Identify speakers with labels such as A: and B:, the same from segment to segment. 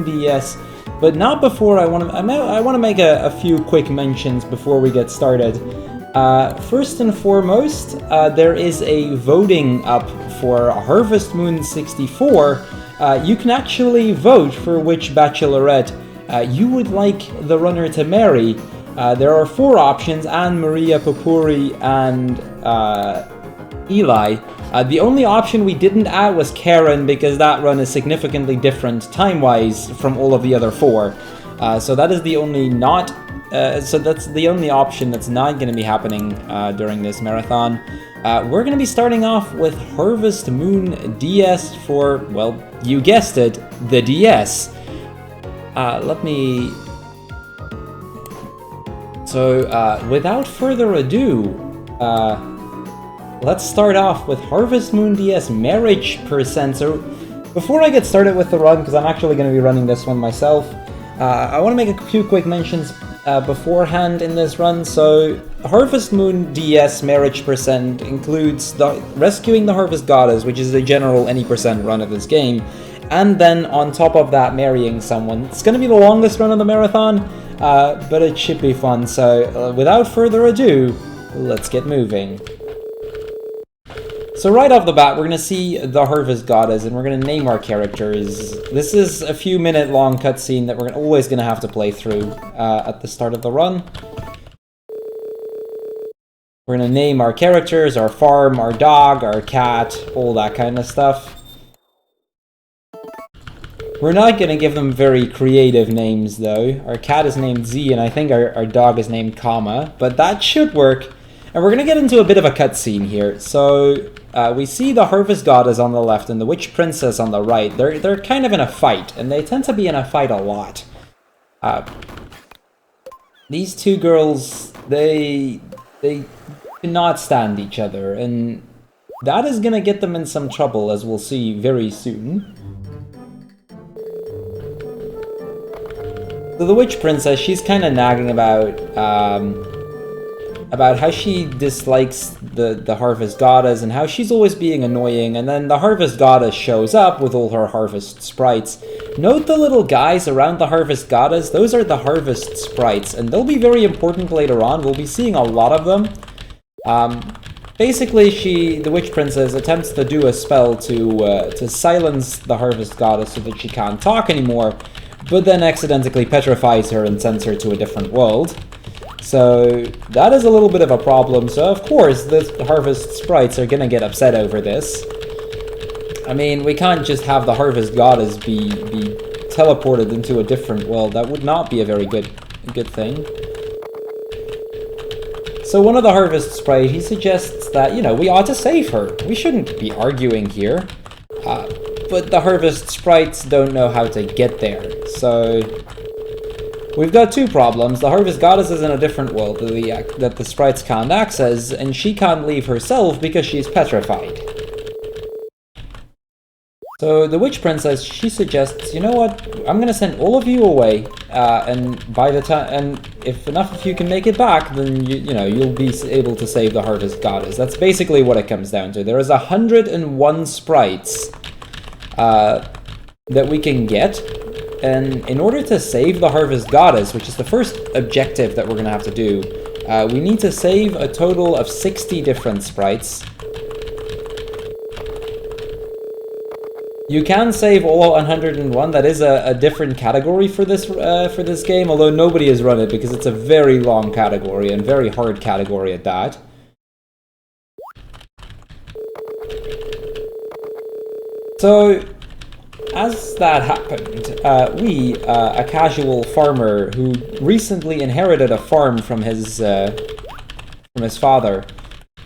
A: DS, but not before. I want to make a few quick mentions before we get started. First and foremost, there is a voting up for Harvest Moon 64. You can actually vote for which bachelorette you would like the runner to marry. There are 4 options: Anne, Maria, Popuri, and Eli. The only option we didn't add was Karen, because that run is significantly different time-wise from all of the other 4. So that is the only so that's the only option that's not going to be happening during this marathon. We're going to be starting off with Harvest Moon DS for, well, you guessed it, the DS. Without further ado, let's start off with Harvest Moon DS Marriage Percent. So before I get started with the run, because I'm actually going to be running this one myself, I want to make a few quick mentions beforehand in this run. So Harvest Moon DS Marriage Percent includes rescuing the Harvest Goddess, which is a general any percent run of this game, and then on top of that marrying someone. It's going to be the longest run of the marathon, but it should be fun. So without further ado, let's get moving. So right off the bat, we're going to see the Harvest Goddess, and we're going to name our characters. This is a few minute long cutscene that we're always going to have to play through at the start of the run. We're going to name our characters, our farm, our dog, our cat, all that kind of stuff. We're not going to give them very creative names, though. Our cat is named Z, and I think our dog is named Kama, but that should work. And we're going to get into a bit of a cutscene here. So we see the Harvest Goddess on the left and the Witch Princess on the right. They're kind of in a fight, and they tend to be in a fight a lot. These two girls, they cannot stand each other, and that is going to get them in some trouble, as we'll see very soon. So the Witch Princess, she's kind of nagging about how she dislikes the Harvest Goddess and how she's always being annoying, and then the Harvest Goddess shows up with all her Harvest Sprites. Note the little guys around the Harvest Goddess, those are the Harvest Sprites, and they'll be very important later on. We'll be seeing a lot of them. Basically, the Witch Princess attempts to do a spell to silence the Harvest Goddess so that she can't talk anymore, but then accidentally petrifies her and sends her to a different world. So that is a little bit of a problem. So of course the Harvest Sprites are gonna get upset over this. I mean, we can't just have the Harvest Goddess be teleported into a different world. That would not be a very good thing. So one of the Harvest Sprites, he suggests that, you know, we ought to save her. We shouldn't be arguing here. But the Harvest Sprites don't know how to get there. So we've got 2 problems. The Harvest Goddess is in a different world that the Sprites can't access, and she can't leave herself because she's petrified. So the Witch Princess, she suggests, you know what, I'm gonna send all of you away, and if enough of you can make it back, then you'll be able to save the Harvest Goddess. That's basically what it comes down to. There is 101 Sprites that we can get. And in order to save the Harvest Goddess, which is the first objective that we're going to have to do, we need to save a total of 60 different sprites. You can save all 101. That is a different category for this game, although nobody has run it because it's a very long category and very hard category at that. So as that happened, a casual farmer who recently inherited a farm from his father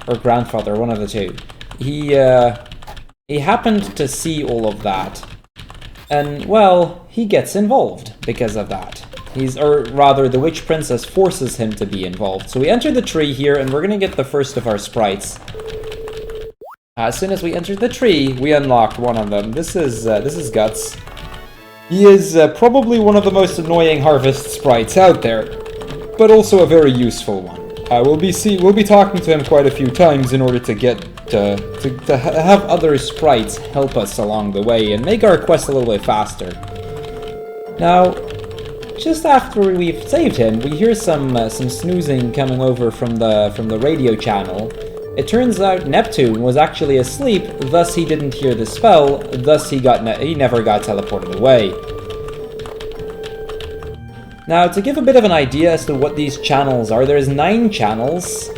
A: or grandfather, one of the two, he happened to see all of that, and well, he gets involved because of that. Or rather, the Witch Princess forces him to be involved. So we enter the tree here, and we're gonna get the first of our sprites. As soon as we entered the tree, we unlocked one of them. This is Guts. He is probably one of the most annoying Harvest Sprites out there, but also a very useful one. We'll be talking to him quite a few times in order to get to have other sprites help us along the way and make our quest a little bit faster. Now, just after we've saved him, we hear some snoozing coming over from the radio channel. It turns out Neptune was actually asleep, thus he didn't hear the spell, thus he never got teleported away. Now, to give a bit of an idea as to what these channels are, there's 9 channels,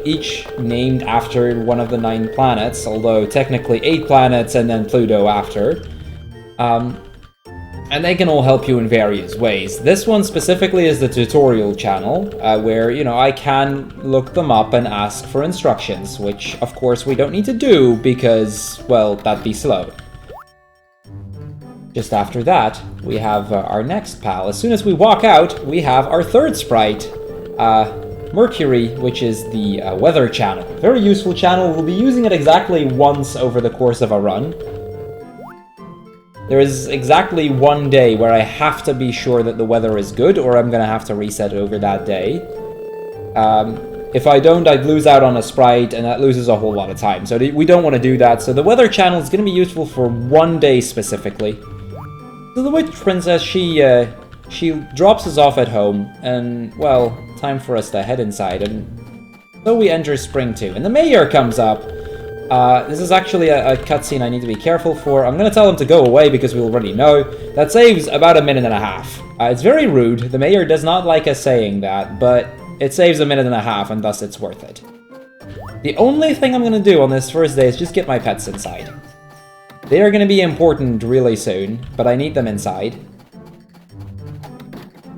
A: each named after one of the 9 planets, although technically 8 planets and then Pluto after. And they can all help you in various ways. This one specifically is the tutorial channel, where, you know, I can look them up and ask for instructions, which, of course, we don't need to do because, well, that'd be slow. Just after that, we have our next pal. As soon as we walk out, we have our third sprite, Mercury, which is the weather channel. Very useful channel. We'll be using it exactly once over the course of a run. There is exactly one day where I have to be sure that the weather is good, or I'm going to have to reset it over that day. If I don't, I'd lose out on a sprite, and that loses a whole lot of time. So we don't want to do that. So the weather channel is going to be useful for one day specifically. So the Witch Princess, she drops us off at home, and, well, time for us to head inside. And so we enter Spring 2. And the mayor comes up. This is actually a cutscene I need to be careful for. I'm going to tell him to go away because we already know. That saves about a minute and a half. It's very rude. The mayor does not like us saying that, but it saves a minute and a half, and thus it's worth it. The only thing I'm going to do on this first day is just get my pets inside. They are going to be important really soon, but I need them inside.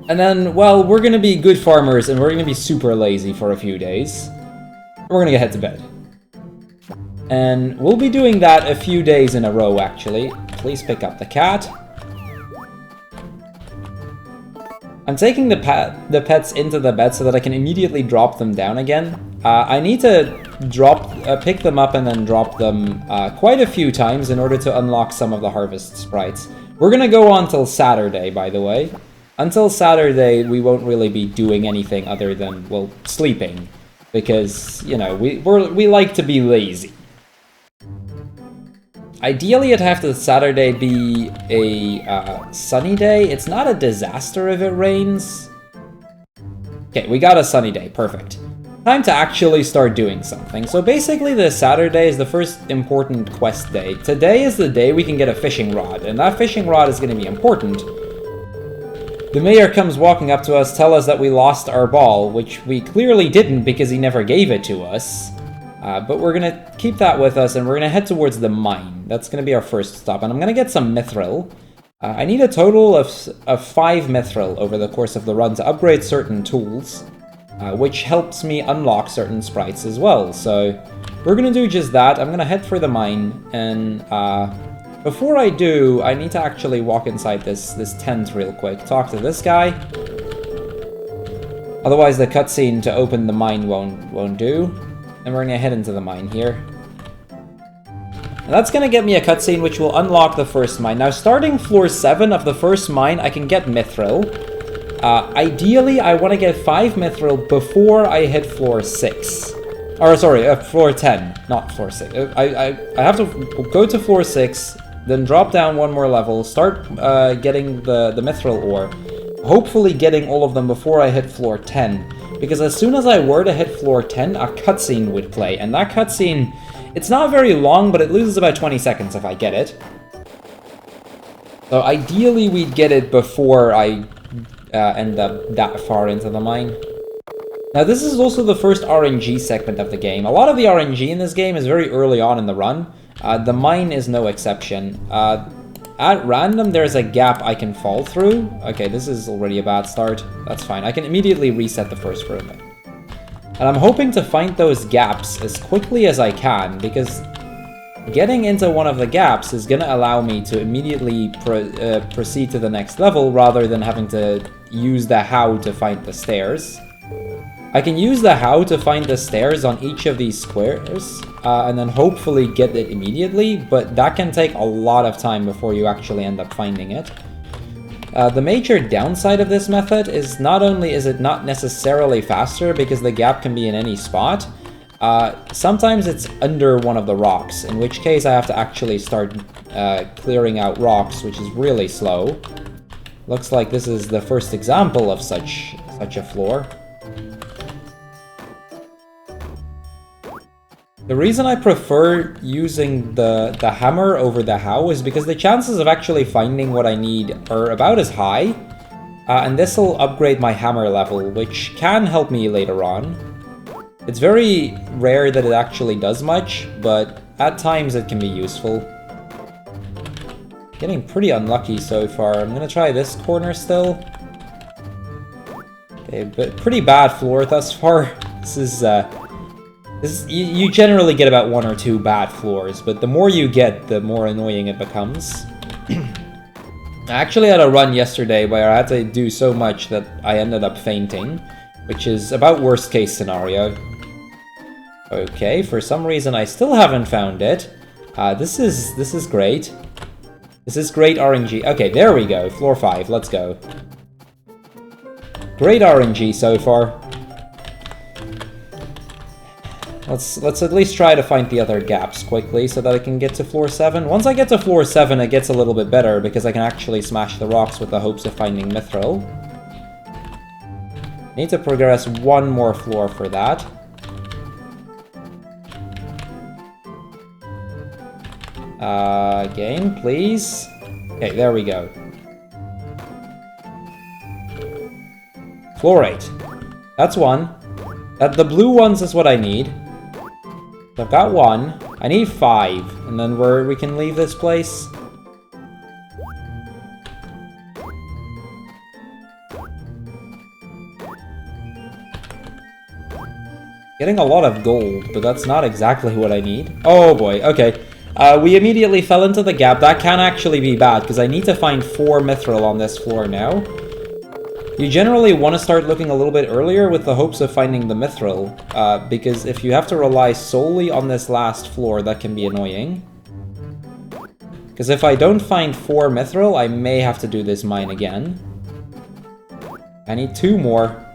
A: And then, well, we're going to be good farmers, and we're going to be super lazy for a few days. We're going to head to bed. And we'll be doing that a few days in a row, actually. Please pick up the cat. I'm taking the pets into the bed so that I can immediately drop them down again. I need to pick them up and then drop them quite a few times in order to unlock some of the harvest sprites. We're gonna go on till Saturday, by the way. Until Saturday, we won't really be doing anything other than, well, sleeping. Because, you know, we like to be lazy. Ideally, it'd have to Saturday be a sunny day. It's not a disaster if it rains. Okay, we got a sunny day. Perfect. Time to actually start doing something. So basically, the Saturday is the first important quest day. Today is the day we can get a fishing rod, and that fishing rod is going to be important. The mayor comes walking up to us, tell us that we lost our ball, which we clearly didn't because he never gave it to us. But we're going to keep that with us, and we're going to head towards the mine. That's going to be our first stop, and I'm going to get some mithril. I need a total of 5 mithril over the course of the run to upgrade certain tools, which helps me unlock certain sprites as well. So we're going to do just that. I'm going to head for the mine, and before I do, I need to actually walk inside this tent real quick, talk to this guy. Otherwise, the cutscene to open the mine won't do. And we're going to head into the mine here. And that's going to get me a cutscene which will unlock the first mine. Now, starting floor 7 of the first mine, I can get mithril. Ideally, I want to get 5 mithril before I hit floor 6. Or, sorry, floor 10, not floor 6. I have to go to floor 6, then drop down one more level, start getting the mithril ore. Hopefully getting all of them before I hit floor 10. Because as soon as I were to hit floor 10, a cutscene would play. And that cutscene, it's not very long, but it loses about 20 seconds if I get it. So ideally, we'd get it before I end up that far into the mine. Now, this is also the first RNG segment of the game. A lot of the RNG in this game is very early on in the run. The mine is no exception. At random, there's a gap I can fall through. Okay, this is already a bad start. That's fine. I can immediately reset the first room. And I'm hoping to find those gaps as quickly as I can, because getting into one of the gaps is going to allow me to immediately proceed to the next level, rather than having to use the how to find the stairs. I can use the how to find the stairs on each of these squares, and then hopefully get it immediately, but that can take a lot of time before you actually end up finding it. The major downside of this method is not only is it not necessarily faster because the gap can be in any spot, sometimes it's under one of the rocks, in which case I have to actually start clearing out rocks, which is really slow. Looks like this is the first example of such a floor. The reason I prefer using the hammer over the how is because the chances of actually finding what I need are about as high, and this will upgrade my hammer level, which can help me later on. It's very rare that it actually does much, but at times it can be useful. Getting pretty unlucky so far. I'm gonna try this corner still. Okay, but pretty bad floor thus far. You generally get about 1 or 2 bad floors, but the more you get, the more annoying it becomes. I actually had a run yesterday where I had to do so much that I ended up fainting, which is about worst case scenario. Okay, for some reason I still haven't found it. This is great. This is great RNG. Okay, there we go. Floor 5, let's go. Great RNG so far. Let's at least try to find the other gaps quickly so that I can get to floor 7. Once I get to floor 7, it gets a little bit better because I can actually smash the rocks with the hopes of finding mithril. Need to progress 1 more floor for that. Game, please. Okay, there we go. Floor 8. That's 1. The blue ones is what I need. So I've got 1. I need 5, and then we can leave this place. Getting a lot of gold, but that's not exactly what I need. Oh boy, okay. We immediately fell into the gap. That can actually be bad, because I need to find 4 mithril on this floor now. You generally want to start looking a little bit earlier with the hopes of finding the mithril, because if you have to rely solely on this last floor, that can be annoying. Because if I don't find 4 mithril, I may have to do this mine again. I need 2 more.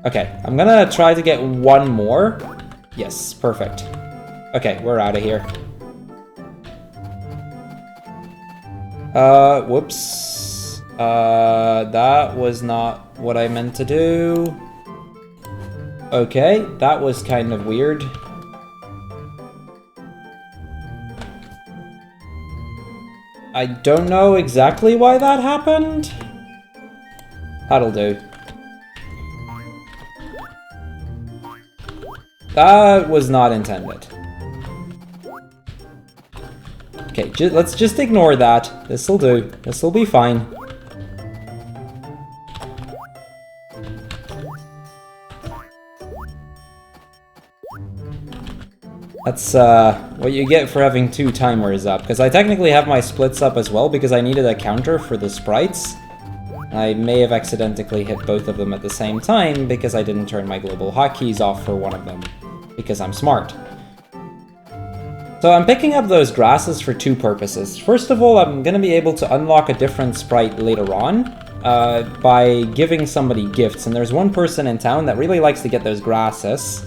A: Okay, I'm gonna try to get 1 more. Yes, perfect. Okay, we're out of here. Whoops. That was not what I meant to do. Okay, that was kind of weird. I don't know exactly why that happened. That'll do. That was not intended. Okay, let's just ignore that. This'll do. This'll be fine. That's what you get for having 2 timers up. Because I technically have my splits up as well because I needed a counter for the sprites. I may have accidentally hit both of them at the same time because I didn't turn my global hotkeys off for one of them. Because I'm smart. So I'm picking up those grasses for 2 purposes. First of all, I'm going to be able to unlock a different sprite later on by giving somebody gifts. And there's one person in town that really likes to get those grasses.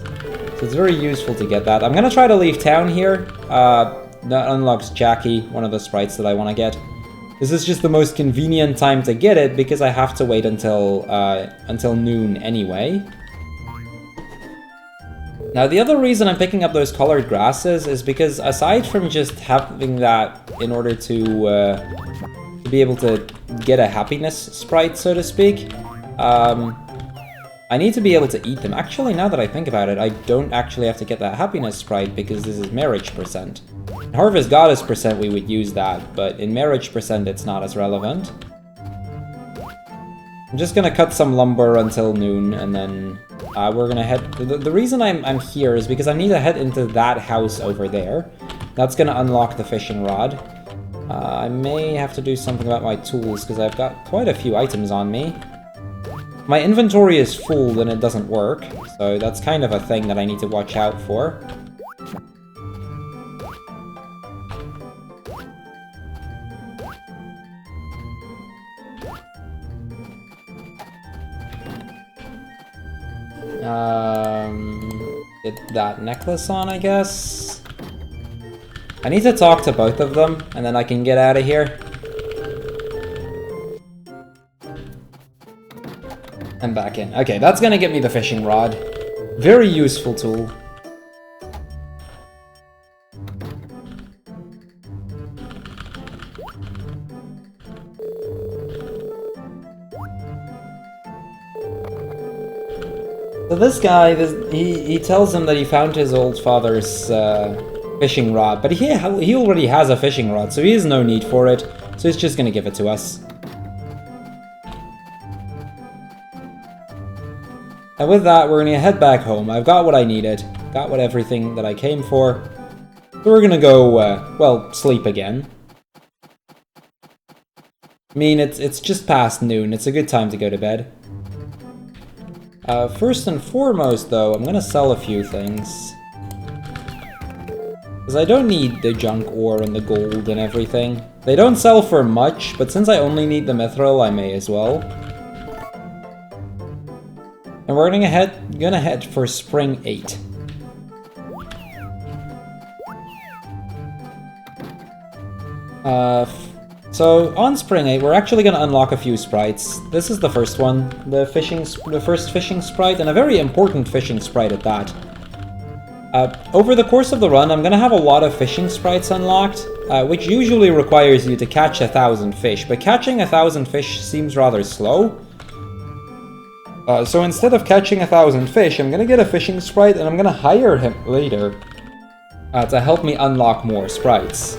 A: So it's very useful to get that. I'm going to try to leave town here. That unlocks Jackie, one of the sprites that I want to get. This is just the most convenient time to get it because I have to wait until noon anyway. Now, the other reason I'm picking up those colored grasses is because aside from just having that in order to be able to get a happiness sprite, so to speak, I need to be able to eat them. Actually, now that I think about it, I don't actually have to get that happiness sprite because this is marriage percent. In Harvest Goddess percent, we would use that, but in marriage percent, it's not as relevant. I'm just gonna cut some lumber until noon, and then we're gonna head... The reason I'm here is because I need to head into that house over there. That's gonna unlock the fishing rod. I may have to do something about my tools, because I've got quite a few items on me. My inventory is full, then it doesn't work, so that's kind of a thing that I need to watch out for. Get that necklace on, I guess. I need to talk to both of them, and then I can get out of here. And back in. Okay, that's gonna get me the fishing rod. Very useful tool. So this guy, he tells him that he found his old father's fishing rod, but he already has a fishing rod, so he has no need for it, so he's just gonna give it to us. And with that, we're gonna head back home. I've got what I needed, got everything that I came for, so we're gonna go, well, sleep again. I mean, it's just past noon, it's a good time to go to bed. First and foremost, though, I'm gonna sell a few things. Because I don't need the junk ore and the gold and everything. They don't sell for much, but since I only need the mithril, I may as well. And we're gonna head for Spring 8. So on Spring 8, we're actually gonna unlock a few sprites. This is the first one, the first fishing sprite, and a very important fishing sprite at that. Over the course of the run, I'm gonna have a lot of fishing sprites unlocked, which usually requires you to catch 1,000 fish, but catching 1,000 fish seems rather slow. So instead of catching 1,000 fish, I'm gonna get a fishing sprite, and I'm gonna hire him later to help me unlock more sprites.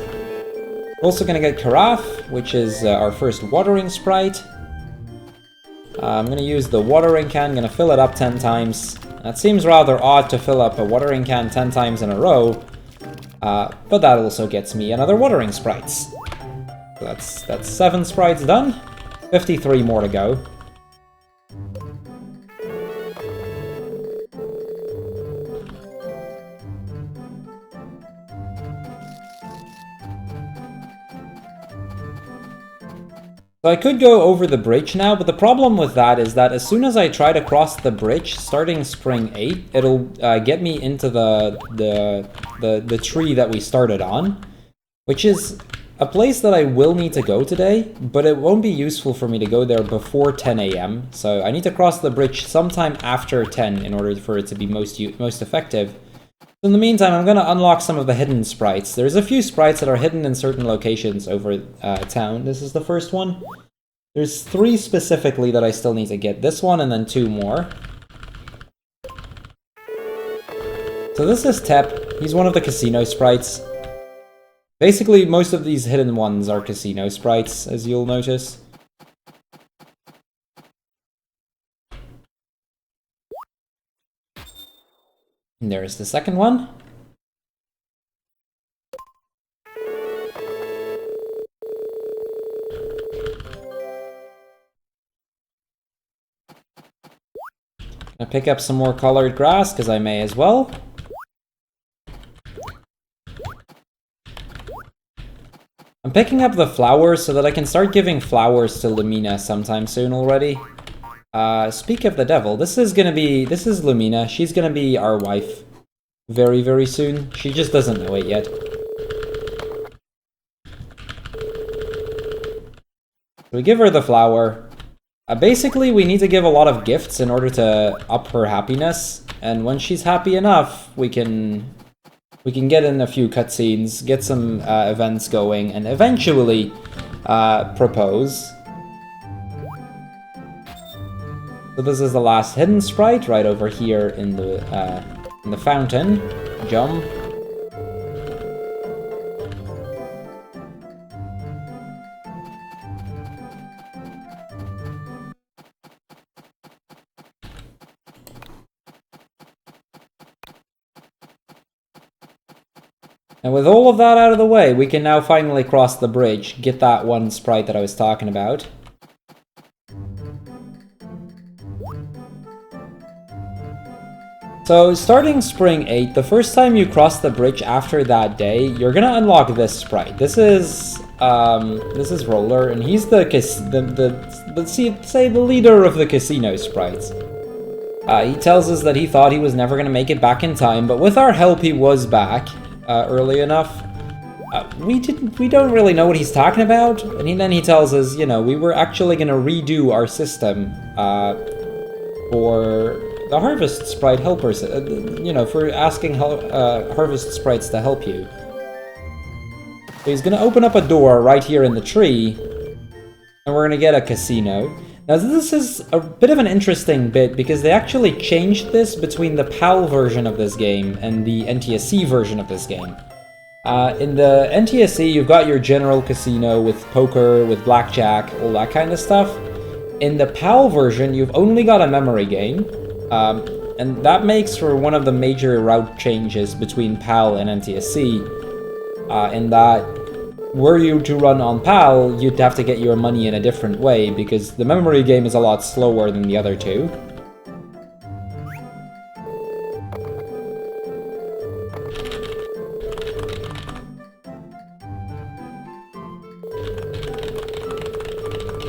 A: Also gonna get Carafe, which is our first watering sprite. I'm gonna use the watering can, gonna fill it up 10 times. That seems rather odd to fill up a watering can 10 times in a row, but that also gets me another watering sprites. So that's 7 sprites done, 53 more to go. So I could go over the bridge now, but the problem with that is that as soon as I try to cross the bridge, starting Spring 8, it'll get me into the tree that we started on, which is a place that I will need to go today, but it won't be useful for me to go there before 10 AM, so I need to cross the bridge sometime after 10 in order for it to be most effective. So in the meantime, I'm going to unlock some of the hidden sprites. There's a few sprites that are hidden in certain locations over town. This is the first one. There's 3 specifically that I still need to get. This one and then 2 more. So this is Tep. He's one of the casino sprites. Basically, most of these hidden ones are casino sprites, as you'll notice. And there's the second one. Gonna pick up some more colored grass, because I may as well. I'm picking up the flowers so that I can start giving flowers to Lumina sometime soon already. Speak of the devil, this is Lumina. She's gonna be our wife very, very soon. She just doesn't know it yet. We give her the flower. Basically, we need to give a lot of gifts in order to up her happiness, and when she's happy enough, we can get in a few cutscenes, get some events going, and eventually propose. So this is the last hidden sprite right over here in the fountain. Jump. And with all of that out of the way, we can now finally cross the bridge, get that one sprite that I was talking about. So, starting Spring 8, the first time you cross the bridge after that day, you're gonna unlock this sprite. This is Roller, and he's the leader of the casino sprites. He tells us that he thought he was never gonna make it back in time, but with our help he was back early enough. we don't really know what he's talking about, and then he tells us, you know, we were actually gonna redo our system for the Harvest Sprite helpers, you know, for asking Harvest Sprites to help you. So he's gonna open up a door right here in the tree, and we're gonna get a casino. Now this is a bit of an interesting bit, because they actually changed this between the PAL version of this game and the NTSC version of this game. In the NTSC, you've got your general casino with poker, with blackjack, all that kind of stuff. In the PAL version, you've only got a memory game, and that makes for one of the major route changes between PAL and NTSC, in that were you to run on PAL, you'd have to get your money in a different way, because the memory game is a lot slower than the other two.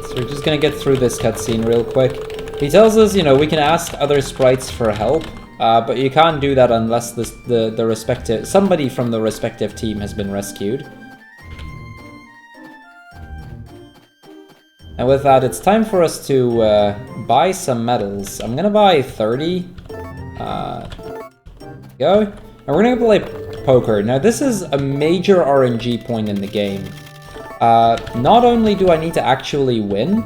A: So we're just gonna get through this cutscene real quick. He tells us, you know, we can ask other sprites for help, but you can't do that unless somebody from the respective team has been rescued. And with that, it's time for us to buy some medals. I'm gonna buy 30. Go. And we're gonna play poker. Now this is a major RNG point in the game. Not only do I need to actually win,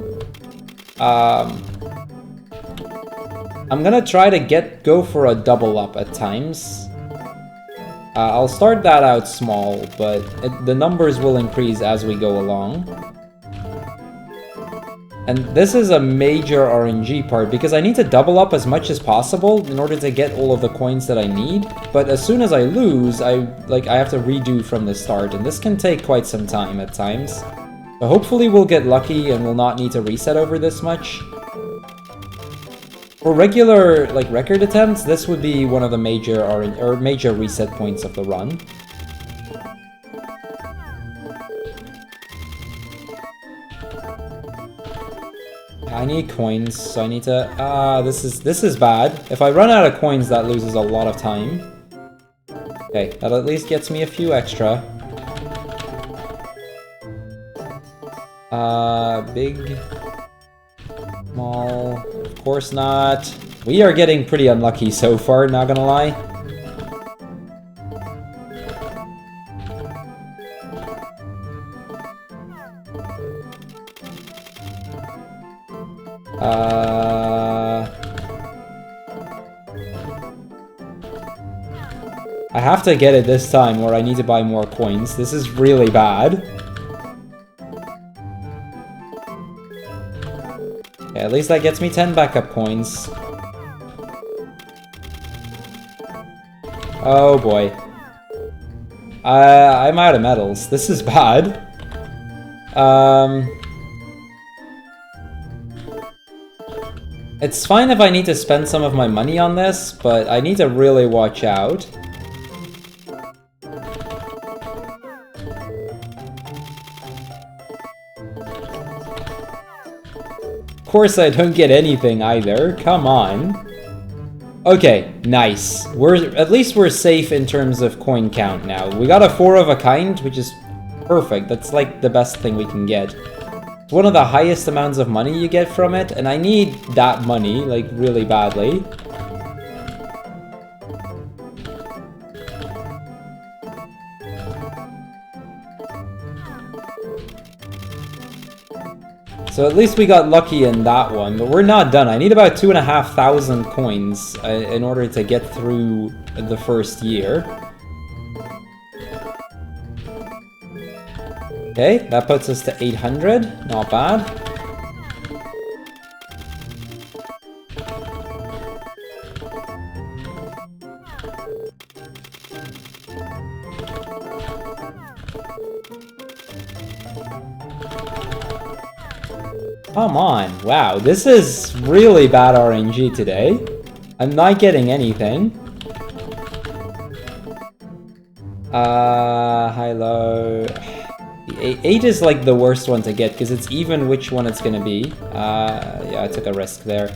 A: I'm gonna try to go for a double up at times. I'll start that out small, but the numbers will increase as we go along. And this is a major RNG part, because I need to double up as much as possible in order to get all of the coins that I need. But as soon as I lose, I have to redo from the start, and this can take quite some time at times. But hopefully we'll get lucky and we'll not need to reset over this much. For regular, like, record attempts, this would be one of the major reset points of the run. I need coins, so I need to... this is bad. If I run out of coins, that loses a lot of time. Okay, that at least gets me a few extra. Big... Small... Of course not. We are getting pretty unlucky so far, not gonna lie. I have to get it this time, or I need to buy more coins. This is really bad. Okay, at least that gets me 10 backup coins. Oh boy. I'm out of medals. This is bad. It's fine if I need to spend some of my money on this, but I need to really watch out. Of course I don't get anything either, come on. Okay, nice. At least we're safe in terms of coin count now. We got a 4 of a kind, which is perfect. That's like the best thing we can get. It's one of the highest amounts of money you get from it, and I need that money, like, really badly. So at least we got lucky in that one, but we're not done. I need about 2,500 coins in order to get through the first year. Okay, that puts us to 800, not bad. Come on, wow, this is really bad RNG today. I'm not getting anything. High-low... 8 is like the worst one to get, because it's even which one it's gonna be. Yeah, I took a risk there.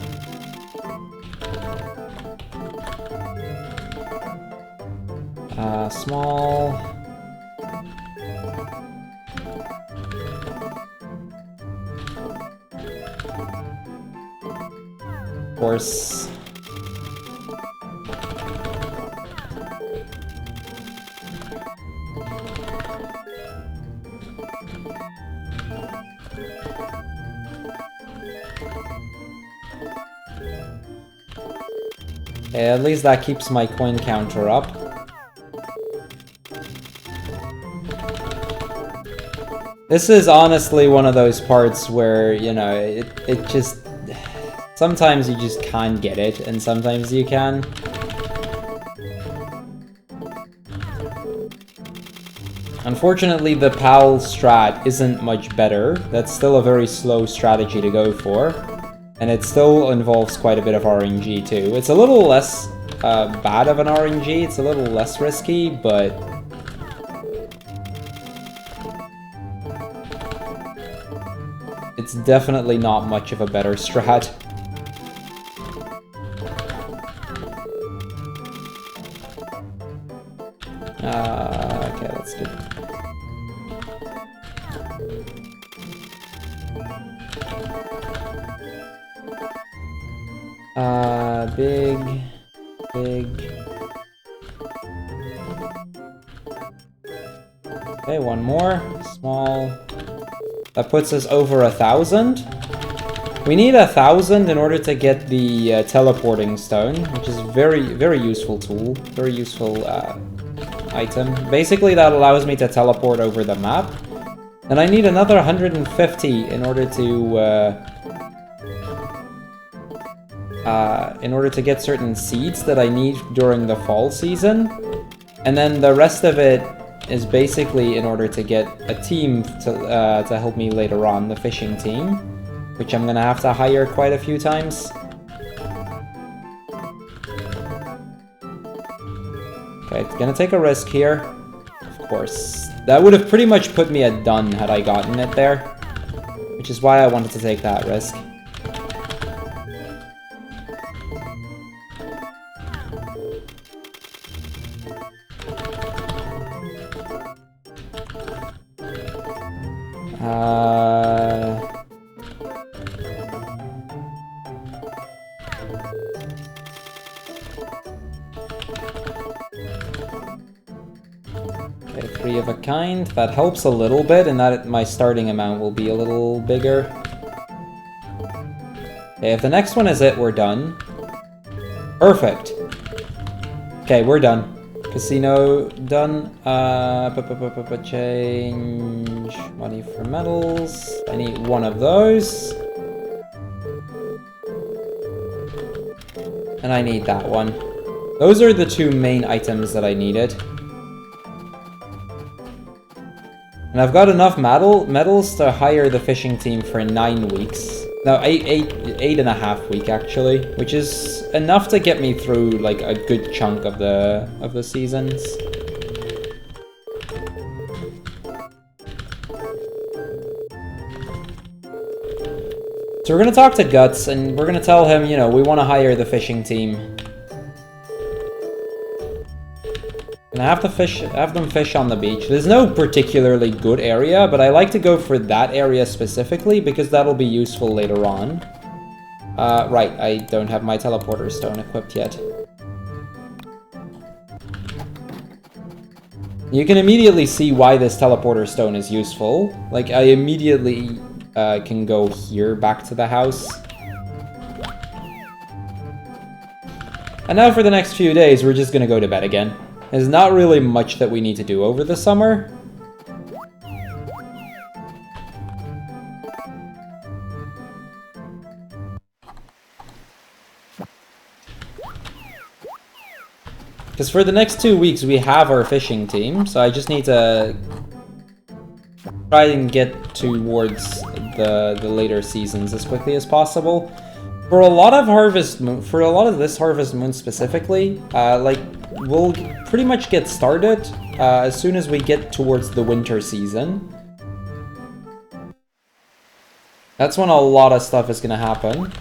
A: Small... Of course. Yeah, at least that keeps my coin counter up. This is honestly one of those parts where, you know, it just... Sometimes you just can't get it, and sometimes you can. Unfortunately, the PAL strat isn't much better. That's still a very slow strategy to go for. And it still involves quite a bit of RNG too. It's a little less bad of an RNG, it's a little less risky, but... It's definitely not much of a better strat. Okay, that's good. Big. Okay, one more. Small. That puts us over 1,000. We need 1,000 in order to get the teleporting stone, which is very useful tool. Very useful item. Basically, that allows me to teleport over the map. And I need another 150 in order to get certain seeds that I need during the fall season. And then the rest of it is basically in order to get a team to help me later on, the fishing team, which I'm gonna have to hire quite a few times. Okay, it's gonna take a risk here. Of course. That would have pretty much put me at done had I gotten it there, which is why I wanted to take that risk. Okay, 3 of a kind. That helps a little bit, and that my starting amount will be a little bigger. Okay, if the next one is it, we're done. Perfect. Okay, we're done. Casino done. Change money for metals. I need one of those. And I need that one. Those are the 2 main items that I needed. And I've got enough metals to hire the fishing team for 9 weeks. No, 8.5 weeks actually, which is enough to get me through like a good chunk of the seasons. So we're gonna talk to Guts, and we're gonna tell him, you know, we want to hire the fishing team. And I have them fish on the beach. There's no particularly good area, but I like to go for that area specifically because that'll be useful later on. Right, I don't have my teleporter stone equipped yet. You can immediately see why this teleporter stone is useful. Like, I immediately can go here back to the house. And now for the next few days, we're just gonna go to bed again. There's not really much that we need to do over the summer. Because for the next 2 weeks we have our fishing team, so I just need to try and get towards the later seasons as quickly as possible. For a lot of this Harvest Moon specifically, like, we'll pretty much get started as soon as we get towards the winter season. That's when a lot of stuff is gonna happen.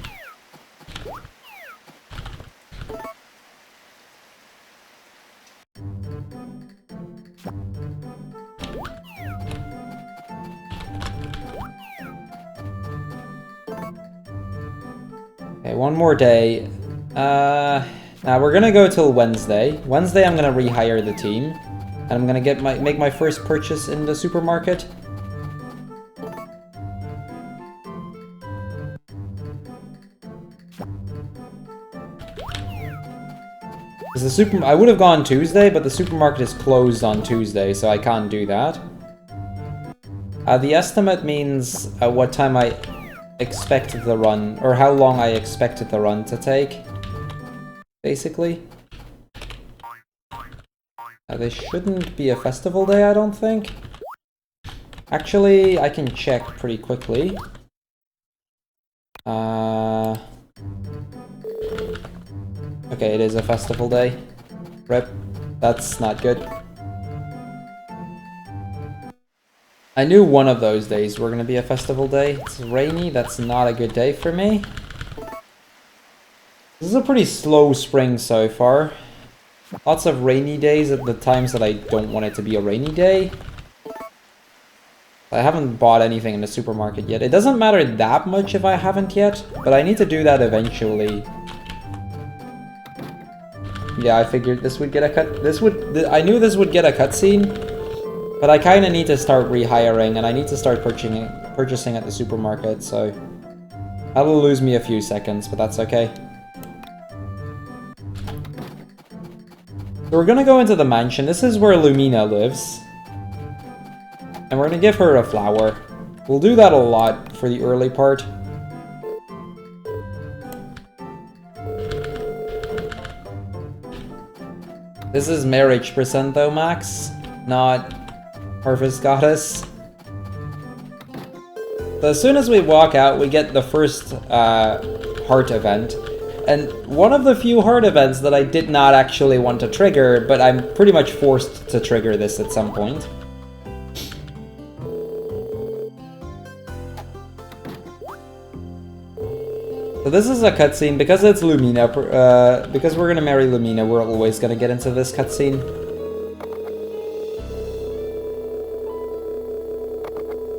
A: Okay, one more day. Now we're gonna go till Wednesday. Wednesday I'm gonna rehire the team. And I'm gonna make my first purchase in the supermarket. I would have gone Tuesday, but the supermarket is closed on Tuesday, so I can't do that. The estimate means what time I expected the run, or how long I expected the run to take, basically. This shouldn't be a festival day, I don't think. Actually, I can check pretty quickly. Okay, it is a festival day. Rip. That's not good. I knew one of those days were gonna be a festival day. It's rainy, that's not a good day for me. This is a pretty slow spring so far. Lots of rainy days at the times that I don't want it to be a rainy day. I haven't bought anything in the supermarket yet. It doesn't matter that much if I haven't yet, but I need to do that eventually. Yeah, I figured this would get a cut. I knew this would get a cutscene, but I kind of need to start rehiring, and I need to start purchasing at the supermarket, so that'll lose me a few seconds, but that's okay. So we're gonna go into the mansion. This is where Lumina lives. And we're gonna give her a flower. We'll do that a lot for the early part. This is marriage percent though, Max, not Harvest Goddess. So as soon as we walk out, we get the first heart event. And one of the few heart events that I did not actually want to trigger, but I'm pretty much forced to trigger this at some point. So this is a cutscene, because it's Lumina, because we're gonna marry Lumina, we're always gonna get into this cutscene.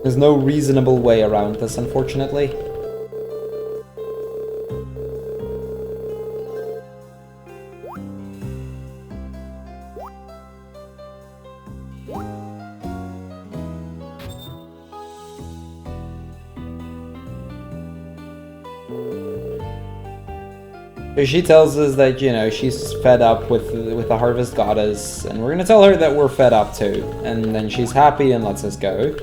A: There's no reasonable way around this, unfortunately. So she tells us that, you know, she's fed up with the Harvest Goddess, and we're gonna tell her that we're fed up too. And then she's happy and lets us go.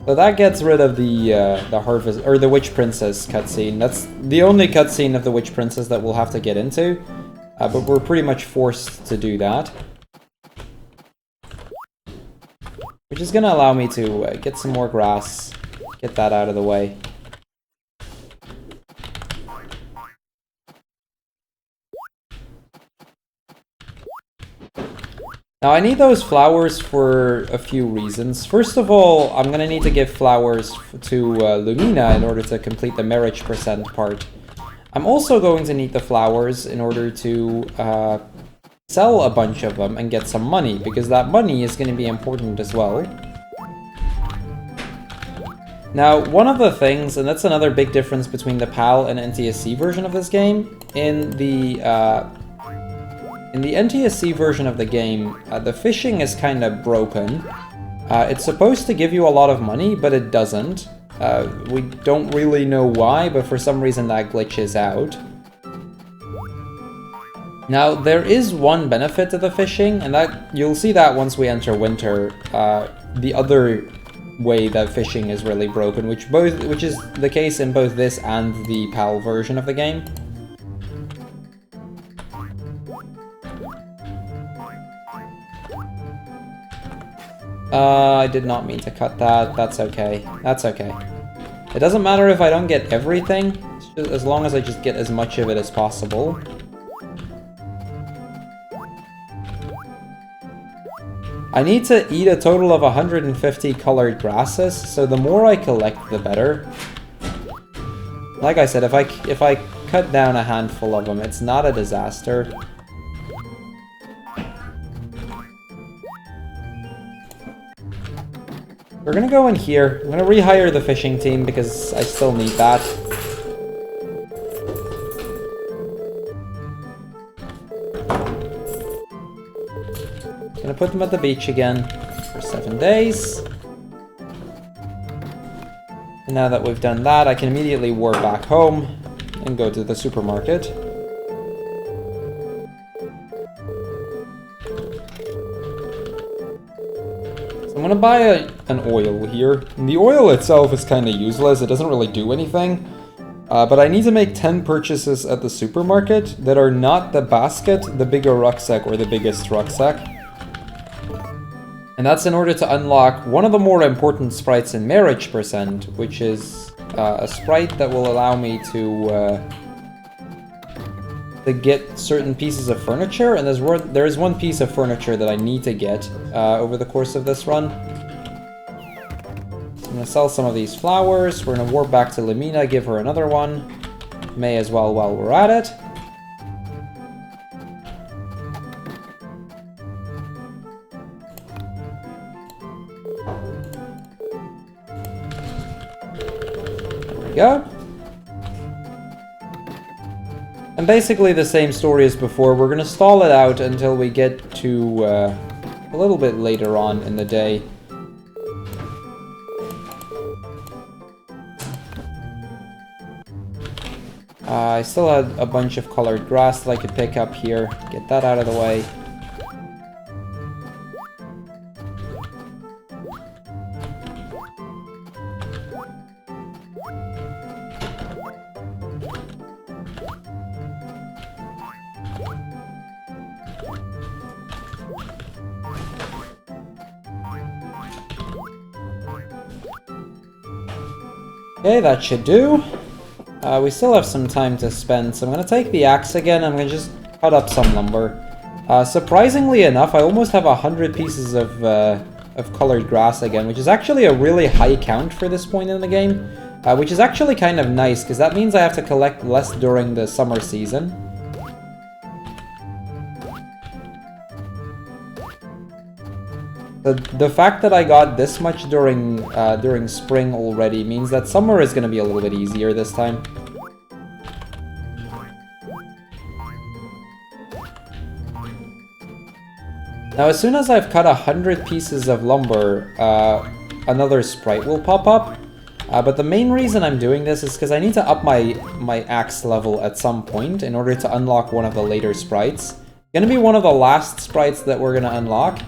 A: So that gets rid of the Harvest, or the Witch Princess cutscene. That's the only cutscene of the Witch Princess that we'll have to get into, but we're pretty much forced to do that. Which is gonna allow me to get some more grass, get that out of the way. Now I need those flowers for a few reasons. First of all, I'm gonna need to give flowers to Lumina in order to complete the marriage percent part. I'm also going to need the flowers in order to sell a bunch of them and get some money, because that money is going to be important as well. Now, one of the things, and that's another big difference between the PAL and NTSC version of this game, in the NTSC version of the game, the fishing is kind of broken. It's supposed to give you a lot of money, but it doesn't. We don't really know why, but for some reason that glitches out. Now, there is one benefit to the fishing, and that you'll see that once we enter winter. The other way that fishing is really broken, which is the case in both this and the PAL version of the game. I did not mean to cut that. That's okay. That's okay. It doesn't matter if I don't get everything, as long as I just get as much of it as possible. I need to eat a total of 150 colored grasses, so the more I collect, the better. Like I said, if I cut down a handful of them, it's not a disaster. We're gonna go in here. I'm gonna rehire the fishing team because I still need that. Gonna put them at the beach again for 7 days. And now that we've done that, I can immediately warp back home and go to the supermarket. So I'm gonna buy an oil here. And the oil itself is kind of useless, it doesn't really do anything. But I need to make 10 purchases at the supermarket that are not the basket, the bigger rucksack, or the biggest rucksack. And that's in order to unlock one of the more important sprites in Marriage Percent, which is a sprite that will allow me to get certain pieces of furniture. And there is one piece of furniture that I need to get over the course of this run. I'm going to sell some of these flowers. We're going to warp back to Lumina, give her another one. May as well while we're at it. Go. And basically the same story as before. We're going to stall it out until we get to a little bit later on in the day. I still had a bunch of colored grass that I could pick up here. Get that out of the way. Okay, that should do. We still have some time to spend, so I'm going to take the axe again. I'm going to just cut up some lumber. Surprisingly enough, I almost have 100 pieces of colored grass again, which is actually a really high count for this point in the game. Which is actually kind of nice, because that means I have to collect less during the summer season. The fact that I got this much during spring already means that summer is going to be a little bit easier this time. Now, as soon as I've cut 100 pieces of lumber, another sprite will pop up. But the main reason I'm doing this is because I need to up my axe level at some point in order to unlock one of the later sprites. It's going to be one of the last sprites that we're going to unlock.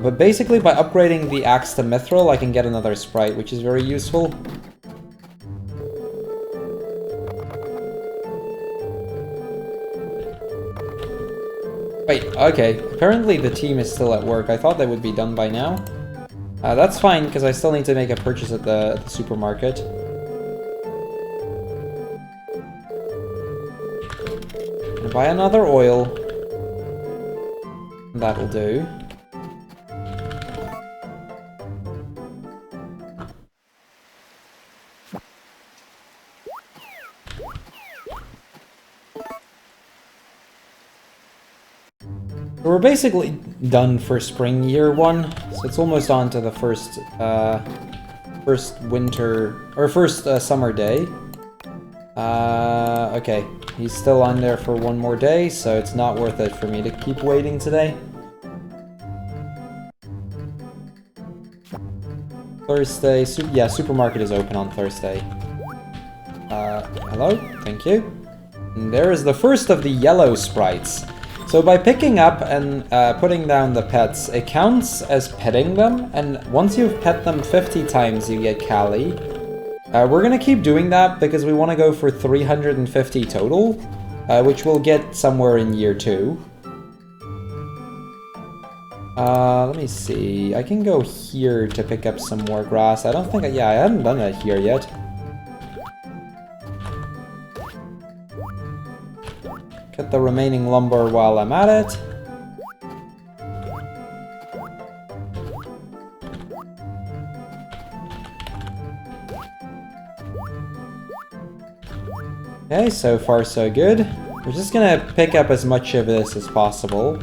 A: But basically, by upgrading the axe to mithril, I can get another sprite, which is very useful. Wait, okay. Apparently the team is still at work. I thought they would be done by now. That's fine, because I still need to make a purchase at the supermarket. Gonna buy another oil. That'll do. We're basically done for spring year 1, so it's almost on to the first summer day. Okay, he's still on there for one more day, so it's not worth it for me to keep waiting today. Thursday, yeah, supermarket is open on Thursday. Hello, thank you. And there is the first of the yellow sprites. So by picking up and putting down the pets, it counts as petting them, and once you've pet them 50 times, you get Cali. We're gonna keep doing that because we want to go for 350 total, which we'll get somewhere in year 2. Let me see. I can go here to pick up some more grass. I don't think, yeah, I haven't done that here yet. Get the remaining lumber while I'm at it. Okay, so far so good. We're just gonna pick up as much of this as possible.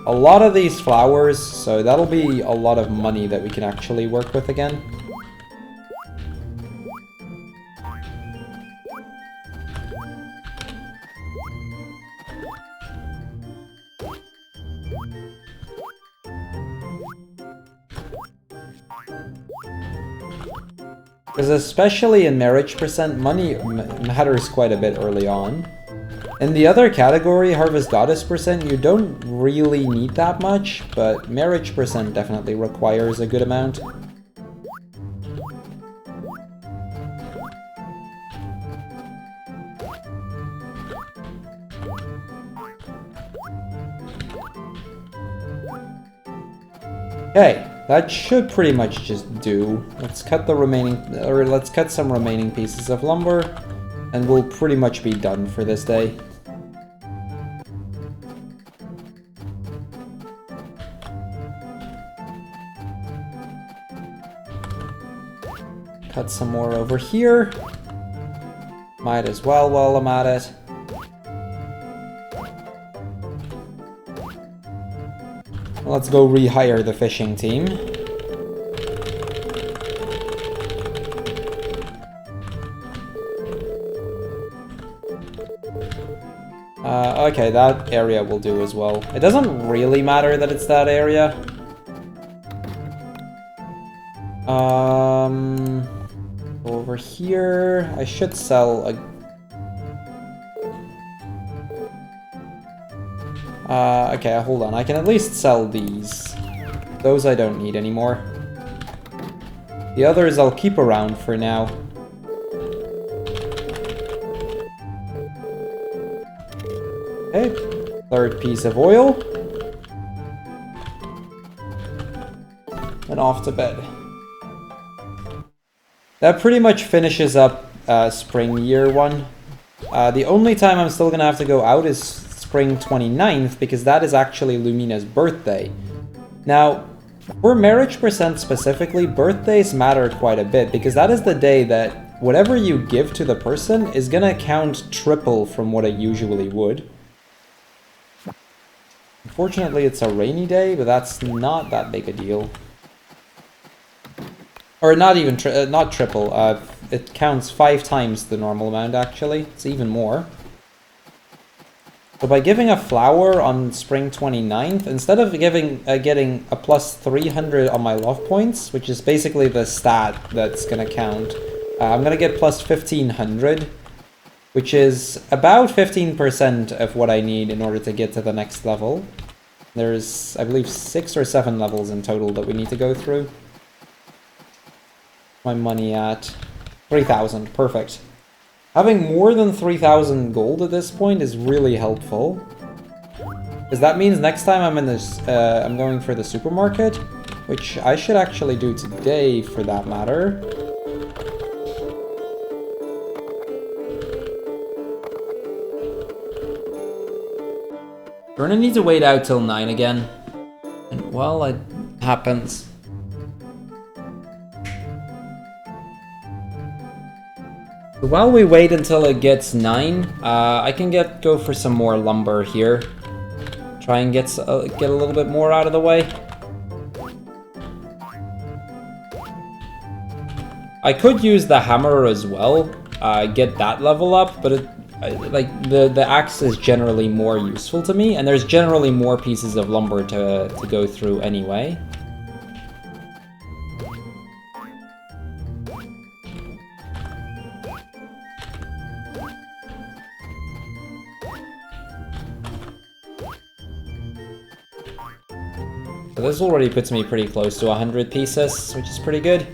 A: a lot of these flowers, so that'll be a lot of money that we can actually work with again. Because especially in marriage percent, money matters quite a bit early on. In the other category, Harvest Goddess percent, you don't really need that much, but marriage percent definitely requires a good amount. Okay, that should pretty much just do. Let's cut the remaining, or let's cut some remaining pieces of lumber, and we'll pretty much be done for this day. Cut some more over here. Might as well while I'm at it. Let's go rehire the fishing team. Okay, that area will do as well. It doesn't really matter that it's that area. Over here, I should sell a... okay, hold on. I can at least sell these. Those I don't need anymore. The others I'll keep around for now. Okay, third piece of oil. And off to bed. That pretty much finishes up spring year 1. The only time I'm still gonna have to go out is spring 29th, because that is actually Lumina's birthday. Now, for marriage percent specifically, birthdays matter quite a bit, because that is the day that whatever you give to the person is gonna count triple from what it usually would. Unfortunately, it's a rainy day, but that's not that big a deal. Or not even, not triple, it counts 5 times the normal amount actually, it's even more. So by giving a flower on spring 29th, instead of getting a plus 300 on my love points, which is basically the stat that's gonna count, I'm gonna get plus 1500, which is about 15% of what I need in order to get to the next level. There's, I believe, 6 or 7 levels in total that we need to go through. My money at 3,000, perfect. Having more than 3,000 gold at this point is really helpful. Because that means next time I'm in this, I'm going for the supermarket, which I should actually do today for that matter. We're gonna need to wait out till 9 again. And well, it happens. So while we wait until it gets 9, I can go for some more lumber here. Try and get a little bit more out of the way. I could use the hammer as well, get that level up, but the axe is generally more useful to me, and there's generally more pieces of lumber to go through anyway. So this already puts me pretty close to 100 pieces, which is pretty good.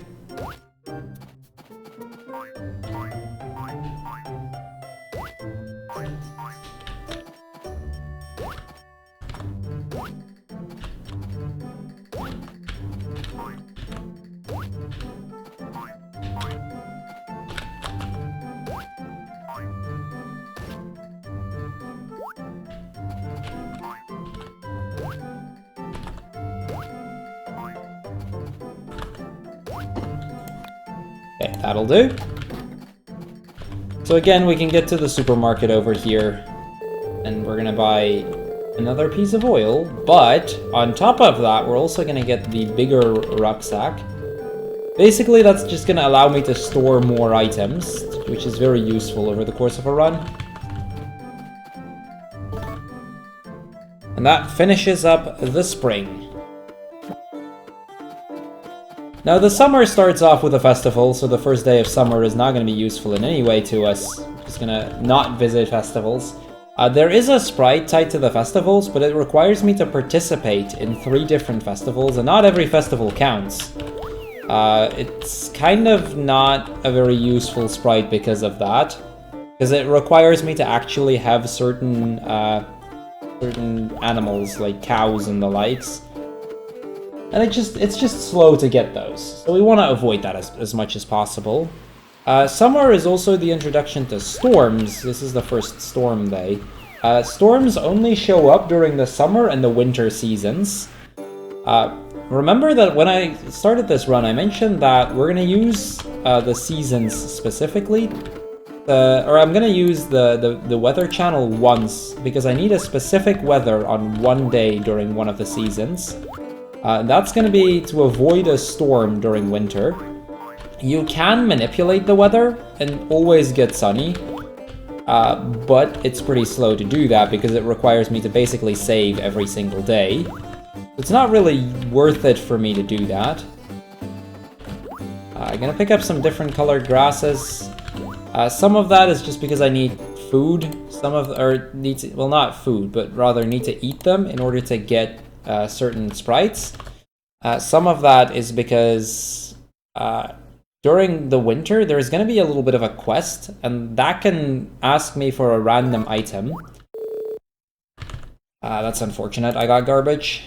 A: Okay, that'll do. So again, we can get to the supermarket over here, and we're gonna buy Another piece of oil, but on top of that, we're also going to get the bigger rucksack. Basically, that's just going to allow me to store more items, which is very useful over the course of a run. And that finishes up the spring. Now, the summer starts off with a festival, so the first day of summer is not going to be useful in any way to us. We're just going to not visit festivals. There is a sprite tied to the festivals, but it requires me to participate in 3 different festivals, and not every festival counts. It's kind of not a very useful sprite because of that, because it requires me to actually have certain animals, like cows and the likes. And it's just slow to get those, so we want to avoid that as much as possible. Summer is also the introduction to storms. This is the first storm day. Storms only show up during the summer and the winter seasons. Remember that when I started this run, I mentioned that we're going to use the seasons specifically. Or I'm going to use the weather channel once, because I need a specific weather on one day during one of the seasons. That's going to be to avoid a storm during winter. You can manipulate the weather and always get sunny, but it's pretty slow to do that because it requires me to basically save every single day. It's not really worth it for me to do that. I'm going to pick up some different colored grasses. Some of that is just because I need food. Well, not food, but rather need to eat them in order to get certain sprites. Some of that is because during the winter there's going to be a little bit of a quest, and that can ask me for a random item. That's unfortunate, I got garbage.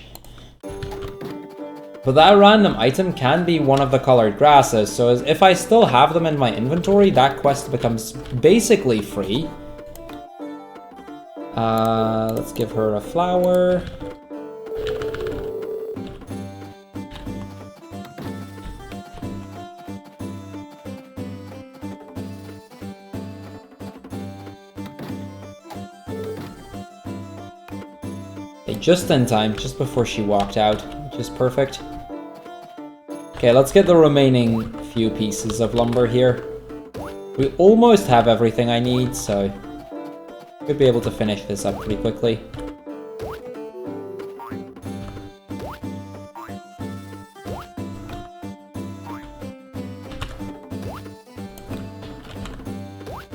A: But that random item can be one of the colored grasses, so if I still have them in my inventory, that quest becomes basically free. Let's give her a flower. Just in time, just before she walked out, which is perfect. Okay, let's get the remaining few pieces of lumber here. We almost have everything I need, so should be able to finish this up pretty quickly.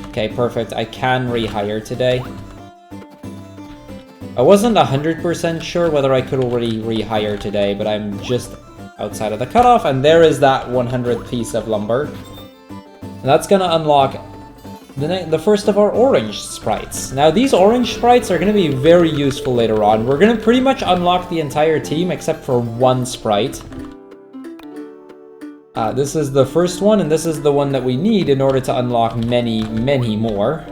A: Okay, perfect. I can rehire today. I wasn't 100% sure whether I could already rehire today, but I'm just outside of the cutoff, and there is that 100th piece of lumber. And that's gonna unlock the first of our orange sprites. Now, these orange sprites are gonna be very useful later on. We're gonna pretty much unlock the entire team except for one sprite. This is the first one, and this is the one that we need in order to unlock many, many more.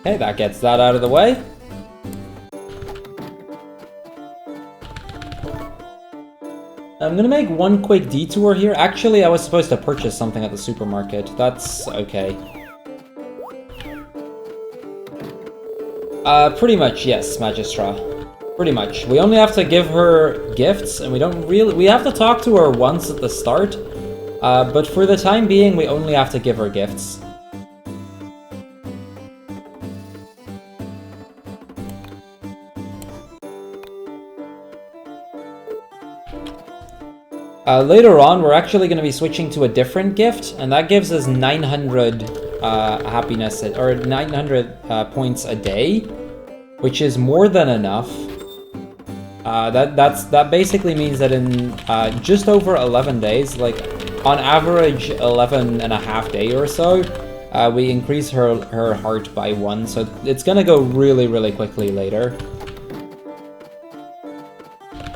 A: Okay, that gets that out of the way. I'm gonna make one quick detour here. Actually, I was supposed to purchase something at the supermarket. That's okay. Pretty much, yes, Magistra. Pretty much. We only have to give her gifts, and we have to talk to her once at the start. But for the time being, we only have to give her gifts. Later on, we're actually going to be switching to a different gift, and that gives us 900 happiness, or 900 points a day, which is more than enough. That basically means that in just over 11 days, like on average 11 and a half day or so, we increase her heart by 1, so it's going to go really, really quickly later.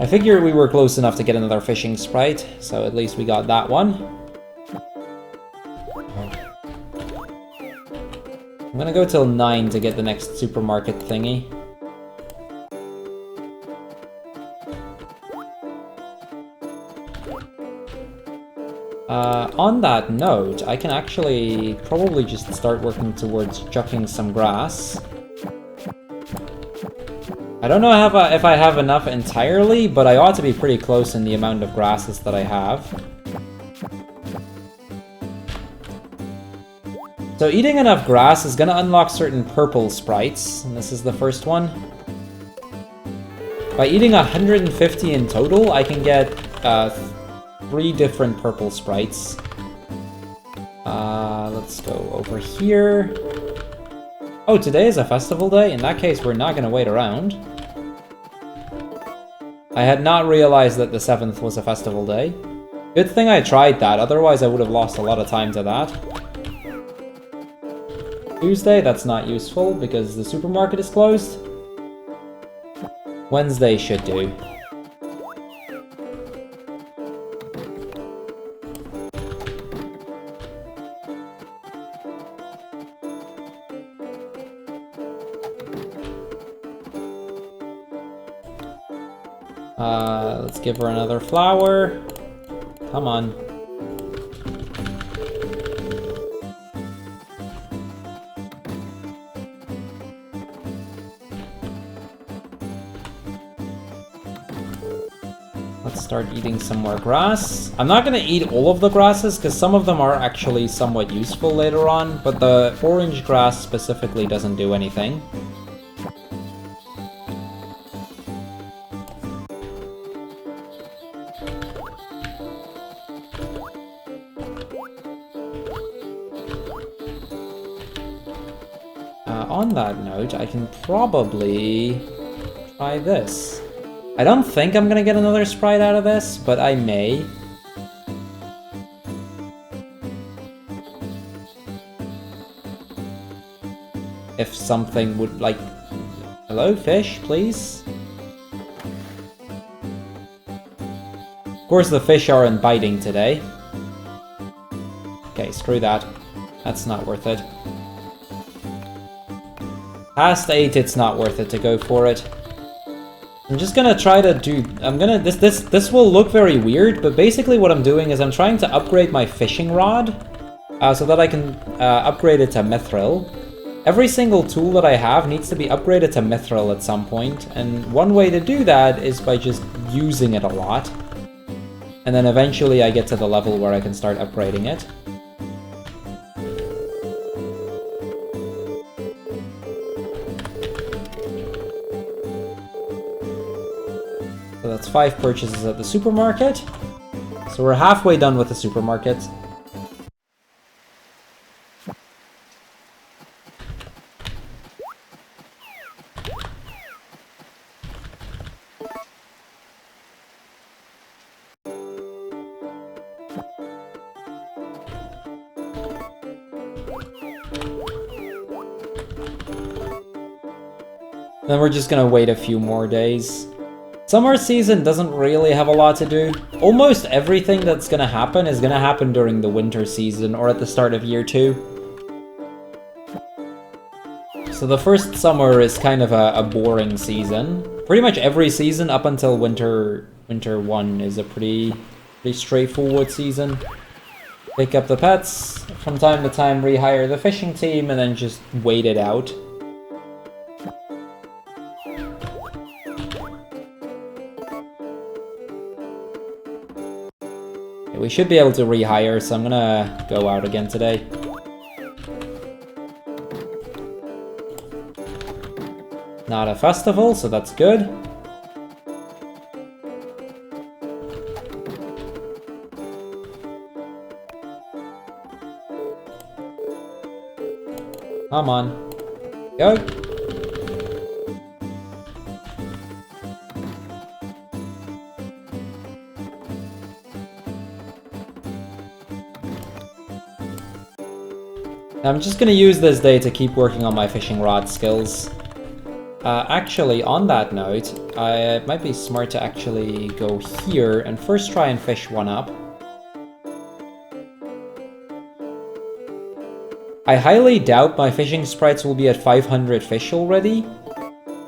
A: I figure we were close enough to get another fishing sprite, so at least we got that one. I'm gonna go till 9 to get the next supermarket thingy. On that note, I can actually probably just start working towards chucking some grass. I don't know if I have enough entirely, but I ought to be pretty close in the amount of grasses that I have. So eating enough grass is gonna unlock certain purple sprites, and this is the first one. By eating 150 in total, I can get 3 different purple sprites. Let's go over here. Oh, today is a festival day? In that case, we're not gonna wait around. I had not realized that the 7th was a festival day. Good thing I tried that, otherwise I would have lost a lot of time to that. Tuesday, that's not useful because the supermarket is closed. Wednesday should do. Let's give her another flower. Come on. Let's start eating some more grass. I'm not gonna eat all of the grasses because some of them are actually somewhat useful later on, but the orange grass specifically doesn't do anything. On that note, I can probably try this. I don't think I'm gonna get another sprite out of this, but I may. If something would like... Hello, fish, please? Of course the fish aren't biting today. Okay, screw that. That's not worth it. Past 8, it's not worth it to go for it. I'm just gonna try to do... This will look very weird, but basically what I'm doing is I'm trying to upgrade my fishing rod so that I can upgrade it to mithril. Every single tool that I have needs to be upgraded to mithril at some point, and one way to do that is by just using it a lot. And then eventually I get to the level where I can start upgrading it. So that's 5 purchases at the supermarket. So we're halfway done with the supermarket. Then we're just gonna wait a few more days. Summer season doesn't really have a lot to do. Almost everything that's gonna happen is gonna happen during the winter season or at the start of year 2. So the first summer is kind of a boring season. Pretty much every season up until winter 1 is a pretty straightforward season. Pick up the pets, from time to time rehire the fishing team, and then just wait it out. We should be able to rehire, so I'm gonna go out again today. Not a festival, so that's good. Come on. Go! I'm just gonna use this day to keep working on my fishing rod skills. Actually, on that note, it might be smart to actually go here and first try and fish one up. I highly doubt my fishing sprites will be at 500 fish already,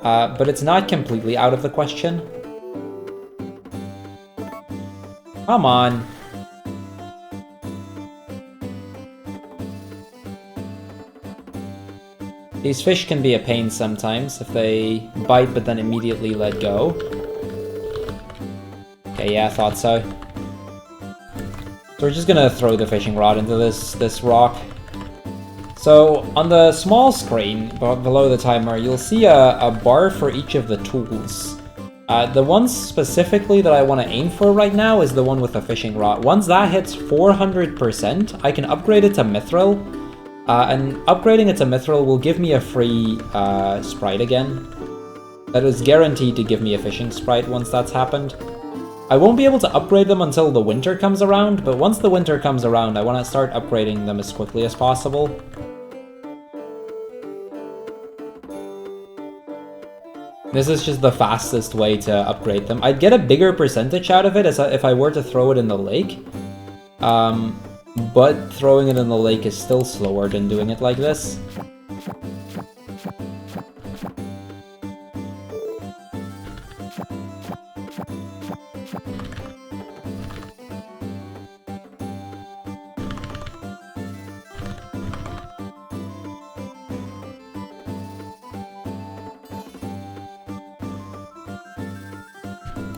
A: but it's not completely out of the question. Come on. These fish can be a pain sometimes if they bite but then immediately let go. Okay, yeah, I thought so. So we're just gonna throw the fishing rod into this rock. So on the small screen below the timer, you'll see a bar for each of the tools. The one specifically that I want to aim for right now is the one with the fishing rod. Once that hits 400%, I can upgrade it to mithril. And upgrading it to mithril will give me a free sprite again. That is guaranteed to give me a fishing sprite once that's happened. I won't be able to upgrade them until the winter comes around, but once the winter comes around, I want to start upgrading them as quickly as possible. This is just the fastest way to upgrade them. I'd get a bigger percentage out of it if I were to throw it in the lake. But throwing it in the lake is still slower than doing it like this.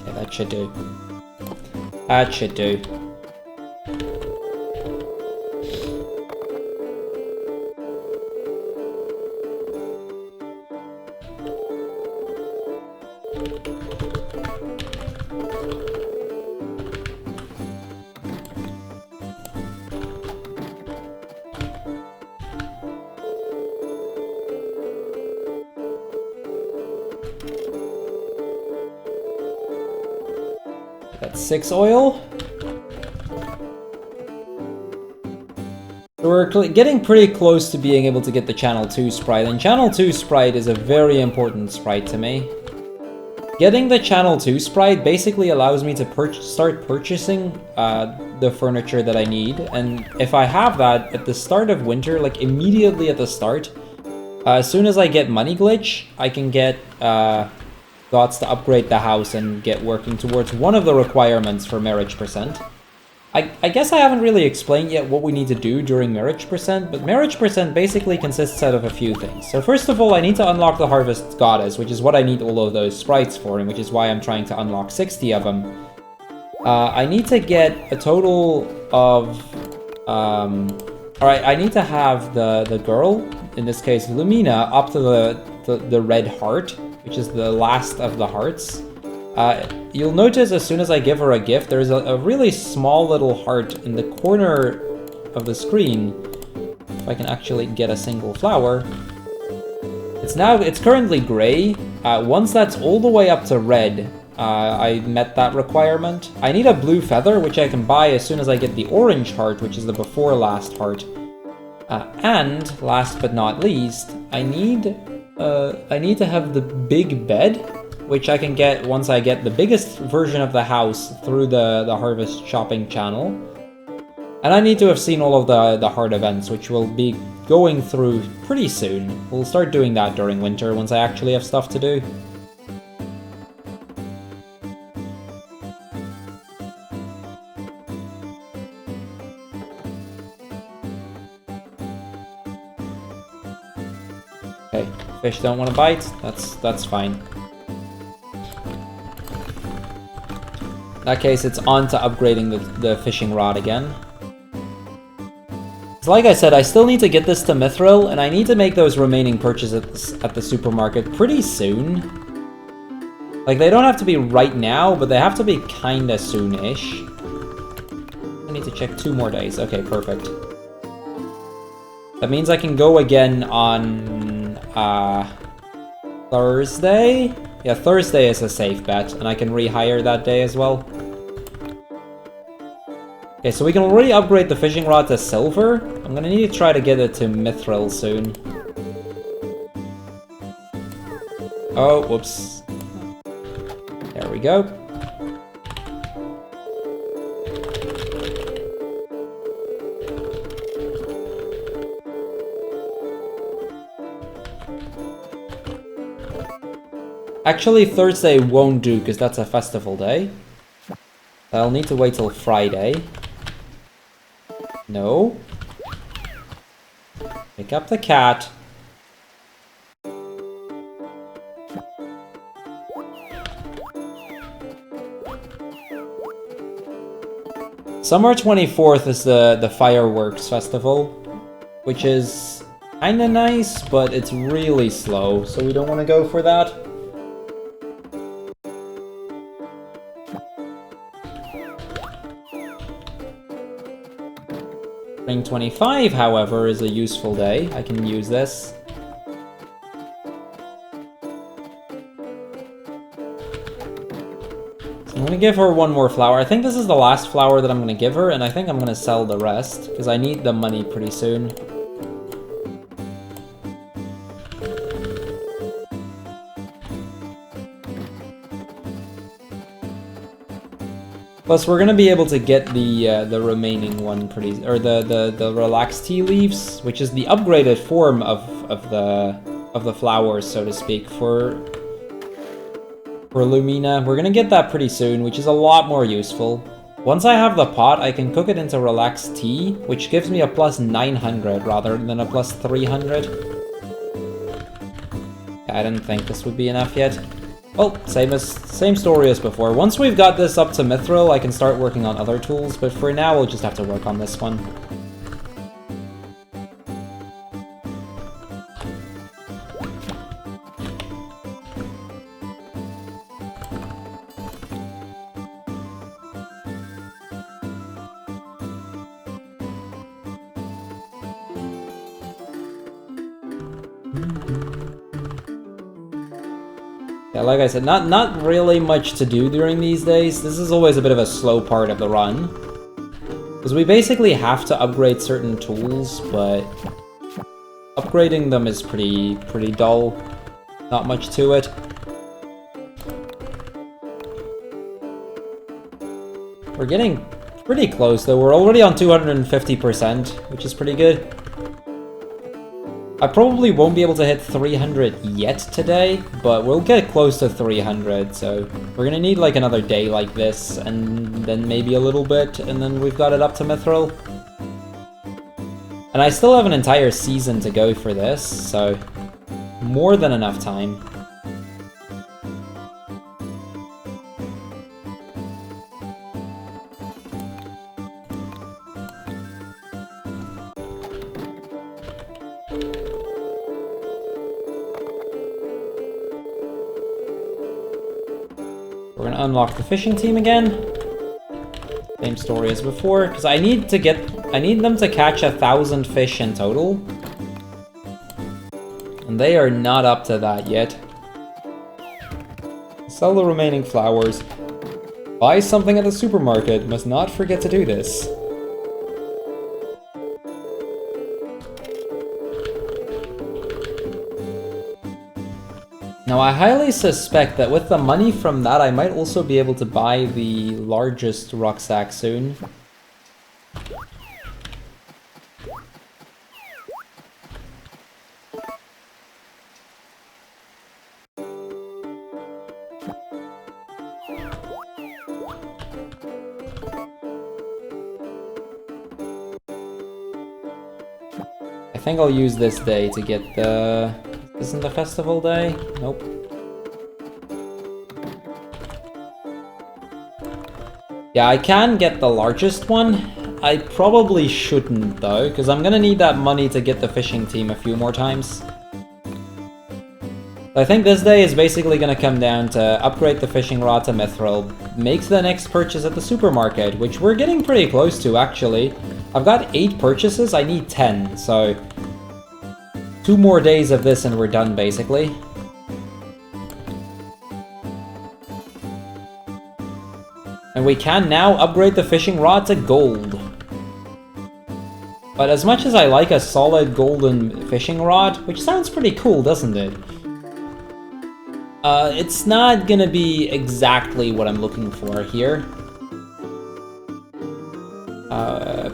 A: Okay, that should do. That should do. That's 6 oil. So we're getting pretty close to being able to get the Channel 2 sprite, and Channel 2 sprite is a very important sprite to me. Getting the Channel 2 sprite basically allows me to start purchasing the furniture that I need, and if I have that at the start of winter, like immediately at the start, as soon as I get Money Glitch, I can get gods to upgrade the house and get working towards one of the requirements for marriage percent. I guess I haven't really explained yet what we need to do during marriage percent, but marriage percent basically consists out of a few things. So first of all, I need to unlock the Harvest Goddess, which is what I need all of those sprites for, and which is why I'm trying to unlock 60 of them. I need to get a total of... Alright, I need to have the girl, in this case Lumina, up to the red heart, which is the last of the hearts. You'll notice as soon as I give her a gift, there's a really small little heart in the corner of the screen. If I can actually get a single flower. It's currently gray. Once that's all the way up to red, I met that requirement. I need a blue feather, which I can buy as soon as I get the orange heart, which is the before last heart. And last but not least, I need to have the big bed, which I can get once I get the biggest version of the house through the Harvest shopping channel. And I need to have seen all of the hard events, which we'll be going through pretty soon. We'll start doing that during winter once I actually have stuff to do. Okay, fish don't want to bite. That's fine. In that case, it's on to upgrading the fishing rod again. So like I said, I still need to get this to Mithril, and I need to make those remaining purchases at the supermarket pretty soon. Like, they don't have to be right now, but they have to be kinda soon-ish. I need to check 2 more days. Okay, perfect. That means I can go again on Thursday? Yeah, Thursday is a safe bet, and I can rehire that day as well. Okay, so we can already upgrade the fishing rod to silver. I'm gonna need to try to get it to Mithril soon. Oh, whoops. There we go. Actually, Thursday won't do because that's a festival day. I'll need to wait till Friday. No. Pick up the cat. Summer 24th is the fireworks festival, which is kinda nice, but it's really slow, so we don't want to go for that. Spring 25, however, is a useful day. I can use this. So I'm gonna give her one more flower. I think this is the last flower that I'm gonna give her, and I think I'm gonna sell the rest, because I need the money pretty soon. Plus, we're gonna be able to get the remaining one the relaxed tea leaves, which is the upgraded form of the flowers, so to speak, for Lumina. We're gonna get that pretty soon, which is a lot more useful. Once I have the pot, I can cook it into relaxed tea, which gives me a plus 900 rather than a plus 300. I didn't think this would be enough yet. Well, same story as before. Once we've got this up to Mithril, I can start working on other tools, but for now we'll just have to work on this one. Yeah, like I said, not really much to do during these days. This is always a bit of a slow part of the run. Because we basically have to upgrade certain tools, but upgrading them is pretty dull. Not much to it. We're getting pretty close though. We're already on 250%, which is pretty good. I probably won't be able to hit 300 yet today, but we'll get close to 300, so we're gonna need like another day like this, and then maybe a little bit, and then we've got it up to Mithril. And I still have an entire season to go for this, so more than enough time. We're gonna unlock the fishing team again. Same story as before, because I need them to catch 1,000 fish in total. And they are not up to that yet. Sell the remaining flowers. Buy something at the supermarket. Must not forget to do this. Now, I highly suspect that with the money from that, I might also be able to buy the largest rucksack soon. I think I'll use this day to get the... Isn't the festival day? Nope. Yeah, I can get the largest one. I probably shouldn't though, because I'm gonna need that money to get the fishing team a few more times. I think this day is basically gonna come down to upgrade the fishing rod to Mithril, make the next purchase at the supermarket, which we're getting pretty close to actually. I've got 8 purchases, I need 10, so... 2 more days of this and we're done, basically. And we can now upgrade the fishing rod to gold. But as much as I like a solid golden fishing rod, which sounds pretty cool, doesn't it? It's not gonna be exactly what I'm looking for here.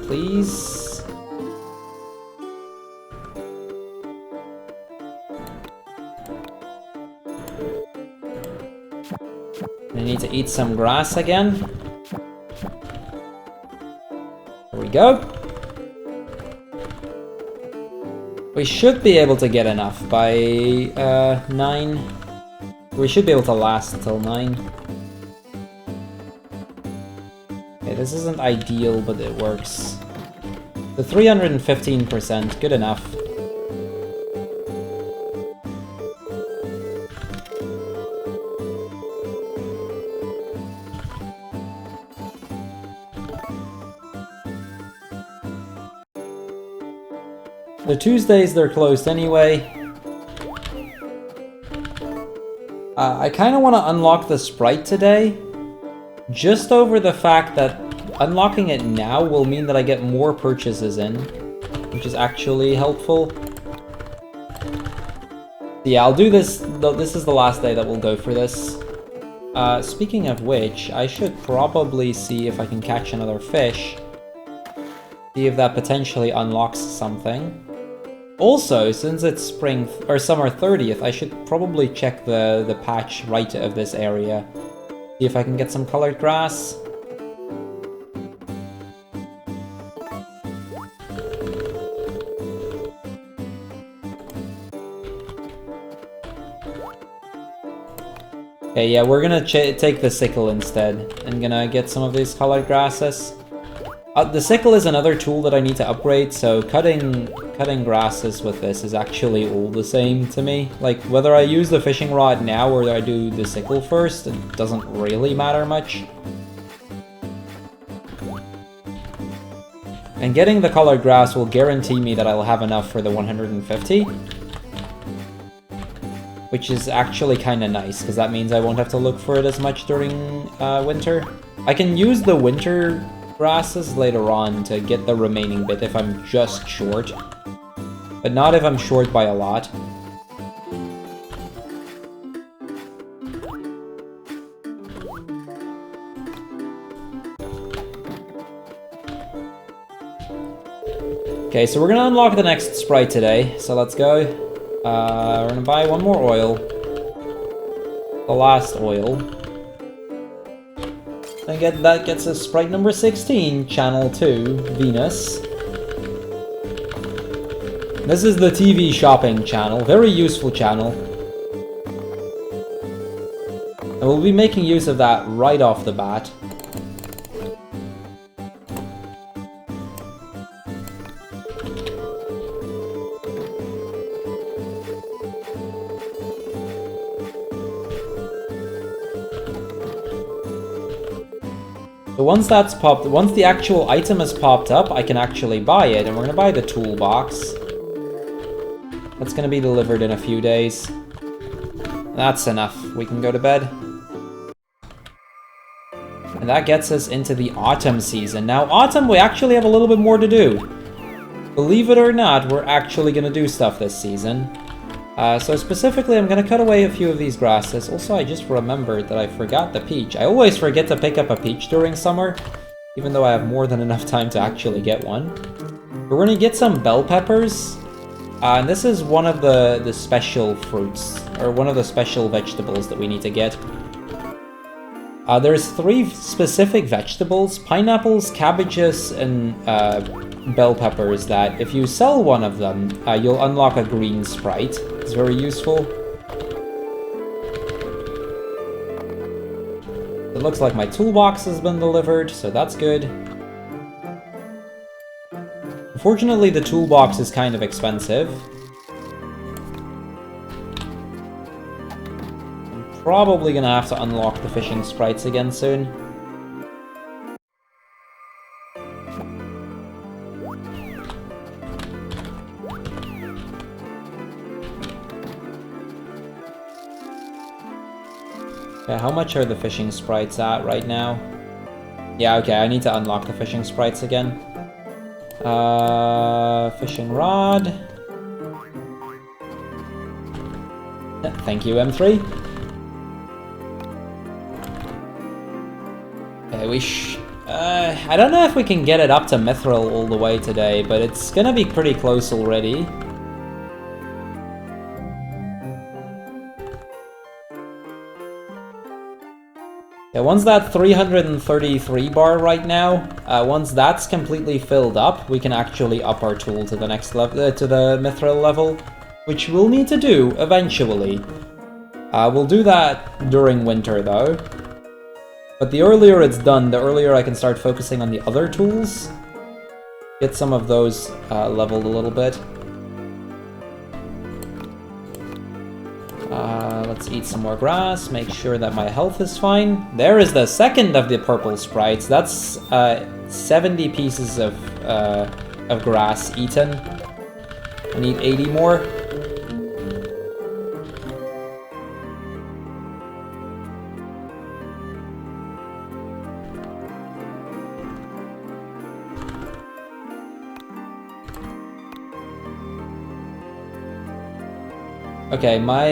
A: Please. I need to eat some grass again. There we go. We should be able to get enough by 9. We should be able to last until 9. Okay, this isn't ideal, but it works. The 315%, good enough. The Tuesdays, they're closed anyway. I kind of want to unlock the sprite today, just over the fact that unlocking it now will mean that I get more purchases in, which is actually helpful. Yeah, I'll do this. This is the last day that we'll go for this. Speaking of which, I should probably see if I can catch another fish. See if that potentially unlocks something. Also, since it's spring or summer 30th, I should probably check the patch right of this area. See if I can get some colored grass. Okay, yeah, we're gonna take the sickle instead. I'm gonna get some of these colored grasses. The sickle is another tool that I need to upgrade, so cutting grasses with this is actually all the same to me. Like, whether I use the fishing rod now or I do the sickle first, it doesn't really matter much. And getting the colored grass will guarantee me that I'll have enough for the 150. Which is actually kind of nice, because that means I won't have to look for it as much during winter. I can use the winter grasses later on to get the remaining bit if I'm just short, but not if I'm short by a lot. Okay, so we're gonna unlock the next sprite today, so let's go. We're gonna buy one more oil. The last oil. And that gets us sprite number 16, channel 2, Venus. This is the TV shopping channel, very useful channel. And we'll be making use of that right off the bat. So once that's popped, once the actual item has popped up, I can actually buy it, and we're gonna buy the toolbox. That's gonna be delivered in a few days. That's enough. We can go to bed. And that gets us into the autumn season. Now, autumn, we actually have a little bit more to do. Believe it or not, we're actually gonna do stuff this season. So specifically, I'm gonna cut away a few of these grasses. Also, I just remembered that I forgot the peach. I always forget to pick up a peach during summer, even though I have more than enough time to actually get one. We're gonna get some bell peppers. And this is one of the special fruits, or one of the special vegetables that we need to get. There's 3 specific vegetables, pineapples, cabbages, and bell peppers, that if you sell one of them, you'll unlock a green sprite. It's very useful. It looks like my toolbox has been delivered, so that's good. Unfortunately, the toolbox is kind of expensive. I'm probably gonna have to unlock the fishing sprites again soon. Okay, how much are the fishing sprites at right now? Yeah, okay, I need to unlock the fishing sprites again. Fishing rod. Thank you, M3. Okay, I don't know if we can get it up to Mithril all the way today, but it's gonna be pretty close already. Yeah, once that 333 bar right now, once that's completely filled up, we can actually up our tool to the next level, to the Mithril level, which we'll need to do eventually. We'll do that during winter though. But the earlier it's done, the earlier I can start focusing on the other tools. Get some of those leveled a little bit. Let's eat some more grass, make sure that my health is fine. There is the second of the purple sprites. That's 70 pieces of grass eaten. I need 80 more. Okay, my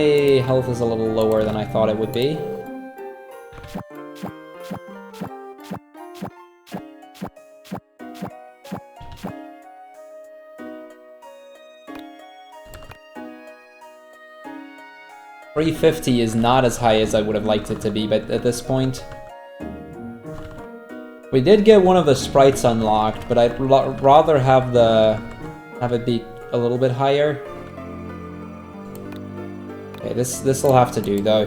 A: health is a little lower than I thought it would be. $350 is not as high as I would have liked it to be, but at this point. We did get one of the sprites unlocked, but I'd rather have it be a little bit higher. Okay, this'll have to do though.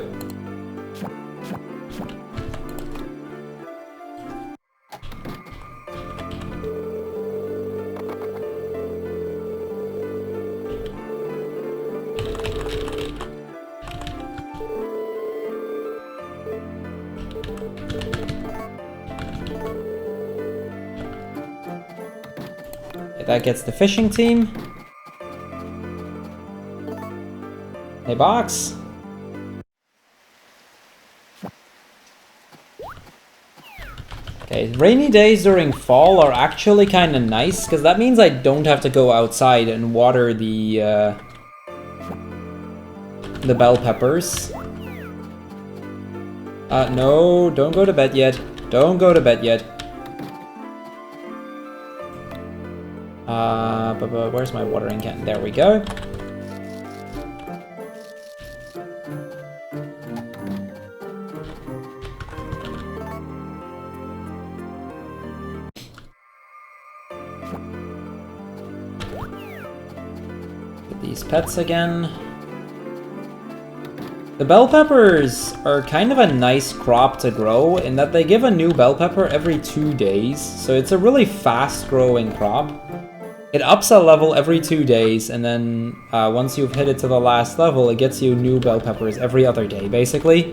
A: Okay, that gets the fishing team. Hey, box. Okay, rainy days during fall are actually kind of nice, because that means I don't have to go outside and water the bell peppers. No, don't go to bed yet. Don't go to bed yet. But where's my watering can? There we go. These pets again. The bell peppers are kind of a nice crop to grow in that they give a new bell pepper every 2 days, so it's a really fast growing crop. It ups a level every 2 days, and then once you've hit it to the last level, it gets you new bell peppers every other day, basically.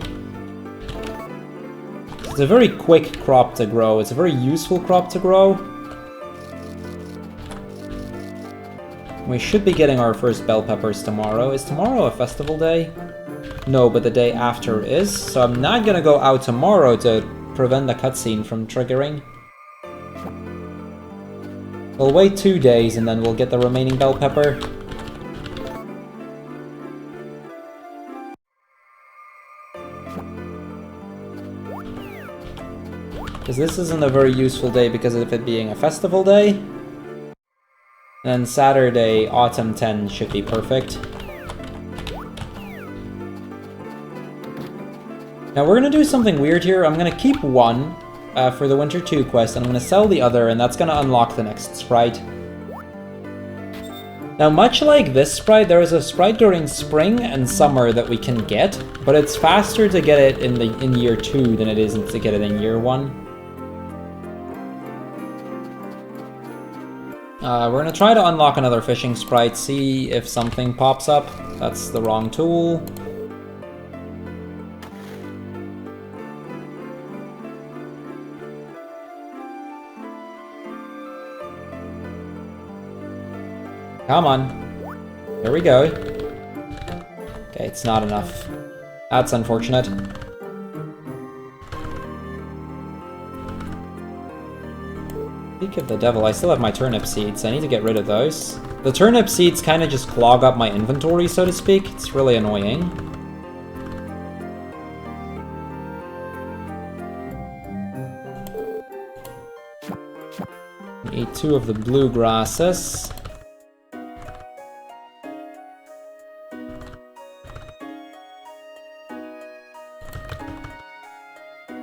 A: It's a very quick crop to grow. It's a very useful crop to grow. We should be getting our first bell peppers tomorrow. Is tomorrow a festival day? No, but the day after is. So I'm not gonna go out tomorrow to prevent the cutscene from triggering. We'll wait 2 days and then we'll get the remaining bell pepper. Because this isn't a very useful day because of it being a festival day. And then Saturday, Autumn 10 should be perfect. Now we're going to do something weird here. I'm going to keep one for the Winter 2 quest, and I'm going to sell the other, and that's going to unlock the next sprite. Now, much like this sprite, there is a sprite during spring and summer that we can get, but it's faster to get it in year 2 than it is to get it in year 1. We're going to try to unlock another fishing sprite, see if something pops up. That's the wrong tool. Come on. There we go. Okay, it's not enough. That's unfortunate. Speak of the devil, I still have my turnip seeds. I need to get rid of those. The turnip seeds kind of just clog up my inventory, so to speak. It's really annoying. Need 2 of the blue grasses.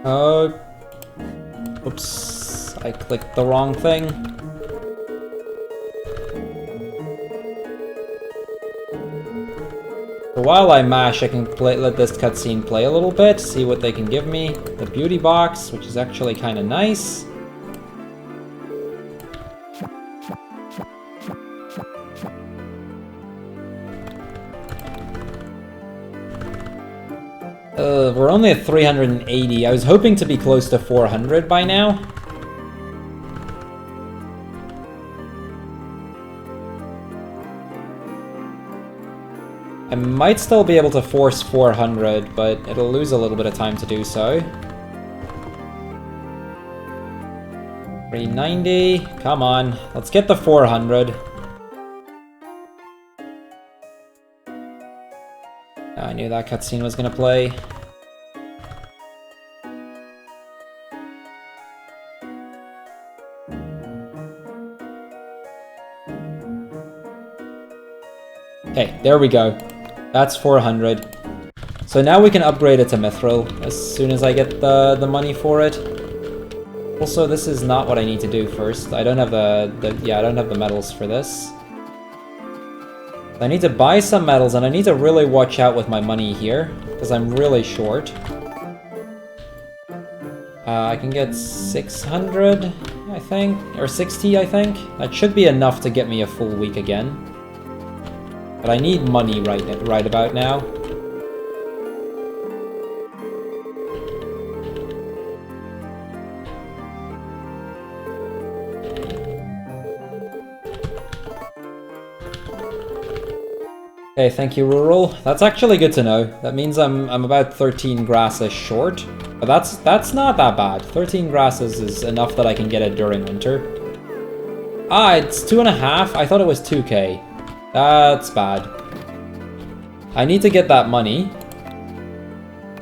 A: Oh, oops, I clicked the wrong thing. So while I mash, I can let this cutscene play a little bit, see what they can give me. The beauty box, which is actually kind of nice. We're only at 380. I was hoping to be close to 400 by now. I might still be able to force 400, but it'll lose a little bit of time to do so. 390. Come on, let's get the 400. I knew that cutscene was gonna play. Okay, there we go. That's 400. So now we can upgrade it to Mithril as soon as I get the money for it. Also, this is not what I need to do first. I don't have I don't have the metals for this. I need to buy some metals, and I need to really watch out with my money here, because I'm really short. I can get 600, I think, or 60, I think. That should be enough to get me a full week again. But I need money right about now. Okay, thank you, Crrool. That's actually good to know. That means I'm about 13 grasses short. But that's not that bad. 13 grasses is enough that I can get it during winter. Ah, it's 2.5. I thought it was 2k. That's bad. I need to get that money.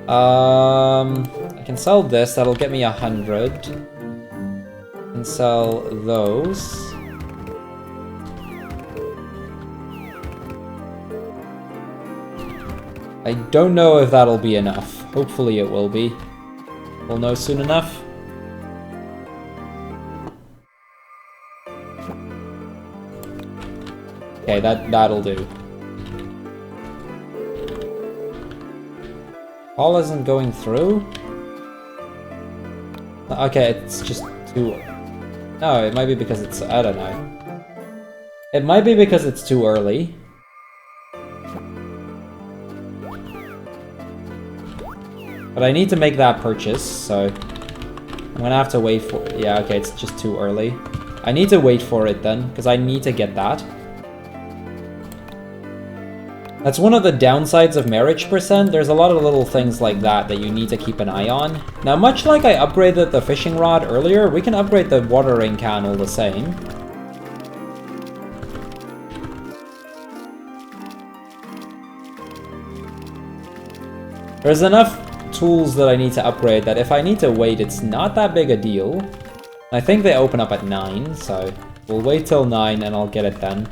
A: I can sell this. That'll get me 100. I can sell those. I don't know if that'll be enough. Hopefully it will be. We'll know soon enough. Okay, that'll do. All isn't going through? Okay, it's just too... No, it might be because it's... I don't know. It might be because it's too early. But I need to make that purchase, so... I'm gonna have to wait for... Yeah, okay, it's just too early. I need to wait for it then, because I need to get that. That's one of the downsides of marriage percent. There's a lot of little things like that that you need to keep an eye on. Now, much like I upgraded the fishing rod earlier, we can upgrade the watering can all the same. There's enough tools that I need to upgrade that if I need to wait, it's not that big a deal. I think they open up at 9, so we'll wait till 9 and I'll get it then.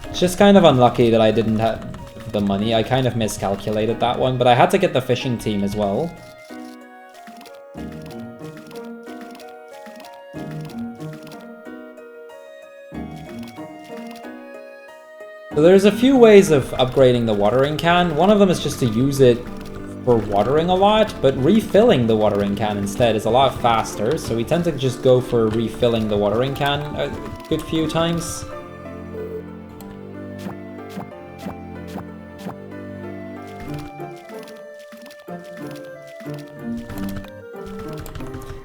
A: It's just kind of unlucky that I didn't have the money. I kind of miscalculated that one, but I had to get the fishing team as well. So there's a few ways of upgrading the watering can. One of them is just to use it for watering a lot, but refilling the watering can instead is a lot faster, so we tend to just go for refilling the watering can a good few times.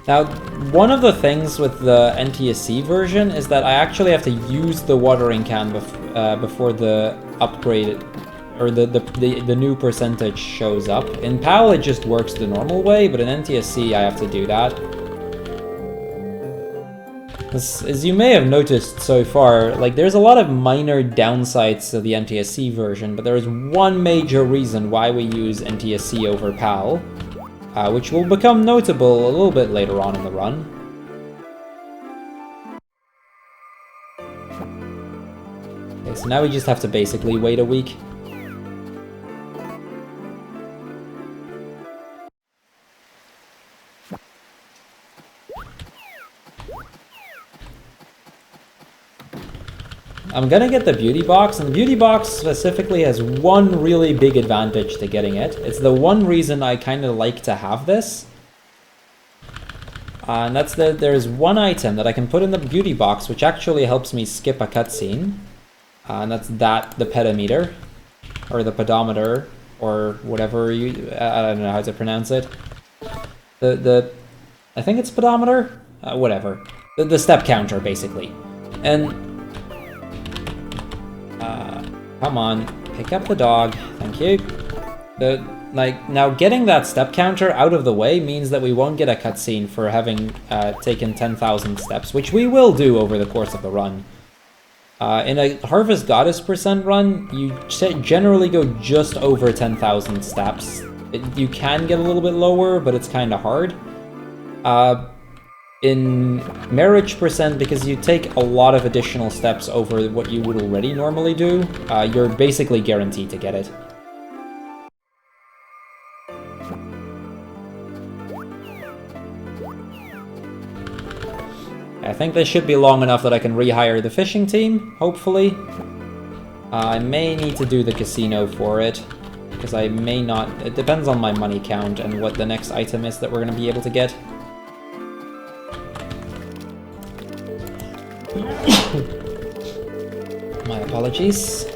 A: Now, one of the things with the NTSC version is that I actually have to use the watering can before the upgrade or the new percentage shows up. In PAL it just works the normal way, but in NTSC I have to do that. As you may have noticed so far, like there's a lot of minor downsides to the NTSC version, but there is one major reason why we use NTSC over PAL, which will become notable a little bit later on in the run. So now we just have to basically wait a week. I'm gonna get the beauty box, and the beauty box specifically has one really big advantage to getting it. It's the one reason I kind of like to have this. And that's that there's one item that I can put in the beauty box which actually helps me skip a cutscene. And that's the pedometer, or the pedometer, or whatever I don't know how to pronounce it. I think it's pedometer? Whatever. The step counter, basically. And come on, pick up the dog, thank you. Now getting that step counter out of the way means that we won't get a cutscene for having taken 10,000 steps, which we will do over the course of the run. In a Harvest Goddess % run, you generally go just over 10,000 steps. You can get a little bit lower, but it's kind of hard. In Marriage %, because you take a lot of additional steps over what you would already normally do, you're basically guaranteed to get it. I think this should be long enough that I can rehire the fishing team, hopefully. I may need to do the casino for it, because I may not... It depends on my money count and what the next item is that we're going to be able to get. My apologies.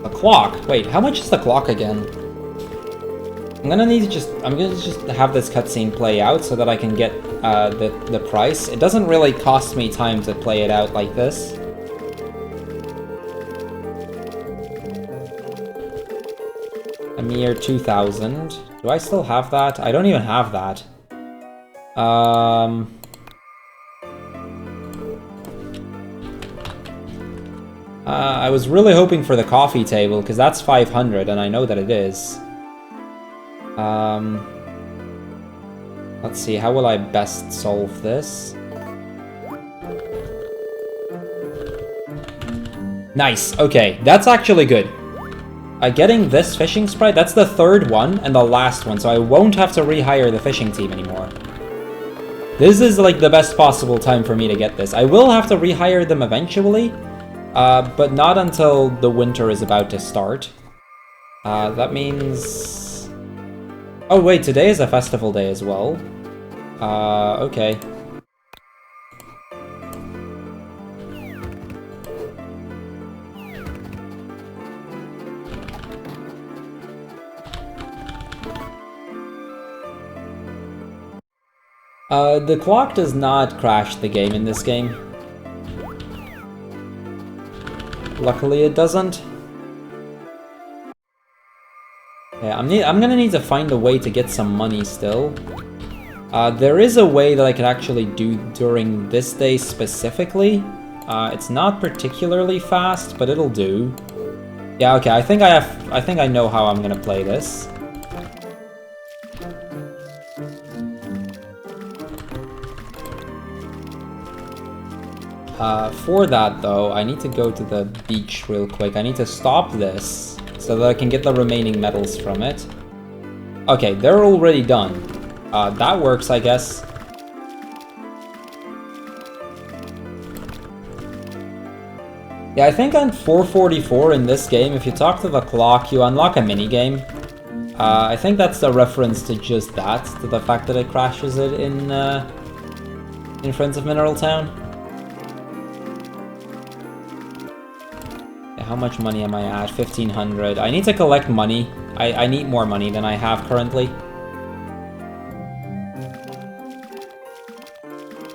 A: A clock. Wait, how much is the clock again? I'm gonna just have this cutscene play out so that I can get the price. It doesn't really cost me time to play it out like this. A mere 2,000. Do I still have that? I don't even have that. I was really hoping for the coffee table, because that's 500, and I know that it is. Let's see, how will I best solve this? Nice, okay, that's actually good. Getting this fishing sprite, that's the third one and the last one, so I won't have to rehire the fishing team anymore. This is like the best possible time for me to get this. I will have to rehire them eventually, but not until the winter is about to start. That means... Oh wait, today is a festival day as well. Okay. The clock does not crash the game in this game. Luckily it doesn't. Yeah, I'm gonna need to find a way to get some money still. There is a way that I can actually do during this day specifically. It's not particularly fast, but it'll do. Yeah, okay, I think I know how I'm gonna play this. For that, though, I need to go to the beach real quick. I need to stop this so that I can get the remaining medals from it. Okay, they're already done. That works, I guess. Yeah, I think on 444 in this game, if you talk to the clock, you unlock a minigame. I think that's a reference to just that, to the fact that it crashes it in Friends of Mineral Town. How much money am I at? 1,500. I need to collect money. I need more money than I have currently.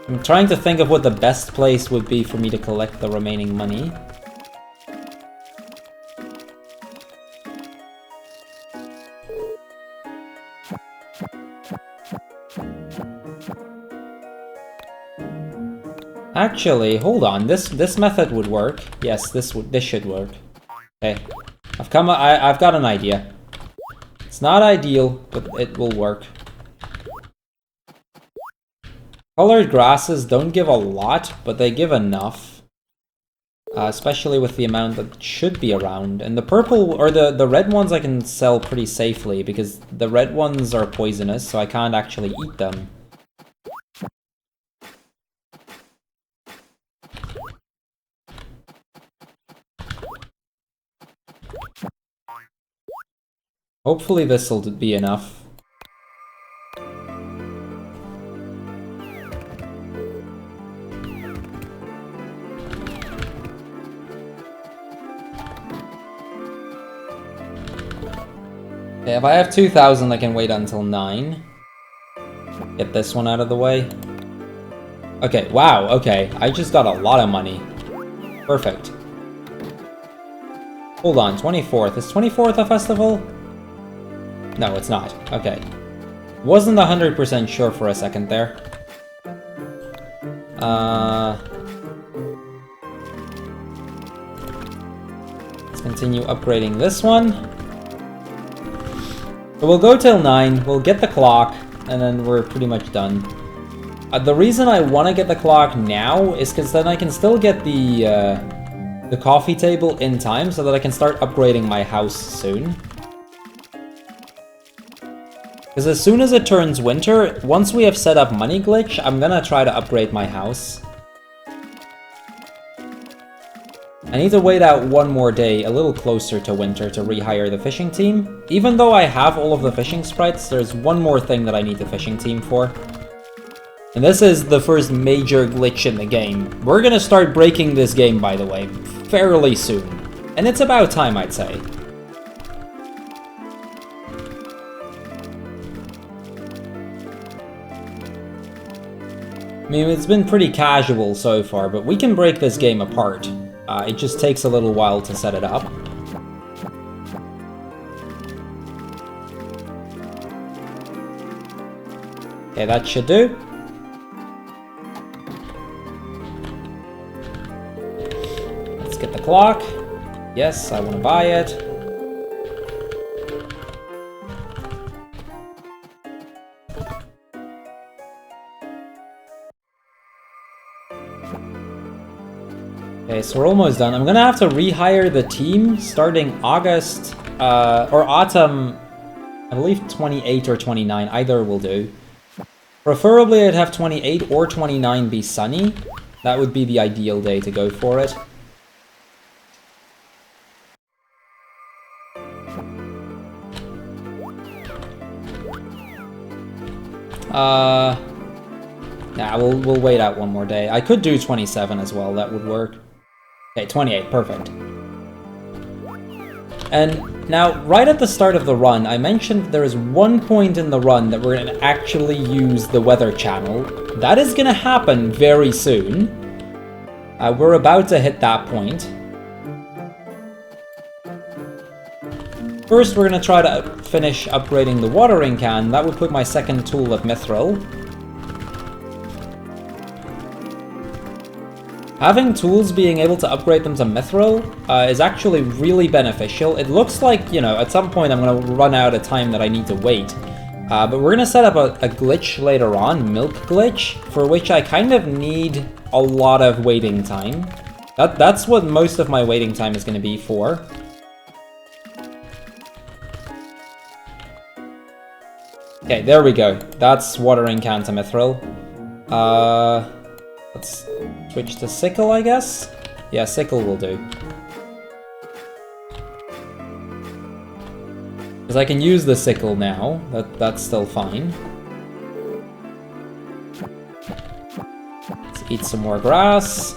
A: I'm trying to think of what the best place would be for me to collect the remaining money. Actually, hold on. This method would work. Yes, this should work. Okay, I've got an idea. It's not ideal, but it will work. Colored grasses don't give a lot, but they give enough. Especially with the amount that should be around. And the purple, or the red ones I can sell pretty safely, because the red ones are poisonous, so I can't actually eat them. Hopefully this'll be enough. Okay, if I have 2,000, I can wait until 9. Get this one out of the way. Okay, wow, okay. I just got a lot of money. Perfect. Hold on, 24th. Is 24th a festival? No, it's not. Okay. Wasn't 100% sure for a second there. Let's continue upgrading this one. So we'll go till 9, we'll get the clock, and then we're pretty much done. The reason I want to get the clock now is because then I can still get the coffee table in time so that I can start upgrading my house soon. Because as soon as it turns winter, once we have set up Money Glitch, I'm gonna try to upgrade my house. I need to wait out one more day, a little closer to winter, to rehire the fishing team. Even though I have all of the fishing sprites, there's one more thing that I need the fishing team for. And this is the first major glitch in the game. We're gonna start breaking this game, by the way, fairly soon. And it's about time, I'd say. I mean, it's been pretty casual so far, but we can break this game apart. It just takes a little while to set it up. Okay, that should do. Let's get the clock. Yes, I want to buy it. Okay, so we're almost done. I'm gonna have to rehire the team starting August, or autumn, I believe 28 or 29, either will do. Preferably I'd have 28 or 29 be sunny. That would be the ideal day to go for it. Yeah, we'll wait out one more day. I could do 27 as well, that would work. Okay, 28, perfect. And now, right at the start of the run, I mentioned there is one point in the run that we're going to actually use the weather channel. That is going to happen very soon. We're about to hit that point. First, we're going to try to finish upgrading the watering can. That would put my second tool at Mithril. Having tools, being able to upgrade them to Mithril, is actually really beneficial. It looks like, you know, at some point I'm going to run out of time that I need to wait. But we're going to set up a glitch later on, Milk Glitch, for which I kind of need a lot of waiting time. That's what most of my waiting time is going to be for. Okay, there we go. That's watering can to Mithril. Let's switch to sickle, I guess? Yeah, sickle will do. Because I can use the sickle now. That's still fine. Let's eat some more grass.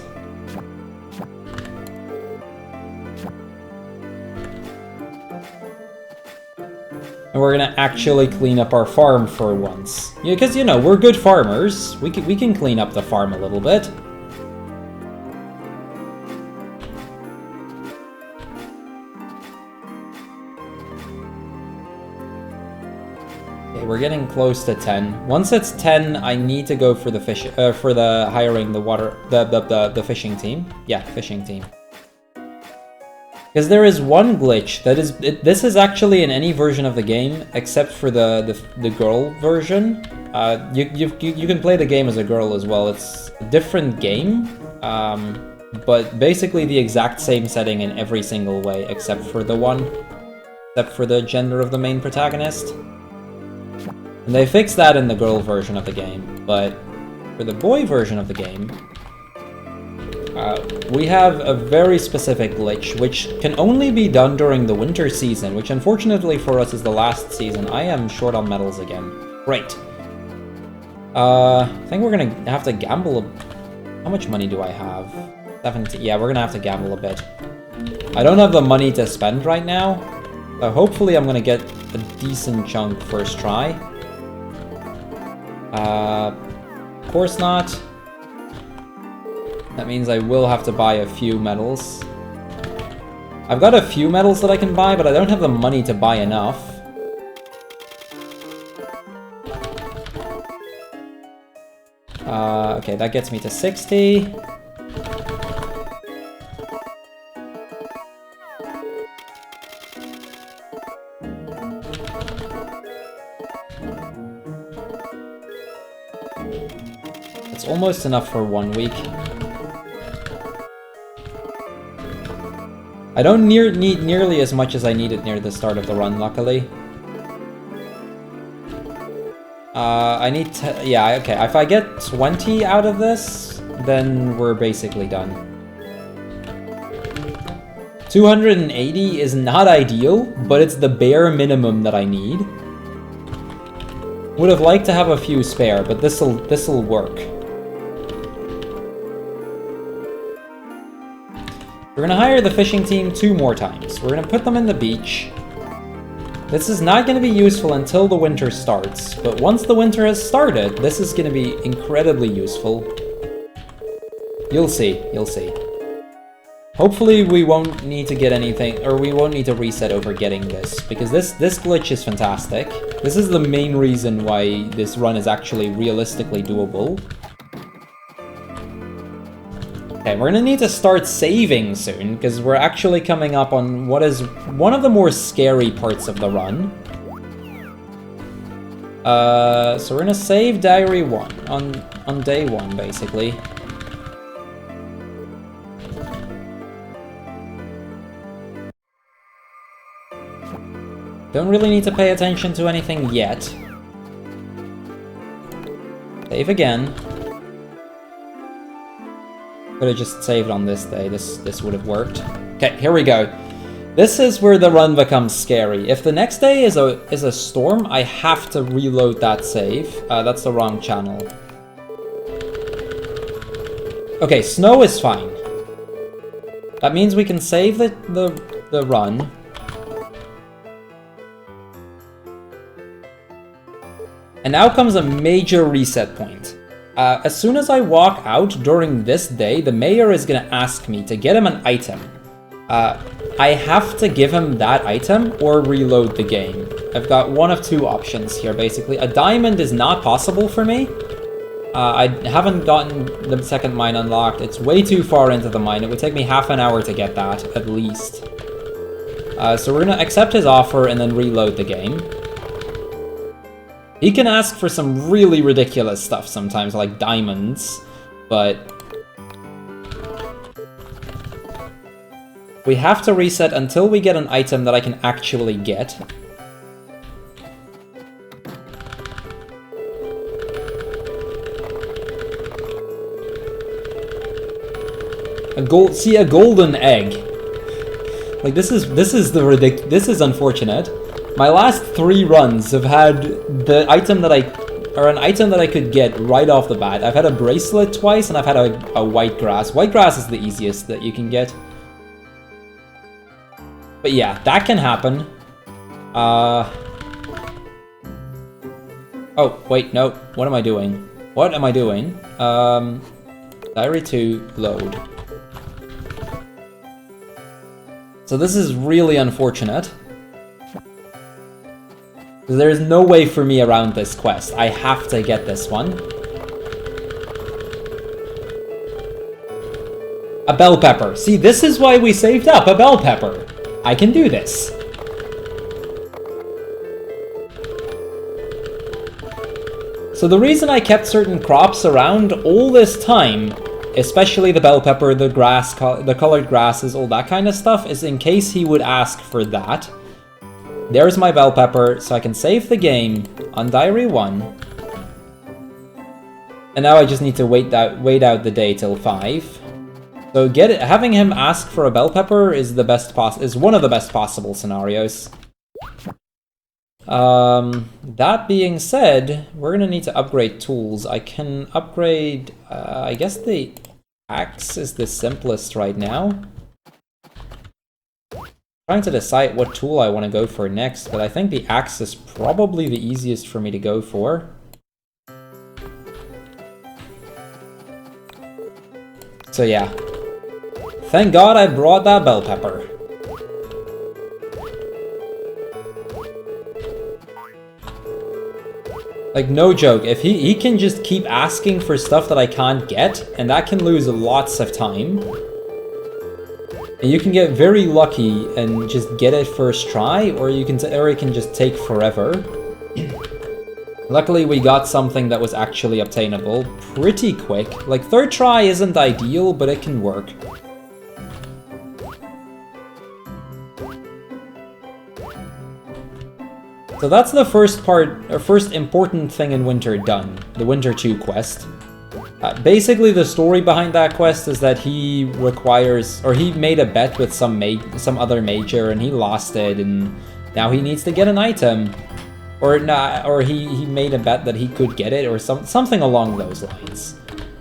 A: And we're gonna actually clean up our farm for once. Yeah, because, you know, we're good farmers. We can clean up the farm a little bit. Okay, we're getting close to 10. Once it's 10, I need to go for the hiring the fishing team. Yeah, fishing team. Because there is one glitch that is... this is actually in any version of the game, except for the girl version. You can play the game as a girl as well. It's a different game, but basically the exact same setting in every single way, except for the gender of the main protagonist. And they fixed that in the girl version of the game, but for the boy version of the game, we have a very specific glitch, which can only be done during the winter season, which unfortunately for us is the last season. I am short on medals again. Great. I think we're gonna have to gamble. How much money do I have? 70. Yeah, we're gonna have to gamble a bit. I don't have the money to spend right now, so hopefully I'm gonna get a decent chunk first try. Of course not. That means I will have to buy a few medals. I've got a few medals that I can buy, but I don't have the money to buy enough. Okay, that gets me to 60. It's almost enough for 1 week. I don't need nearly as much as I needed near the start of the run, luckily. I need to... yeah, okay. If I get 20 out of this, then we're basically done. 280 is not ideal, but it's the bare minimum that I need. Would have liked to have a few spare, but this'll work. We're gonna hire the fishing team 2 more times. We're gonna put them in the beach. This is not gonna be useful until the winter starts, but once the winter has started, this is gonna be incredibly useful. You'll see, you'll see. Hopefully we won't need to get anything, or we won't need to reset over getting this, because this glitch is fantastic. This is the main reason why this run is actually realistically doable. Okay, we're gonna need to start saving soon, because we're actually coming up on what is one of the more scary parts of the run. So we're gonna save Diary 1 on day 1, basically. Don't really need to pay attention to anything yet. Save again. Could have just saved on this day. This would have worked. Okay, here we go. This is where the run becomes scary. If the next day is a storm, I have to reload that save. That's the wrong channel. Okay, snow is fine. That means we can save the run. And now comes a major reset point. As soon as I walk out during this day, the mayor is gonna ask me to get him an item. I have to give him that item or reload the game. I've got one of 2 options here, basically. A diamond is not possible for me. I haven't gotten the second mine unlocked. It's way too far into the mine. It would take me half an hour to get that, at least. So we're gonna accept his offer and then reload the game. He can ask for some really ridiculous stuff sometimes, like diamonds, but we have to reset until we get an item that I can actually get. A golden egg. Like this is unfortunate. My last 3 runs have had the item that an item that I could get right off the bat. I've had a bracelet twice, and I've had a white grass. White grass is the easiest that you can get. But yeah, that can happen. Oh, wait, no. What am I doing? What am I doing? Diary 2, load. So this is really unfortunate. There is no way for me around this quest. I have to get this one. A bell pepper. See, this is why we saved up a bell pepper. I can do this. So the reason I kept certain crops around all this time, especially the bell pepper, the grass, the colored grasses, all that kind of stuff, is in case he would ask for that. There's my bell pepper, so I can save the game on Diary 1. And now I just need to wait out the day till 5. So having him ask for a bell pepper is one of the best possible scenarios. That being said, we're gonna need to upgrade tools. I can upgrade, I guess the axe is the simplest right now. Trying to decide what tool I want to go for next, but I think the axe is probably the easiest for me to go for. So yeah. Thank God I brought that bell pepper. Like, no joke, if he can just keep asking for stuff that I can't get, and that can lose lots of time. And you can get very lucky and just get it first try, or it can just take forever. Luckily, we got something that was actually obtainable pretty quick. Like, third try isn't ideal, but it can work. So that's the first important thing in Winter done, the Winter 2 quest. Basically, the story behind that quest is that he made a bet with some other major, and he lost it, and now he needs to get an item, or he made a bet that he could get it, or something along those lines.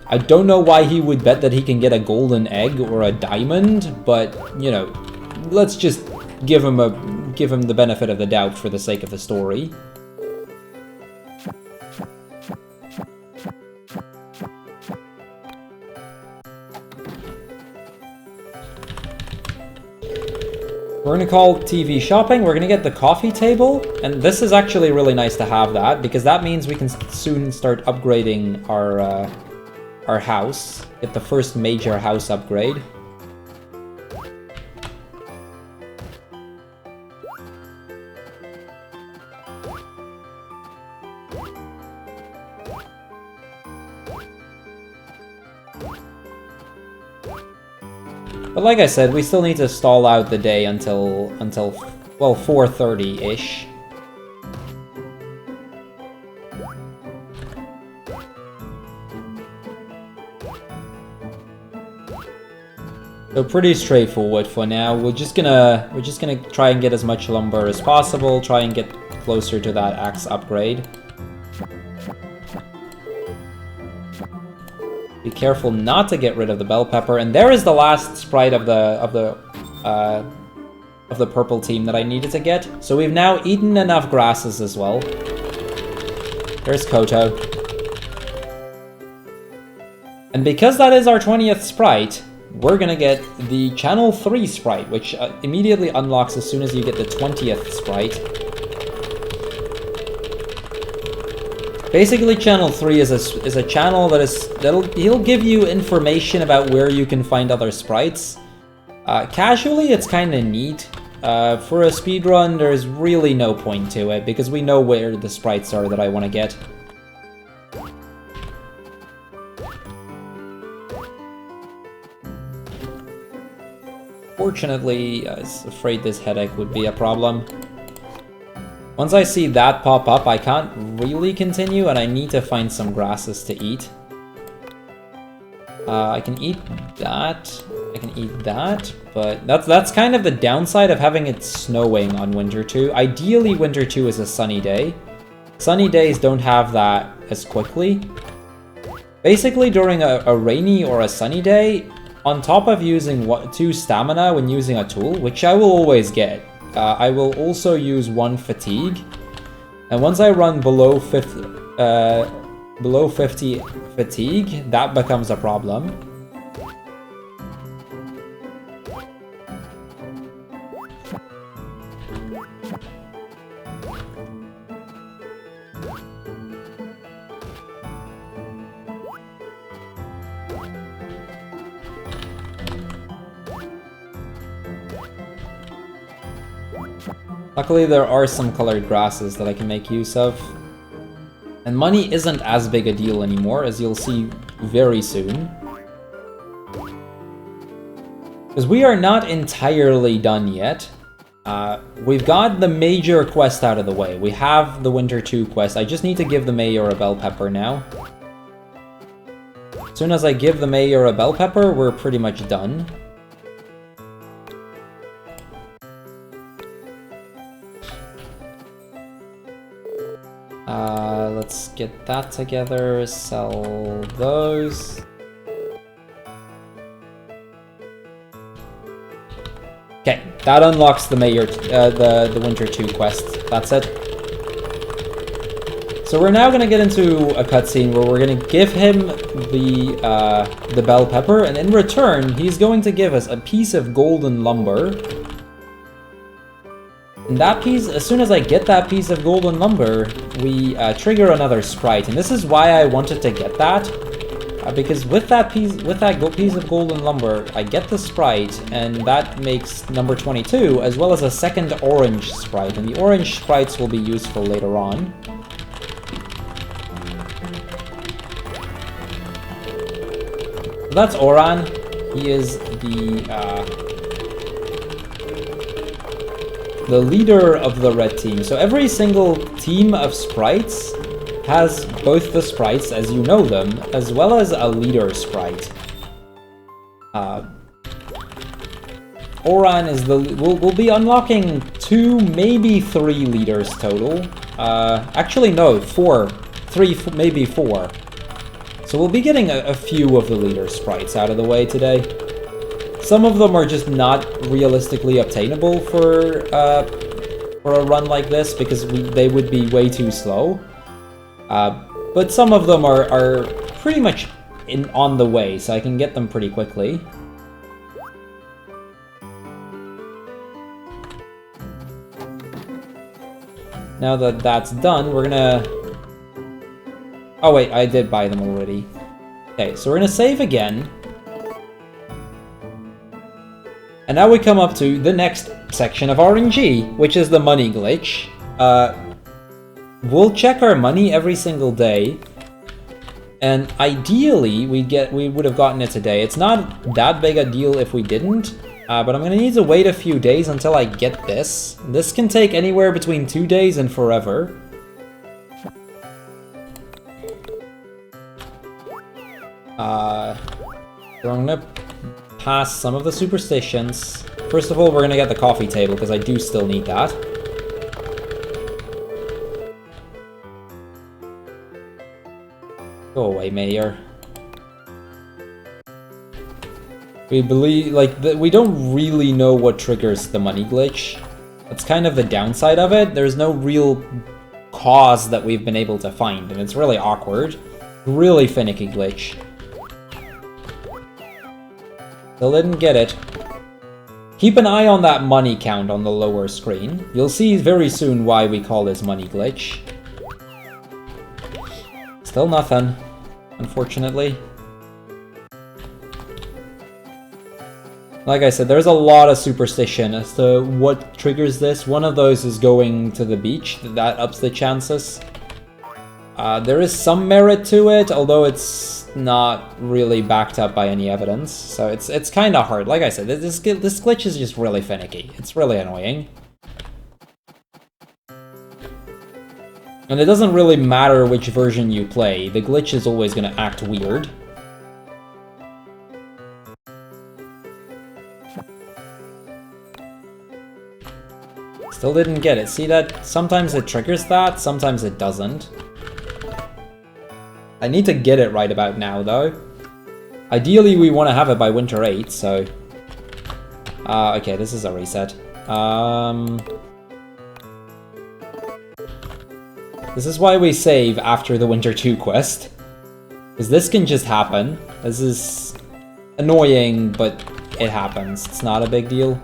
A: I don't know why he would bet that he can get a golden egg or a diamond, but you know, let's just give him the benefit of the doubt for the sake of the story. We're gonna call TV shopping, we're gonna get the coffee table, and this is actually really nice to have that, because that means we can soon start upgrading our house, get the first major house upgrade. But like I said, we still need to stall out the day until well, 4:30-ish. So pretty straightforward for now. We're just gonna try and get as much lumber as possible, try and get closer to that axe upgrade. Be careful not to get rid of the bell pepper, and there is the last sprite of the purple team that I needed to get. So we've now eaten enough grasses as well. There's Koto. And because that is our 20th sprite, we're gonna get the Channel 3 sprite, which immediately unlocks as soon as you get the 20th sprite. Basically, Channel 3 is a channel he'll give you information about where you can find other sprites. Casually, it's kind of neat. For a speedrun, there's really no point to it, because we know where the sprites are that I want to get. Fortunately, I was afraid this headache would be a problem. Once I see that pop up, I can't really continue, and I need to find some grasses to eat. I can eat that, I can eat that, but that's kind of the downside of having it snowing on Winter 2. Ideally, Winter 2 is a sunny day. Sunny days don't have that as quickly. Basically, during a rainy or a sunny day, on top of using 2 stamina when using a tool, which I will always get, I will also use 1 fatigue, and once I run below 50 fatigue, that becomes a problem. Luckily, there are some colored grasses that I can make use of. And money isn't as big a deal anymore, as you'll see very soon. Because we are not entirely done yet. We've got the major quest out of the way. We have the Winter 2 quest. I just need to give the mayor a bell pepper now. As soon as I give the mayor a bell pepper, we're pretty much done. Let's get that together, sell those. Okay, that unlocks the mayor, the Winter 2 quest. That's it. So we're now gonna get into a cutscene where we're gonna give him the bell pepper, and in return, he's going to give us a piece of golden lumber. And that piece, as soon as I get that piece of golden lumber, we trigger another sprite. And this is why I wanted to get that, because with that piece of golden lumber, I get the sprite, and that makes number 22, as well as a second orange sprite. And the orange sprites will be useful later on. So that's Oran. He is the leader of the red team. So every single team of sprites has both the sprites as you know them, as well as a leader sprite. Oran is we'll be unlocking 2, maybe 3 leaders total. Actually no, 4. 3, maybe 4. So we'll be getting a few of the leader sprites out of the way today. Some of them are just not realistically obtainable for a run like this, because they would be way too slow. But some of them are pretty much on the way, so I can get them pretty quickly. Now that that's done, we're gonna... Oh wait, I did buy them already. Okay, so we're gonna save again. And now we come up to the next section of RNG, which is the money glitch. We'll check our money every single day, and ideally we would have gotten it today. It's not that big a deal if we didn't, but I'm gonna need to wait a few days until I get this. This can take anywhere between 2 days and forever. So I'm gonna pass some of the superstitions. First of all, we're gonna get the coffee table, because I do still need that. Go away, Mayor. We believe, we don't really know what triggers the money glitch. That's kind of the downside of it. There's no real cause that we've been able to find, and it's really awkward. Really finicky glitch. Still didn't get it. Keep an eye on that money count on the lower screen. You'll see very soon why we call this money glitch. Still nothing, unfortunately. Like I said, there's a lot of superstition as to what triggers this. One of those is going to the beach. That ups the chances. There is some merit to it, although it's not really backed up by any evidence. So it's kind of hard. Like I said, this glitch is just really finicky. It's really annoying. And it doesn't really matter which version you play. The glitch is always going to act weird. Still didn't get it. See that? Sometimes it triggers that, sometimes it doesn't. I need to get it right about now, though. Ideally, we want to have it by Winter 8, so... okay, this is a reset. This is why we save after the Winter 2 quest. Because this can just happen. This is annoying, but it happens. It's not a big deal.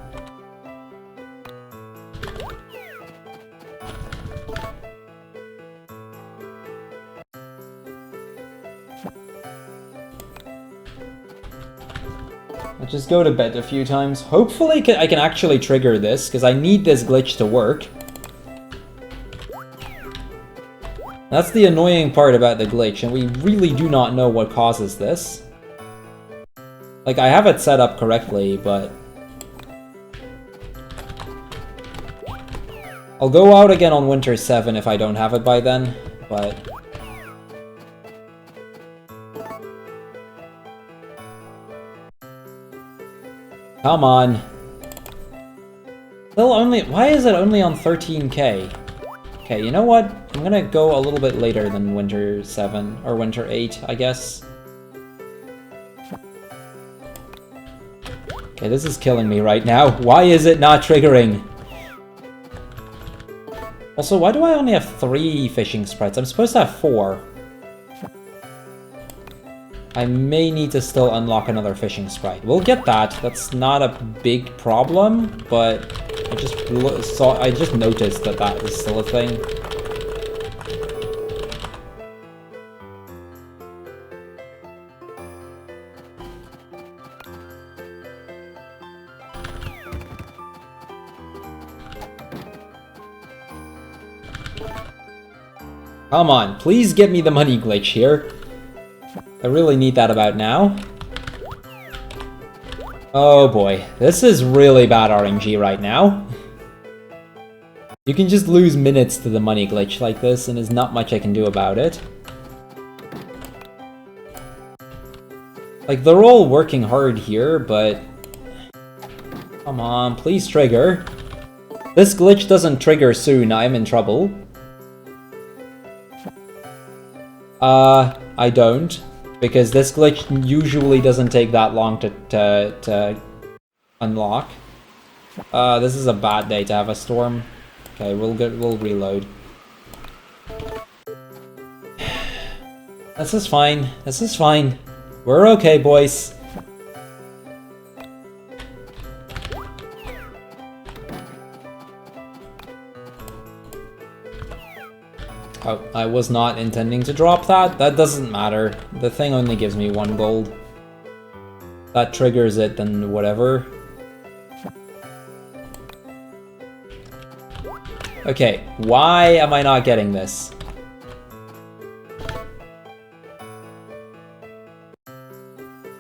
A: I'll just go to bed a few times. Hopefully I can actually trigger this, because I need this glitch to work. That's the annoying part about the glitch, and we really do not know what causes this. Like, I have it set up correctly, but... I'll go out again on Winter 7 if I don't have it by then, but... Come on. Still only... Why is it only on 13k? Okay, you know what? I'm gonna go a little bit later than Winter 7, or Winter 8, I guess. Okay, this is killing me right now. Why is it not triggering? Also, why do I only have 3 fishing sprites? I'm supposed to have 4. I may need to still unlock another fishing sprite. We'll get that. That's not a big problem, but I just noticed that that is still a thing. Come on, please get me the money glitch here. I really need that about now. Oh boy, this is really bad RNG right now. You can just lose minutes to the money glitch like this, and there's not much I can do about it. Like, they're all working hard here, but... Come on, please trigger. This glitch doesn't trigger soon, I'm in trouble. I don't. Because this glitch usually doesn't take that long to unlock. This is a bad day to have a storm. Okay, we'll reload. This is fine. This is fine. We're okay, boys. Oh, I was not intending to drop that. That doesn't matter. The thing only gives me 1 gold. That triggers it, then whatever. Okay, why am I not getting this?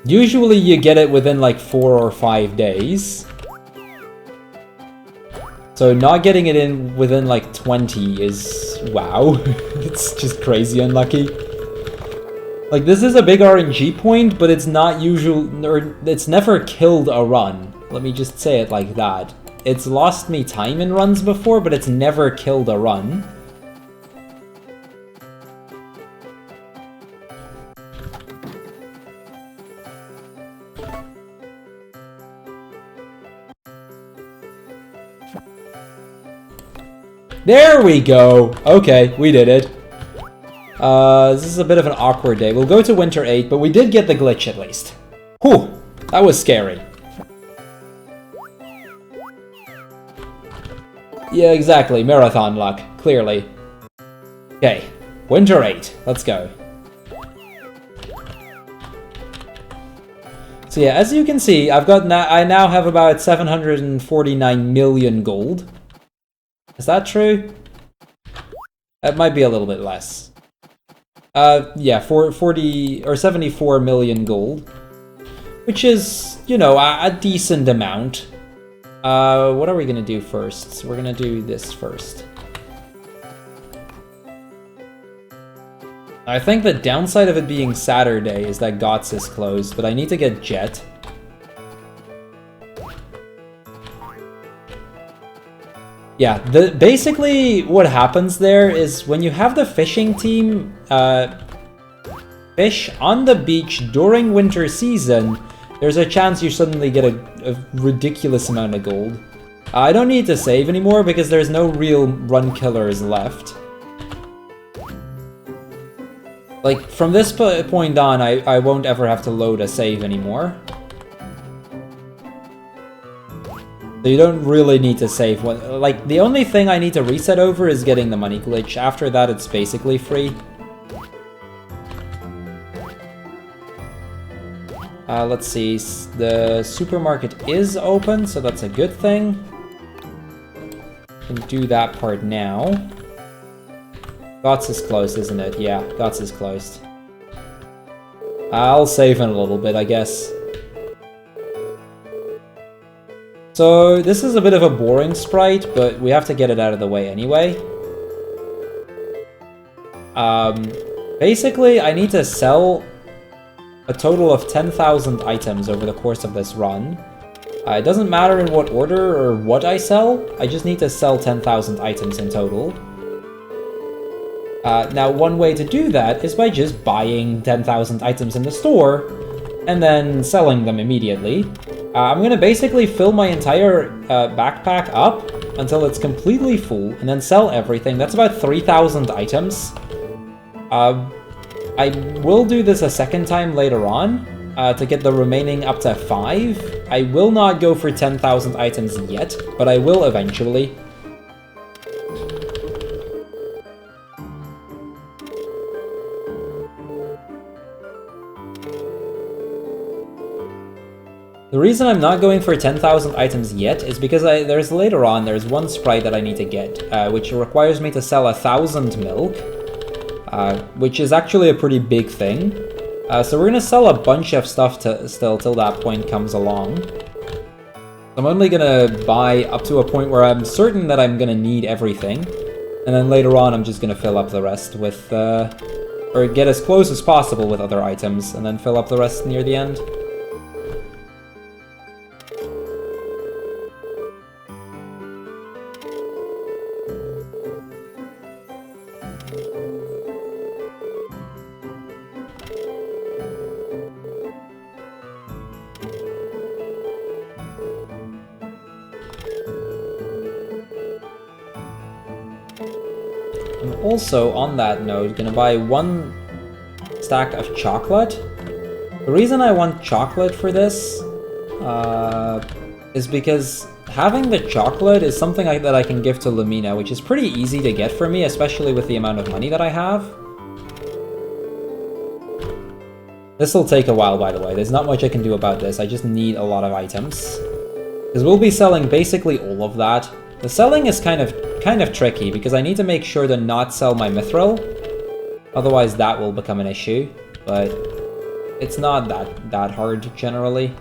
A: Usually you get it within like 4 or 5 days. So not getting it in within like 20 is... wow. It's just crazy unlucky. Like, this is a big RNG point, but it's not usual, or it's never killed a run. Let me just say it like that. It's lost me time in runs before, but it's never killed a run. There we go! Okay, we did it. This is a bit of an awkward day. We'll go to Winter 8, but we did get the glitch at least. Whew! That was scary. Yeah, exactly. Marathon luck. Clearly. Okay. Winter 8. Let's go. So yeah, as you can see, I now have about 749 million gold. Is that true? It might be a little bit less. Yeah, 40 or 74 million gold, which is, you know, a decent amount. What are we gonna do first? So we're gonna do this first. I think the downside of it being Saturday is that GOTS is closed, but I need to get Jet. Yeah, basically what happens there is when you have the fishing team fish on the beach during winter season, there's a chance you suddenly get a ridiculous amount of gold. I don't need to save anymore because there's no real run killers left. Like, from this point on, I won't ever have to load a save anymore. So you don't really need to save. Like, the only thing I need to reset over is getting the money glitch. After that, it's basically free. Let's see. The supermarket is open, so that's a good thing. Can do that part now. Gots is closed, isn't it? Yeah, Gots is closed. I'll save in a little bit, I guess. So, this is a bit of a boring sprite, but we have to get it out of the way anyway. Basically, I need to sell a total of 10,000 items over the course of this run. It doesn't matter in what order or what I sell, I just need to sell 10,000 items in total. Now, one way to do that is by just buying 10,000 items in the store, and then selling them immediately. I'm gonna basically fill my entire backpack up until it's completely full, and then sell everything. That's about 3,000 items. I will do this a second time later on, to get the remaining up to 5. I will not go for 10,000 items yet, but I will eventually. The reason I'm not going for 10,000 items yet is because there's one sprite that I need to get, which requires me to sell 1,000 milk, which is actually a pretty big thing. So we're gonna sell a bunch of stuff still till that point comes along. I'm only gonna buy up to a point where I'm certain that I'm gonna need everything, and then later on I'm just gonna fill up the rest with, or get as close as possible with other items, and then fill up the rest near the end. Also, on that note, gonna buy 1 stack of chocolate. The reason I want chocolate for this is because having the chocolate is something that I can give to Lumina, which is pretty easy to get for me, especially with the amount of money that I have. This will take a while, by the way. There's not much I can do about this. I just need a lot of items. Because we'll be selling basically all of that. The selling is kind of tricky, because I need to make sure to not sell my mithril. Otherwise that will become an issue, but it's not that hard generally.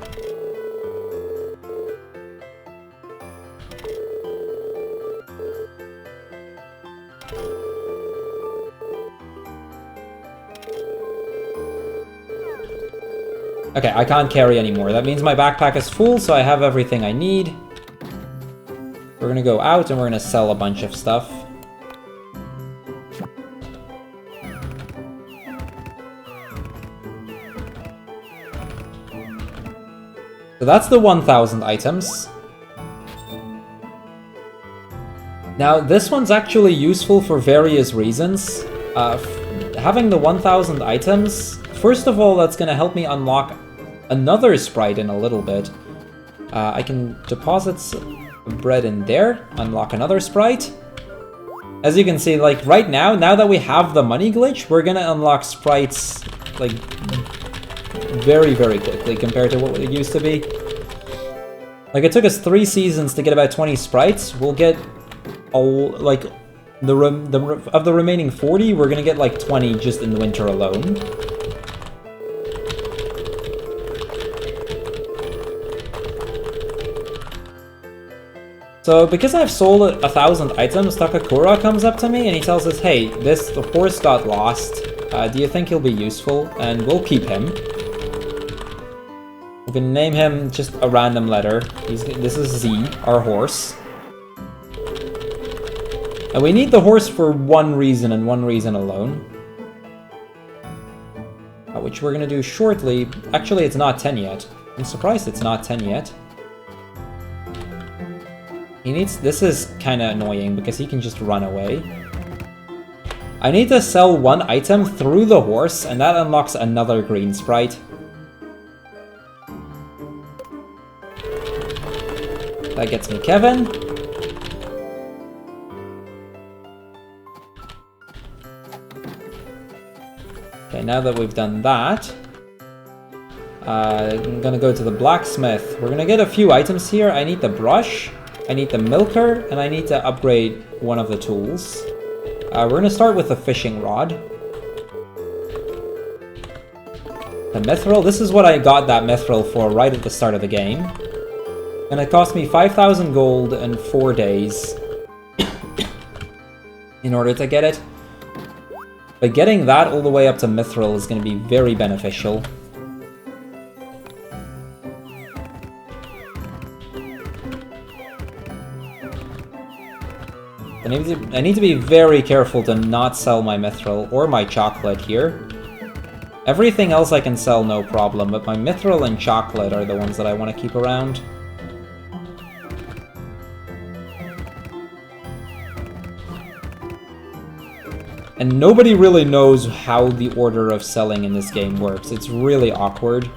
A: Okay, I can't carry anymore. That means my backpack is full, so I have everything I need. We're gonna go out and we're gonna sell a bunch of stuff. So that's the 1,000 items. Now, this one's actually useful for various reasons. Having the 1,000 items, first of all, that's gonna help me unlock another sprite in a little bit. I can deposit bread in there, unlock another sprite. As you can see, like right now that we have the money glitch, we're gonna unlock sprites like very, very quickly compared to what it used to be. Like, it took us 3 seasons to get about 20 sprites. We'll get like of the remaining 40, we're gonna get like 20 just in the winter alone. So, because I've sold 1,000 items, Takakura comes up to me and he tells us, hey, the horse got lost. Do you think he'll be useful? And we'll keep him. We can name him just a random letter. This is Z, our horse. And we need the horse for one reason and one reason alone. Which we're gonna do shortly. Actually, it's not 10 yet. I'm surprised it's not 10 yet. This is kind of annoying because he can just run away. I need to sell 1 item through the horse, and that unlocks another green sprite. That gets me Kevin. Okay, now that we've done that, I'm gonna go to the blacksmith. We're gonna get a few items here. I need the brush. I need the milker, and I need to upgrade one of the tools. We're gonna start with the fishing rod. The mithril, this is what I got that mithril for right at the start of the game. And it cost me 5,000 gold and 4 days in order to get it. But getting that all the way up to mithril is going to be very beneficial. I need to be very careful to not sell my mithril or my chocolate here. Everything else I can sell no problem, but my mithril and chocolate are the ones that I want to keep around. And nobody really knows how the order of selling in this game works. It's really awkward.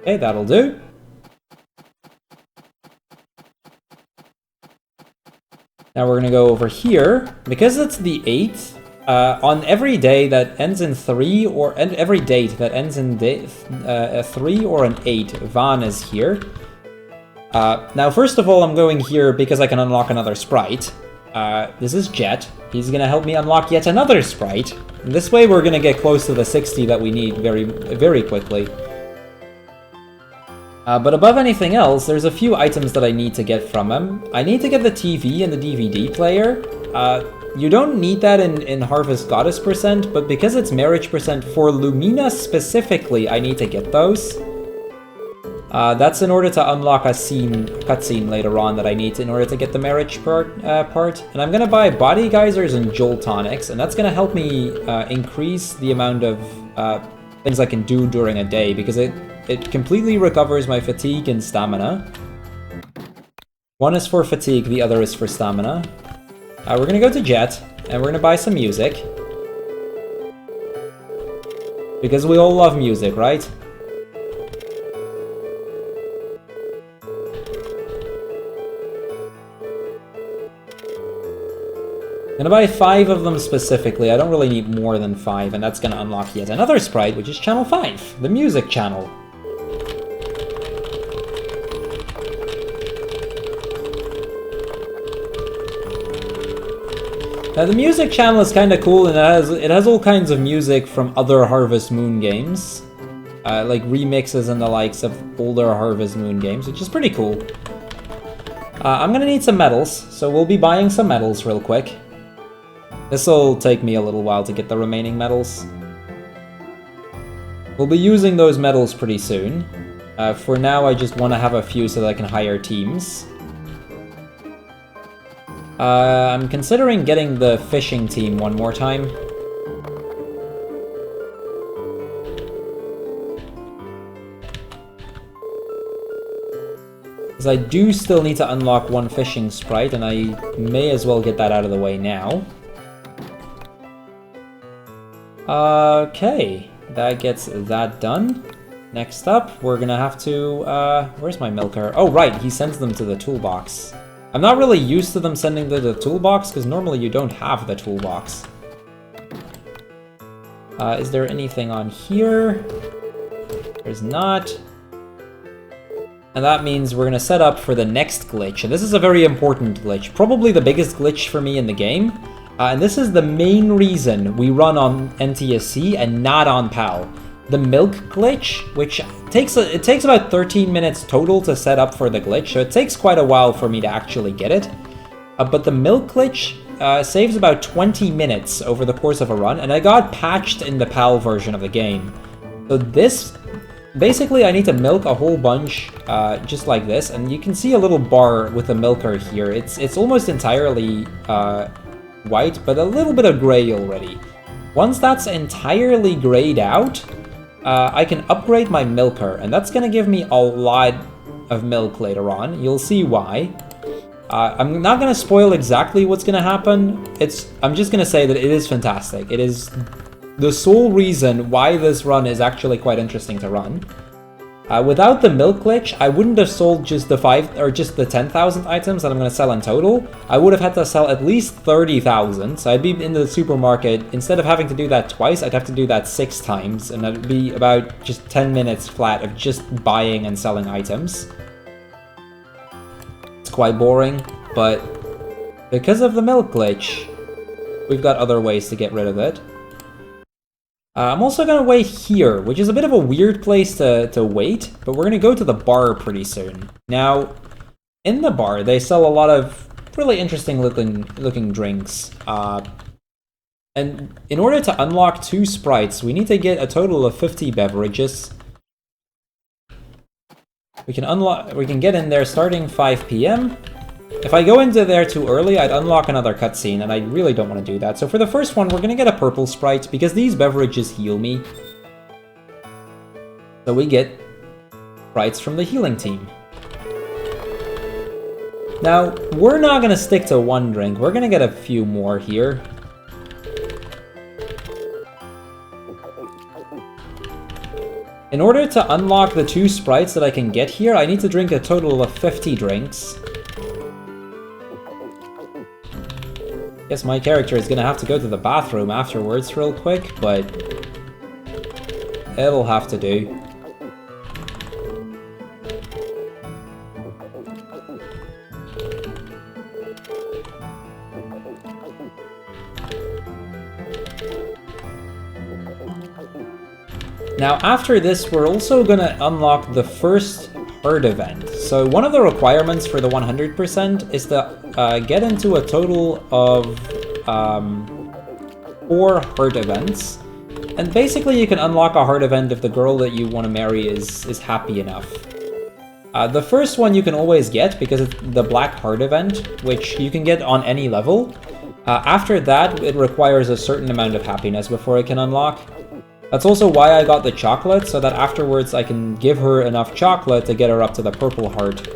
A: Okay, that'll do. Now we're gonna go over here. Because it's the 8th, on every day that ends in 3, or every date that ends in 3 or an 8, Van is here. Now, first of all, I'm going here because I can unlock another sprite. This is Jet. He's gonna help me unlock yet another sprite. And this way we're gonna get close to the 60 that we need very, very quickly. But above anything else, there's a few items that I need to get from him. I need to get the TV and the DVD player. You don't need that in Harvest Goddess percent, but because it's marriage percent for Lumina specifically, I need to get those. That's in order to unlock a cutscene later on that I need in order to get the marriage part. And I'm gonna buy body geysers and jolt tonics, and that's gonna help me increase the amount of things I can do during a day, because it completely recovers my fatigue and stamina. One is for fatigue, the other is for stamina. We're gonna go to Jet, and we're gonna buy some music. Because we all love music, right? I'm gonna buy 5 of them specifically. I don't really need more than 5, and that's gonna unlock yet another sprite, which is channel 5, the music channel. Now, the music channel is kind of cool, and it has all kinds of music from other Harvest Moon games. Like remixes and the likes of older Harvest Moon games, which is pretty cool. I'm gonna need some metals, so we'll be buying some metals real quick. This'll take me a little while to get the remaining metals. We'll be using those metals pretty soon. For now, I just want to have a few so that I can hire teams. I'm considering getting the fishing team one more time. Because I do still need to unlock one fishing sprite, and I may as well get that out of the way now. Okay, that gets that done. Next up, we're gonna have to, where's my milker? Oh, right, he sends them to the toolbox. I'm not really used to them sending to the toolbox, because normally you don't have the toolbox. Is there anything on here? There's not. And that means we're gonna set up for the next glitch. And this is a very important glitch, probably the biggest glitch for me in the game. And this is the main reason we run on NTSC and not on PAL. The milk glitch, which takes about 13 minutes total to set up for the glitch, so it takes quite a while for me to actually get it. But the milk glitch saves about 20 minutes over the course of a run, and I got patched in the PAL version of the game. So this, basically I need to milk a whole bunch, just like this, and you can see a little bar with a milker here. It's almost entirely white, but a little bit of gray already. Once that's entirely grayed out, I can upgrade my milker, and that's gonna give me a lot of milk later on. You'll see why. I'm not gonna spoil exactly what's gonna happen. I'm just gonna say that it is fantastic. It is the sole reason why this run is actually quite interesting to run. Without the milk glitch, I wouldn't have sold just the 10,000 items that I'm going to sell in total. I would have had to sell at least 30,000. So I'd be in the supermarket. Instead of having to do that twice, I'd have to do that 6 times. And that'd be about just 10 minutes flat of just buying and selling items. It's quite boring, but because of the milk glitch, we've got other ways to get rid of it. I'm also going to wait here, which is a bit of a weird place to wait, but we're going to go to the bar pretty soon. Now, in the bar, they sell a lot of really interesting looking drinks. And in order to unlock 2 sprites, we need to get a total of 50 beverages. We can get in there starting 5 PM. If I go into there too early, I'd unlock another cutscene, and I really don't want to do that. So for the first one, we're going to get a purple sprite, because these beverages heal me. So we get sprites from the healing team. Now, we're not going to stick to 1 drink. We're going to get a few more here. In order to unlock the 2 sprites that I can get here, I need to drink a total of 50 drinks. Guess my character is gonna have to go to the bathroom afterwards real quick, but it'll have to do. Now after this, we're also gonna unlock the first herd event. So one of the requirements for the 100% is to get into a total of 4 herd events. And basically you can unlock a herd event if the girl that you want to marry is happy enough. The first one you can always get because it's the black heart event, which you can get on any level. After that, it requires a certain amount of happiness before it can unlock. That's also why I got the chocolate, so that afterwards I can give her enough chocolate to get her up to the purple heart.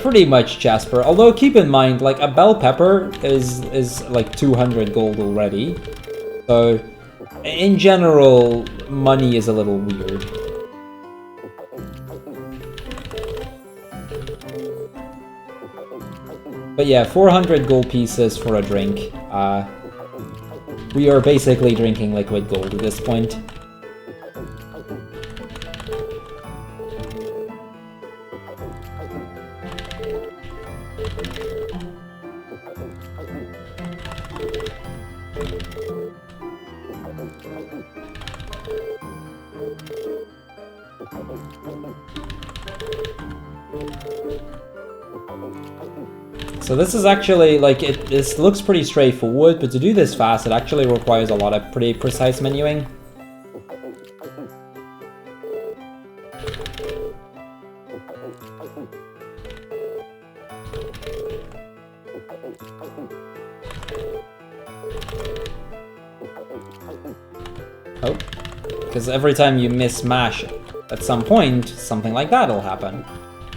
A: Pretty much, Jasper. Although keep in mind, like, a bell pepper is like 200 gold already. So, in general, money is a little weird. But yeah, 400 gold pieces for a drink. We are basically drinking liquid gold at this point. So this is actually, like, this looks pretty straightforward, but to do this fast, it actually requires a lot of pretty precise menuing. Oh, because every time you miss mash at some point, something like that'll happen.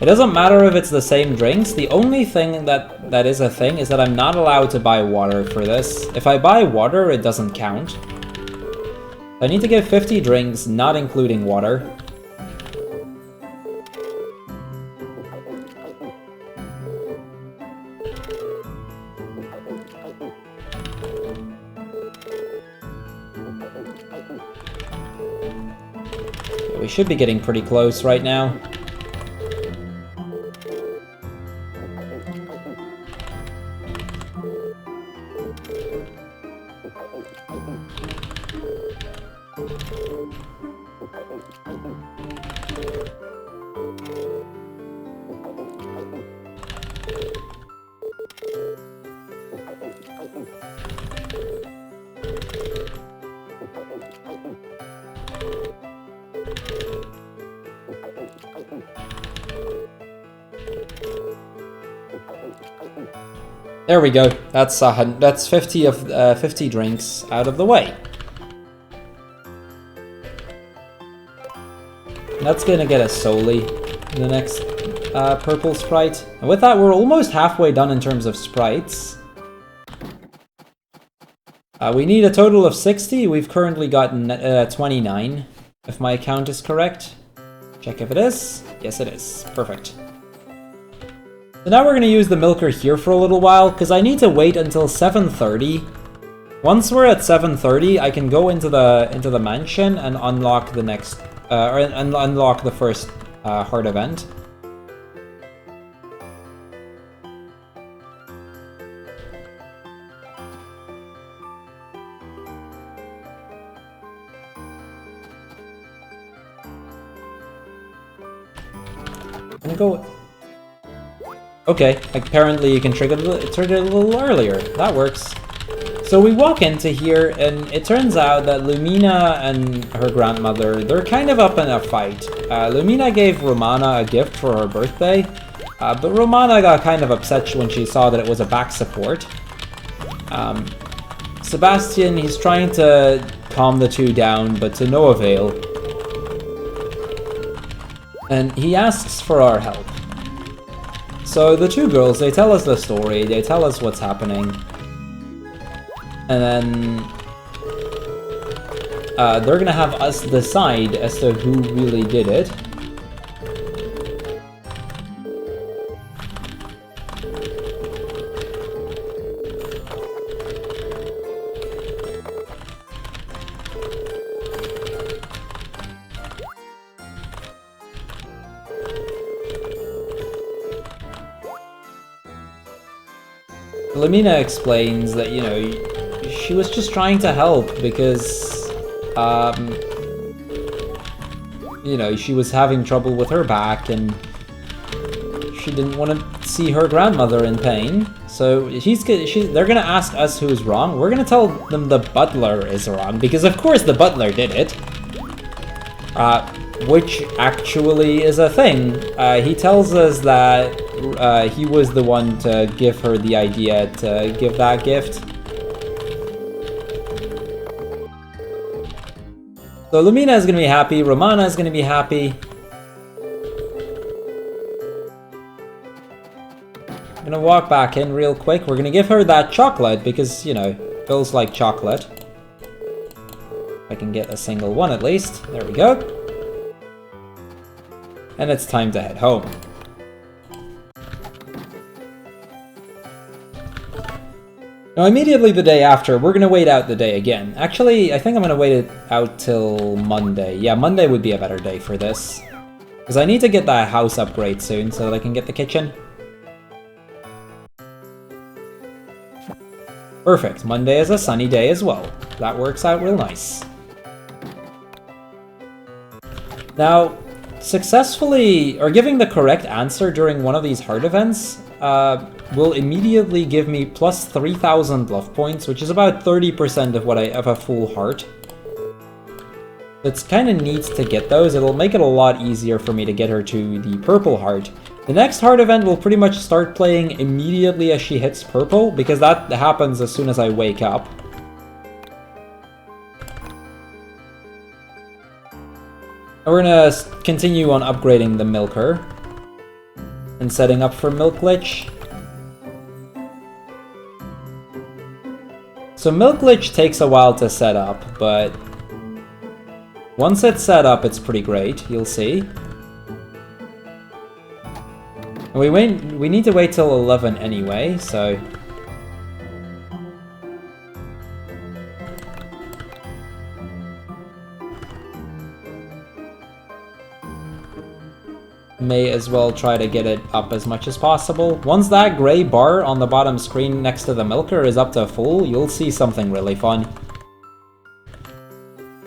A: It doesn't matter if it's the same drinks, the only thing that is a thing is that I'm not allowed to buy water for this. If I buy water, it doesn't count. I need to get 50 drinks, not including water. We should be getting pretty close right now. There we go. That's 50 of 50 drinks out of the way. That's gonna get us solely the next purple sprite. And with that, we're almost halfway done in terms of sprites. We need a total of 60. We've currently gotten 29, if my count is correct. Check if it is. Yes, it is. Perfect. So now we're going to use the milker here for a little while, because I need to wait until 7:30. Once we're at 7:30, I can go into the mansion and unlock the next, unlock the first hard event. I'm gonna go. Okay, apparently you can trigger it a little earlier. That works. So we walk into here, and it turns out that Lumina and her grandmother, they're kind of up in a fight. Lumina gave Romana a gift for her birthday, but Romana got kind of upset when she saw that it was a back support. Sebastian, he's trying to calm the two down, but to no avail. And he asks for our help. So the two girls, they tell us the story, they tell us what's happening. And then they're gonna have us decide as to who really did it. Lumina explains that, you know, she was just trying to help because, you know, she was having trouble with her back and she didn't want to see her grandmother in pain. So they're gonna ask us who's wrong. We're gonna tell them the butler is wrong because, of course, the butler did it. Which actually is a thing. He tells us that he was the one to give her the idea to give that gift. So Lumina is going to be happy, Romana is going to be happy. I'm going to walk back in real quick. We're going to give her that chocolate because, you know, girls like chocolate. If I can get a single one at least. There we go. And it's time to head home. Now immediately the day after, we're going to wait out the day again. Actually, I think I'm going to wait it out till Monday. Yeah, Monday would be a better day for this. Because I need to get that house upgrade soon so that I can get the kitchen. Perfect, Monday is a sunny day as well. That works out real nice. Now, successfully, or giving the correct answer during one of these hard events will immediately give me plus 3,000 love points, which is about 30% of a full heart. It's kind of neat to get those. It'll make it a lot easier for me to get her to the purple heart. The next hard event will pretty much start playing immediately as she hits purple, because that happens as soon as I wake up. We're gonna continue on upgrading the milker and setting up for Milk Glitch. So Milk Glitch takes a while to set up, but once it's set up, it's pretty great, you'll see. And we need to wait till 11 anyway, so... may as well try to get it up as much as possible. Once that gray bar on the bottom screen next to the milker is up to full, you'll see something really fun.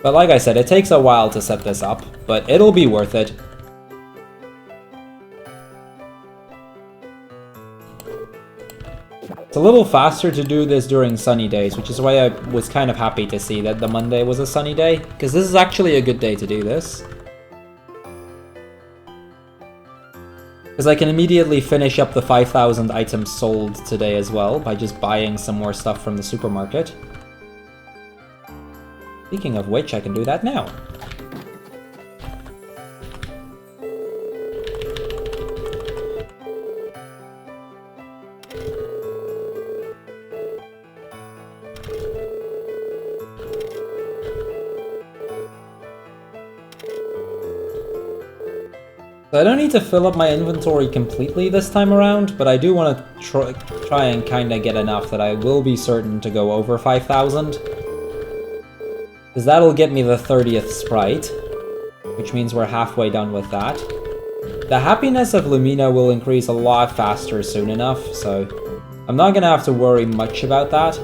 A: But like I said, it takes a while to set this up, but it'll be worth it. It's a little faster to do this during sunny days, which is why I was kind of happy to see that the Monday was a sunny day, because this is actually a good day to do this. Because I can immediately finish up the 5,000 items sold today as well by just buying some more stuff from the supermarket. Speaking of which, I can do that now. So I don't need to fill up my inventory completely this time around, but I do want to try and kind of get enough that I will be certain to go over 5,000. Because that'll get me the 30th sprite, which means we're halfway done with that. The happiness of Lumina will increase a lot faster soon enough, so I'm not going to have to worry much about that.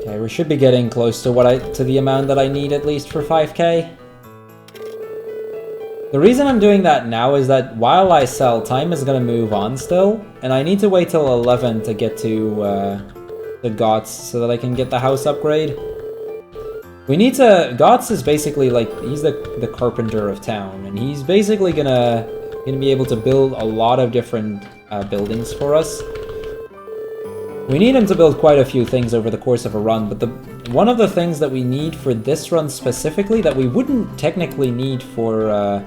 A: Okay, we should be getting close to the amount that I need at least for 5k. The reason I'm doing that now is that while I sell, time is going to move on still, and I need to wait till 11 to get to the Gots so that I can get the house upgrade. We need to... Gots is basically like, he's the carpenter of town, and he's basically gonna be able to build a lot of different buildings for us. We need him to build quite a few things over the course of a run, but one of the things that we need for this run specifically that we wouldn't technically need for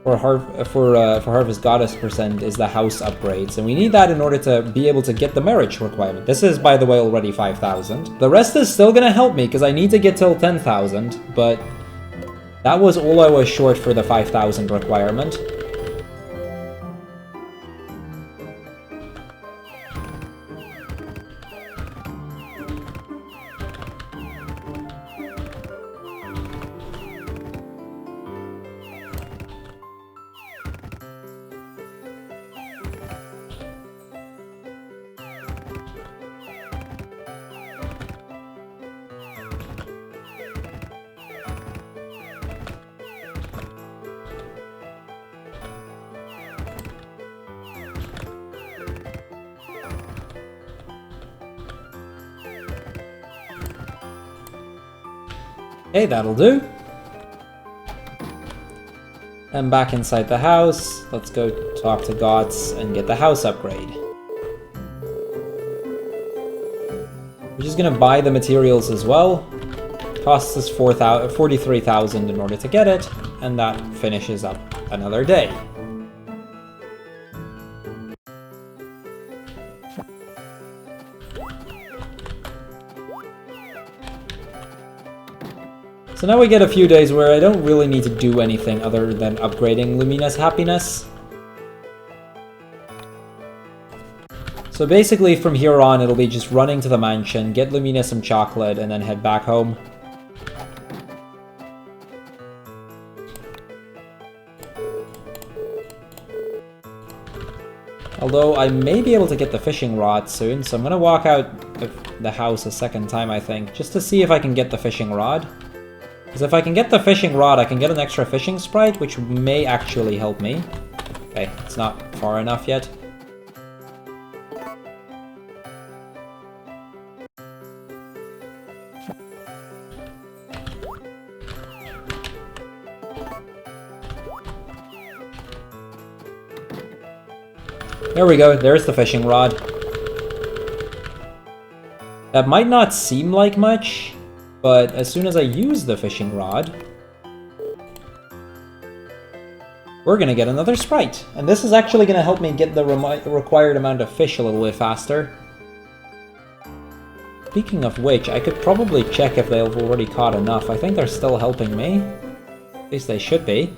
A: Harvest Goddess % is the house upgrades, and we need that in order to be able to get the marriage requirement. This is, by the way, already 5,000. The rest is still gonna help me, because I need to get till 10,000, but that was all I was short for the 5,000 requirement. Okay, that'll do. And back inside the house, let's go talk to Gots and get the house upgrade. We're just gonna buy the materials as well. Costs us 43,000 in order to get it, and that finishes up another day. So now we get a few days where I don't really need to do anything other than upgrading Lumina's happiness. So basically from here on it'll be just running to the mansion, get Lumina some chocolate, and then head back home. Although I may be able to get the fishing rod soon, so I'm gonna walk out of the house a second time, I think, just to see if I can get the fishing rod. Because if I can get the fishing rod, I can get an extra fishing sprite, which may actually help me. Okay, it's not far enough yet. There we go, there's the fishing rod. That might not seem like much, but as soon as I use the fishing rod, we're gonna get another sprite. And this is actually gonna help me get the required amount of fish a little bit faster. Speaking of which, I could probably check if they've already caught enough. I think they're still helping me. At least they should be.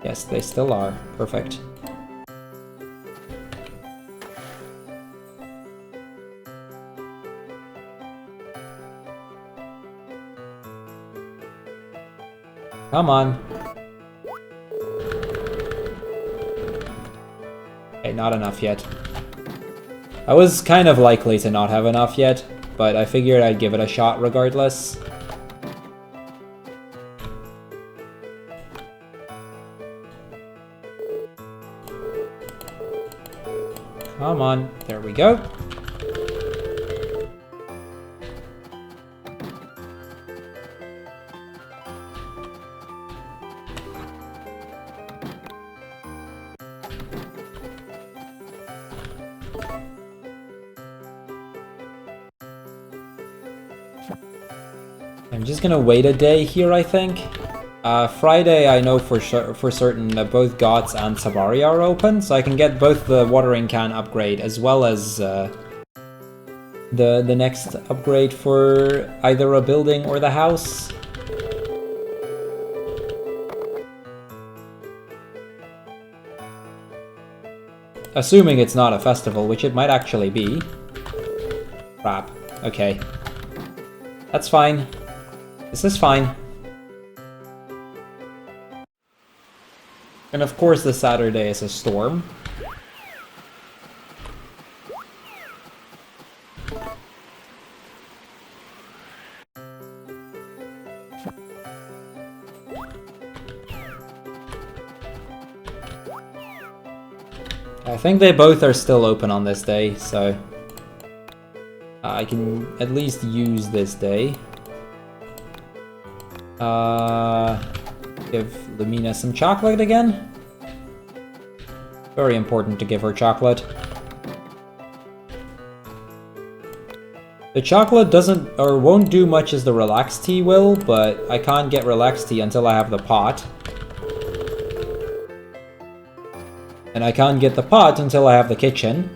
A: Yes, they still are. Perfect. Come on. Okay, not enough yet. I was kind of likely to not have enough yet, but I figured I'd give it a shot regardless. Come on, there we go. I'm just gonna wait a day here, I think. Friday, I know for certain that both Gods and Savaria are open, so I can get both the watering can upgrade as well as the next upgrade for either a building or the house. Assuming it's not a festival, which it might actually be. Crap. Okay. That's fine. This is fine. And of course the Saturday is a storm. I think they both are still open on this day, so I can at least use this day. Give Lumina some chocolate again. Very important to give her chocolate. The chocolate doesn't or won't do much as the relax tea will, but I can't get relax tea until I have the pot. And I can't get the pot until I have the kitchen.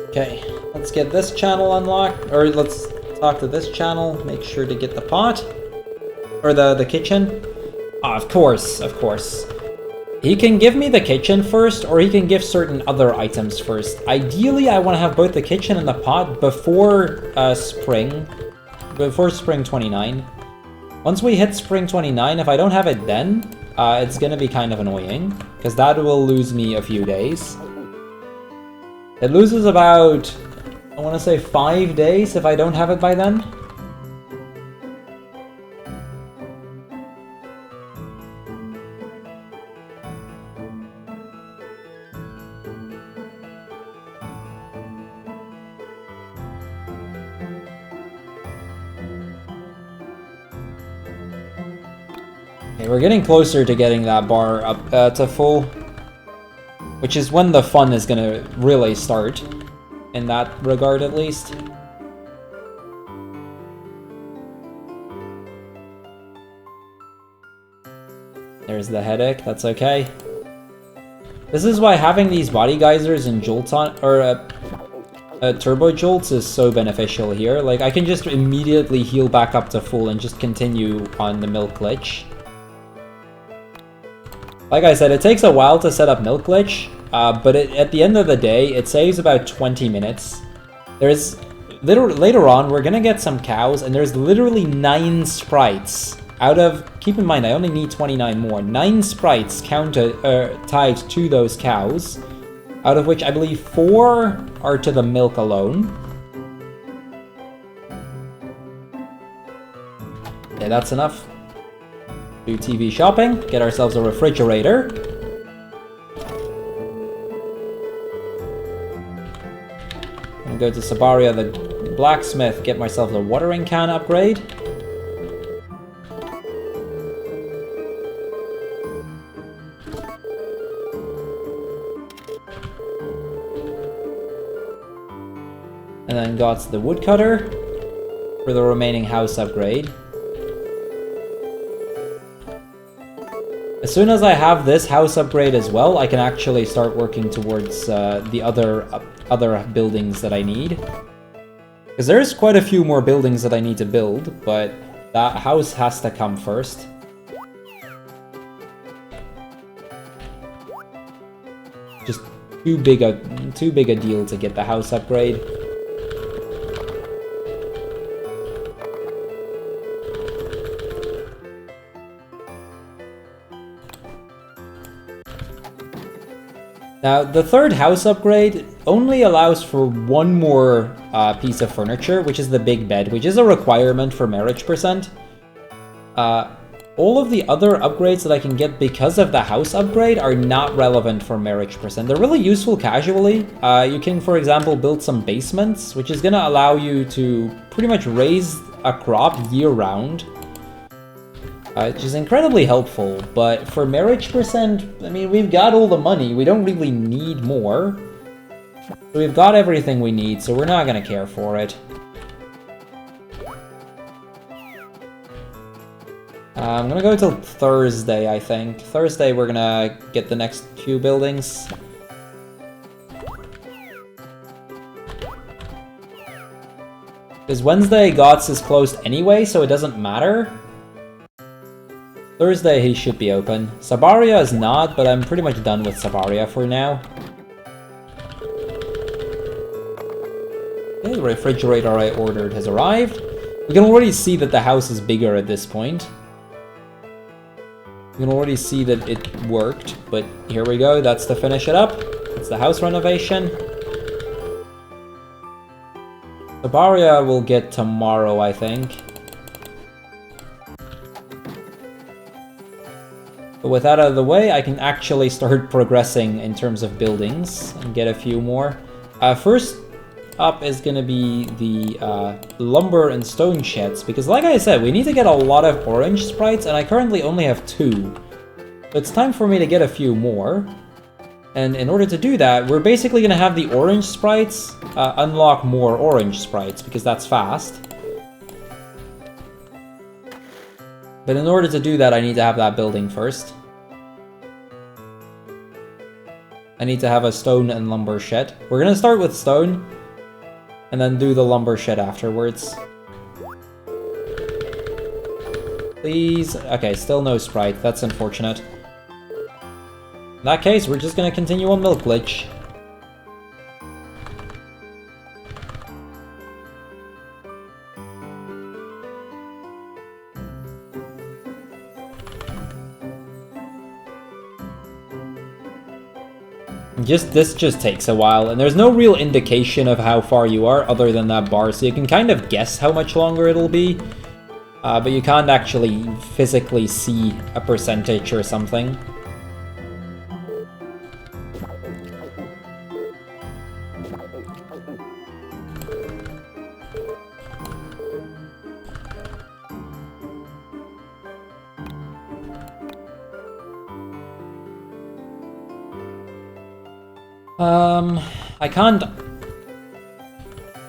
A: Okay, let's get this channel unlocked, or let's talk to this channel, make sure to get the pot, or the kitchen. Oh, of course. He can give me the kitchen first, or he can give certain other items first. Ideally, I want to have both the kitchen and the pot before spring 29. Once we hit spring 29, if I don't have it then, it's gonna be kind of annoying, because that will lose me a few days. It loses about, I want to say 5 days if I don't have it by then. Okay, we're getting closer to getting that bar up to full. Which is when the fun is gonna really start, in that regard at least. There's the headache, that's okay. This is why having these body geysers and jolt on, or turbo jolts is so beneficial here. Like, I can just immediately heal back up to full and just continue on the milk glitch. Like I said, it takes a while to set up Milk Glitch, but at the end of the day, it saves about 20 minutes. There's later on, we're gonna get some cows, and there's literally 9 sprites. Out of, keep in mind, I only need 29 more. 9 sprites tied to those cows, out of which I believe 4 are to the milk alone. Yeah, that's enough. Do TV shopping, get ourselves a refrigerator. And go to Savaria the blacksmith, get myself a watering can upgrade. And then got the woodcutter for the remaining house upgrade. As soon as I have this house upgrade as well, I can actually start working towards the other buildings that I need. Because there's quite a few more buildings that I need to build, but that house has to come first. Just too big a deal to get the house upgrade. Now, the third house upgrade only allows for one more piece of furniture, which is the big bed, which is a requirement for marriage percent. all of the other upgrades that I can get because of the house upgrade are not relevant for marriage percent. They're really useful casually. You can, for example, build some basements, which is gonna allow you to pretty much raise a crop year-round. Which is incredibly helpful, but for marriage percent, I mean, we've got all the money. We don't really need more. So we've got everything we need, so we're not gonna care for it. I'm gonna go till Thursday, I think. Thursday we're gonna get the next few buildings. Because Wednesday, Gots is closed anyway, so it doesn't matter. Thursday he should be open. Sabaria is not, but I'm pretty much done with Sabaria for now. Okay, the refrigerator I ordered has arrived. You can already see that the house is bigger at this point. You can already see that it worked, but here we go, that's to finish it up. It's the house renovation. Sabaria will get tomorrow, I think. But with that out of the way, I can actually start progressing in terms of buildings and get a few more. First up is going to be the lumber and stone sheds, because like I said, we need to get a lot of orange sprites, and I currently only have 2. So it's time for me to get a few more. And in order to do that, we're basically going to have the orange sprites unlock more orange sprites, because that's fast. But in order to do that, I need to have that building first. I need to have a stone and lumber shed. We're going to start with stone, and then do the lumber shed afterwards. Please. Okay, still no sprite. That's unfortunate. In that case, we're just going to continue on Milk Glitch. This just takes a while, and there's no real indication of how far you are other than that bar, so you can kind of guess how much longer it'll be, but you can't actually physically see a percentage or something. I can't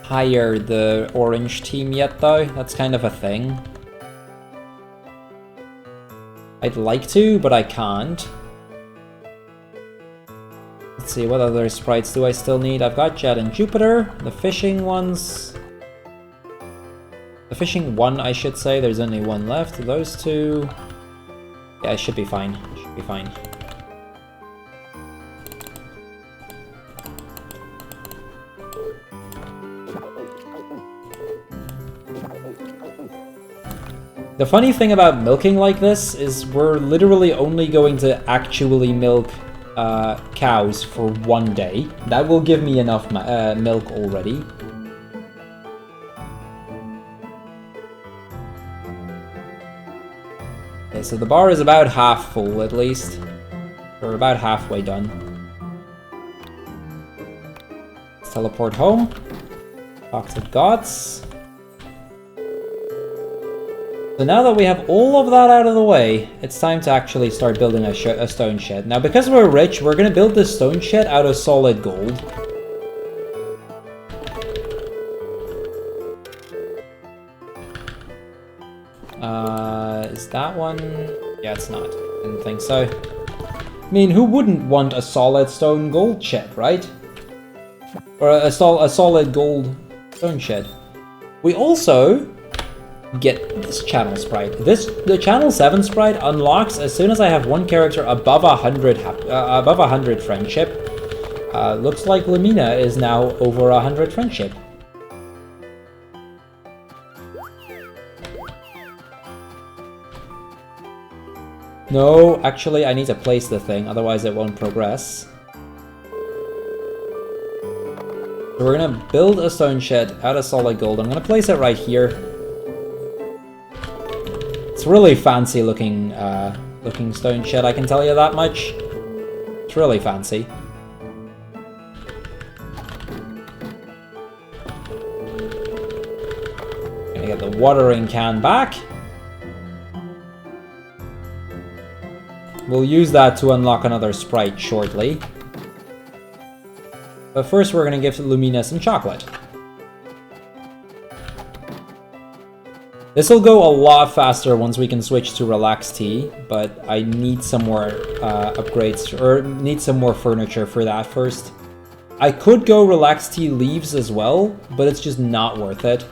A: hire the orange team yet, though. That's kind of a thing. I'd like to, but I can't. Let's see, what other sprites do I still need? I've got Jet and Jupiter, the fishing ones. The fishing one, I should say. There's only one left. Those 2. Yeah, it should be fine. Should be fine. The funny thing about milking like this is we're literally only going to actually milk cows for 1 day. That will give me enough milk already. Okay, so the bar is about half full at least. We're about halfway done. Let's teleport home. Talk to the gods. So now that we have all of that out of the way, it's time to actually start building a stone shed. Now, because we're rich, we're going to build this stone shed out of solid gold. Is that one? Yeah, it's not. Didn't think so. I mean, who wouldn't want a solid stone gold shed, right? Or a solid gold stone shed. We also get this channel sprite. The channel 7 sprite unlocks as soon as I have one character above 100 friendship. Looks like Lumina is now over 100 friendship. No, actually I need to place the thing, otherwise it won't progress. So we're gonna build a stone shed out of solid gold. I'm gonna place it right here. It's really fancy looking looking stone shed, I can tell you that much. It's really fancy. Gonna get the watering can back. We'll use that to unlock another sprite shortly. But first we're gonna give Lumina some chocolate. This will go a lot faster once we can switch to Relax Tea, but I need some more upgrades, or need some more furniture for that first. I could go Relax Tea leaves as well, but it's just not worth it.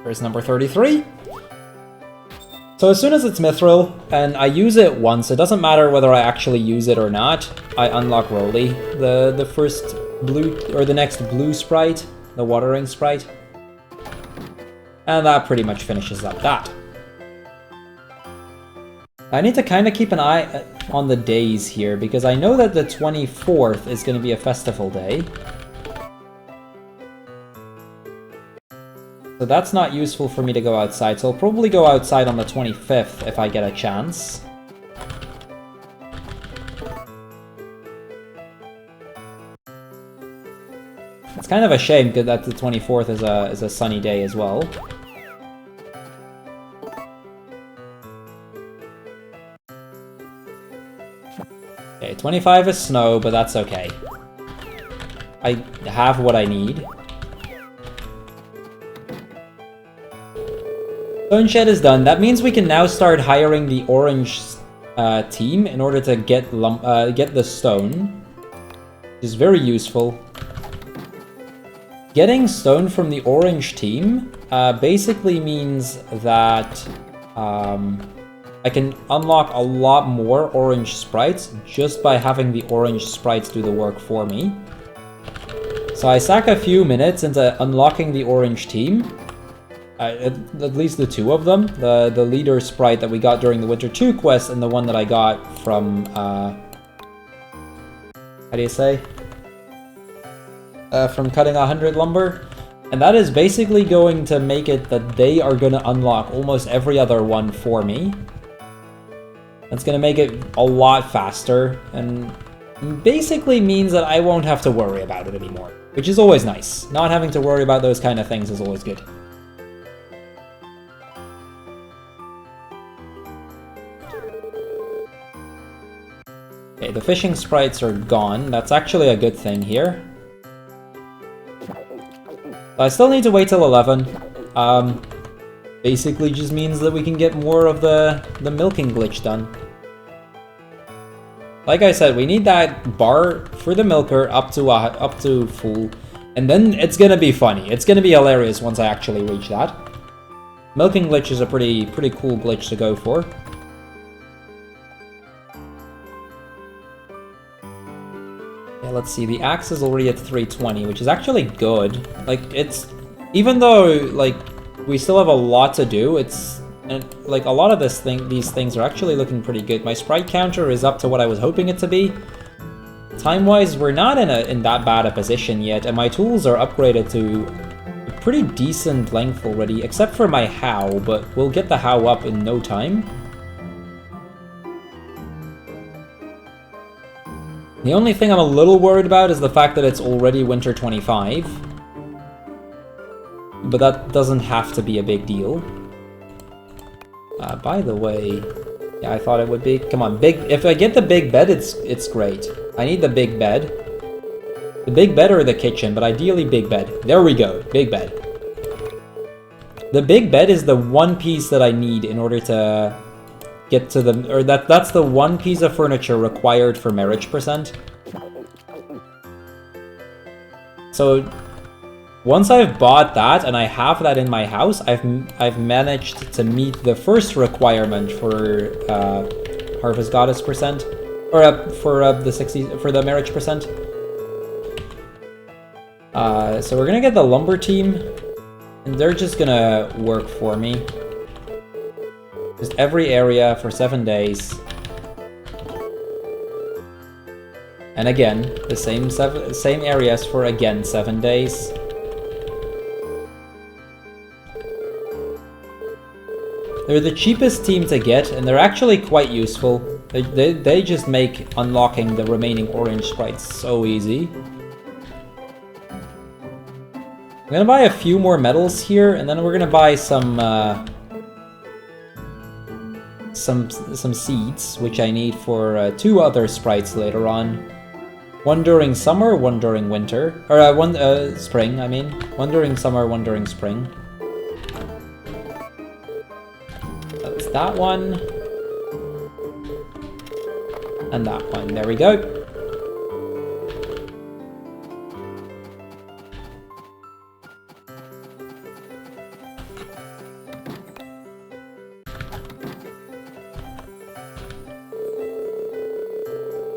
A: Here's number 33. So as soon as it's Mithril, and I use it once, it doesn't matter whether I actually use it or not, I unlock Roly, the first blue, or the next blue sprite, the watering sprite. And that pretty much finishes up that. I need to kind of keep an eye on the days here, because I know that the 24th is going to be a festival day. So that's not useful for me to go outside, so I'll probably go outside on the 25th if I get a chance. It's kind of a shame that the 24th is a sunny day as well. Okay, 25 is snow, but that's okay. I have what I need. Stone Shed is done. That means we can now start hiring the orange team in order to get the stone, which is very useful. Getting stone from the orange team basically means that I can unlock a lot more orange sprites just by having the orange sprites do the work for me. So I sack a few minutes into unlocking the orange team. At least the two of them. The leader sprite that we got during the Winter 2 quest and the one that I got from, how do you say? From cutting 100 lumber. And that is basically going to make it that they are going to unlock almost every other one for me. That's going to make it a lot faster and basically means that I won't have to worry about it anymore, which is always nice. Not having to worry about those kind of things is always good. Okay, the fishing sprites are gone. That's actually a good thing here. I still need to wait till 11. Basically just means that we can get more of the milking glitch done. Like I said, we need that bar for the milker up to full, and then it's gonna be funny. It's gonna be hilarious once I actually reach that. Milking glitch is a pretty cool glitch to go for. Let's see, the axe is already at 320, which is actually good. Like, it's... Even though, like, we still have a lot to do, it's... And, like, a lot of these things are actually looking pretty good. My sprite counter is up to what I was hoping it to be. Time-wise, we're not in that bad a position yet, and my tools are upgraded to a pretty decent length already, except for my how, but we'll get the how up in no time. The only thing I'm a little worried about is the fact that it's already Winter 25. But that doesn't have to be a big deal. By the way... Yeah, I thought it would be. Come on, if I get the big bed, it's great. I need the big bed. The big bed or the kitchen, but ideally big bed. There we go, big bed. The big bed is the one piece that I need in order to... get to the, or that's the one piece of furniture required for marriage percent. So once I've bought that and I have that in my house, I've managed to meet the first requirement for Harvest Goddess percent, or for the marriage percent. So we're gonna get the lumber team, and they're just gonna work for me. Just every area for 7 days. And again, the same areas for again 7 days. They're the cheapest team to get, and they're actually quite useful. They just make unlocking the remaining orange sprites so easy. I'm gonna buy a few more medals here, and then we're gonna buy some seeds, which I need for 2 other sprites later on. One during summer, one during winter, or one spring. I mean, one during summer, one during spring. That's that one, and that one. There we go.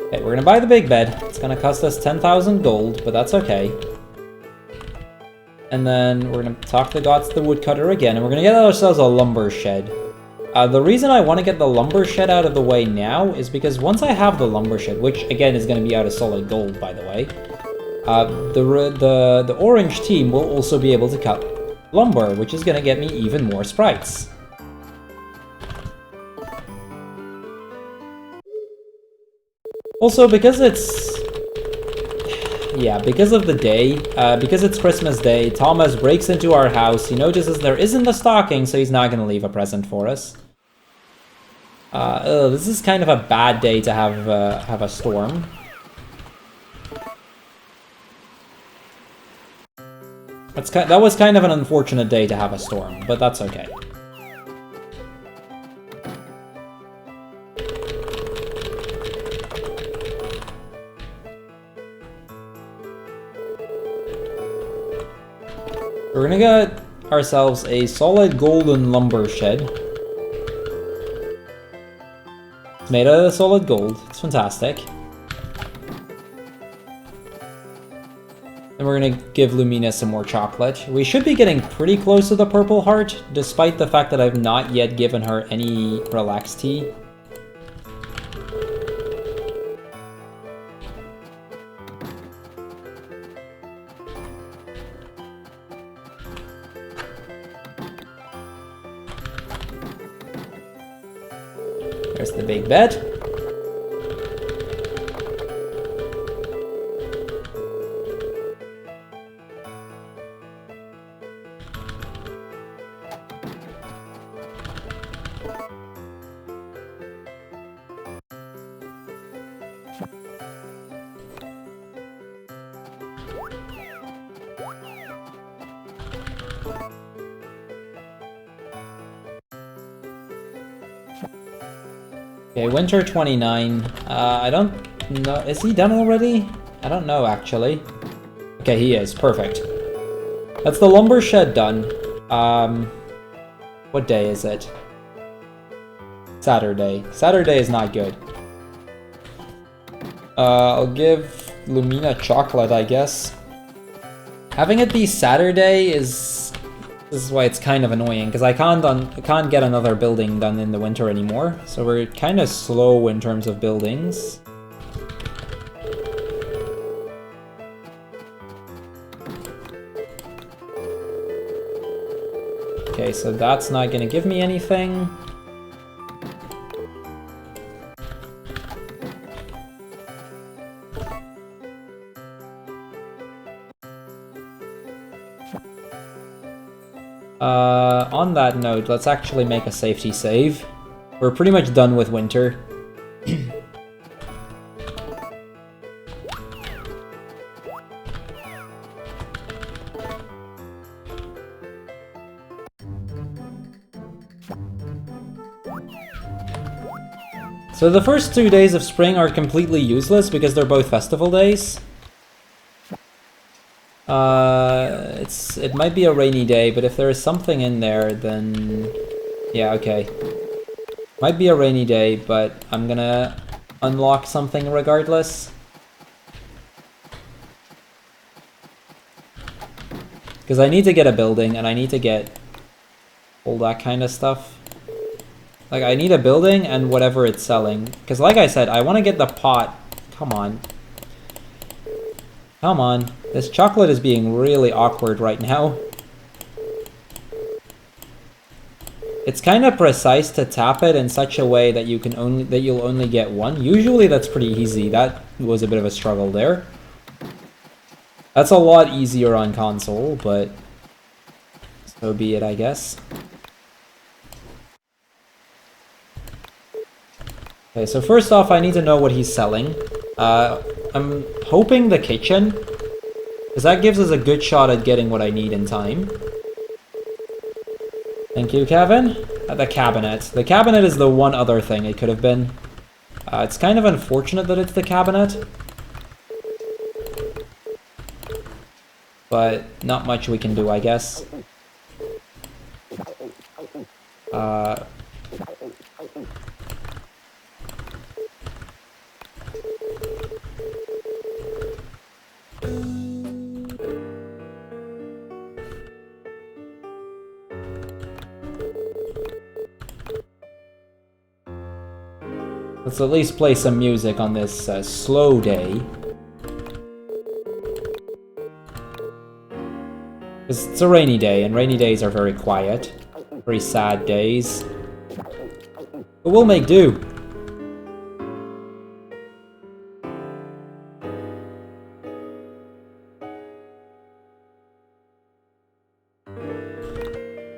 A: Okay, we're gonna buy the big bed. It's gonna cost us 10,000 gold, but that's okay. And then we're gonna talk the gods to the woodcutter again, and we're gonna get ourselves a lumber shed. The reason I want to get the lumber shed out of the way now is because once I have the lumber shed, which again is going to be out of solid gold, by the way, the orange team will also be able to cut lumber, which is going to get me even more sprites. Also, because it's... yeah, because of the day, because it's Christmas Day, Thomas breaks into our house, he notices there isn't a stocking, so he's not going to leave a present for us. This is kind of a bad day to have a storm. That was kind of an unfortunate day to have a storm, but that's okay. We're gonna get ourselves a solid golden lumber shed. It's made out of solid gold. It's fantastic. And we're gonna give Lumina some more chocolate. We should be getting pretty close to the purple heart, despite the fact that I've not yet given her any relax tea. There's the big bed. Okay, winter 29. I don't know. Is he done already? I don't know, actually. Okay, he is. Perfect. That's the lumber shed done. What day is it? Saturday. Saturday is not good. I'll give Lumina chocolate, I guess. Having it be Saturday is... this is why it's kind of annoying, because I can't get another building done in the winter anymore, so we're kind of slow in terms of buildings. Okay, so that's not gonna give me anything. On that note, let's actually make a safety save. We're pretty much done with winter. So the first 2 days of spring are completely useless because they're both festival days. It might be a rainy day, but if there is something in there, then... yeah, okay. Might be a rainy day, but I'm gonna unlock something regardless. Because I need to get a building, and I need to get all that kind of stuff. Like, I need a building and whatever it's selling. Because like I said, I want to get the pot... come on. Come on. This chocolate is being really awkward right now. It's kind of precise to tap it in such a way that you'll only get one. Usually that's pretty easy. That was a bit of a struggle there. That's a lot easier on console, but so be it, I guess. Okay, so first off, I need to know what he's selling. I'm hoping the kitchen, because that gives us a good shot at getting what I need in time. Thank you, Kevin. The cabinet. The cabinet is the one other thing it could have been. It's kind of unfortunate that it's the cabinet. But not much we can do, I guess. Let's at least play some music on this slow day. Because it's a rainy day, and rainy days are very quiet. Very sad days. But we'll make do.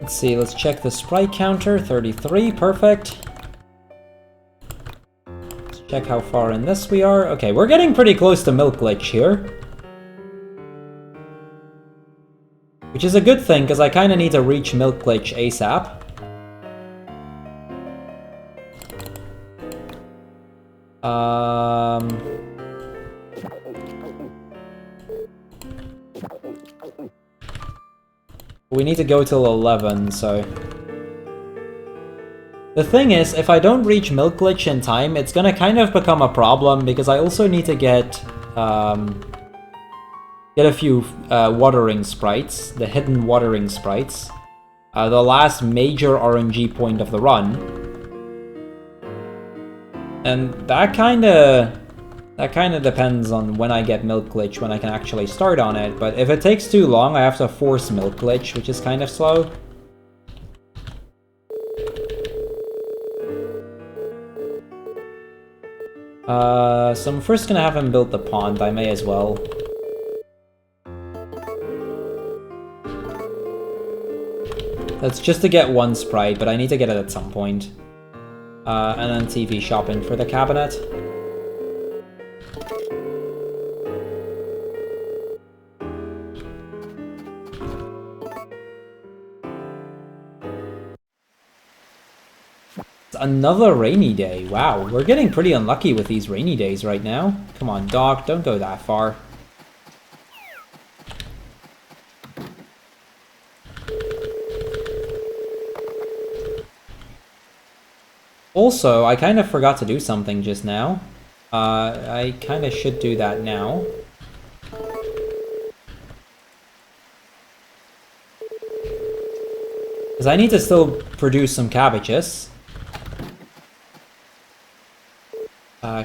A: Let's see, let's check the sprite counter. 33, perfect. Check how far in this we are. Okay, we're getting pretty close to Milk Glitch here. Which is a good thing, because I kind of need to reach Milk Glitch ASAP. We need to go till 11, so... The thing is, if I don't reach Milk Glitch in time, it's gonna kind of become a problem, because I also need to get a few watering sprites, the hidden watering sprites. The last major RNG point of the run. And that kinda depends on when I get Milk Glitch, when I can actually start on it, but if it takes too long, I have to force Milk Glitch, which is kind of slow. So I'm first gonna have him build the pond, I may as well. That's just to get one sprite, but I need to get it at some point. And then TV shopping for the cabinet. Another rainy day. Wow, we're getting pretty unlucky with these rainy days right now. Come on, Doc, don't go that far. Also, I kind of forgot to do something just now. I kind of should do that now. Because I need to still produce some cabbages.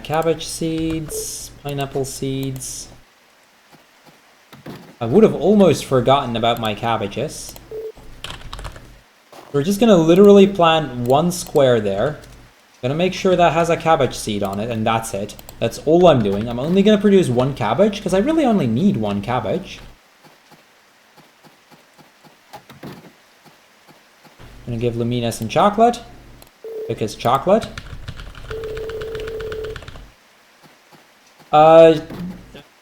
A: Cabbage seeds, pineapple seeds. I would have almost forgotten about my cabbages. We're just gonna literally plant one square there. Gonna make sure that has a cabbage seed on it, and that's it. That's all I'm doing. I'm only gonna produce one cabbage, because I really only need one cabbage. Gonna give Lumina some chocolate, because chocolate.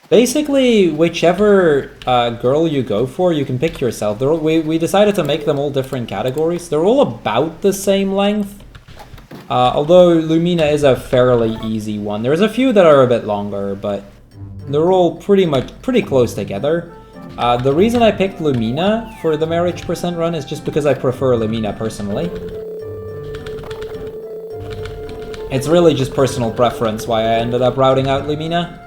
A: Basically, whichever girl you go for, you can pick yourself. We decided to make them all different categories. They're all about the same length. Although Lumina is a fairly easy one. There's a few that are a bit longer, but they're all pretty close together. The reason I picked Lumina for the marriage percent run is just because I prefer Lumina personally. It's really just personal preference why I ended up routing out Lumina.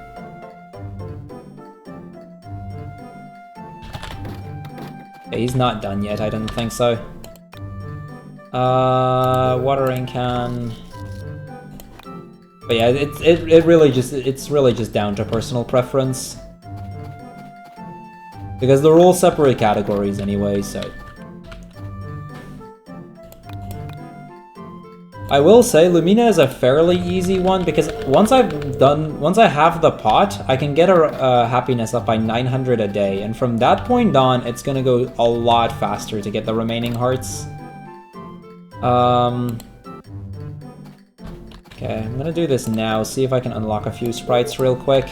A: Okay, he's not done yet, I don't think so. Watering can. But yeah, it's really just down to personal preference. Because they're all separate categories anyway, so... I will say Lumina is a fairly easy one because once I have the pot, I can get her happiness up by 900 a day, and from that point on, it's gonna go a lot faster to get the remaining hearts. Okay, I'm gonna do this now, see if I can unlock a few sprites real quick.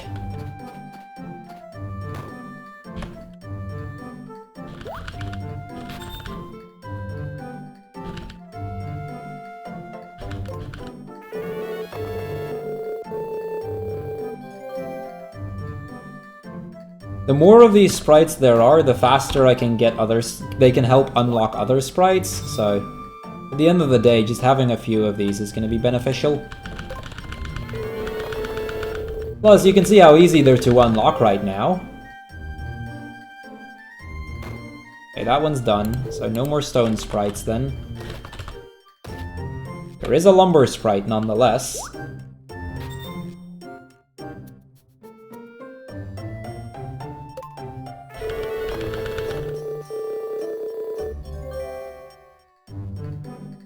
A: The more of these sprites there are, the faster I can get others. They can help unlock other sprites, so at the end of the day, just having a few of these is going to be beneficial. Plus, you can see how easy they're to unlock right now. Okay, that one's done, so no more stone sprites then. There is a lumber sprite nonetheless.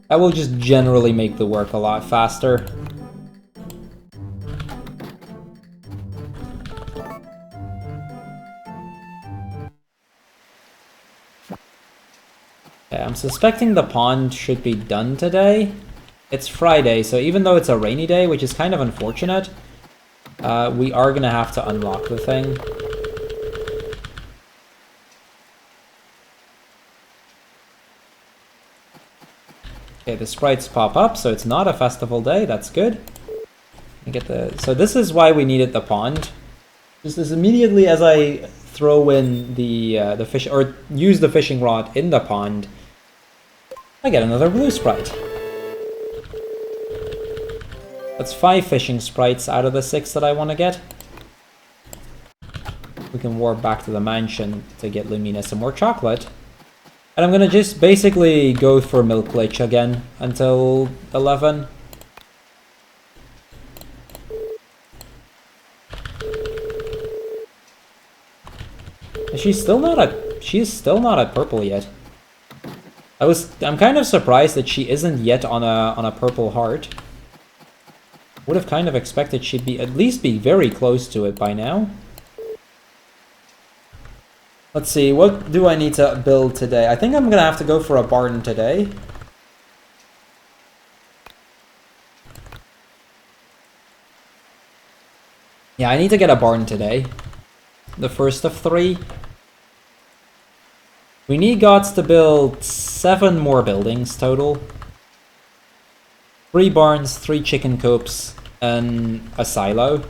A: That will just generally make the work a lot faster. Okay, I'm suspecting the pond should be done today. It's Friday, so even though it's a rainy day, which is kind of unfortunate, we are gonna have to unlock the thing. Okay, the sprites pop up, so it's not a festival day. That's good. So this is why we needed the pond. Just as immediately as I throw in the fish or use the fishing rod in the pond, I get another blue sprite. That's 5 fishing sprites out of the 6 that I want to get. We can warp back to the mansion to get Lumina some more chocolate. And I'm gonna just basically go for Milk Glitch again until 11. She's still not at purple yet. I'm kind of surprised that she isn't yet on a purple heart. Would have kind of expected she'd at least be very close to it by now. Let's see, what do I need to build today? I think I'm gonna have to go for a barn today. Yeah, I need to get a barn today. The first of 3. We need gods to build 7 more buildings total. 3 barns, 3 chicken coops, and a silo.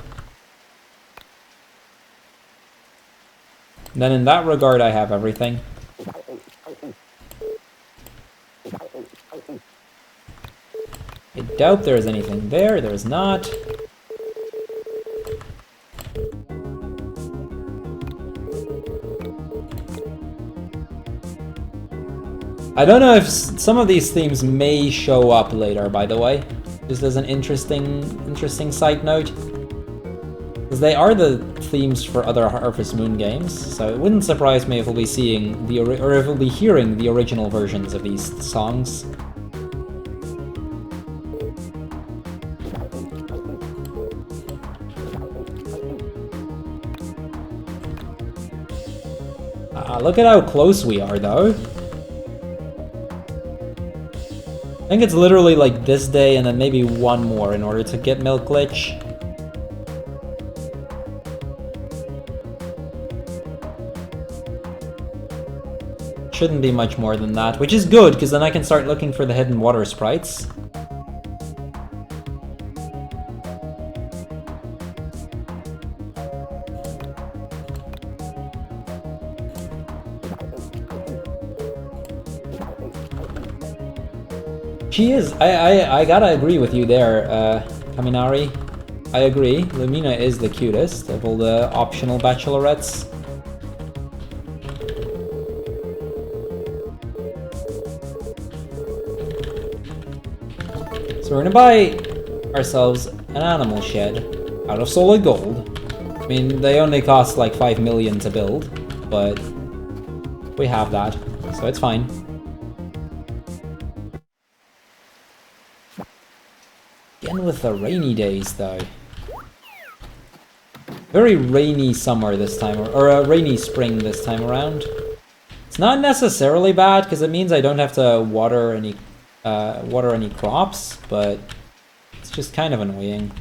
A: Then in that regard, I have everything. I doubt there's anything there. There's not. I don't know if some of these themes may show up later, by the way. Just as an interesting side note. Because they are the themes for other Harvest Moon games, so it wouldn't surprise me if we'll be seeing or if we'll be hearing the original versions of these songs. Look at how close we are, though. I think it's literally like this day and then maybe one more in order to get Milk Glitch. Shouldn't be much more than that, which is good, because then I can start looking for the hidden water sprites. She is. I gotta agree with you there, Kaminari. I agree. Lumina is the cutest of all the optional bachelorettes. So we're gonna buy ourselves an animal shed out of solid gold. I mean, they only cost like 5 million to build, but we have that, so it's fine. Again with the rainy days, though. Very rainy summer this time, or a rainy spring this time around. It's not necessarily bad, because it means I don't have to water any crops, but it's just kind of annoying.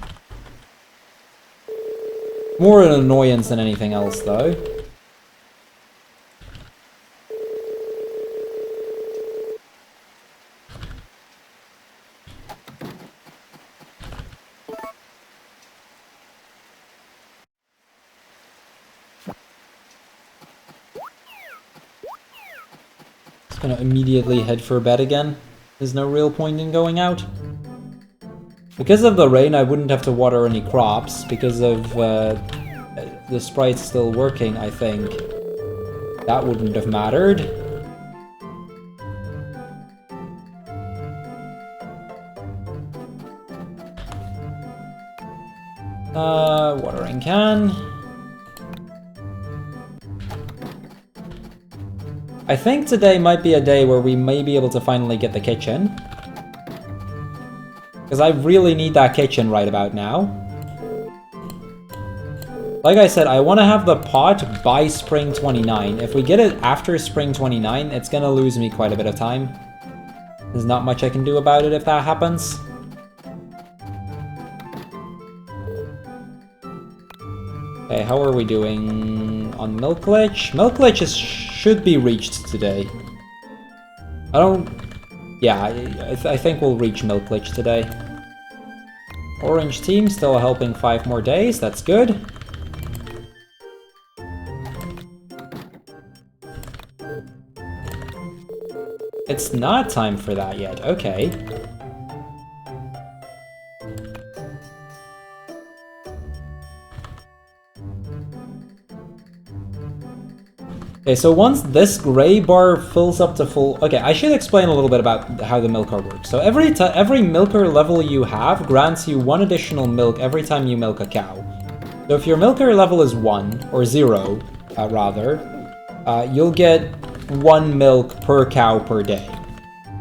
A: More an annoyance than anything else, though. Just gonna immediately head for bed again. There's no real point in going out. Because of the rain, I wouldn't have to water any crops. Because of the sprites still working, I think that wouldn't have mattered. Watering can. I think today might be a day where we may be able to finally get the kitchen. Because I really need that kitchen right about now. Like I said, I want to have the pot by spring 29. If we get it after spring 29, it's going to lose me quite a bit of time. There's not much I can do about it if that happens. Okay, how are we doing on Milk Glitch? Milk Glitch should be reached today. Yeah, I think we'll reach Milk Glitch today. Orange team still helping 5 more days, that's good. It's not time for that yet, okay. Okay, so once this gray bar fills up to full... Okay, I should explain a little bit about how the milker works. So every milker level you have grants you 1 additional milk every time you milk a cow. So if your milker level is 1, or 0, rather, you'll get 1 milk per cow per day.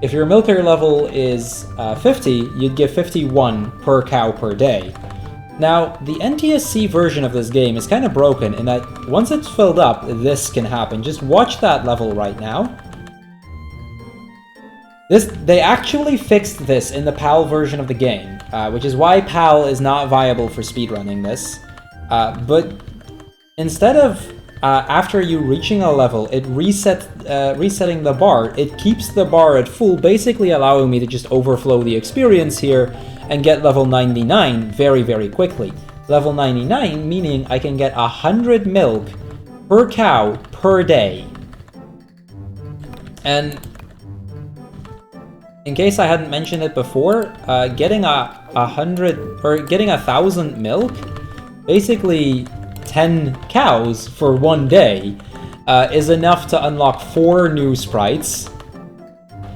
A: If your milker level is 50, you'd get 51 per cow per day. Now, the NTSC version of this game is kind of broken in that once it's filled up, this can happen. Just watch that level right now. They actually fixed this in the PAL version of the game, which is why PAL is not viable for speedrunning this. But instead of after you reaching a level, it resetting the bar, it keeps the bar at full, basically allowing me to just overflow the experience here and get level 99 very, very quickly. Level 99 meaning I can get 100 milk per cow per day. And in case I hadn't mentioned it before, getting 1,000 milk, basically 10 cows for 1 day, is enough to unlock 4 new sprites.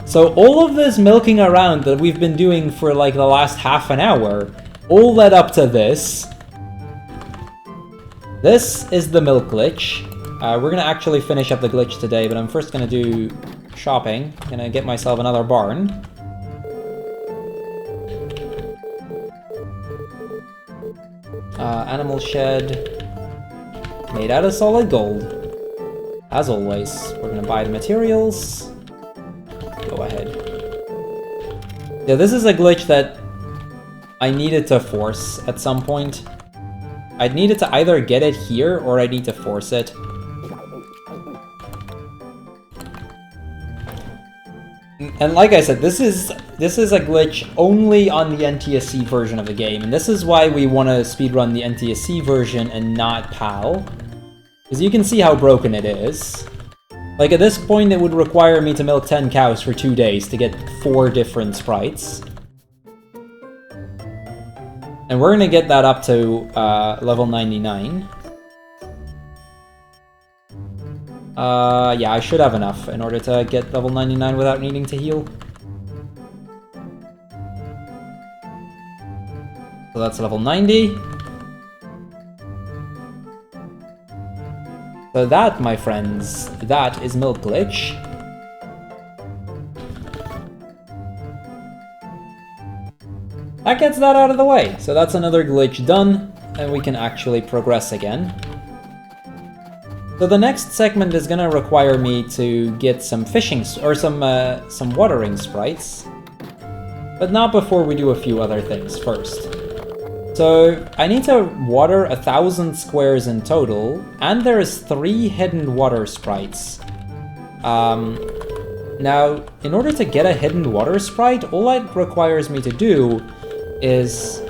A: So all of this milking around that we've been doing for like the last half an hour, all led up to this. This is the milk glitch. We're gonna actually finish up the glitch today, but I'm first gonna do shopping. Gonna get myself another barn. Animal shed. Made out of solid gold. As always, we're gonna buy the materials. Go ahead. Yeah, this is a glitch that I needed to force at some point. I needed to either get it here or I need to force it. And like I said, this is a glitch only on the NTSC version of the game, and this is why we want to speedrun the NTSC version and not PAL. Because you can see how broken it is. Like, at this point, it would require me to milk 10 cows for 2 days to get 4 different sprites. And we're gonna get that up to level 99. Yeah, I should have enough in order to get level 99 without needing to heal. So that's level 90. So that, my friends, that is Milk Glitch. That gets that out of the way. So that's another glitch done, and we can actually progress again. So the next segment is gonna require me to get some fishing, or some watering sprites. But not before we do a few other things first. So I need to water 1,000 squares in total, and there is 3 hidden water sprites. Now, in order to get a hidden water sprite, all it requires me to do is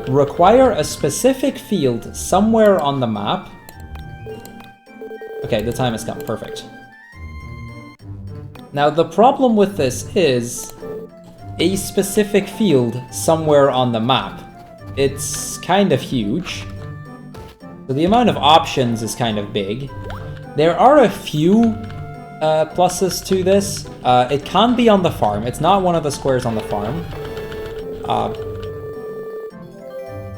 A: require a specific field somewhere on the map. Okay, the time has come, perfect. Now the problem with this is a specific field somewhere on the map. It's kind of huge. So the amount of options is kind of big. There are a few pluses to this. It can be on the farm. It's not one of the squares on the farm.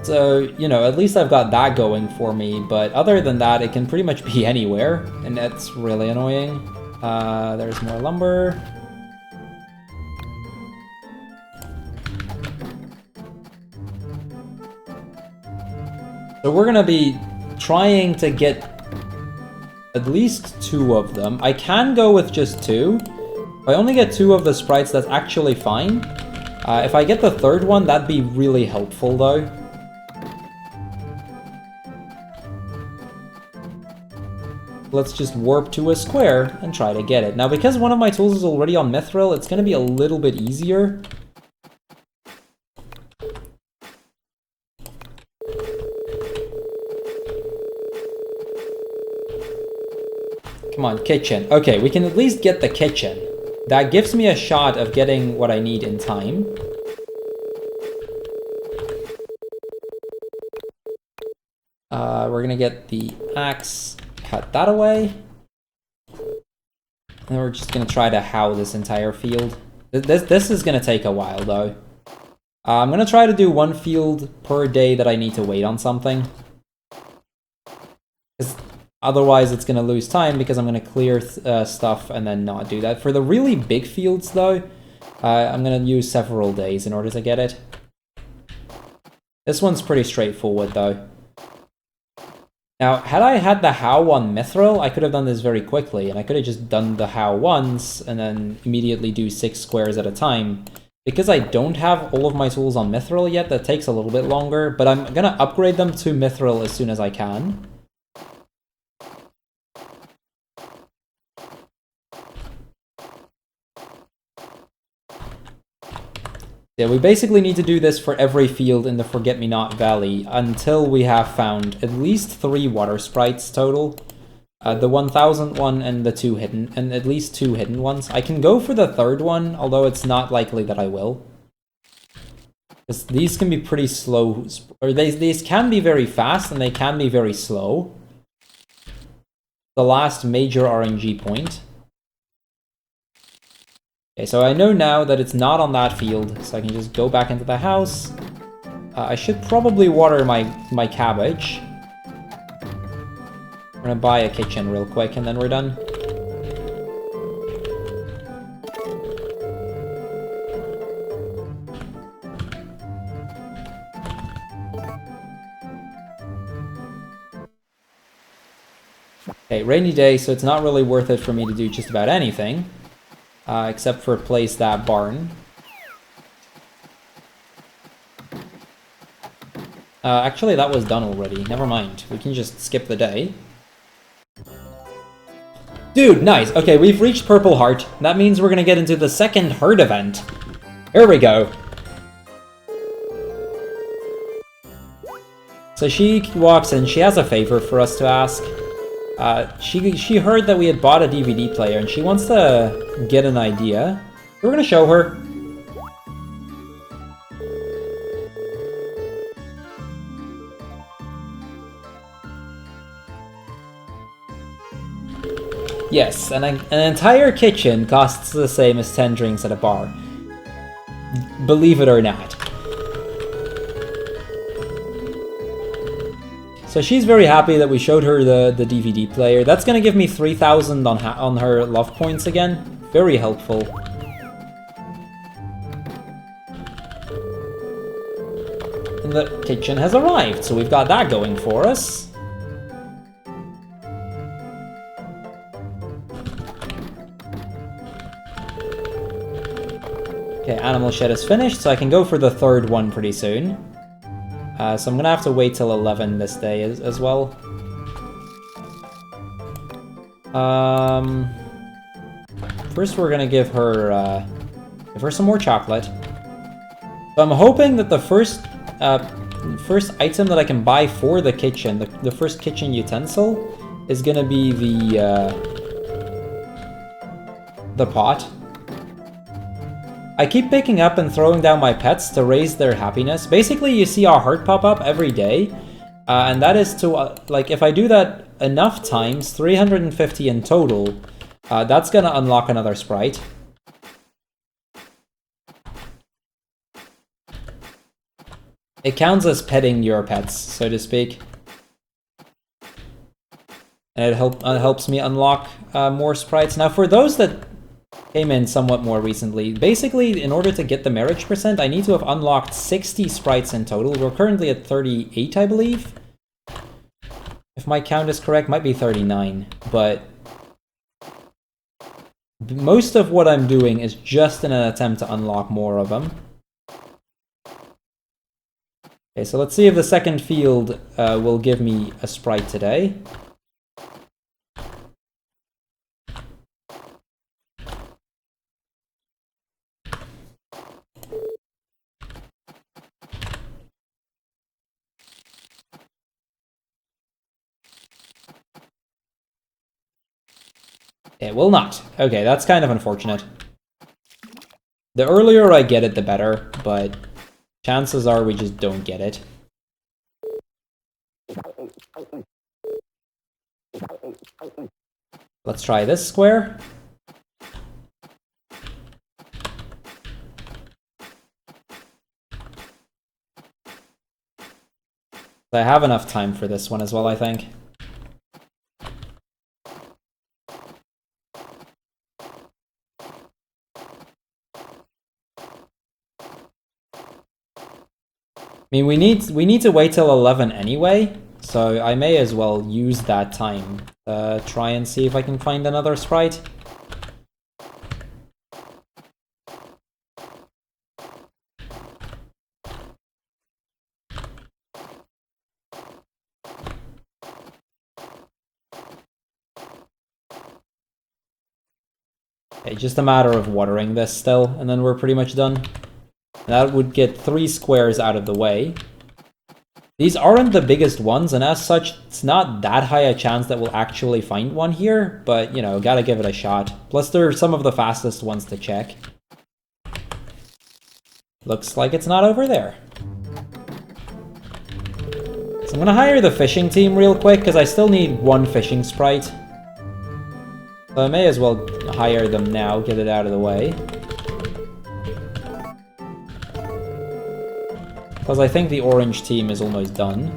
A: So, you know, at least I've got that going for me, but other than that, it can pretty much be anywhere, and that's really annoying. There's more lumber. So we're gonna be trying to get at least 2 of them. I can go with just 2. If I only get 2 of the sprites, that's actually fine. If I get the 3rd one, that'd be really helpful, though. Let's just warp to a square and try to get it. Now, because one of my tools is already on Mithril, it's going to be a little bit easier. Come on, kitchen. Okay, we can at least get the kitchen. That gives me a shot of getting what I need in time. We're going to get the axe. Cut that away. And we're just gonna try to how this entire field. This is gonna take a while though. I'm gonna try to do 1 field per day that I need to wait on something. Otherwise it's gonna lose time because I'm gonna clear stuff and then not do that. For the really big fields though, I'm gonna use several days in order to get it. This one's pretty straightforward though. Now, had I had the how on Mithril, I could have done this very quickly, and I could have just done the how once, and then immediately do 6 squares at a time. Because I don't have all of my tools on Mithril yet, that takes a little bit longer, but I'm gonna upgrade them to Mithril as soon as I can. Yeah, we basically need to do this for every field in the Forget-Me-Not Valley until we have found at least 3 water sprites total. The 1,000 one and the 2 hidden, and at least 2 hidden ones. I can go for the 3rd one, although it's not likely that I will. Because these can be pretty slow, or these can be very fast and they can be very slow. The last major RNG point. Okay, so I know now that it's not on that field, so I can just go back into the house. I should probably water my cabbage. We're gonna buy a kitchen real quick and then we're done. Okay, rainy day, so it's not really worth it for me to do just about anything. Except for place that barn. Actually, that was done already. Never mind. We can just skip the day. Dude, nice. Okay, we've reached Purple Heart. That means we're gonna get into the second herd event. Here we go. So she walks in. She has a favor for us to ask. She heard that we had bought a DVD player and she wants to get an idea. We're gonna show her. Yes, an entire kitchen costs the same as 10 drinks at a bar. Believe it or not. So So she's very happy that we showed her the DVD player. That's gonna give me 3,000 on her love points again. Very helpful. And the kitchen has arrived, so we've got that going for us. Okay, animal shed is finished, so I can go for the third one pretty soon. So I'm gonna have to wait till 11 this day as well. First we're gonna give her some more chocolate. So I'm hoping that the first item that I can buy for the kitchen, the first kitchen utensil, is gonna be the pot. I keep picking up and throwing down my pets to raise their happiness. Basically, you see our heart pop up every day, and that is to, like, if I do that enough times, 350 in total, that's gonna unlock another sprite. It counts as petting your pets, so to speak. And it helps me unlock more sprites. Now, for those that came in somewhat more recently, basically, in order to get the marriage percent, I need to have unlocked 60 sprites in total. We're currently at 38, I believe. If my count is correct, might be 39, but most of what I'm doing is just in an attempt to unlock more of them. Okay, so let's see if the second field will give me a sprite today. It will not. Okay, that's kind of unfortunate. The earlier I get it, the better, but chances are we just don't get it. Let's try this square. I have enough time for this one as well, I think. I mean, we need to wait till 11 anyway, so I may as well use that time to try and see if I can find another sprite. Okay, just a matter of watering this still, and then we're pretty much done. That would get 3 squares out of the way. These aren't the biggest ones, and as such, it's not that high a chance that we'll actually find one here, but, you know, gotta give it a shot. Plus, they're some of the fastest ones to check. Looks like it's not over there. So I'm gonna hire the fishing team real quick, because I still need 1 fishing sprite. So I may as well hire them now, get it out of the way. Because I think the orange team is almost done.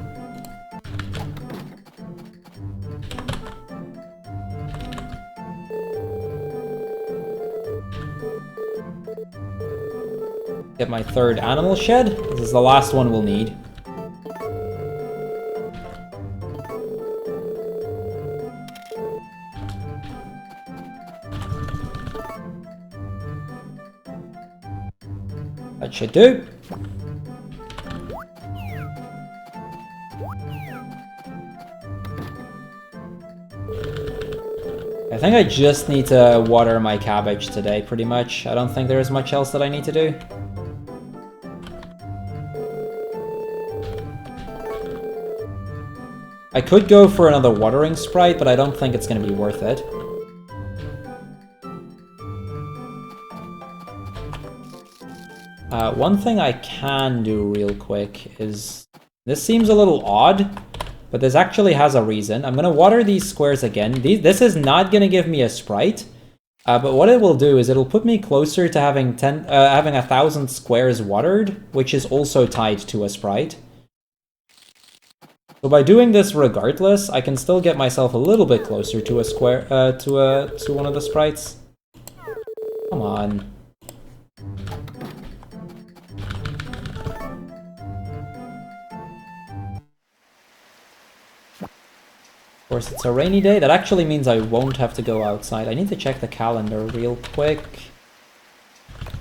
A: Get my third animal shed. This is the last one we'll need. That should do. I think I just need to water my cabbage today, pretty much. I don't think there is much else that I need to do. I could go for another watering sprite, but I don't think it's going to be worth it. One thing I can do real quick is... This seems a little odd, but this actually has a reason. I'm going to water these squares again. This is not going to give me a sprite, but what it will do is it'll put me closer to having 1,000 squares watered, which is also tied to a sprite. So by doing this regardless, I can still get myself a little bit closer to a square, to one of the sprites. Come on. Of course, it's a rainy day. That actually means I won't have to go outside. I need to check the calendar real quick.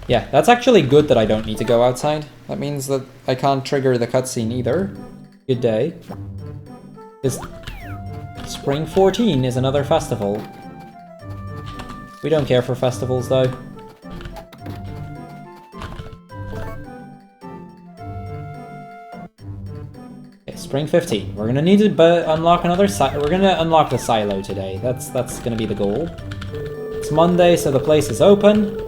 A: Yeah, that's actually good that I don't need to go outside. That means that I can't trigger the cutscene either. Good day. This Spring 14 is another festival. We don't care for festivals, though. Okay, Spring 15. We're gonna need to unlock another we're gonna unlock the silo today. That's gonna be the goal. It's Monday, so the place is open.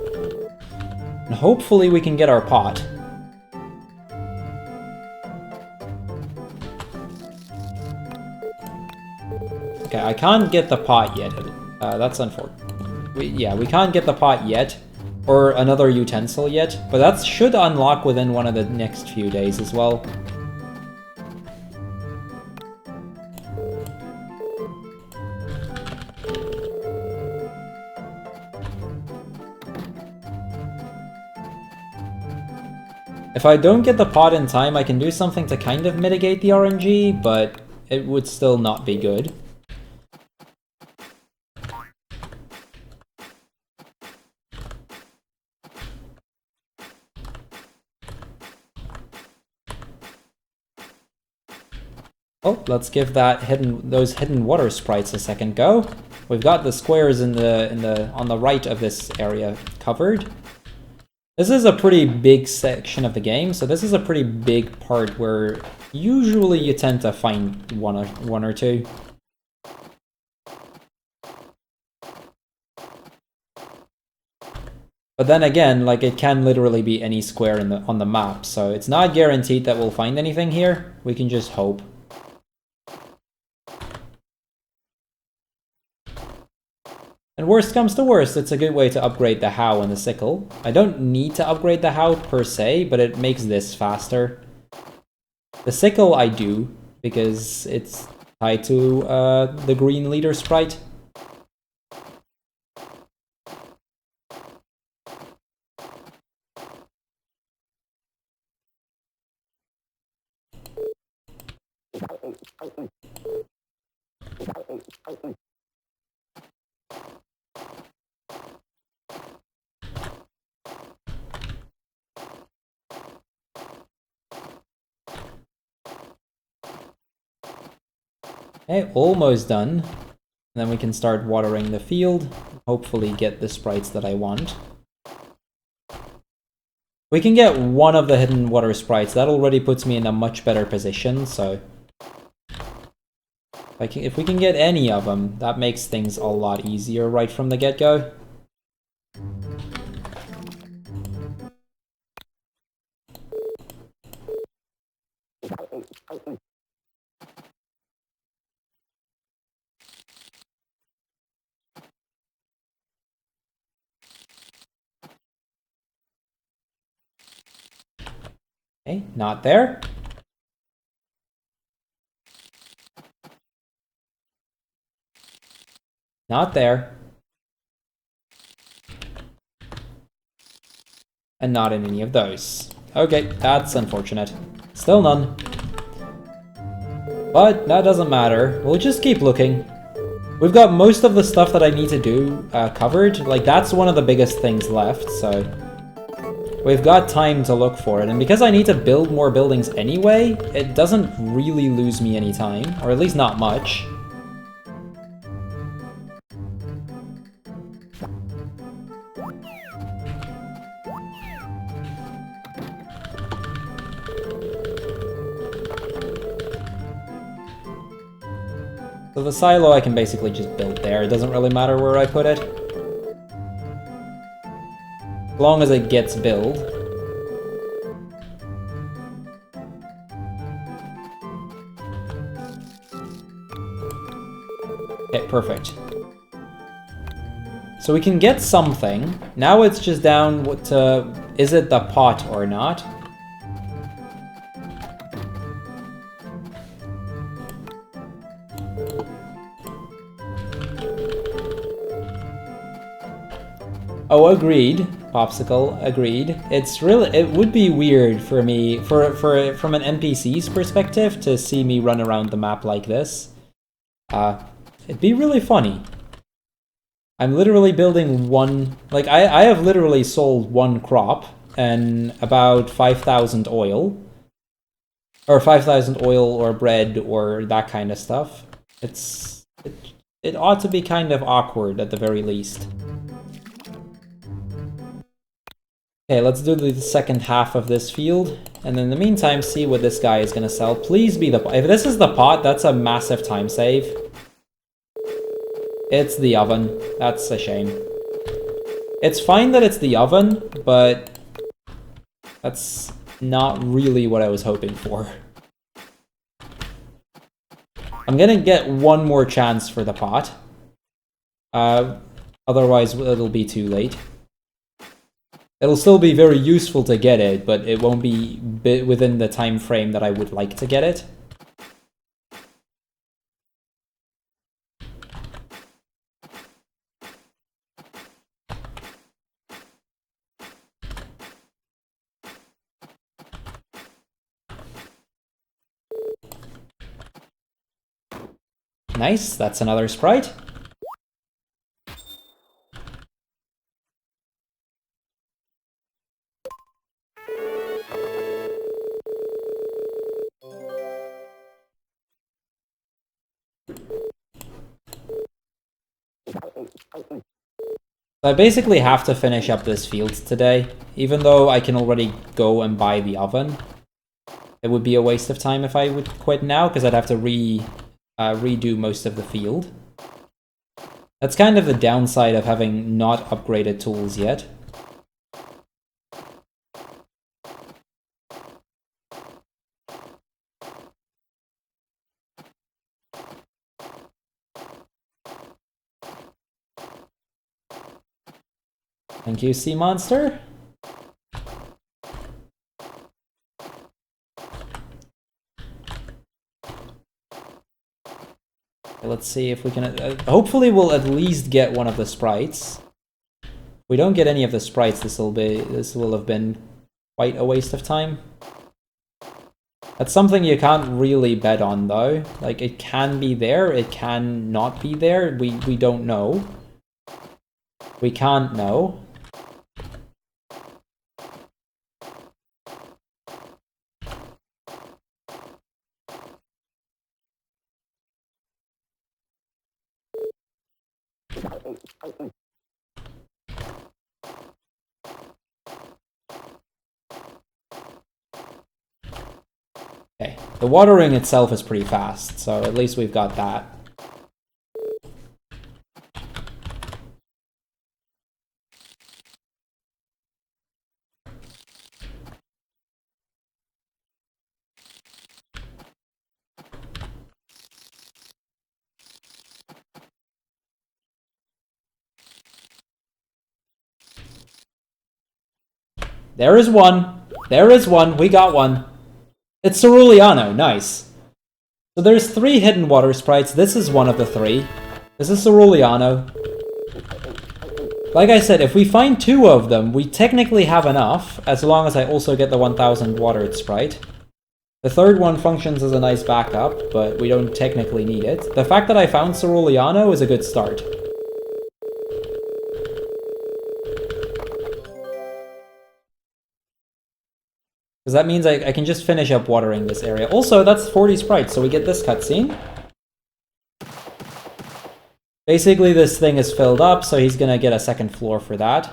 A: And hopefully we can get our pot. Okay, I can't get the pot yet. That's unfortunate. We can't get the pot yet, or another utensil yet, but that should unlock within one of the next few days as well. If I don't get the pot in time, I can do something to kind of mitigate the RNG, but it would still not be good. Oh, let's give those hidden water sprites a second go. We've got the squares on the right of this area covered. This is a pretty big section of the game, so this is a pretty big part where usually you tend to find one or two. But then again, like, it can literally be any square on the map, so it's not guaranteed that we'll find anything here. We can just hope. And worst comes to worst, it's a good way to upgrade the hoe and the sickle. I don't need to upgrade the hoe per se, but it makes this faster. The sickle I do, because it's tied to the green leader sprite. Okay, almost done. And then we can start watering the field, hopefully get the sprites that I want. We can get one of the hidden water sprites. That already puts me in a much better position, so... if we can get any of them, that makes things a lot easier right from the get-go. Okay, not there. Not there. And not in any of those. Okay, that's unfortunate. Still none. But that doesn't matter. We'll just keep looking. We've got most of the stuff that I need to do covered. Like, that's one of the biggest things left, so... we've got time to look for it, and because I need to build more buildings anyway, it doesn't really lose me any time, or at least not much. So the silo I can basically just build there, it doesn't really matter where I put it. As long as it gets built. Okay, perfect. So we can get something. Now it's just down to, is it the pot or not? Oh, agreed. Popsicle, agreed. It's really, it would be weird for me, from an NPC's perspective, to see me run around the map like this. It'd be really funny. I'm literally building one, like, I have literally sold one crop and about 5,000 oil. Or 5,000 oil or bread or that kind of stuff. It ought to be kind of awkward at the very least. Okay, let's do the second half of this field, and in the meantime, see what this guy is gonna sell. Please be the pot. If this is the pot, that's a massive time save. It's the oven. That's a shame. It's fine that it's the oven, but that's not really what I was hoping for. I'm gonna get one more chance for the pot. Otherwise, it'll be too late. It'll still be very useful to get it, but it won't be within the time frame that I would like to get it. Nice, that's another sprite. I basically have to finish up this field today, even though I can already go and buy the oven. It would be a waste of time if I would quit now, because I'd have to redo most of the field. That's kind of the downside of having not upgraded tools yet. Thank you, Sea Monster. Let's see if we can... hopefully we'll at least get one of the sprites. If we don't get any of the sprites, this will have been quite a waste of time. That's something you can't really bet on, though. Like, it can be there, it can not be there. We don't know. We can't know. Okay, the watering itself is pretty fast, so at least we've got that. There is one. There is one. We got one. It's Ceruleano. Nice. So there's 3 hidden water sprites. This is one of the 3. This is Ceruleano. Like I said, if we find 2 of them, we technically have enough, as long as I also get the 1000 watered sprite. The 3rd one functions as a nice backup, but we don't technically need it. The fact that I found Ceruleano is a good start. Because that means I can just finish up watering this area. Also, that's 40 sprites, so we get this cutscene. Basically, this thing is filled up, so he's gonna get a 2nd floor for that.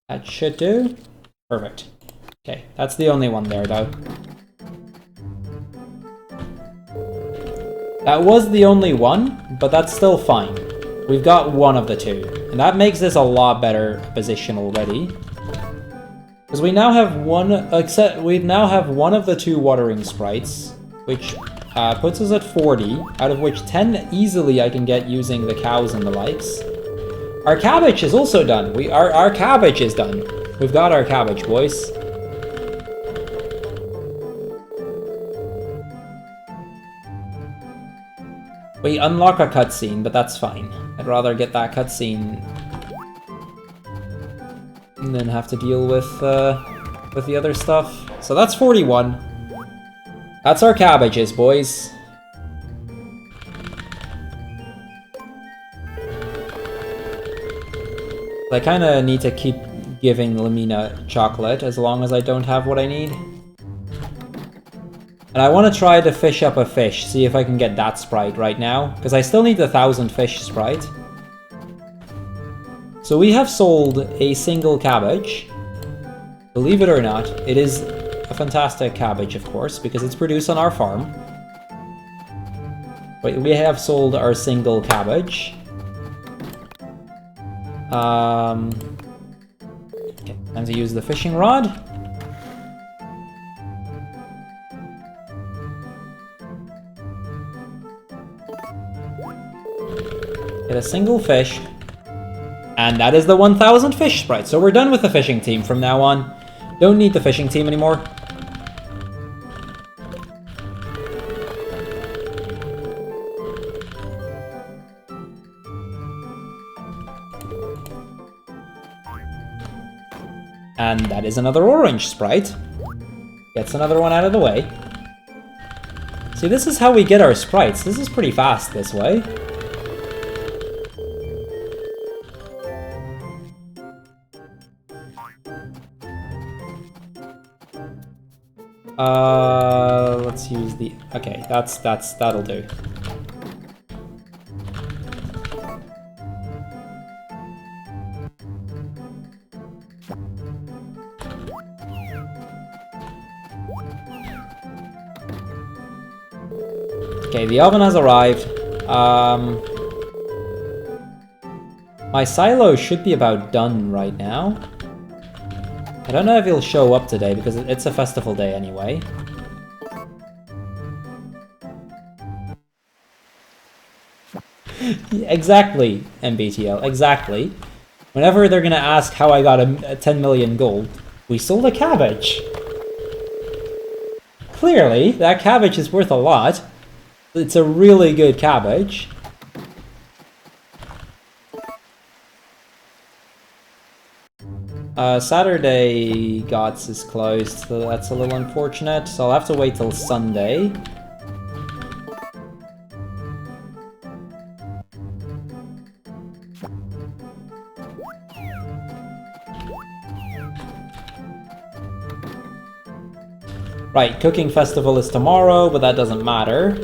A: That should do. Perfect. Okay, that's the only one there, though. That was the only one, but that's still fine. We've got one of the 2, and that makes this a lot better position already. Because we now have one, we now have one of the 2 watering sprites, which puts us at 40, out of which 10 easily I can get using the cows and the likes. Our cabbage is also done. Our cabbage is done. We've got our cabbage, boys. We unlock a cutscene, but that's fine. I'd rather get that cutscene and then have to deal with the other stuff. So that's 41. That's our cabbages, boys. I kind of need to keep giving Lumina chocolate as long as I don't have what I need. And I want to try to fish up a fish, see if I can get that sprite right now, because I still need the 1000 fish sprite. So we have sold a single cabbage. Believe it or not, it is a fantastic cabbage, of course, because it's produced on our farm. But we have sold our single cabbage. Okay, time to use the fishing rod. Get a single fish. And that is the 1000 fish sprite. So we're done with the fishing team from now on. Don't need the fishing team anymore. And that is another orange sprite. Gets another one out of the way. See, this is how we get our sprites. This is pretty fast this way. Let's use the... Okay, that'll do. Okay, the oven has arrived. My silo should be about done right now. I don't know if he'll show up today, because it's a festival day anyway. Exactly, MBTL, exactly. Whenever they're gonna ask how I got a 10 million gold, we sold a cabbage. Clearly, that cabbage is worth a lot. It's a really good cabbage. Saturday Gods is closed, so that's a little unfortunate. So I'll have to wait till Sunday. Right, cooking festival is tomorrow, but that doesn't matter.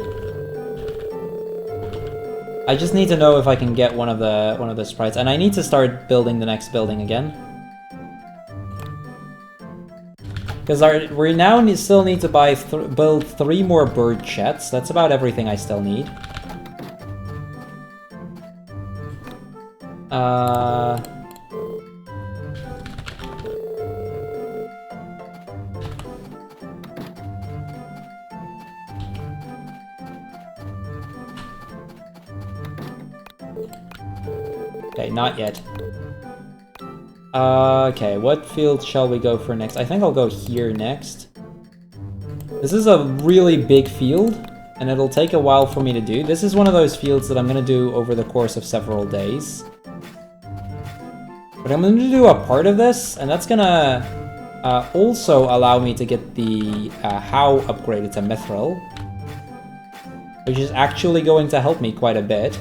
A: I just need to know if I can get one of the sprites, and I need to start building the next building again. Because we now still need to build 3 more bird sheds. That's about everything I still need. Okay, not yet. Okay, what field shall we go for next? I think I'll go here next. This is a really big field, and it'll take a while for me to do. This is one of those fields that I'm going to do over the course of several days. But I'm going to do a part of this, and that's going to also allow me to get the How upgraded to Mithril, which is actually going to help me quite a bit.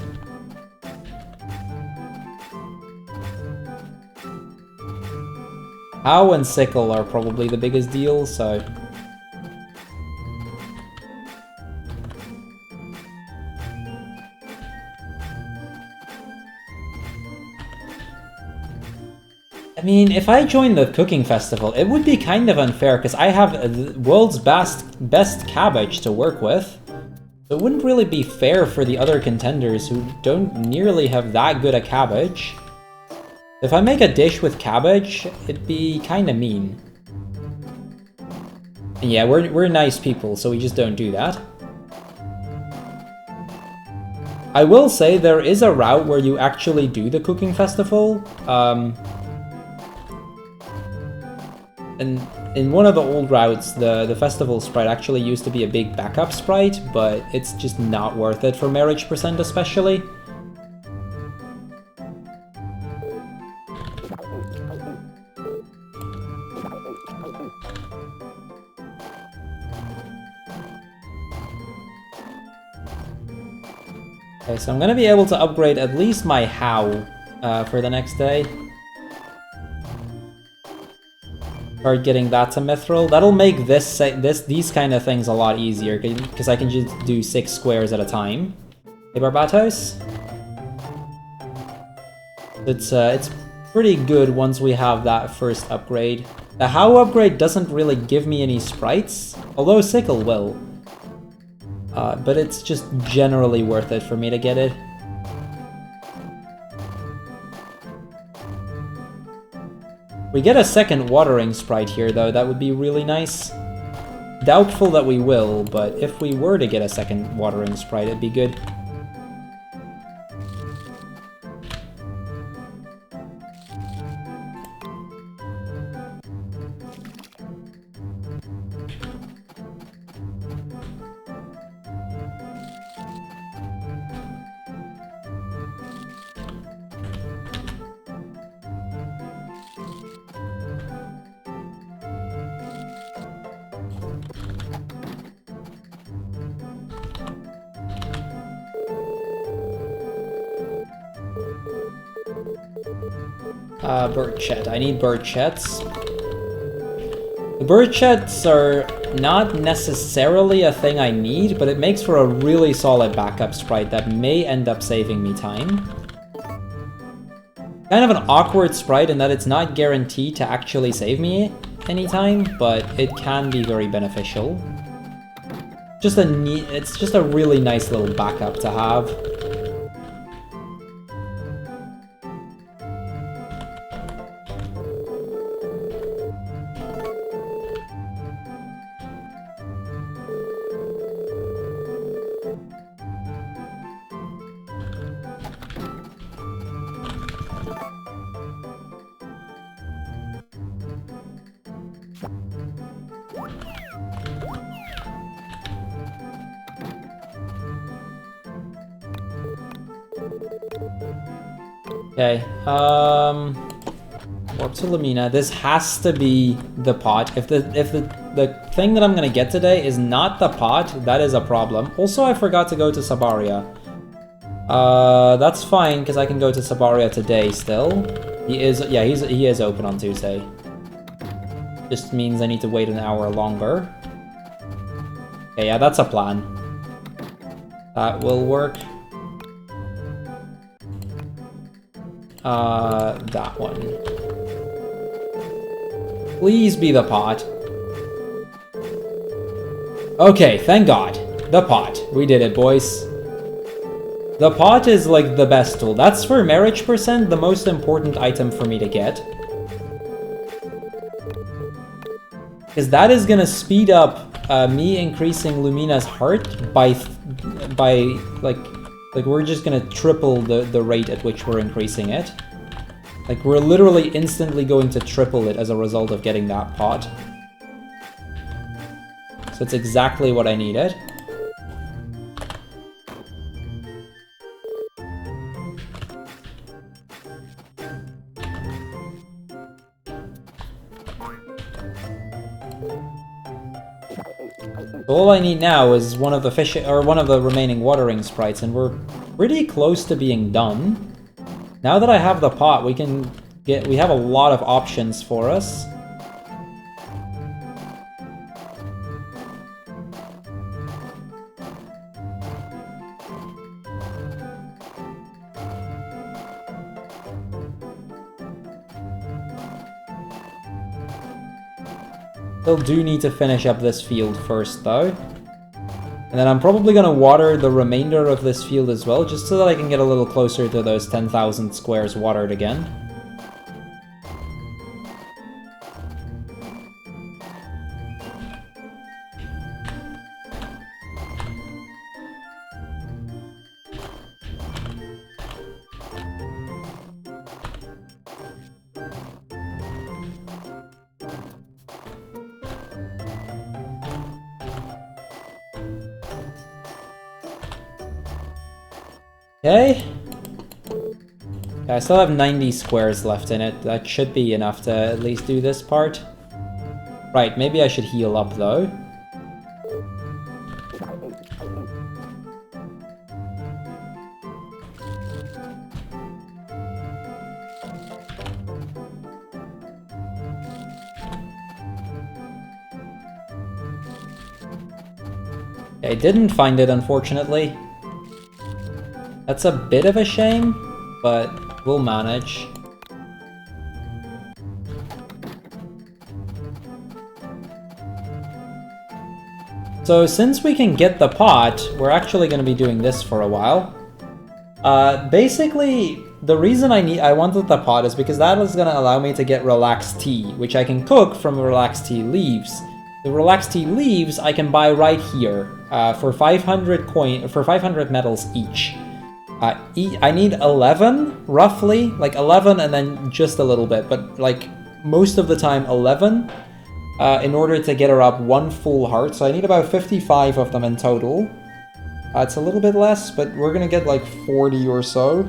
A: How and Sickle are probably the biggest deal, so... I mean, if I join the cooking festival, it would be kind of unfair, because I have the world's best cabbage to work with. So it wouldn't really be fair for the other contenders who don't nearly have that good a cabbage. If I make a dish with cabbage, it'd be kinda mean. And yeah, we're nice people, so we just don't do that. I will say there is a route where you actually do the cooking festival. And in one of the old routes, the festival sprite actually used to be a big backup sprite, but it's just not worth it for marriage percent especially. Okay, so I'm gonna be able to upgrade at least my how for the next day. Start getting that to mithril. That'll make these kind of things a lot easier because I can just do 6 squares at a time. Hey, Barbatos. It's pretty good once we have that first upgrade. The how upgrade doesn't really give me any sprites, although Sickle will. But it's just generally worth it for me to get it. We get a second watering sprite here, though. That would be really nice. Doubtful that we will, but if we were to get a second watering sprite, it'd be good. Bird chat. I need bird chats. The bird chats are not necessarily a thing I need, but it makes for a really solid backup sprite that may end up saving me time. Kind of an awkward sprite in that it's not guaranteed to actually save me any time, but it can be very beneficial. It's just a really nice little backup to have. Okay, warp to Lumina. This has to be the pot. If the thing that I'm gonna get today is not the pot, that is a problem. Also, I forgot to go to Sabaria. That's fine because I can go to Sabaria today still. He is open on Tuesday. Just means I need to wait an hour longer. Okay, yeah, that's a plan. That will work. That one. Please be the pot. Okay, thank God. The pot. We did it, boys. The pot is like the best tool. That's for marriage percent, the most important item for me to get. Because that is gonna speed up me increasing Lumina's heart by like we're just gonna triple the rate at which we're increasing it. Like we're literally instantly going to triple it as a result of getting that pot. So it's exactly what I needed. All I need now is one of the remaining watering sprites, and we're pretty close to being done. Now that I have the pot, we have a lot of options for us. Still do need to finish up this field first, though. And then I'm probably going to water the remainder of this field as well, just so that I can get a little closer to those 10,000 squares watered again. Okay. I still have 90 squares left in it. That should be enough to at least do this part. Right, maybe I should heal up though. I didn't find it, unfortunately. That's a bit of a shame, but we'll manage. So since we can get the pot, we're actually going to be doing this for a while. Basically, the reason I wanted the pot is because that is going to allow me to get relaxed tea, which I can cook from relaxed tea leaves. The relaxed tea leaves I can buy right here for 500 metals each. I need 11, roughly, like 11 and then just a little bit, but like most of the time 11 in order to get her up one full heart. So I need about 55 of them in total. It's a little bit less, but we're gonna get like 40 or so.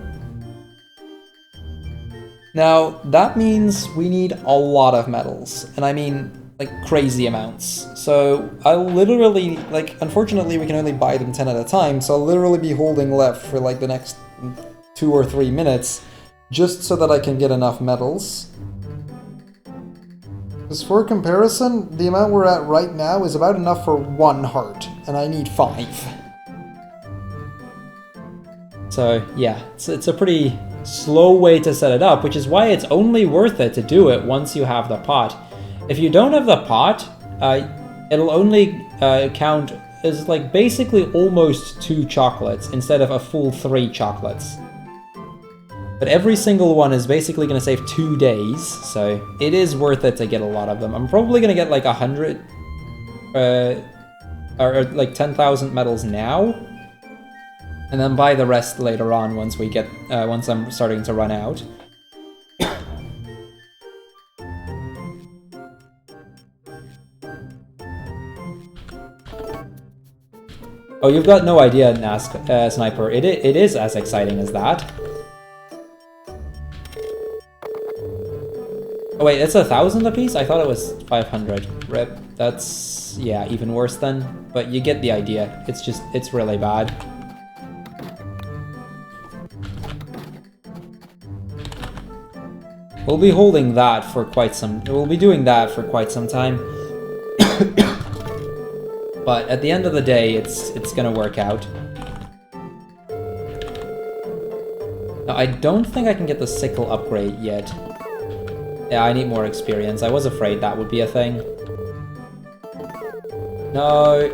A: Now, that means we need a lot of metals, and I mean like crazy amounts. So I'll literally, like, unfortunately we can only buy them 10 at a time, so I'll literally be holding left for like the next 2 or 3 minutes just so that I can get enough metals. Because for comparison, the amount we're at right now is about enough for 1 heart, and I need 5. So yeah, it's a pretty slow way to set it up, which is why it's only worth it to do it once you have the pot. If you don't have the pot, it'll only count as like basically almost 2 chocolates instead of a full 3 chocolates. But every single one is basically going to save 2 days, so it is worth it to get a lot of them. I'm probably going to get like 100 or like 10,000 metals now, and then buy the rest later on once we get once I'm starting to run out. Oh, you've got no idea, Sniper. It is as exciting as that. Oh wait, it's 1,000 apiece? I thought it was 500. Rip. That's, yeah, even worse then. But you get the idea. It's just, it's really bad. We'll be holding that for quite some... We'll be doing that for quite some time. But at the end of the day, it's gonna work out. Now, I don't think I can get the sickle upgrade yet. Yeah, I need more experience. I was afraid that would be a thing. No.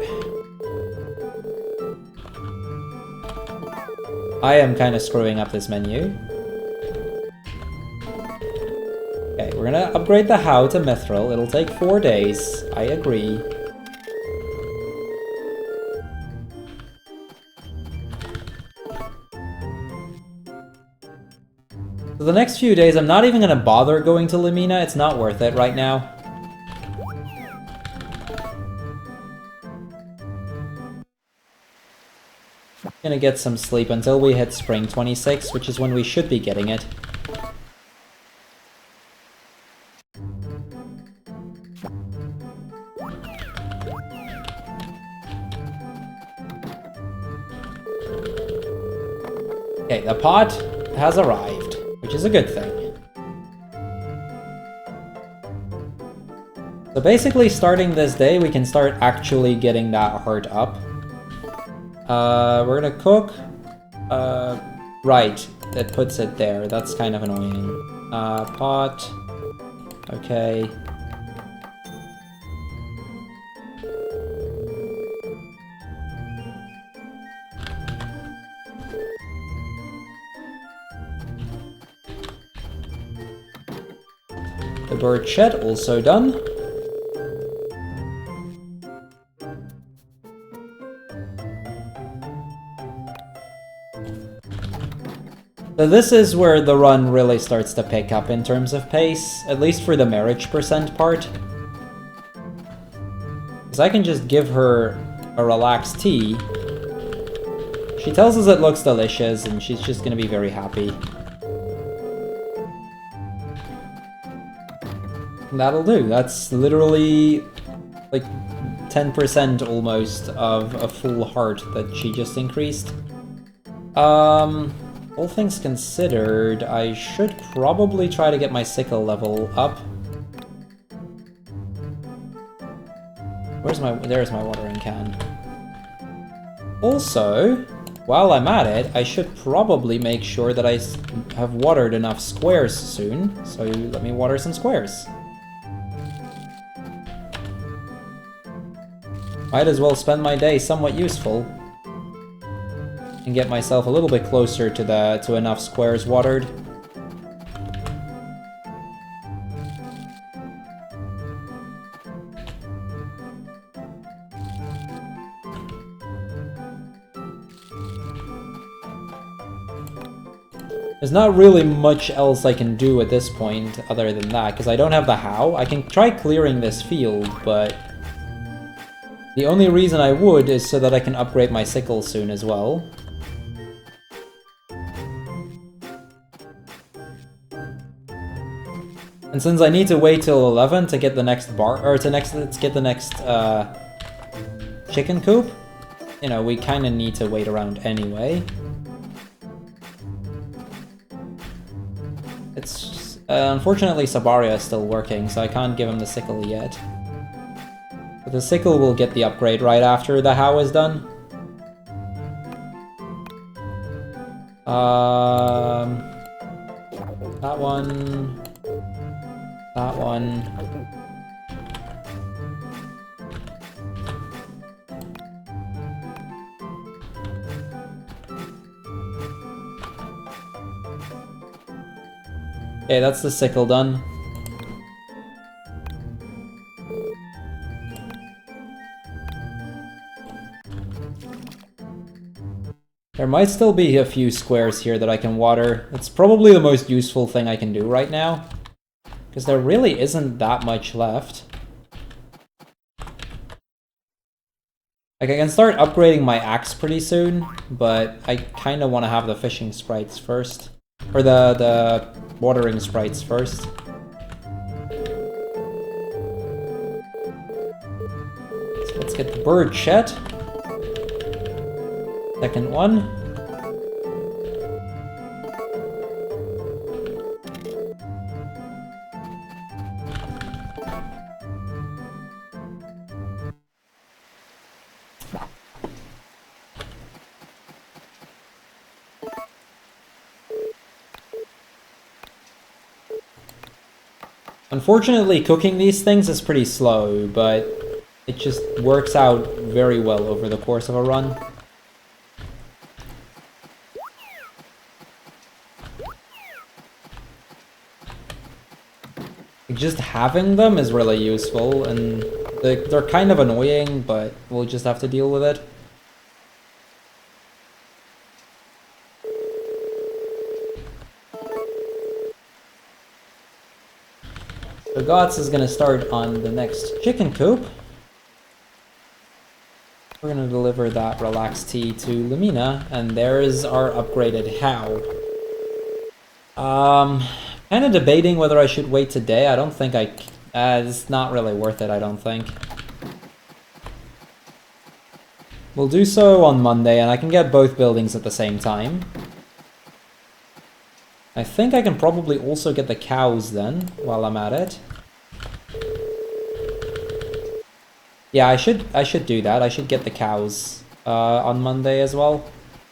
A: I am kind of screwing up this menu. Okay, we're gonna upgrade the How to Mithril. It'll take 4 days. I agree. So the next few days, I'm not even gonna bother going to Lumina. It's not worth it right now. Gonna get some sleep until we hit Spring 26, which is when we should be getting it. Okay, the pot has arrived, which is a good thing. So basically, starting this day, we can start actually getting that heart up. We're gonna cook. Right, it puts it there. That's kind of annoying. Pot. Okay. The bird shed also done. So this is where the run really starts to pick up in terms of pace, at least for the marriage percent part. Because I can just give her a relaxed tea. She tells us it looks delicious, and she's just gonna be very happy. And that'll do. That's literally like 10% almost of a full heart that she just increased. All things considered, I should probably try to get my sickle level up. There's my watering can. Also, while I'm at it, I should probably make sure that I have watered enough squares soon. So let me water some squares. Might as well spend my day somewhat useful. And get myself a little bit closer to enough squares watered. There's not really much else I can do at this point other than that, because I don't have the how. I can try clearing this field, but the only reason I would is so that I can upgrade my sickle soon as well. And since I need to wait till 11 to get the next get the next chicken coop, you know, we kind of need to wait around anyway. It's unfortunately Sabaria is still working, so I can't give him the sickle yet. But the sickle will get the upgrade right after the how is done. That one. That one. Okay, that's the sickle done. There might still be a few squares here that I can water. It's probably the most useful thing I can do right now, because there really isn't that much left. Like, I can start upgrading my axe pretty soon, but I kind of want to have the fishing sprites first. Or the watering sprites first. So let's get the bird shed. Second one. Unfortunately, cooking these things is pretty slow, but it just works out very well over the course of a run. Just having them is really useful, and they're kind of annoying, but we'll just have to deal with it. So Gots is going to start on the next chicken coop. We're going to deliver that relaxed tea to Lumina, and there's our upgraded how. Kind of debating whether I should wait today. I don't think it's not really worth it, I don't think. We'll do so on Monday, and I can get both buildings at the same time. I think I can probably also get the cows then, while I'm at it. Yeah, I should do that. I should get the cows on Monday as well.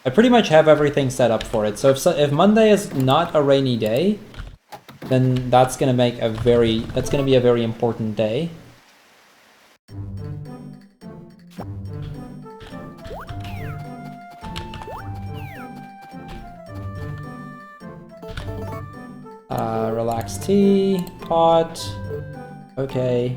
A: I pretty much have everything set up for it. So if Monday is not a rainy day, then that's gonna be a very important day. Relaxed tea, pot, okay.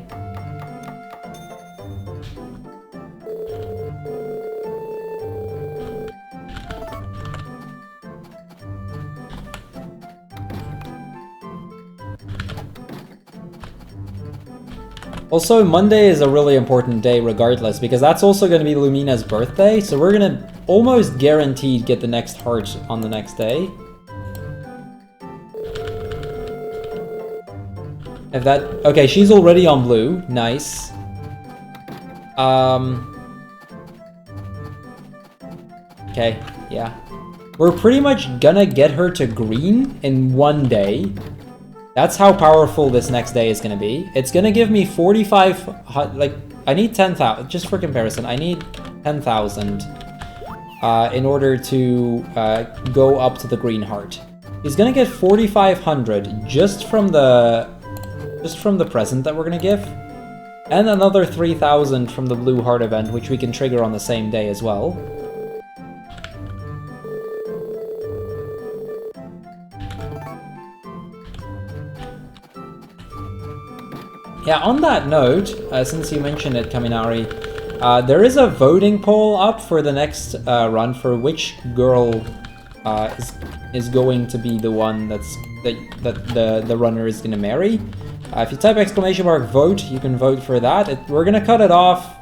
A: Also, Monday is a really important day regardless, because that's also going to be Lumina's birthday, so we're going to almost guaranteed get the next heart on the next day. If that... Okay, she's already on blue. Nice. Okay, yeah. We're pretty much gonna get her to green in one day. That's how powerful this next day is gonna be. It's gonna give me 45... Like, I need 10,000. Just for comparison, I need 10,000 in order to go up to the green heart. He's gonna get 4,500 just from the present that we're gonna give, and another 3,000 from the blue heart event, which we can trigger on the same day as well. Yeah, on that note, since you mentioned it, Kaminari, there is a voting poll up for the next run for which girl is going to be the one that the runner is going to marry. If you type !vote, you can vote for that. We're going to cut it off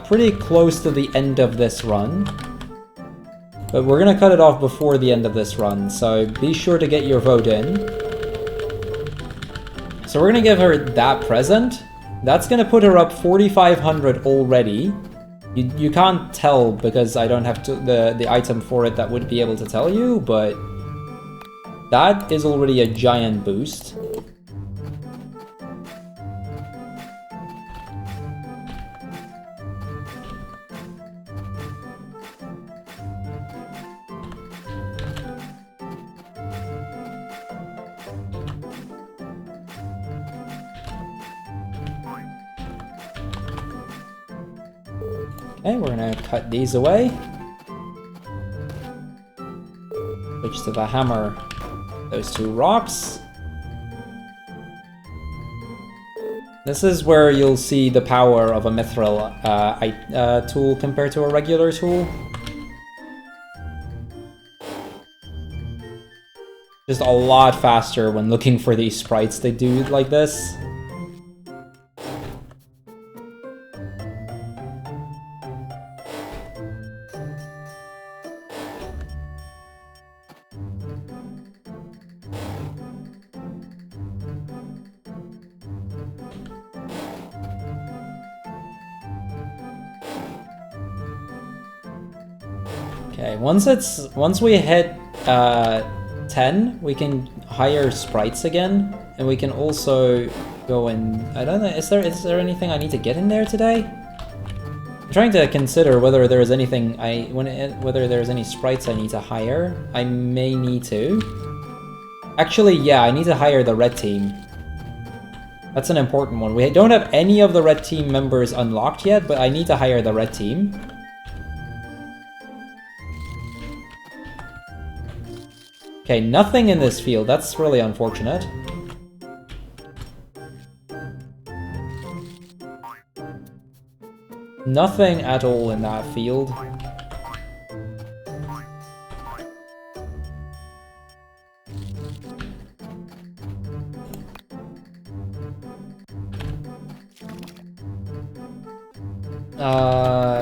A: pretty close to the end of this run. But we're going to cut it off before the end of this run, so be sure to get your vote in. So we're going to give her that present. That's going to put her up 4,500 already. You can't tell because I don't have the item for it that would be able to tell you, but that is already a giant boost. Okay, we're gonna cut these away. Switch to the hammer, those two rocks. This is where you'll see the power of a mithril tool compared to a regular tool. Just a lot faster when looking for these sprites they do like this. Okay, once we hit 10, we can hire sprites again, and we can also go in. I don't know. Is there anything I need to get in there today? I'm trying to consider whether there is anything whether there's any sprites I need to hire. I may need to. Actually, yeah, I need to hire the red team. That's an important one. We don't have any of the red team members unlocked yet, but I need to hire the red team. Okay, nothing in this field. That's really unfortunate. Nothing at all in that field.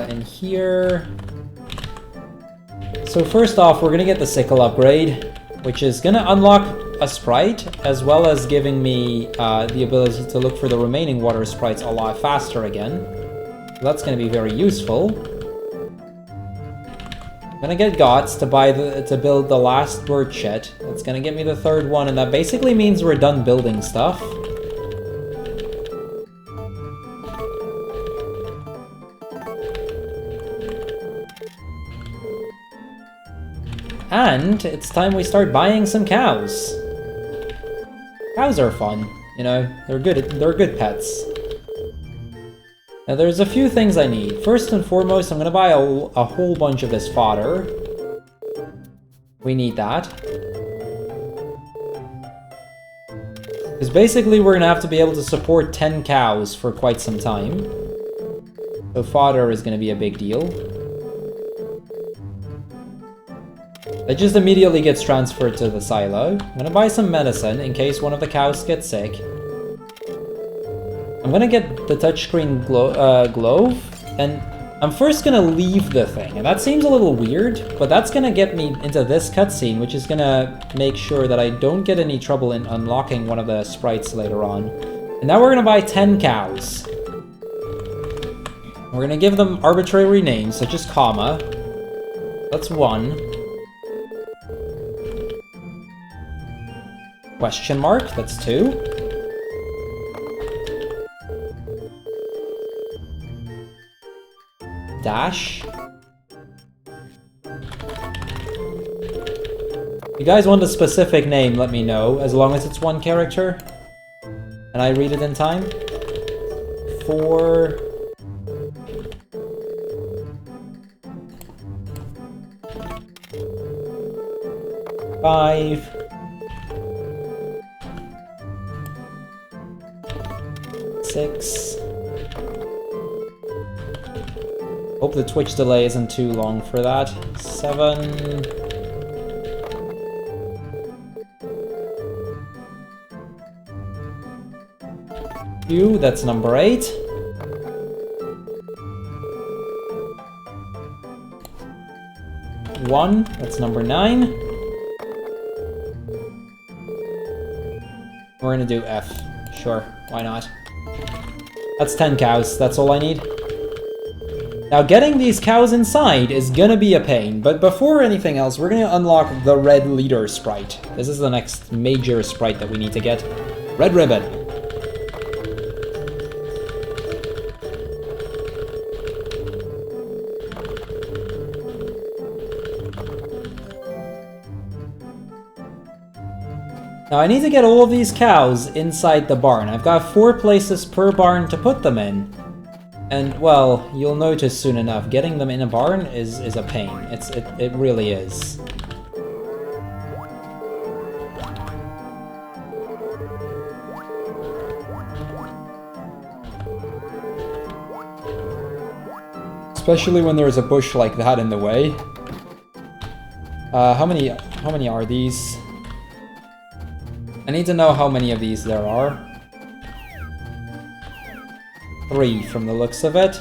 A: In here... So first off, we're gonna get the sickle upgrade, which is gonna unlock a sprite, as well as giving me the ability to look for the remaining water sprites a lot faster again. So that's gonna be very useful. I'm gonna get Gots to build the last bird shed. That's gonna get me the third one, and that basically means we're done building stuff. And it's time we start buying some cows. Cows are fun, you know, they're good pets. Now there's a few things I need. First and foremost, I'm gonna buy a whole bunch of this fodder. We need that. Because basically we're gonna have to be able to support 10 cows for quite some time. So fodder is gonna be a big deal. It just immediately gets transferred to the silo. I'm gonna buy some medicine in case one of the cows gets sick. I'm gonna get the touchscreen glove, and I'm first gonna leave the thing, and that seems a little weird, but that's gonna get me into this cutscene, which is gonna make sure that I don't get any trouble in unlocking one of the sprites later on. And now we're gonna buy 10 cows. We're gonna give them arbitrary names, such as comma. That's 1. Question mark, that's 2. Dash. If you guys want a specific name, let me know, as long as it's 1 character. And I read it in time. 4. 5. 6. Hope the Twitch delay isn't too long for that. 7. 2, that's number 8. 1, that's number 9. We're gonna do F. Sure, why not? That's 10 cows, that's all I need. Now getting these cows inside is gonna be a pain, but before anything else, we're gonna unlock the red leader sprite. This is the next major sprite that we need to get. Red ribbon. Now I need to get all of these cows inside the barn. I've got 4 places per barn to put them in. And, well, you'll notice soon enough, getting them in a barn is a pain. It really is. Especially when there's a bush like that in the way. How many are these? I need to know how many of these there are. 3 from the looks of it.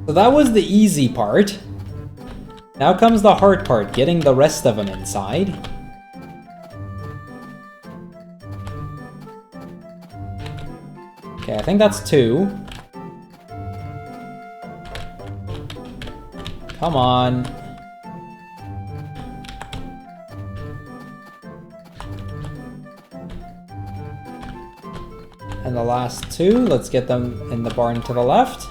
A: So that was the easy part. Now comes the hard part, getting the rest of them inside. Okay, I think that's 2. Come on. And the last 2, let's get them in the barn to the left.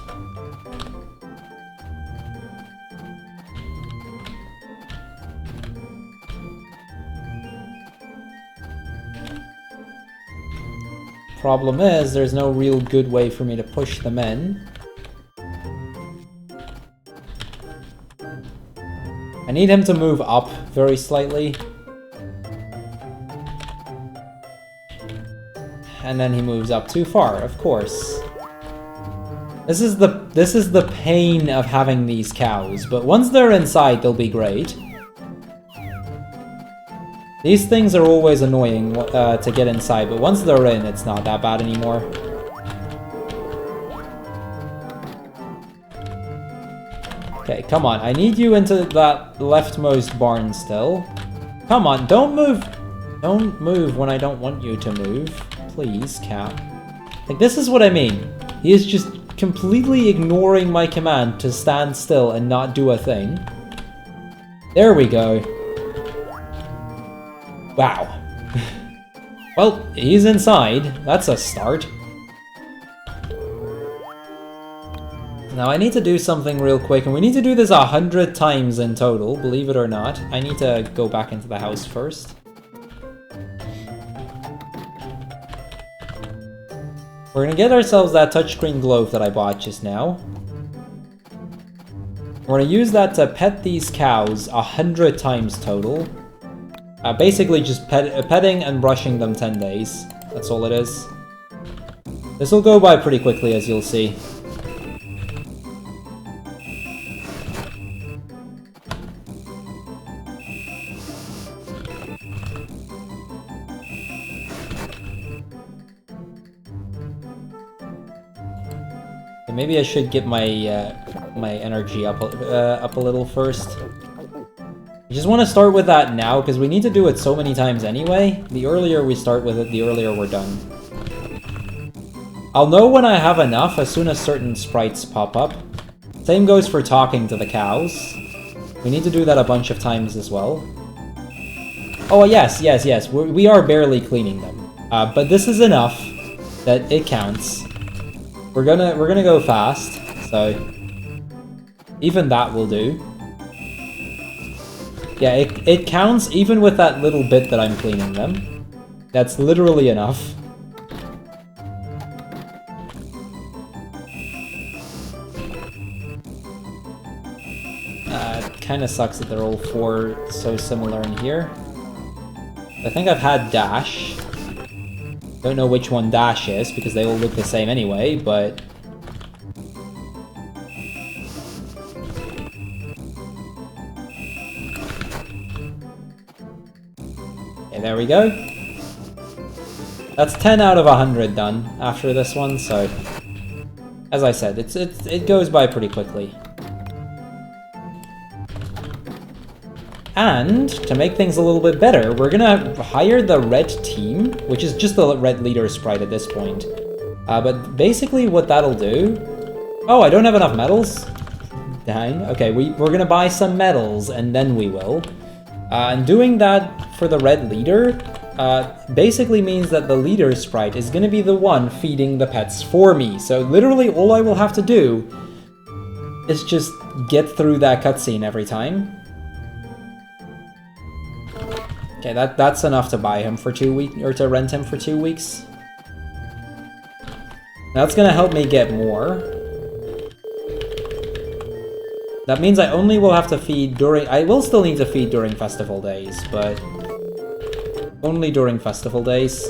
A: Problem is, there's no real good way for me to push them in. I need him to move up very slightly. And then he moves up too far, of course. This is the pain of having these cows, but once they're inside, they'll be great. These things are always annoying to get inside, but once they're in, it's not that bad anymore. Okay, come on. I need you into that leftmost barn still. Come on, don't move. Don't move when I don't want you to move. Please, cat. Like, this is what I mean. He is just completely ignoring my command to stand still and not do a thing. There we go. Wow. Well, he's inside. That's a start. Now I need to do something real quick, and we need to do this 100 times in total, believe it or not. I need to go back into the house first. We're gonna get ourselves that touchscreen glove that I bought just now. We're gonna use that to pet these cows 100 times total. Basically just petting and brushing them 10 days. That's all it is. This will go by pretty quickly, as you'll see. Maybe I should get my my energy up a little first. I just want to start with that now, because we need to do it so many times anyway. The earlier we start with it, the earlier we're done. I'll know when I have enough as soon as certain sprites pop up. Same goes for talking to the cows. We need to do that a bunch of times as well. Oh, yes. We are barely cleaning them. But this is enough that it counts. We're gonna go fast, so even that will do. Yeah, it counts even with that little bit that I'm cleaning them. That's literally enough. It kind of sucks that they're all four so similar in here. I think I've had Dash. Don't know which one Dash is, because they all look the same anyway, but... Okay, there we go. That's 10 out of 100 done after this one, so... As I said, it goes by pretty quickly. And, to make things a little bit better, we're gonna hire the red team, which is just the red leader sprite at this point. But basically what that'll do... Oh, I don't have enough medals? Dang. Okay, we're gonna buy some medals, and then we will. And doing that for the red leader basically means that the leader sprite is gonna be the one feeding the pets for me. So literally all I will have to do is just get through that cutscene every time. Okay, that's enough to buy him for 2 weeks, or to rent him for 2 weeks. That's gonna help me get more. That means I only will have to feed during... I will still need to feed during festival days, but... only during festival days.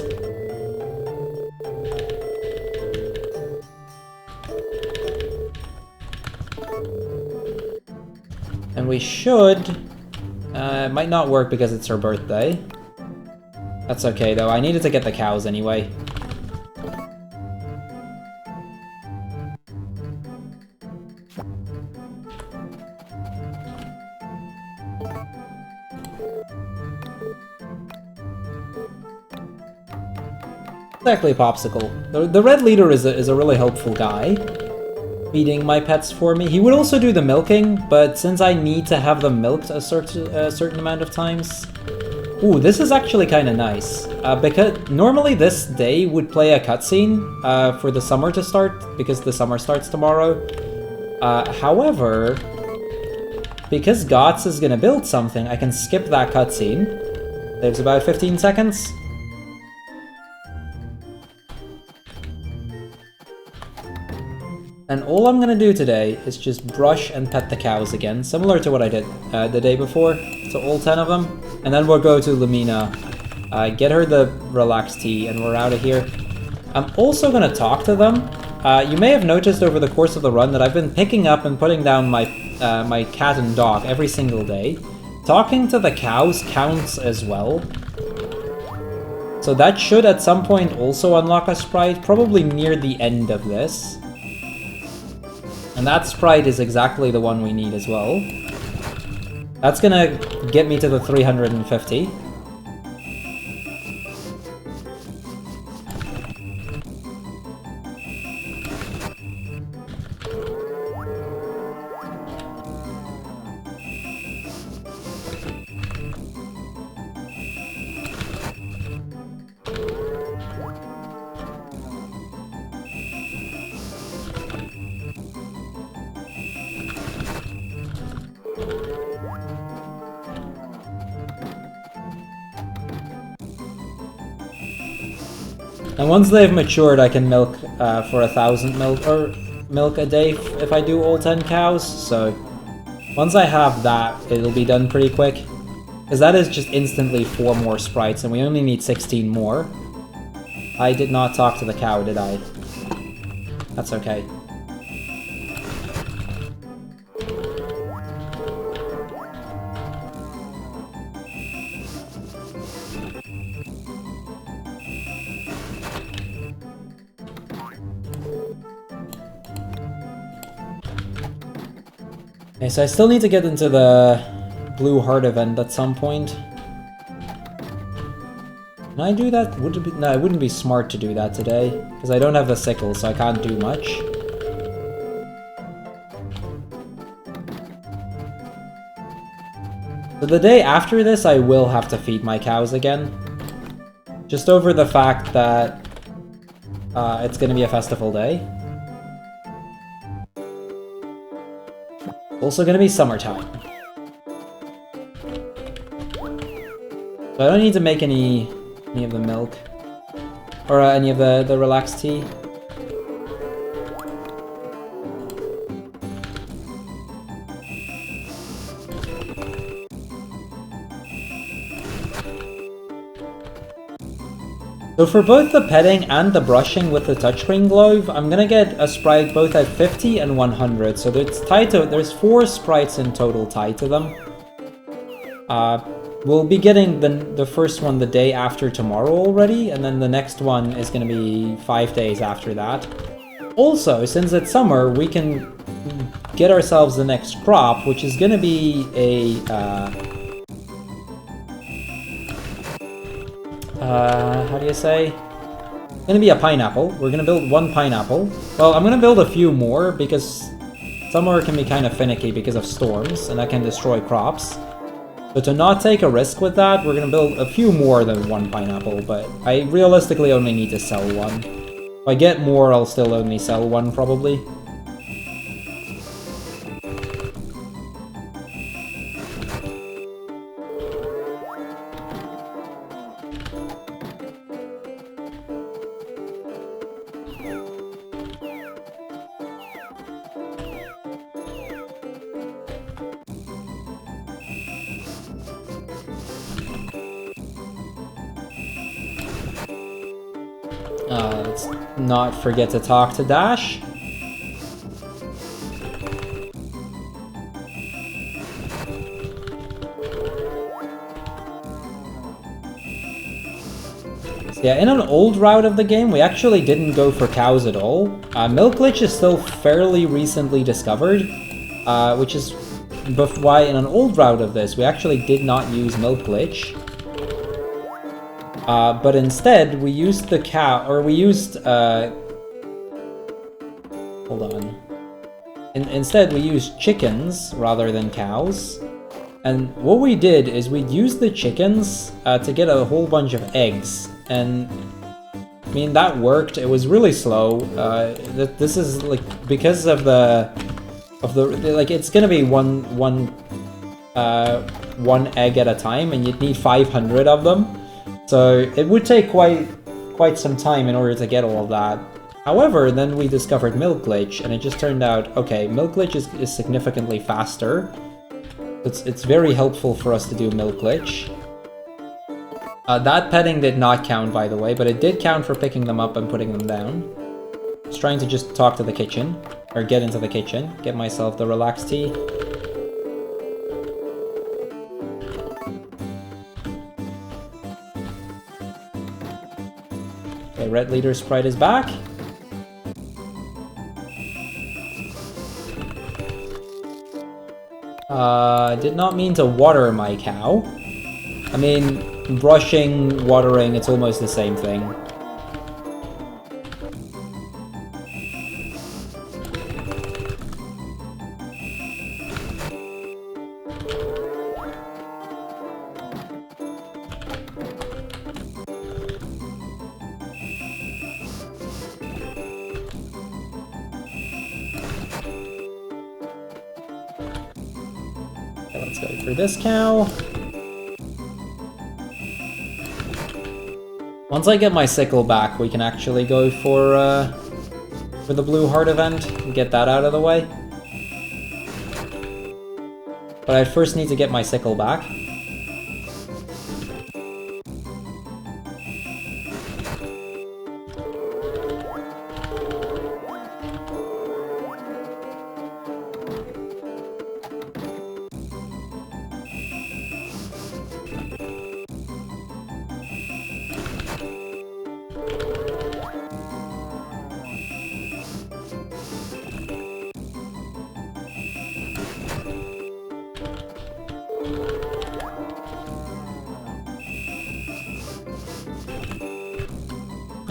A: And we should... it might not work because it's her birthday. That's okay, though. I needed to get the cows anyway. Exactly, Popsicle. The red leader is a really helpful guy. Feeding my pets for me. He would also do the milking, but since I need to have them milked a certain amount of times... Ooh, this is actually kind of nice. Because normally this day would play a cutscene for the summer to start, because the summer starts tomorrow. However, because Gots is gonna build something, I can skip that cutscene. There's about 15 seconds. And all I'm gonna do today is just brush and pet the cows again, similar to what I did the day before, so all 10 of them. And then we'll go to Lumina, get her the relaxed tea, and we're out of here. I'm also gonna talk to them. You may have noticed over the course of the run that I've been picking up and putting down my, my cat and dog every single day. Talking to the cows counts as well. So that should at some point also unlock a sprite, probably near the end of this. And that sprite is exactly the one we need as well. That's gonna get me to the 350. And once they've matured, I can milk for 1,000 milk a day if I do all 10 cows. So once I have that, it'll be done pretty quick. Because that is just instantly 4 more sprites, and we only need 16 more. I did not talk to the cow, did I? That's okay. Okay, so I still need to get into the Blue Heart event at some point. Can I do that? Would it be... No, it wouldn't be smart to do that today, because I don't have the sickle, so I can't do much. So the day after this, I will have to feed my cows again. Just over the fact that it's going to be a festival day. Also going to be summertime. So I don't need to make any of the milk. Or any of the relaxed tea. So for both the petting and the brushing with the touchscreen glove, I'm gonna get a sprite both at 50 and 100. So it's tied to, there's 4 sprites in total tied to them. We'll be getting the first one the day after tomorrow already, and then the next one is gonna be 5 days after that. Also, since it's summer, we can get ourselves the next crop, which is gonna be a how do you say? It's gonna be a pineapple. We're gonna build 1 pineapple. Well, I'm gonna build a few more because summer can be kind of finicky because of storms, and that can destroy crops. So to not take a risk with that, we're gonna build a few more than 1 pineapple, but I realistically only need to sell 1. If I get more, I'll still only sell 1 probably. Let's not forget to talk to Dash. Yeah, in an old route of the game, we actually didn't go for cows at all. Milk glitch is still fairly recently discovered, which is why in an old route of this, we actually did not use milk glitch. But instead, we used the cow, or we used, hold on. Instead, we used chickens rather than cows. And what we did is we used the chickens to get a whole bunch of eggs. And, I mean, that worked. It was really slow. This is, like, because of the like, it's gonna be one egg at a time, and you'd need 500 of them. So it would take quite some time in order to get all of that. However, then we discovered milk glitch, and it just turned out, okay, milk glitch is significantly faster. It's very helpful for us to do milk glitch. That petting did not count, by the way, but it did count for picking them up and putting them down. I was trying to just talk to the kitchen, or get into the kitchen, get myself the relaxed tea. Okay, Red Leader Sprite is back. Did not mean to water my cow. I mean, brushing, watering, it's almost the same thing. Let's go for this cow. Once I get my sickle back, we can actually go for the Blue Heart event and get that out of the way. But I first need to get my sickle back.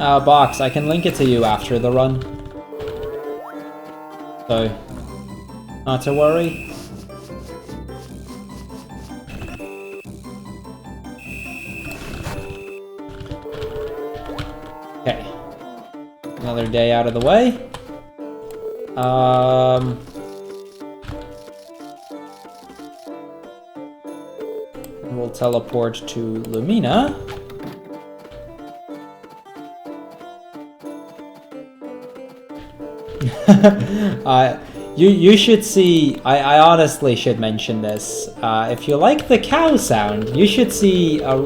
A: box. I can link it to you after the run. So, not to worry. Okay. Another day out of the way. We'll teleport to Lumina. You should see, I honestly should mention this. If you like the cow sound, you should see a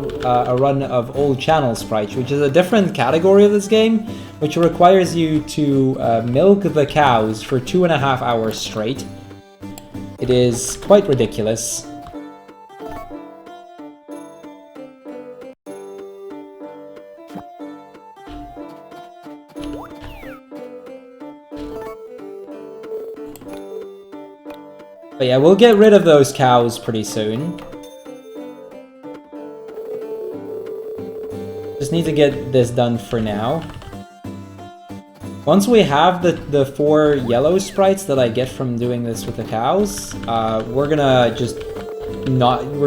A: run of Old Channel Sprites, which is a different category of this game, which requires you to milk the cows for 2.5 hours straight. It is quite ridiculous. But yeah, we'll get rid of those cows pretty soon. Just need to get this done for now. Once we have the 4 yellow sprites that I get from doing this with the cows, we're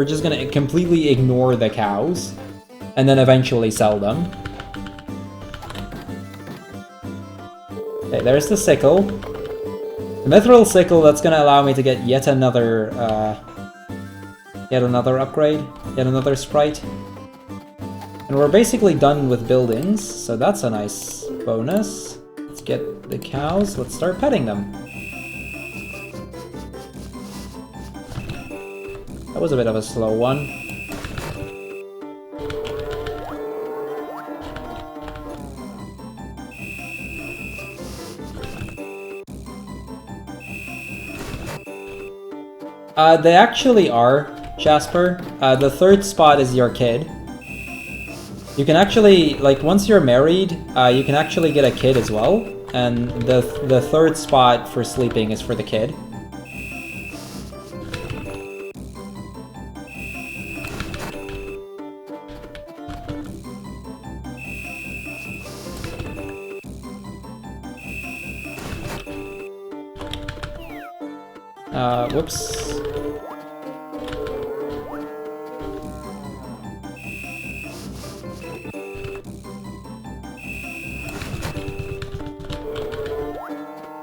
A: just gonna completely ignore the cows and then eventually sell them. Okay, there's the sickle. The mithril sickle, that's gonna allow me to get yet another upgrade, yet another sprite. And we're basically done with buildings, so that's a nice bonus. Let's get the cows, let's start petting them. That was a bit of a slow one. They actually are, Jasper. The 3rd spot is your kid. You can actually, like, once you're married, you can actually get a kid as well. And the 3rd spot for sleeping is for the kid. Whoops.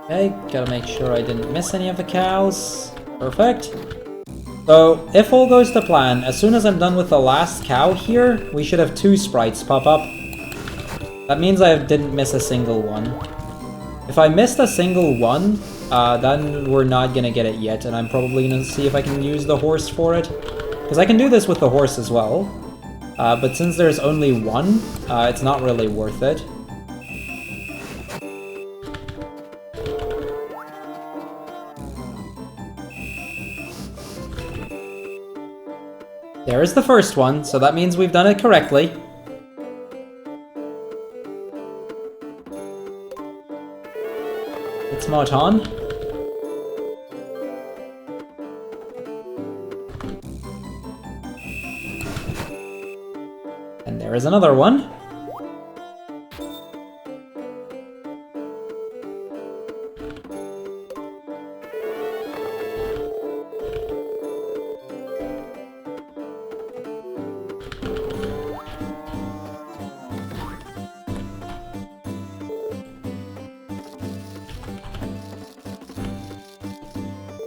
A: Okay, gotta make sure I didn't miss any of the cows. Perfect. So, if all goes to plan, as soon as I'm done with the last cow here, we should have 2 sprites pop up. That means I didn't miss a single one. If I missed a single one, then we're not gonna get it yet, and I'm probably gonna see if I can use the horse for it. Because I can do this with the horse as well. But since there's only one, it's not really worth it. There is the first one, so that means we've done it correctly. It's Moton. And there is another one.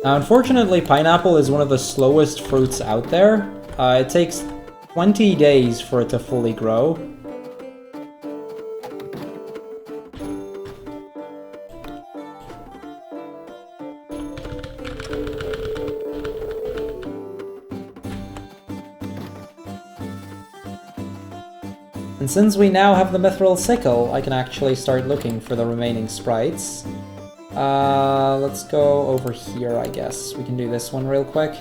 A: Now, unfortunately, pineapple is one of the slowest fruits out there. It takes 20 days for it to fully grow. And since we now have the mithril sickle, I can actually start looking for the remaining sprites. Let's go over here, I guess. We can do this one real quick.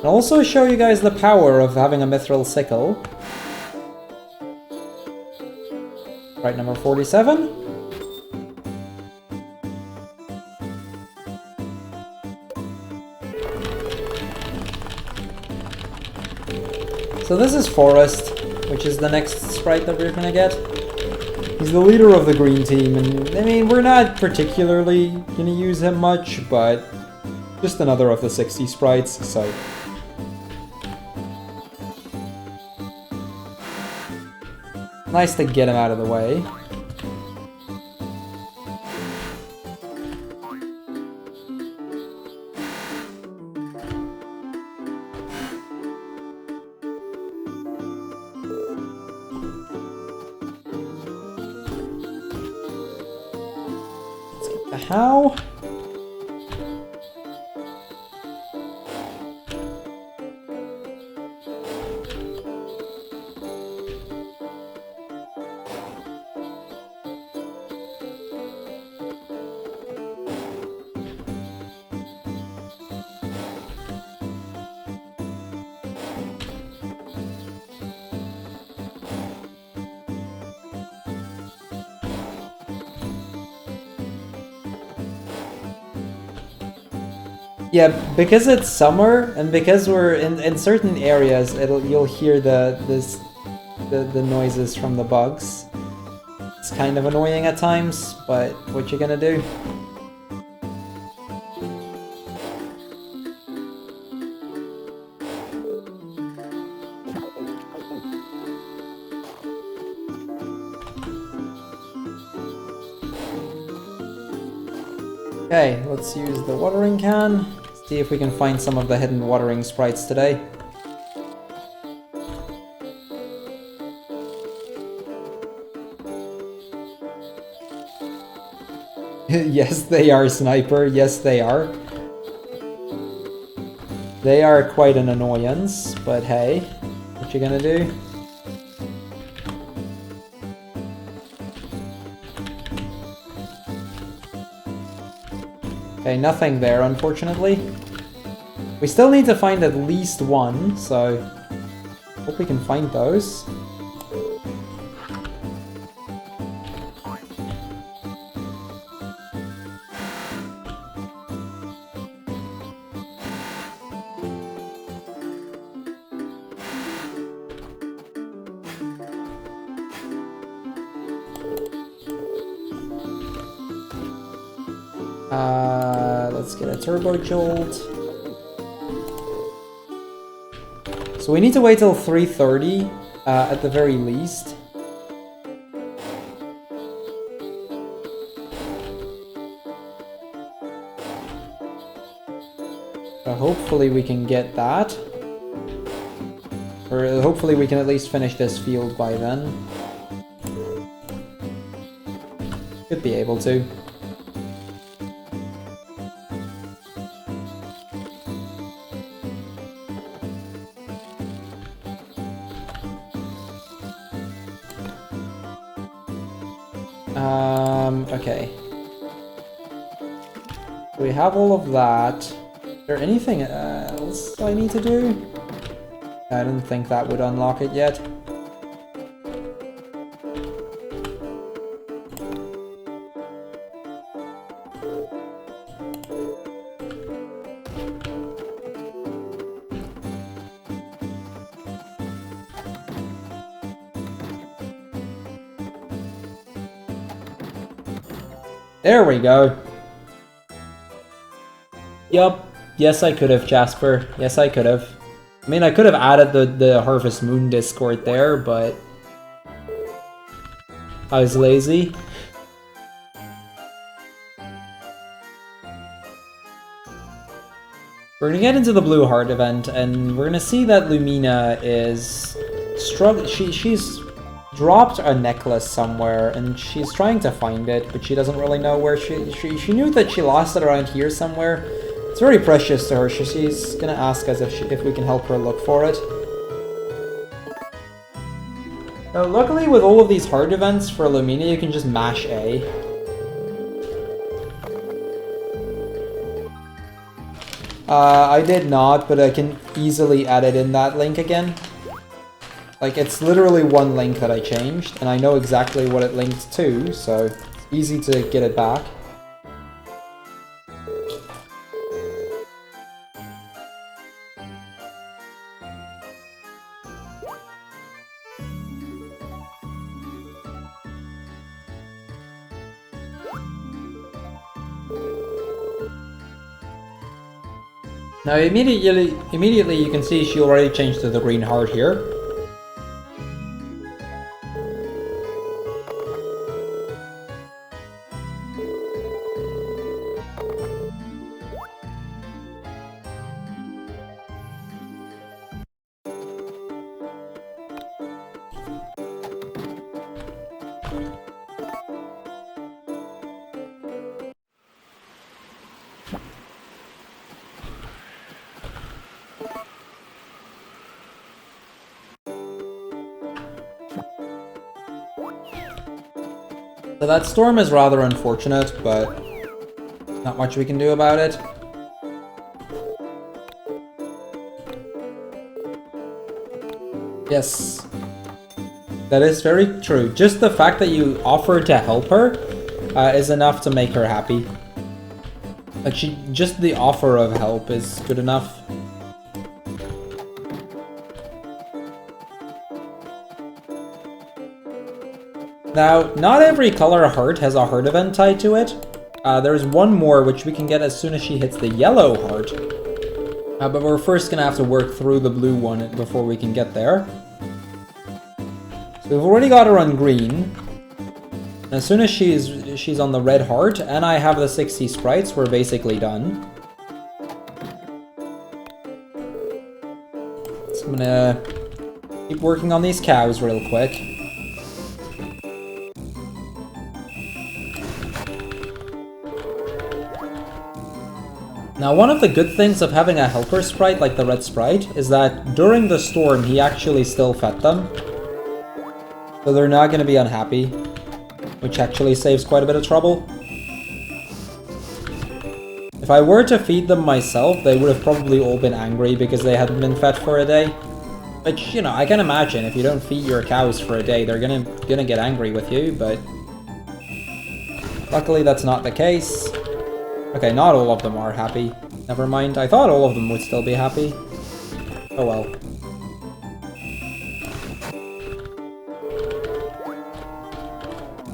A: I'll also show you guys the power of having a mithril sickle. Right, number 47. So So this is Forest, which is the next sprite that we're gonna get. He's the leader of the green team, and I mean, we're not particularly gonna use him much, but just another of the 60 sprites, so... Nice to get him out of the way. Let's get the how. Yeah, because it's summer and because we're in certain areas, you'll hear the noises from the bugs. It's kind of annoying at times, but what you gonna do? Okay, let's use the watering can. See if we can find some of the hidden watering sprites today. Yes, they are, Sniper. Yes, they are. They are quite an annoyance, but hey, what you gonna do? Okay, nothing there, unfortunately. We still need to find at least one, so hope we can find those. Let's get a Turbo Jolt. So we need to wait till 3:30 at the very least. So hopefully we can get that. Or hopefully we can at least finish this field by then. Should be able to. Okay. We have all of that. Is there anything else I need to do? I didn't think that would unlock it yet. There we go. Yup. Yes, I could have, Jasper. Yes, I could have. I mean, I could have added the Harvest Moon Discord there, but I was lazy. We're gonna get into the Blue Heart event, and we're gonna see that Lumina is struggling. She's dropped a necklace somewhere, and she's trying to find it, but she doesn't really know where she knew that she lost it around here somewhere. It's very precious to her. She's gonna ask us if we can help her look for it. Now, luckily, with all of these hard events for Lumina, you can just mash A. I did not, but I can easily edit in that link again. Like, it's literally one link that I changed, and I know exactly what it linked to, so it's easy to get it back. Now immediately you can see she already changed to the green heart here. So that storm is rather unfortunate, but not much we can do about it. Yes, that is very true. Just the fact that you offered to help her is enough to make her happy. Like, just the offer of help is good enough. Now, not every color heart has a heart event tied to it. There's one more which we can get as soon as she hits the yellow heart. But we're first gonna have to work through the blue one before we can get there. So we've already got her on green. As soon as she's on the red heart, and I have the 60 sprites, we're basically done. So I'm gonna keep working on these cows real quick. Now, one of the good things of having a helper sprite like the red sprite is that during the storm he actually still fed them. So they're not going to be unhappy, which actually saves quite a bit of trouble. If I were to feed them myself, they would have probably all been angry because they hadn't been fed for a day. Which, you know, I can imagine if you don't feed your cows for a day, they're gonna get angry with you, but luckily that's not the case. Okay, not all of them are happy. Never mind. I thought all of them would still be happy. Oh well.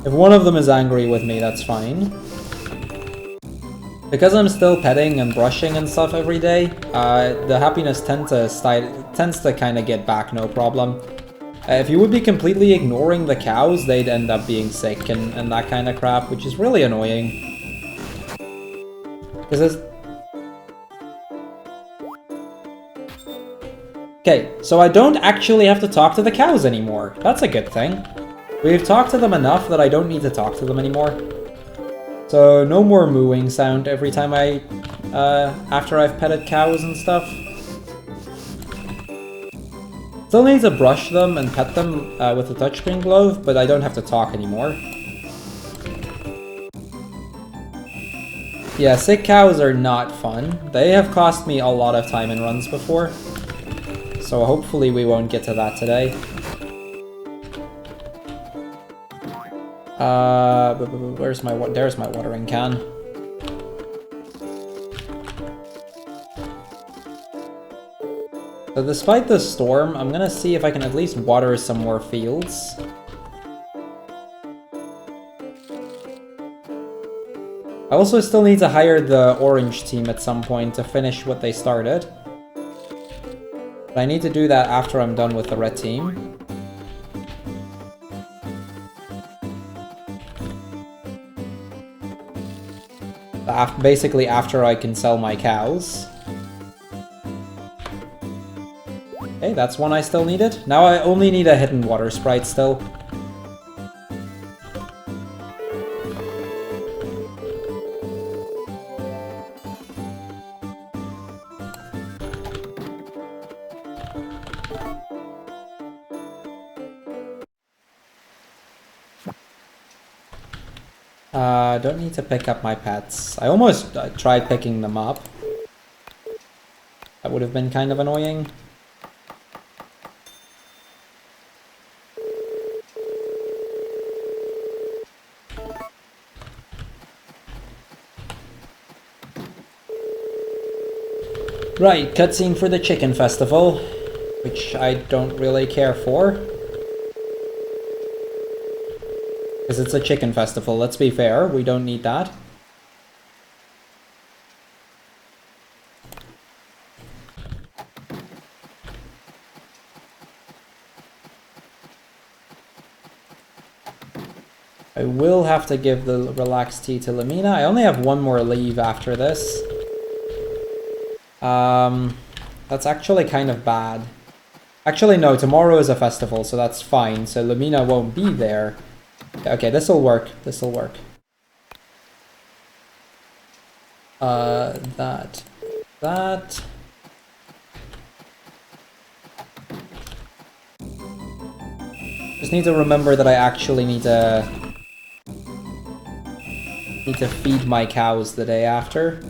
A: If one of them is angry with me, that's fine. Because I'm still petting and brushing and stuff every day, the happiness tends to kind of get back, no problem. If you would be completely ignoring the cows, they'd end up being sick and that kind of crap, which is really annoying. Okay, so I don't actually have to talk to the cows anymore. That's a good thing. We've talked to them enough that I don't need to talk to them anymore. So no more mooing sound every time after I've petted cows and stuff. Still need to brush them and pet them with the touchscreen glove, but I don't have to talk anymore. Yeah, sick cows are not fun. They have cost me a lot of time in runs before. So hopefully we won't get to that today. There's my watering can. So despite the storm, I'm gonna see if I can at least water some more fields. I also still need to hire the orange team at some point to finish what they started. But I need to do that after I'm done with the red team. Basically after I can sell my cows. Okay, that's one I still needed. Now I only need a hidden water sprite still. Don't need to pick up my pets. I almost tried picking them up. That would have been kind of annoying. Right, cutscene for the chicken festival, which I don't really care for. Because it's a chicken festival, let's be fair, we don't need that. I will have to give the relaxed tea to Lumina. I only have one more leave after this. That's actually kind of bad. Actually, no, tomorrow is a festival, so that's fine. So Lumina won't be there. Okay, this'll work. This'll work. That. Just need to remember that I actually need to feed my cows the day after.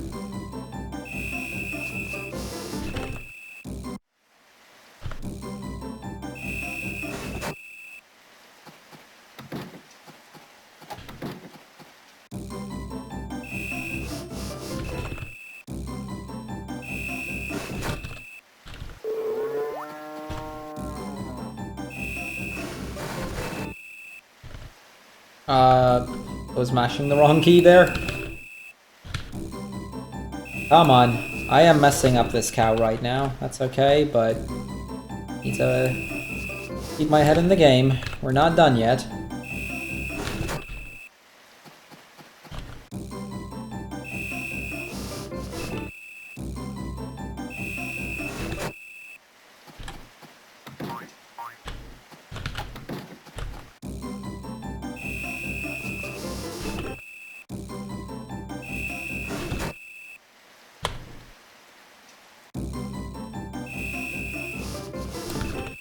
A: I was mashing the wrong key there. Come on. I am messing up this cow right now. That's okay, but need to keep my head in the game. We're not done yet.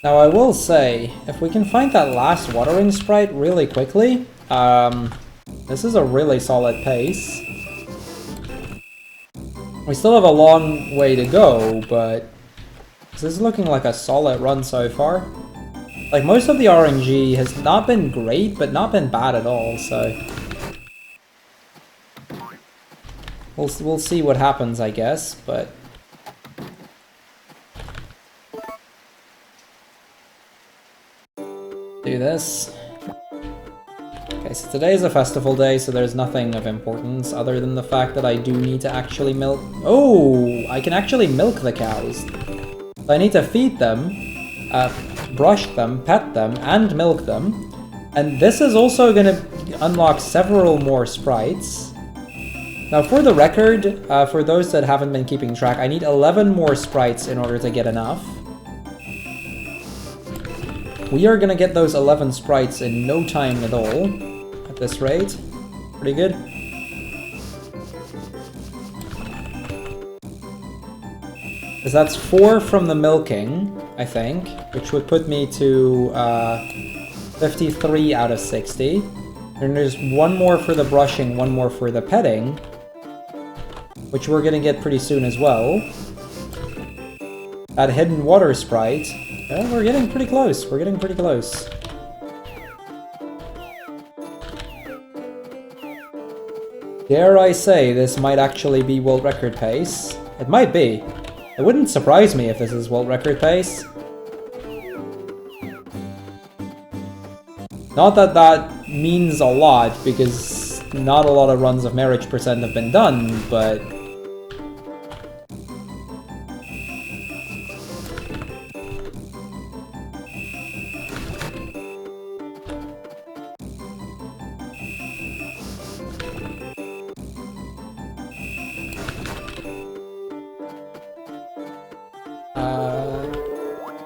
A: Now I will say, if we can find that last watering sprite really quickly, this is a really solid pace. We still have a long way to go, but this is looking like a solid run so far. Like, most of the RNG has not been great, but not been bad at all, so... We'll see what happens, I guess, but... do this. Okay, so today is a festival day, so there's nothing of importance other than the fact that I do need to actually milk... Oh! I can actually milk the cows. So I need to feed them, brush them, pet them, and milk them. And this is also going to unlock several more sprites. Now, for the record, for those that haven't been keeping track, I need 11 more sprites in order to get enough. We are gonna get those 11 sprites in no time at all, at this rate. Pretty good. Because that's 4 from the milking, I think, which would put me to 53 out of 60. And there's 1 more for the brushing, 1 more for the petting, which we're gonna get pretty soon as well. That hidden water sprite. Well, we're getting pretty close. We're getting pretty close. Dare I say this might actually be world record pace? It might be. It wouldn't surprise me if this is world record pace. Not that that means a lot, because not a lot of runs of marriage percent have been done, but...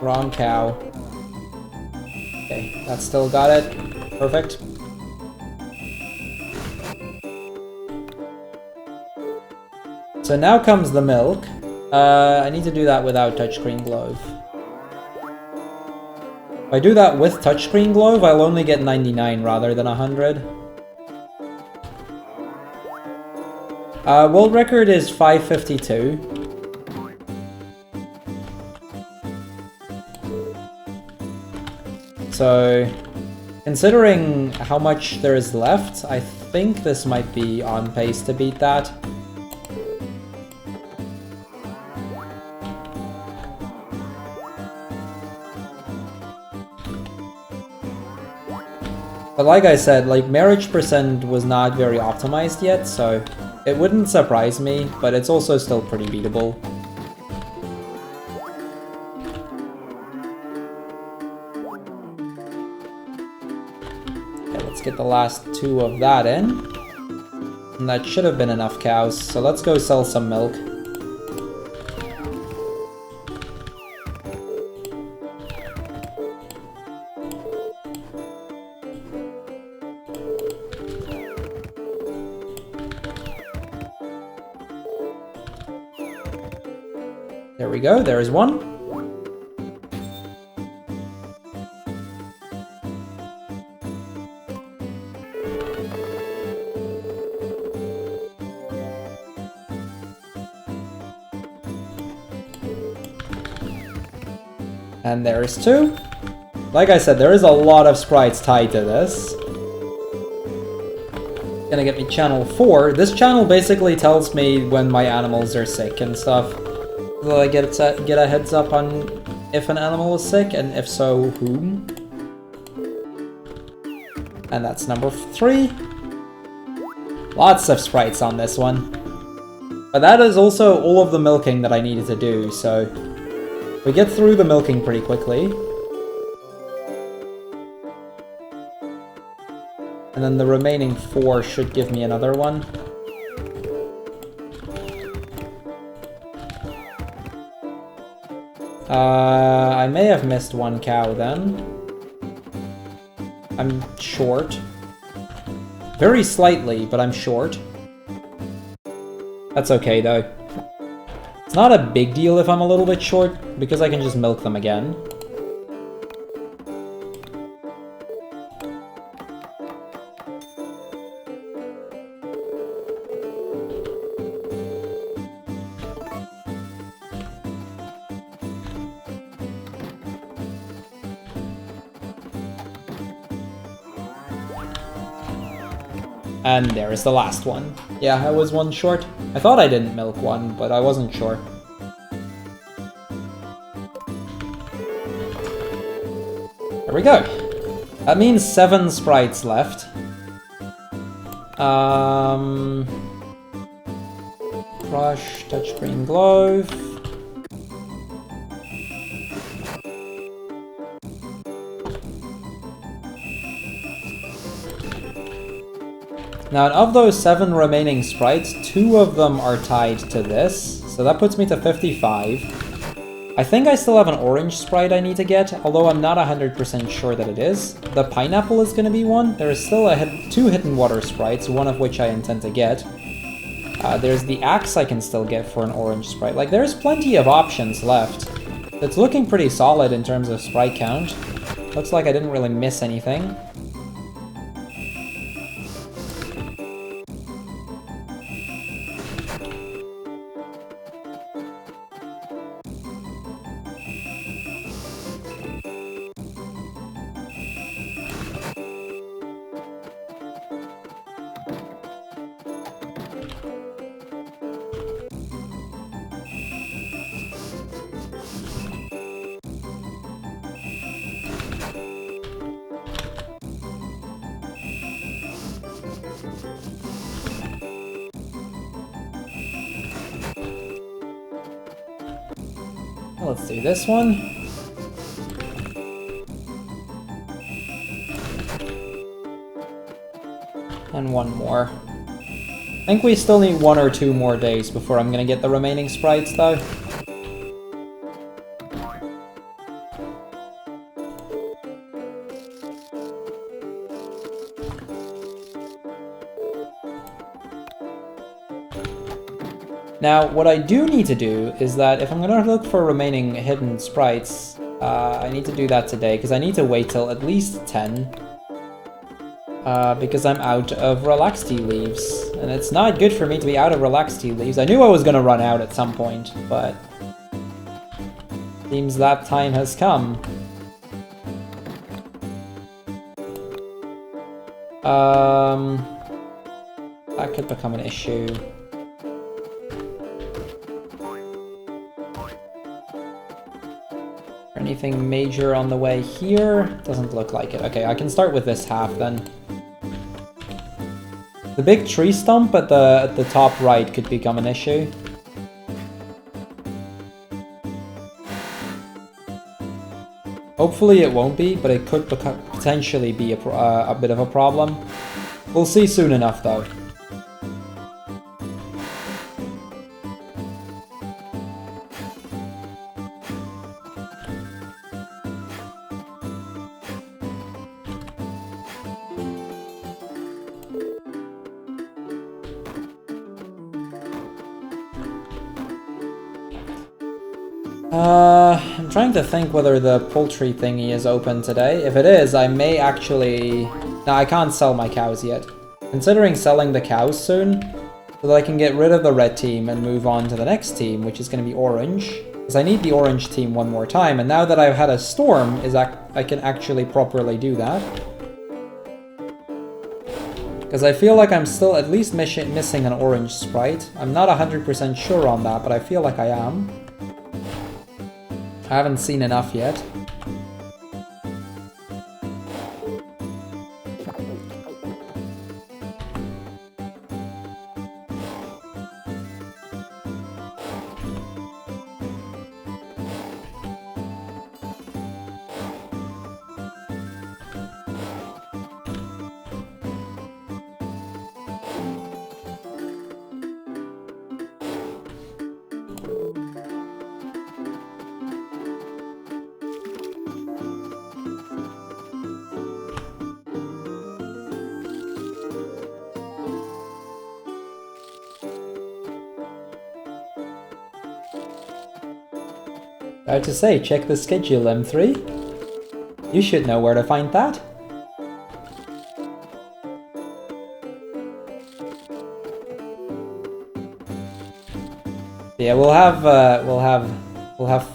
A: wrong cow. Okay, that still got it. Perfect. So now comes the milk. I need to do that without touchscreen glove. If I do that with touchscreen glove, I'll only get 99 rather than 100. World record is 552. So, considering how much there is left, I think this might be on pace to beat that. But like I said, like, marriage percent was not very optimized yet, so it wouldn't surprise me, but it's also still pretty beatable. get the last 2 of that in. And that should have been enough cows, so let's go sell some milk. There we go, there is one. And there is 2. Like I said, there is a lot of sprites tied to this. Gonna get me channel 4. This channel basically tells me when my animals are sick and stuff. So I get a heads up on if an animal is sick, and if so, whom. And that's number 3. Lots of sprites on this one. But that is also all of the milking that I needed to do, so we get through the milking pretty quickly. And then the remaining 4 should give me another one. I may have missed 1 cow then. I'm short. Very slightly, but I'm short. That's okay though. It's not a big deal if I'm a little bit short, because I can just milk them again. And there is the last one. Yeah, I was 1 short. I thought I didn't milk 1, but I wasn't sure. There we go. That means 7 sprites left. Crush, touchscreen glove. Now, of those 7 remaining sprites, 2 of them are tied to this, so that puts me to 55. I think I still have an orange sprite I need to get, although I'm not 100% sure that it is. The pineapple is going to be one. There is still 2 hidden water sprites, one of which I intend to get. There's the axe I can still get for an orange sprite. Like, there's plenty of options left. It's looking pretty solid in terms of sprite count. Looks like I didn't really miss anything. Let's do this one. And 1 more. I think we still need 1 or 2 more days before I'm gonna get the remaining sprites, though. Now, what I do need to do is that if I'm going to look for remaining hidden sprites, I need to do that today, because I need to wait till at least 10. Because I'm out of relax tea leaves. And it's not good for me to be out of relax tea leaves. I knew I was going to run out at some point, but seems that time has come. That could become an issue. Anything major on the way here? Doesn't look like it. Okay, I can start with this half then. The big tree stump at the top right could become an issue. Hopefully it won't be, but it could potentially be a bit of a problem. We'll see soon enough, though. I'm trying to think whether the poultry thingy is open today. If it is, I may actually... No, I can't sell my cows yet. Considering selling the cows soon, so that I can get rid of the red team and move on to the next team, which is going to be orange. Because I need the orange team one more time, and now that I've had a storm, I can actually properly do that. Because I feel like I'm still at least missing an orange sprite. I'm not 100% sure on that, but I feel like I am. I haven't seen enough yet. I have to say, check the schedule, M3. You should know where to find that. Yeah, we'll have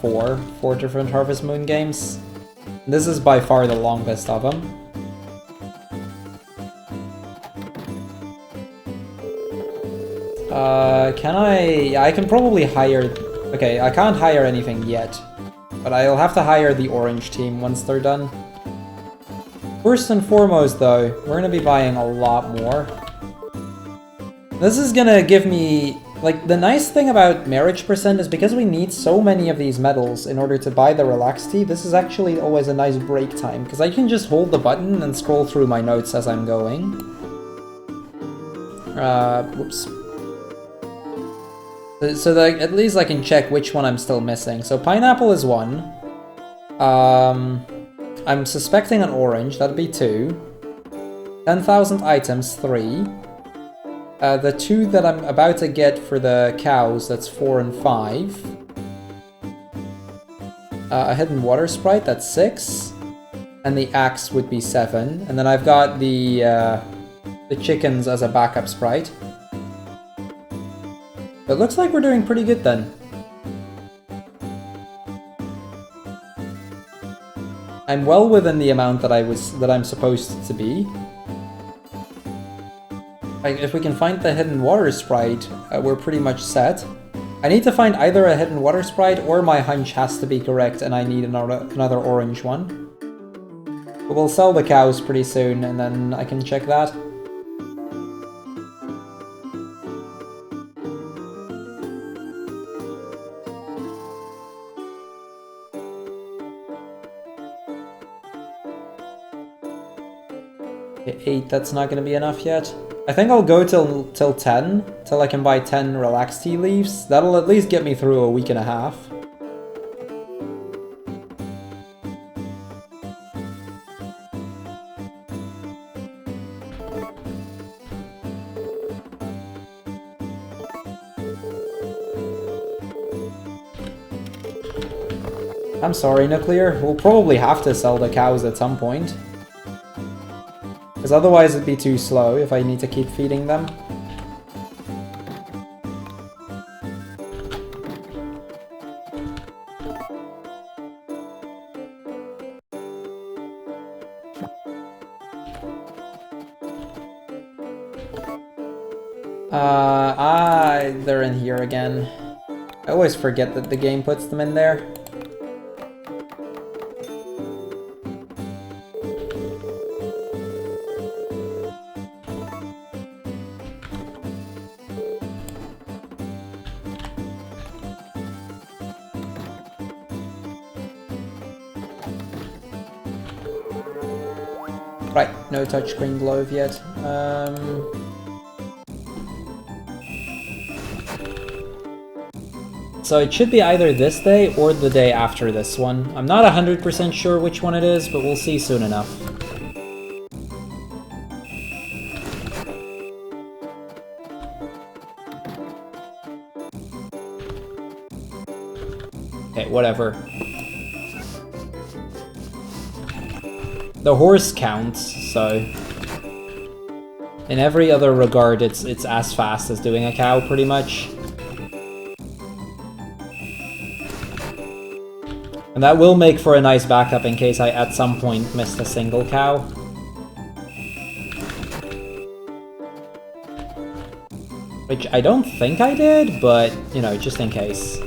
A: four different Harvest Moon games. This is by far the longest of them. Can I? I can probably hire. Okay, I can't hire anything yet, but I'll have to hire the orange team once they're done. First and foremost, though, we're gonna be buying a lot more. This is gonna give me... Like, the nice thing about marriage percent is because we need so many of these medals in order to buy the relax tea, this is actually always a nice break time, because I can just hold the button and scroll through my notes as I'm going. Whoops. So that at least I can check which one I'm still missing. So pineapple is 1. I'm suspecting an orange, that'd be 2. 10,000 items, 3. The 2 that I'm about to get for the cows, that's 4 and 5. A hidden water sprite, that's 6. And the axe would be 7. And then I've got the chickens as a backup sprite. It looks like we're doing pretty good then. I'm well within the amount that I'm supposed to be. If we can find the hidden water sprite, we're pretty much set. I need to find either a hidden water sprite or my hunch has to be correct and I need another orange one. But we'll sell the cows pretty soon and then I can check that. Okay, 8, that's not gonna be enough yet. I think I'll go till 10, till I can buy 10 relax tea leaves. That'll at least get me through a week and a half. I'm sorry, Nuclear. We'll probably have to sell the cows at some point. Because otherwise it'd be too slow if I need to keep feeding them. They're in here again. I always forget that the game puts them in there. Right, no touchscreen glove yet. So it should be either this day or the day after this one. I'm not 100% sure which one it is, but we'll see soon enough. Okay, whatever. The horse counts, so in every other regard it's as fast as doing a cow, pretty much. And that will make for a nice backup in case I at some point missed a single cow. Which I don't think I did, but, you know, just in case.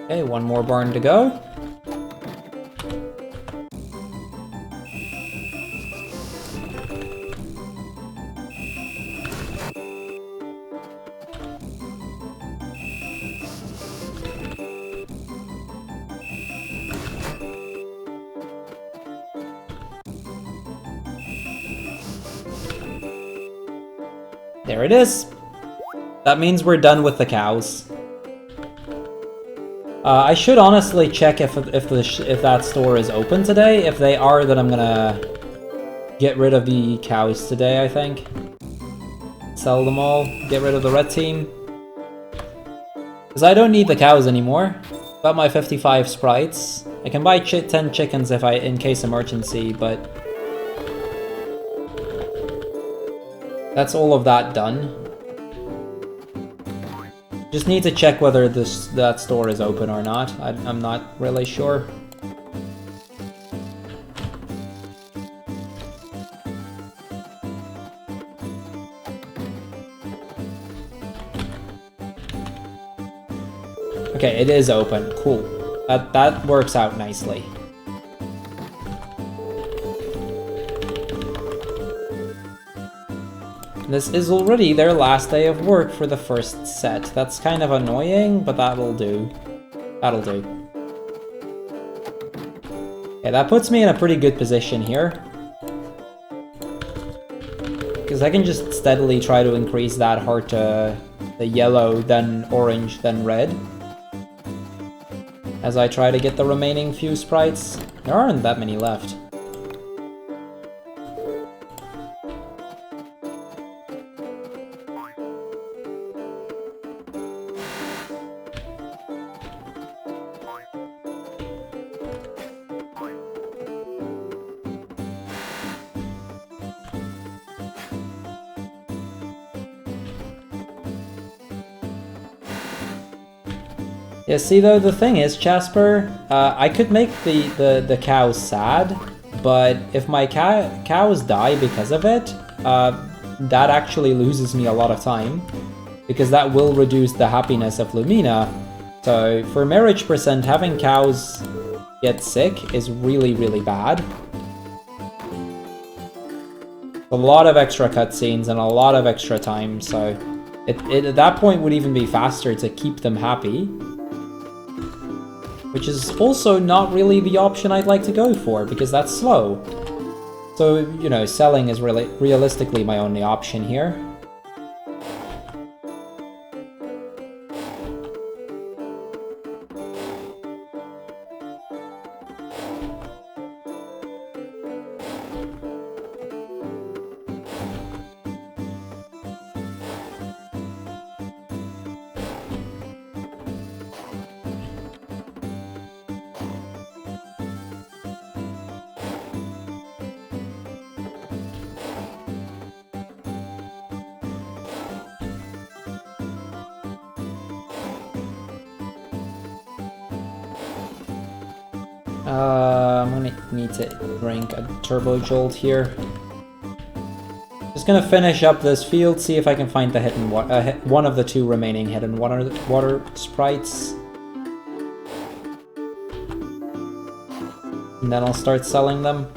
A: Okay, one more barn to go. There it is. That means we're done with the cows. I should honestly check if that store is open today. If they are, then I'm gonna get rid of the cows today, I think. Sell them all, get rid of the red team. Because I don't need the cows anymore. Got my 55 sprites. I can buy 10 chickens if in case emergency, but that's all of that done. Just need to check whether that store is open or not. I'm not really sure. Okay, it is open. Cool. That works out nicely. This is already their last day of work for the first set. That's kind of annoying, but that'll do. That'll do. Okay, that puts me in a pretty good position here. Because I can just steadily try to increase that heart to the yellow, then orange, then red. As I try to get the remaining few sprites. There aren't that many left. Yeah, see though, the thing is, Jasper, I could make the cows sad, but if my cows die because of it, that actually loses me a lot of time, because that will reduce the happiness of Lumina. So for marriage percent, having cows get sick is really, really bad. A lot of extra cutscenes and a lot of extra time, so it at that point would even be faster to keep them happy. Which is also not really the option I'd like to go for, because that's slow. So, you know, selling is really realistically my only option here. I'm gonna need to drink a Turbo Jolt here. Just gonna finish up this field, see if I can find the hidden one of the two remaining hidden water sprites. And then I'll start selling them.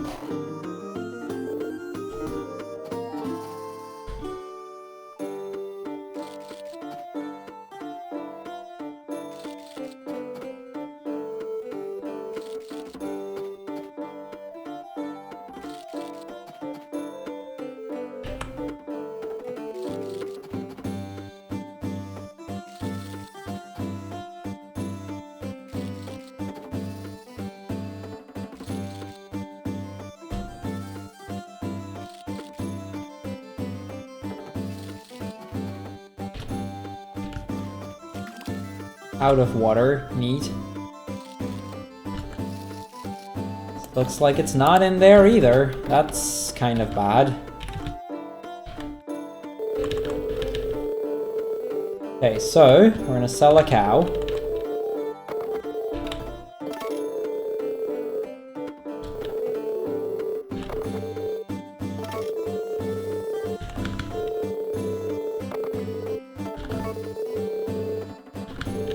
A: Out of water. Neat. Looks like it's not in there either. That's kind of bad. Okay, so we're gonna sell a cow.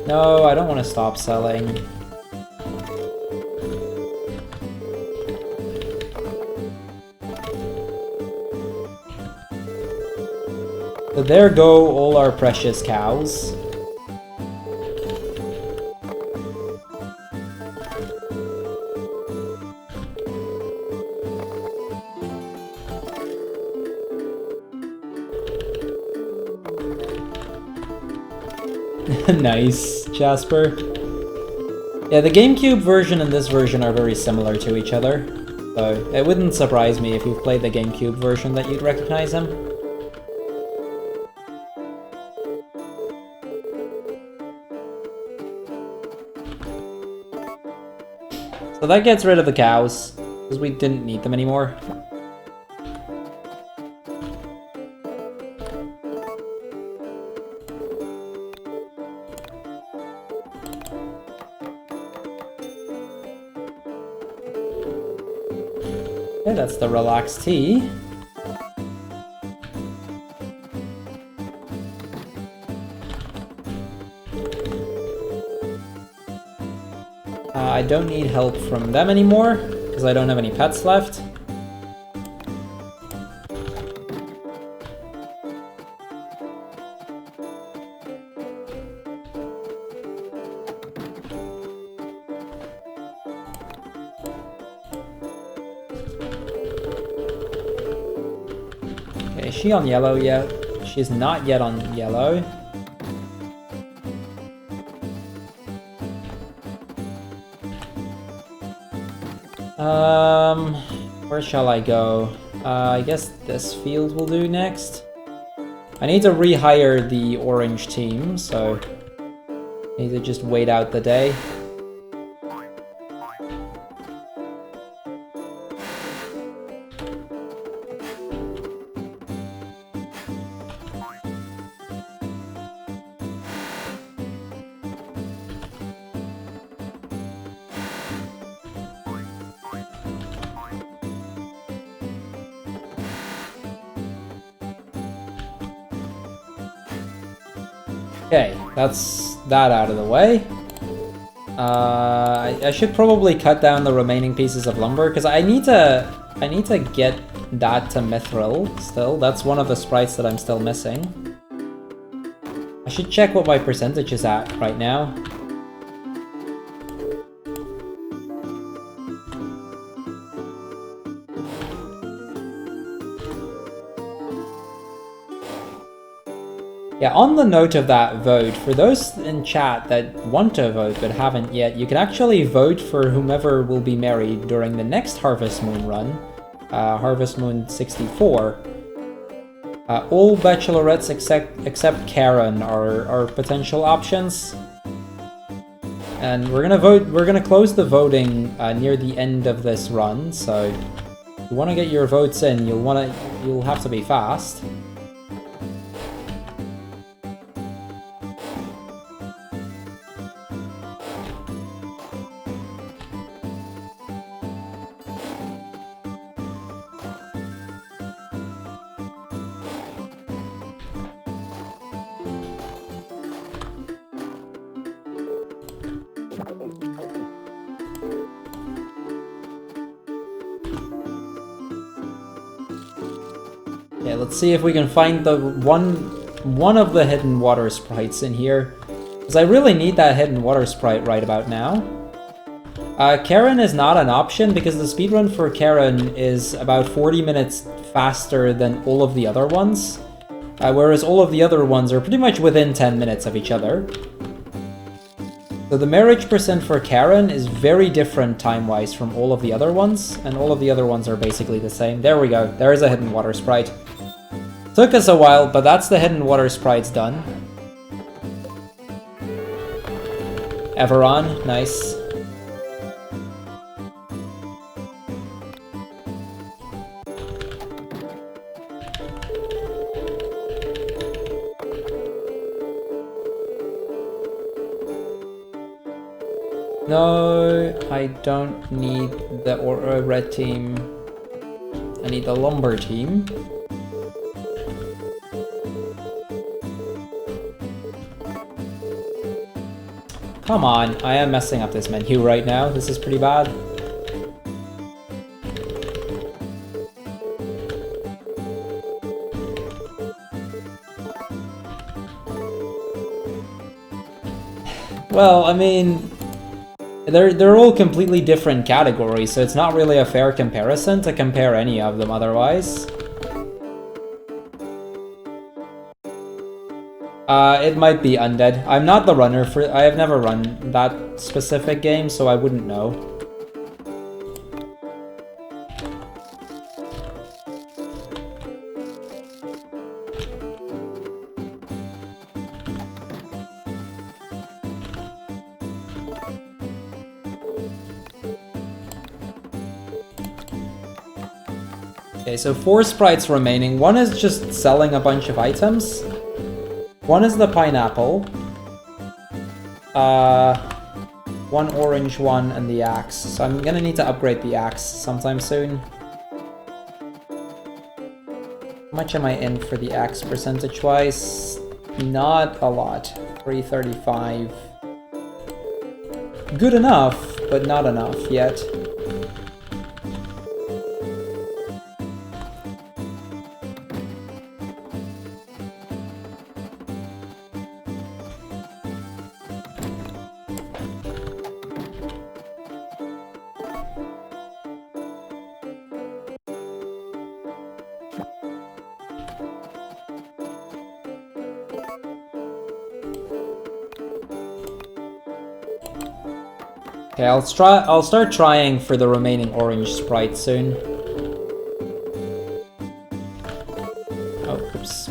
A: No, I don't want to stop selling. So there go all our precious cows. Nice, Jasper. Yeah, the GameCube version and this version are very similar to each other, so it wouldn't surprise me if you've played the GameCube version that you'd recognize him. So that gets rid of the cows, because we didn't need them anymore. Okay, that's the relaxed tea. I don't need help from them anymore, because I don't have any pets left. Okay, is she on yellow yet? She's not yet on yellow. Where shall I go? I guess this field will do next. I need to rehire the orange team, so I need to just wait out the day. Okay, that's that out of the way. I should probably cut down the remaining pieces of lumber, because I need to get that to mithril still. That's one of the sprites that I'm still missing. I should check what my percentage is at right now. Yeah, on the note of that vote, for those in chat that want to vote but haven't yet, you can actually vote for whomever will be married during the next Harvest Moon run, Harvest Moon 64. All bachelorettes except Karen are potential options. And we're gonna close the voting near the end of this run, so if you want to get your votes in, you'll have to be fast. Okay, let's see if we can find the one of the hidden water sprites in here, because I really need that hidden water sprite right about now. Karen is not an option because the speedrun for Karen is about 40 minutes faster than all of the other ones, whereas all of the other ones are pretty much within 10 minutes of each other. So the marriage percent for Karen is very different time-wise from all of the other ones, and all of the other ones are basically the same. There we go, there is a hidden water sprite. Took us a while, but that's the hidden water sprites done. Everon, nice. No, I don't need the red team. I need the lumber team. Come on, I am messing up this menu right now. This is pretty bad. Well, I mean, they're all completely different categories, so it's not really a fair comparison to compare any of them otherwise. It might be Undead. I'm not the runner for... I have never run that specific game, so I wouldn't know. Okay, so 4 sprites remaining. One is just selling a bunch of items. One is the pineapple. One orange one and the axe. So I'm gonna need to upgrade the axe sometime soon. How much am I in for the axe percentage-wise? Not a lot. 335. Good enough, but not enough yet. Okay, I'll start trying for the remaining orange sprite soon. Oh, oops.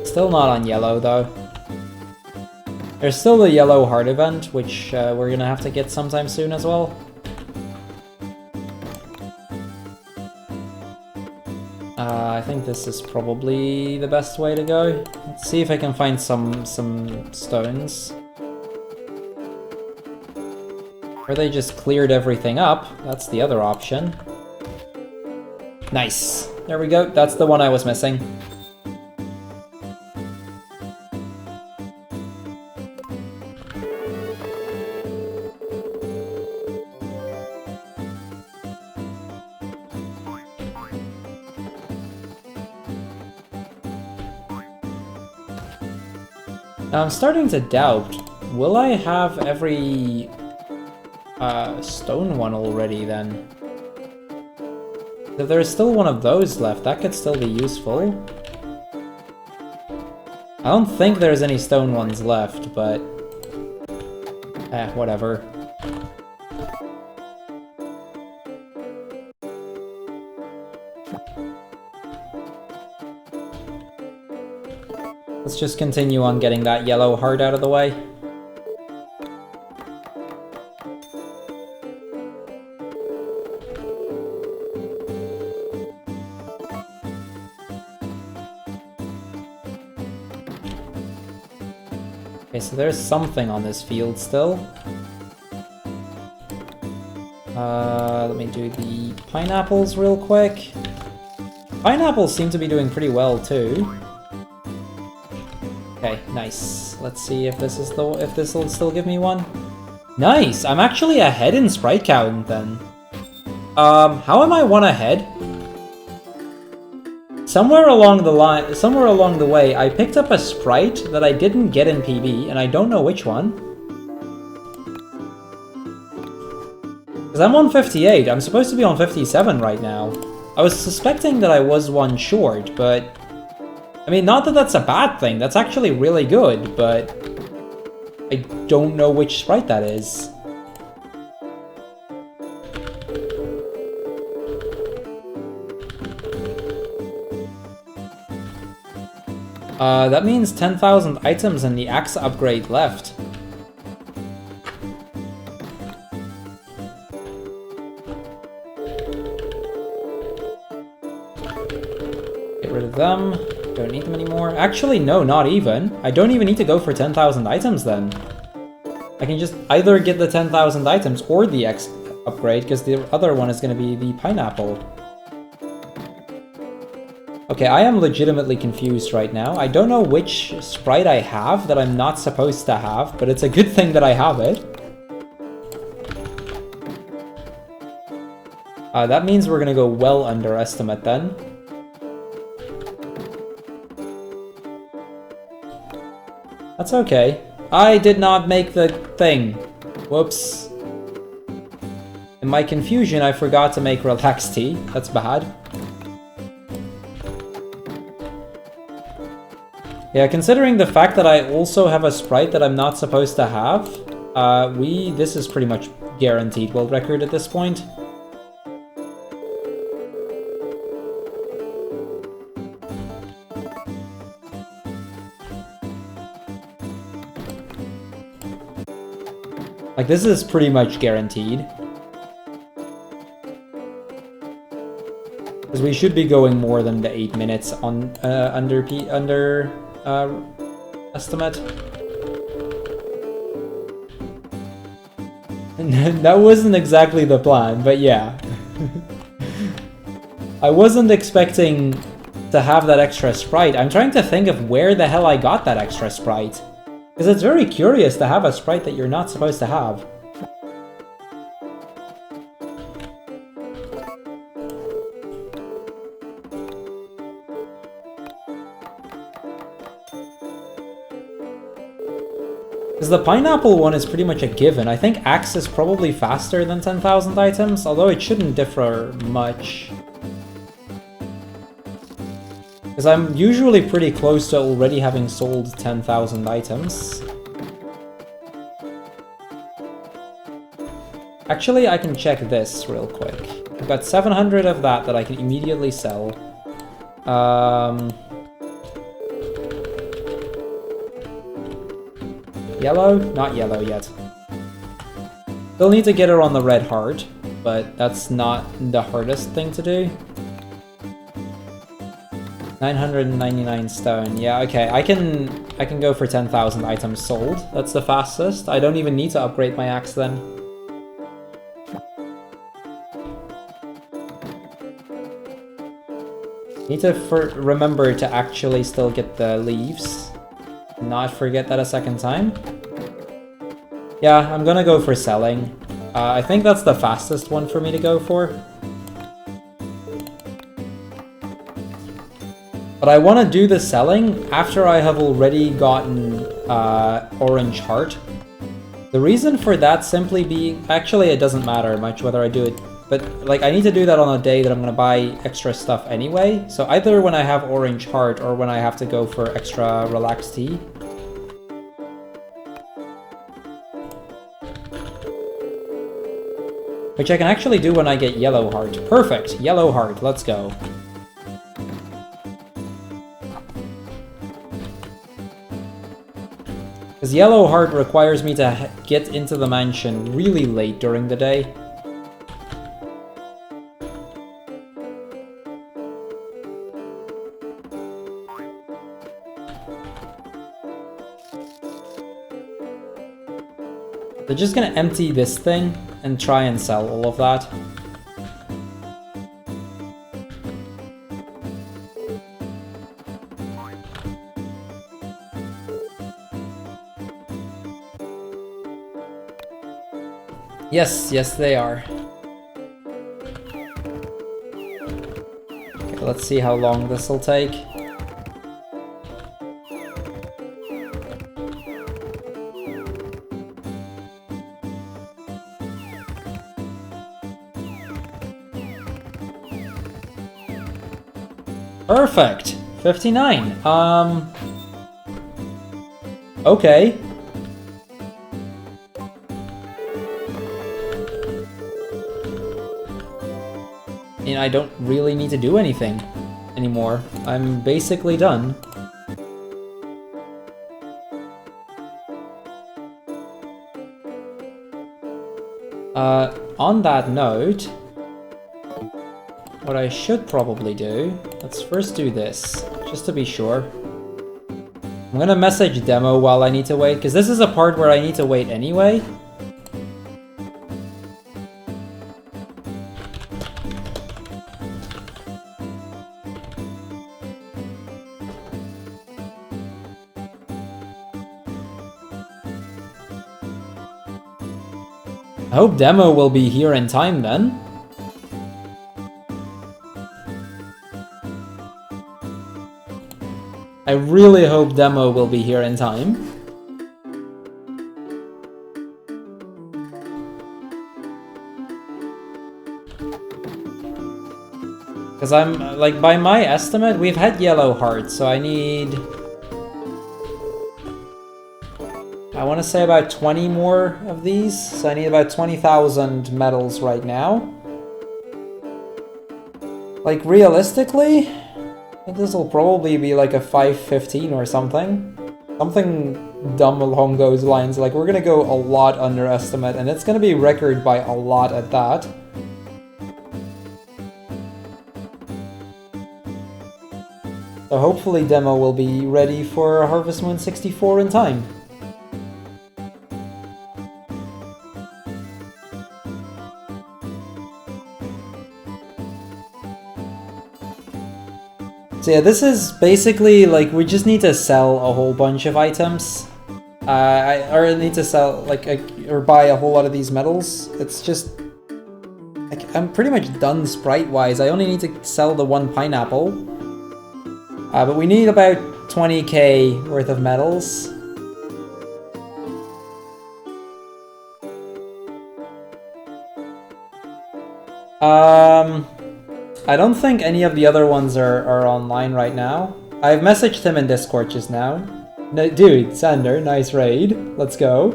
A: Still not on yellow, though. There's still the yellow heart event, which we're gonna have to get sometime soon as well. I think this is probably the best way to go. Let's see if I can find some stones. Or they just cleared everything up. That's the other option. Nice. There we go. That's the one I was missing. Now I'm starting to doubt, will I have every stone one already then? If there's still one of those left, that could still be useful. I don't think there's any stone ones left, but... whatever. Let's just continue on getting that yellow heart out of the way. Okay, so there's something on this field still. Let me do the pineapples real quick. Pineapples seem to be doing pretty well too. Okay, nice. Let's see if this is if this will still give me one. Nice! I'm actually ahead in sprite count then. How am I one ahead? Somewhere along the way, I picked up a sprite that I didn't get in PB, and I don't know which one. Because I'm on 58, I'm supposed to be on 57 right now. I was suspecting that I was one short, but I mean, not that that's a bad thing, that's actually really good, but I don't know which sprite that is. That means 10,000 items and the axe upgrade left. Get rid of them. Don't need them anymore. Actually, no, not even. I don't even need to go for 10,000 items then. I can just either get the 10,000 items or the X upgrade, because the other one is going to be the pineapple. Okay, I am legitimately confused right now. I don't know which sprite I have that I'm not supposed to have, but it's a good thing that I have it. That means we're going to go well under estimate then. That's okay. I did not make the thing. Whoops. In my confusion, I forgot to make relax tea. That's bad. Yeah, considering the fact that I also have a sprite that I'm not supposed to have, this is pretty much guaranteed world record at this point. Like, this is pretty much guaranteed. Because we should be going more than the 8 minutes on under estimate. That wasn't exactly the plan, but yeah. I wasn't expecting to have that extra sprite. I'm trying to think of where the hell I got that extra sprite. Because it's very curious to have a sprite that you're not supposed to have. Because the pineapple one is pretty much a given. I think Axe is probably faster than 10,000 items, although it shouldn't differ much. Because I'm usually pretty close to already having sold 10,000 items. Actually, I can check this real quick. I've got 700 of that I can immediately sell. Yellow? Not yellow yet. Still need to get her on the red heart, but that's not the hardest thing to do. 999 stone. Yeah, okay. I can go for 10,000 items sold. That's the fastest. I don't even need to upgrade my axe then. Need to remember to actually still get the leaves. Not forget that a second time. Yeah, I'm gonna go for selling. I think that's the fastest one for me to go for. But I want to do the selling after I have already gotten orange heart. The reason for that simply being... Actually, it doesn't matter much whether I do it. But like, I need to do that on a day that I'm going to buy extra stuff anyway. So either when I have orange heart or when I have to go for extra relaxed tea. Which I can actually do when I get yellow heart. Perfect! Yellow heart, let's go. Because yellow heart requires me to get into the mansion really late during the day. They're just gonna empty this thing and try and sell all of that. Yes, yes they are. Okay, let's see how long this will take. Perfect! 59. Okay. I mean, I don't really need to do anything anymore. I'm basically done. On that note, what I should probably do, let's first do this, just to be sure. I'm gonna message Demo while I need to wait, because this is a part where I need to wait anyway. I hope Demo will be here in time then. I really hope Demo will be here in time. Because I'm, like, by my estimate, we've had yellow hearts, so I need... I want to say about 20 more of these, so I need about 20,000 medals right now. Like, realistically, I think this will probably be like a 515 or something. Something dumb along those lines. Like, we're gonna go a lot under estimate, and it's gonna be record by a lot at that. So hopefully Demo will be ready for Harvest Moon 64 in time. So yeah, this is basically like we just need to sell a whole bunch of items. I need to sell like or buy a whole lot of these medals. It's just like I'm pretty much done sprite-wise. I only need to sell the one pineapple. But we need about 20k worth of medals. I don't think any of the other ones are online right now. I've messaged him in Discord just now. No, dude, Sander, nice raid. Let's go.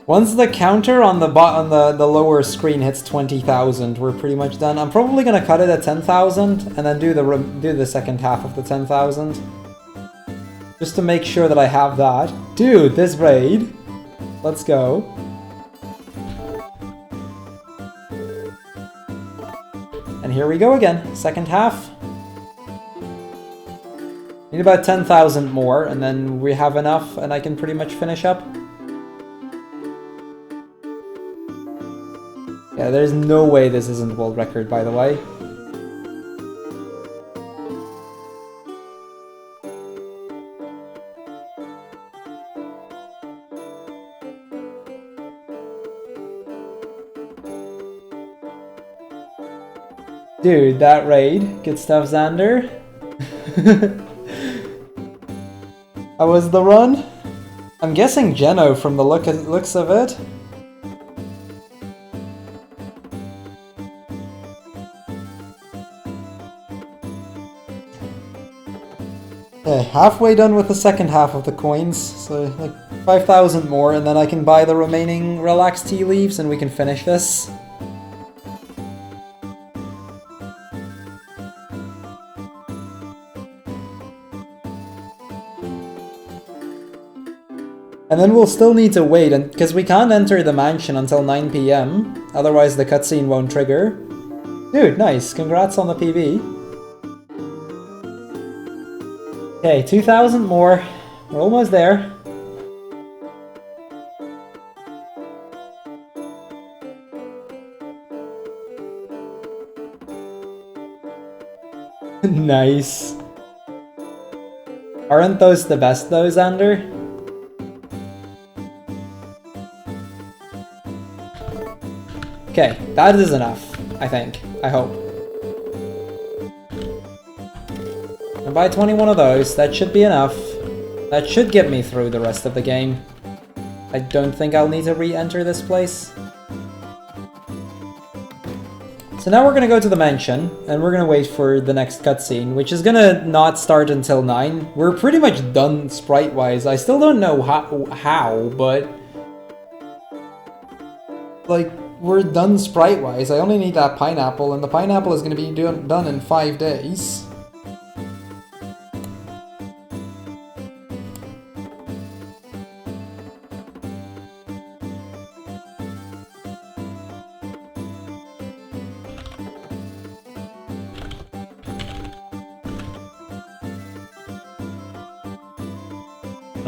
A: Once the counter on the lower screen hits 20,000, we're pretty much done. I'm probably gonna cut it at 10,000 and then do the second half of the 10,000. Just to make sure that I have that. Dude, this raid. Let's go. And here we go again. Second half. Need about 10,000 more, and then we have enough, and I can pretty much finish up. Yeah, there's no way this isn't world record, by the way. Dude, that raid. Good stuff, Xander. How was the run? I'm guessing Geno from the looks of it. Okay, halfway done with the second half of the coins, so like 5,000 more, and then I can buy the remaining relaxed tea leaves and we can finish this. And then we'll still need to wait, because we can't enter the mansion until 9 PM, otherwise the cutscene won't trigger. Dude, nice, congrats on the PB. Okay, 2,000 more, we're almost there. Nice. Aren't those the best though, Xander? Okay, that is enough, I think. I hope. And buy 21 of those, that should be enough. That should get me through the rest of the game. I don't think I'll need to re-enter this place. So now we're gonna go to the mansion, and we're gonna wait for the next cutscene, which is gonna not start until 9. We're pretty much done sprite-wise. I still don't know how, but... like, we're done sprite-wise. I only need that pineapple, and the pineapple is gonna be done in 5 days.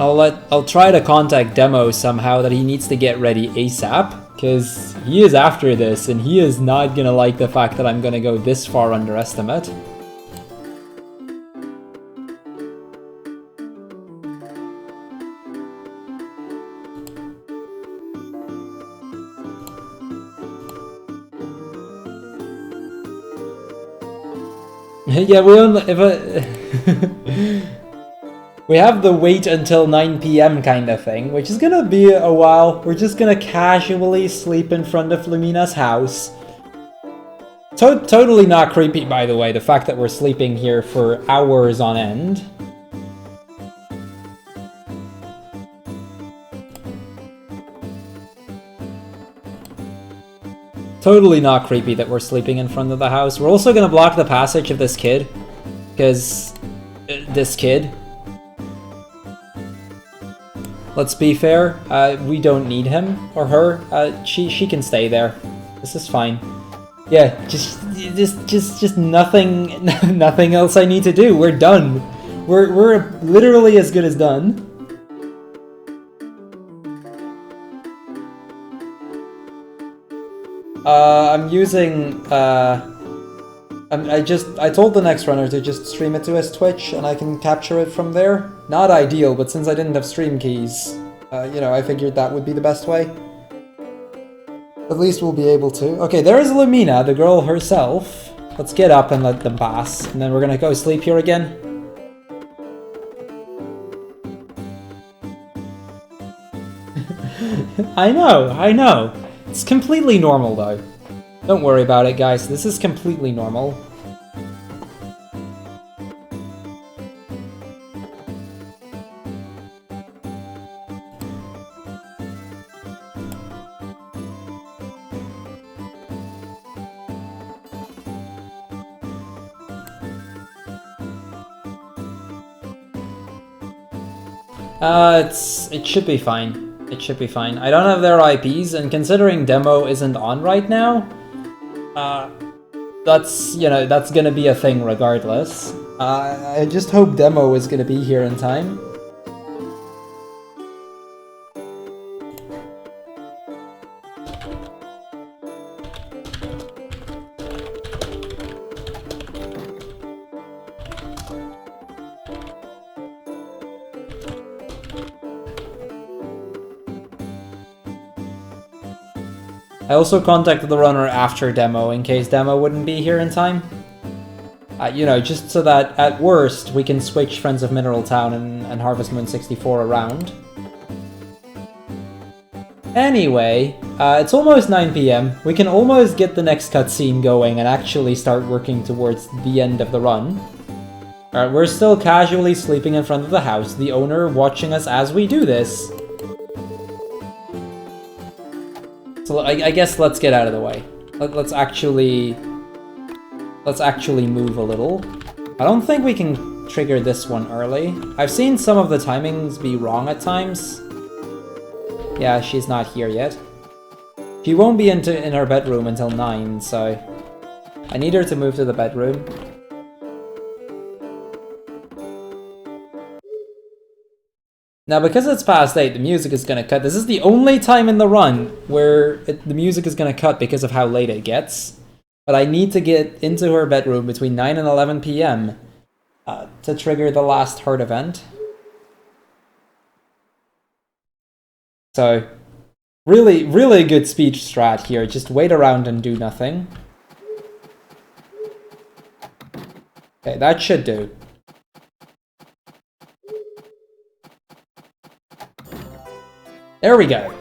A: I'll try to contact Demo somehow that he needs to get ready ASAP, because he is after this, and he is not gonna like the fact that I'm gonna go this far underestimate. Yeah, we only... we have the wait until 9 PM kind of thing, which is gonna be a while. We're just gonna casually sleep in front of Lumina's house. Totally not creepy, by the way, the fact that we're sleeping here for hours on end. Totally not creepy that we're sleeping in front of the house. We're also gonna block the passage of this kid, because... this kid. Let's be fair, we don't need him or her. She can stay there. This is fine. Yeah, just nothing, nothing else I need to do. We're done. We're literally as good as done. I'm using I told the next runner to just stream it to his Twitch, and I can capture it from there. Not ideal, but since I didn't have stream keys, you know, I figured that would be the best way. At least we'll be able to. Okay, there's Lumina, the girl herself. Let's get up and let them pass, and then we're gonna go sleep here again. I know. It's completely normal, though. Don't worry about it, guys. This is completely normal. It should be fine. It should be fine. I don't have their IPs, and considering Demo isn't on right now, that's, you know, that's gonna be a thing regardless. I just hope Demo is gonna be here in time. I also contacted the runner after Demo in case Demo wouldn't be here in time. You know, just so that at worst we can switch Friends of Mineral Town and Harvest Moon 64 around. Anyway, it's almost 9 PM. We can almost get the next cutscene going and actually start working towards the end of the run. Alright, we're still casually sleeping in front of the house, the owner watching us as we do this. So I guess let's get out of the way. Let's actually move a little. I don't think we can trigger this one early. I've seen some of the timings be wrong at times. Yeah, she's not here yet. She won't be in her bedroom until 9, so I need her to move to the bedroom. Now, because it's past 8, the music is gonna cut. This is the only time in the run where the music is gonna cut because of how late it gets. But I need to get into her bedroom between 9 and 11 PM to trigger the last heart event. So, really, really good speech strat here. Just wait around and do nothing. Okay, that should do. There we go.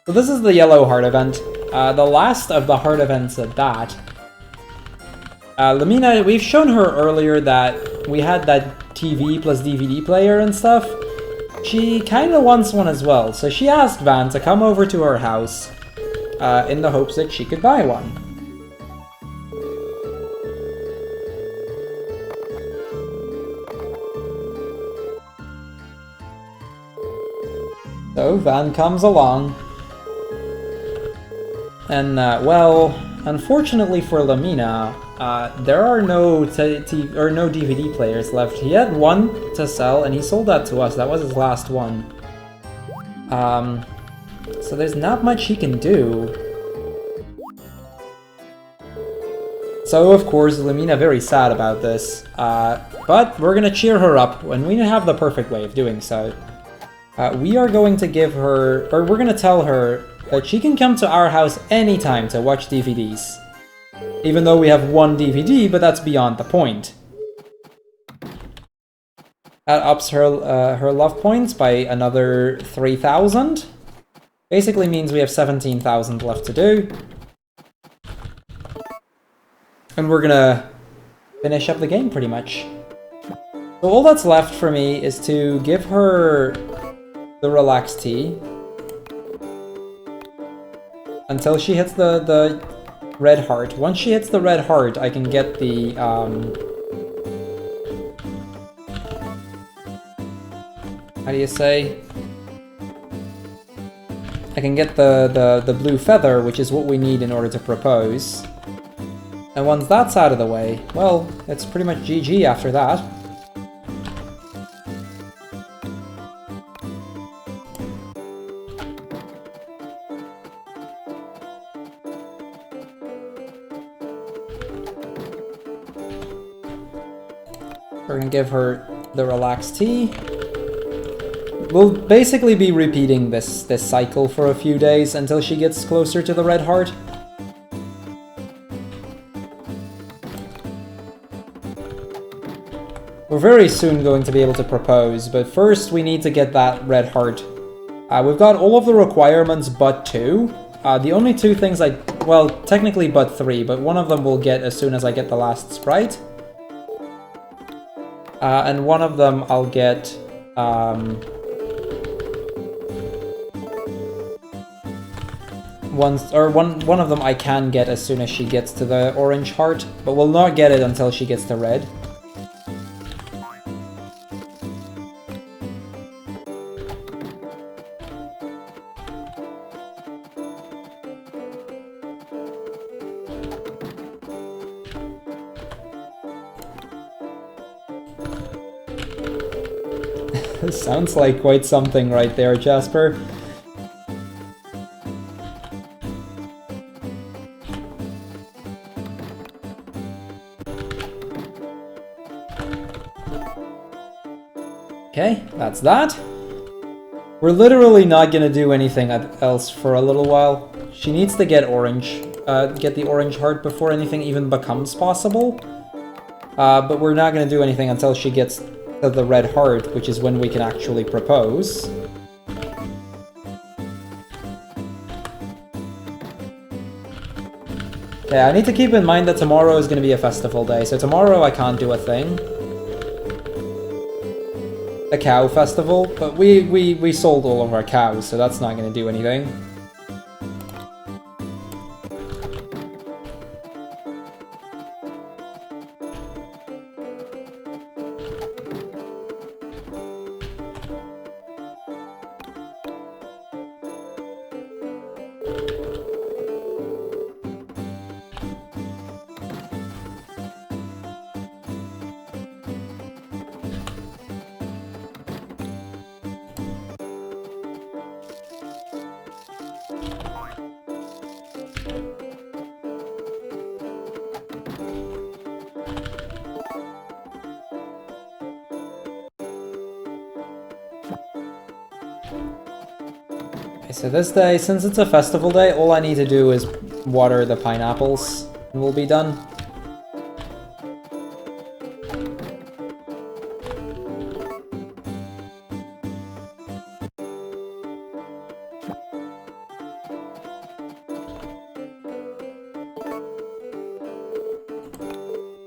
A: So this is the yellow heart event. The last of the heart events at that. Lumina, we've shown her earlier that we had that TV plus DVD player and stuff. She kinda wants one as well, so she asked Van to come over to her house in the hopes that she could buy one. So Van comes along. And, well, unfortunately for Lumina, there are no DVD players left. He had one to sell, and he sold that to us. That was his last one. So there's not much he can do. So, of course, Lumina very sad about this. But we're gonna cheer her up, and we have the perfect way of doing so. We are going to give her, or we're gonna tell her that she can come to our house anytime to watch DVDs. Even though we have one DVD, but that's beyond the point. That ups her love points by another 3,000. Basically means we have 17,000 left to do. And we're gonna finish up the game pretty much. So all that's left for me is to give her the relaxed tea. Until she hits the red heart. Once she hits the red heart, I can get the, how do you say? I can get the blue feather, which is what we need in order to propose. And once that's out of the way, well, it's pretty much GG after that. We're gonna give her the relaxed tea. We'll basically be repeating this cycle for a few days until she gets closer to the red heart. We're very soon going to be able to propose, but first we need to get that red heart. We've got all of the requirements but 2. The only 2 things well, technically but 3, but one of them we'll get as soon as I get the last sprite. And one of them I'll get, one of them I can get as soon as she gets to the orange heart, but we'll not get it until she gets to red. Sounds like quite something right there, Jasper. Okay, that's that. We're literally not gonna do anything else for a little while. She needs to get orange, get the orange heart before anything even becomes possible. But we're not gonna do anything until she gets to the red heart, which is when we can actually propose. Okay, I need to keep in mind that tomorrow is going to be a festival day, so tomorrow I can't do a thing. A cow festival, but we sold all of our cows, so that's not going to do anything. So this day, since it's a festival day, all I need to do is water the pineapples, and we'll be done.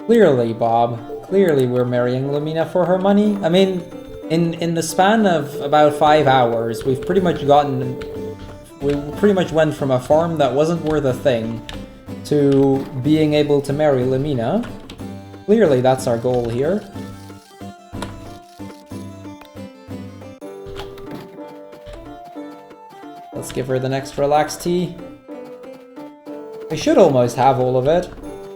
A: Clearly, Bob. Clearly we're marrying Lumina for her money. I mean, in the span of about 5 hours, we've pretty much gotten... We pretty much went from a farm that wasn't worth a thing to being able to marry Lumina. Clearly that's our goal here. Let's give her the next relaxed tea. We should almost have all of it.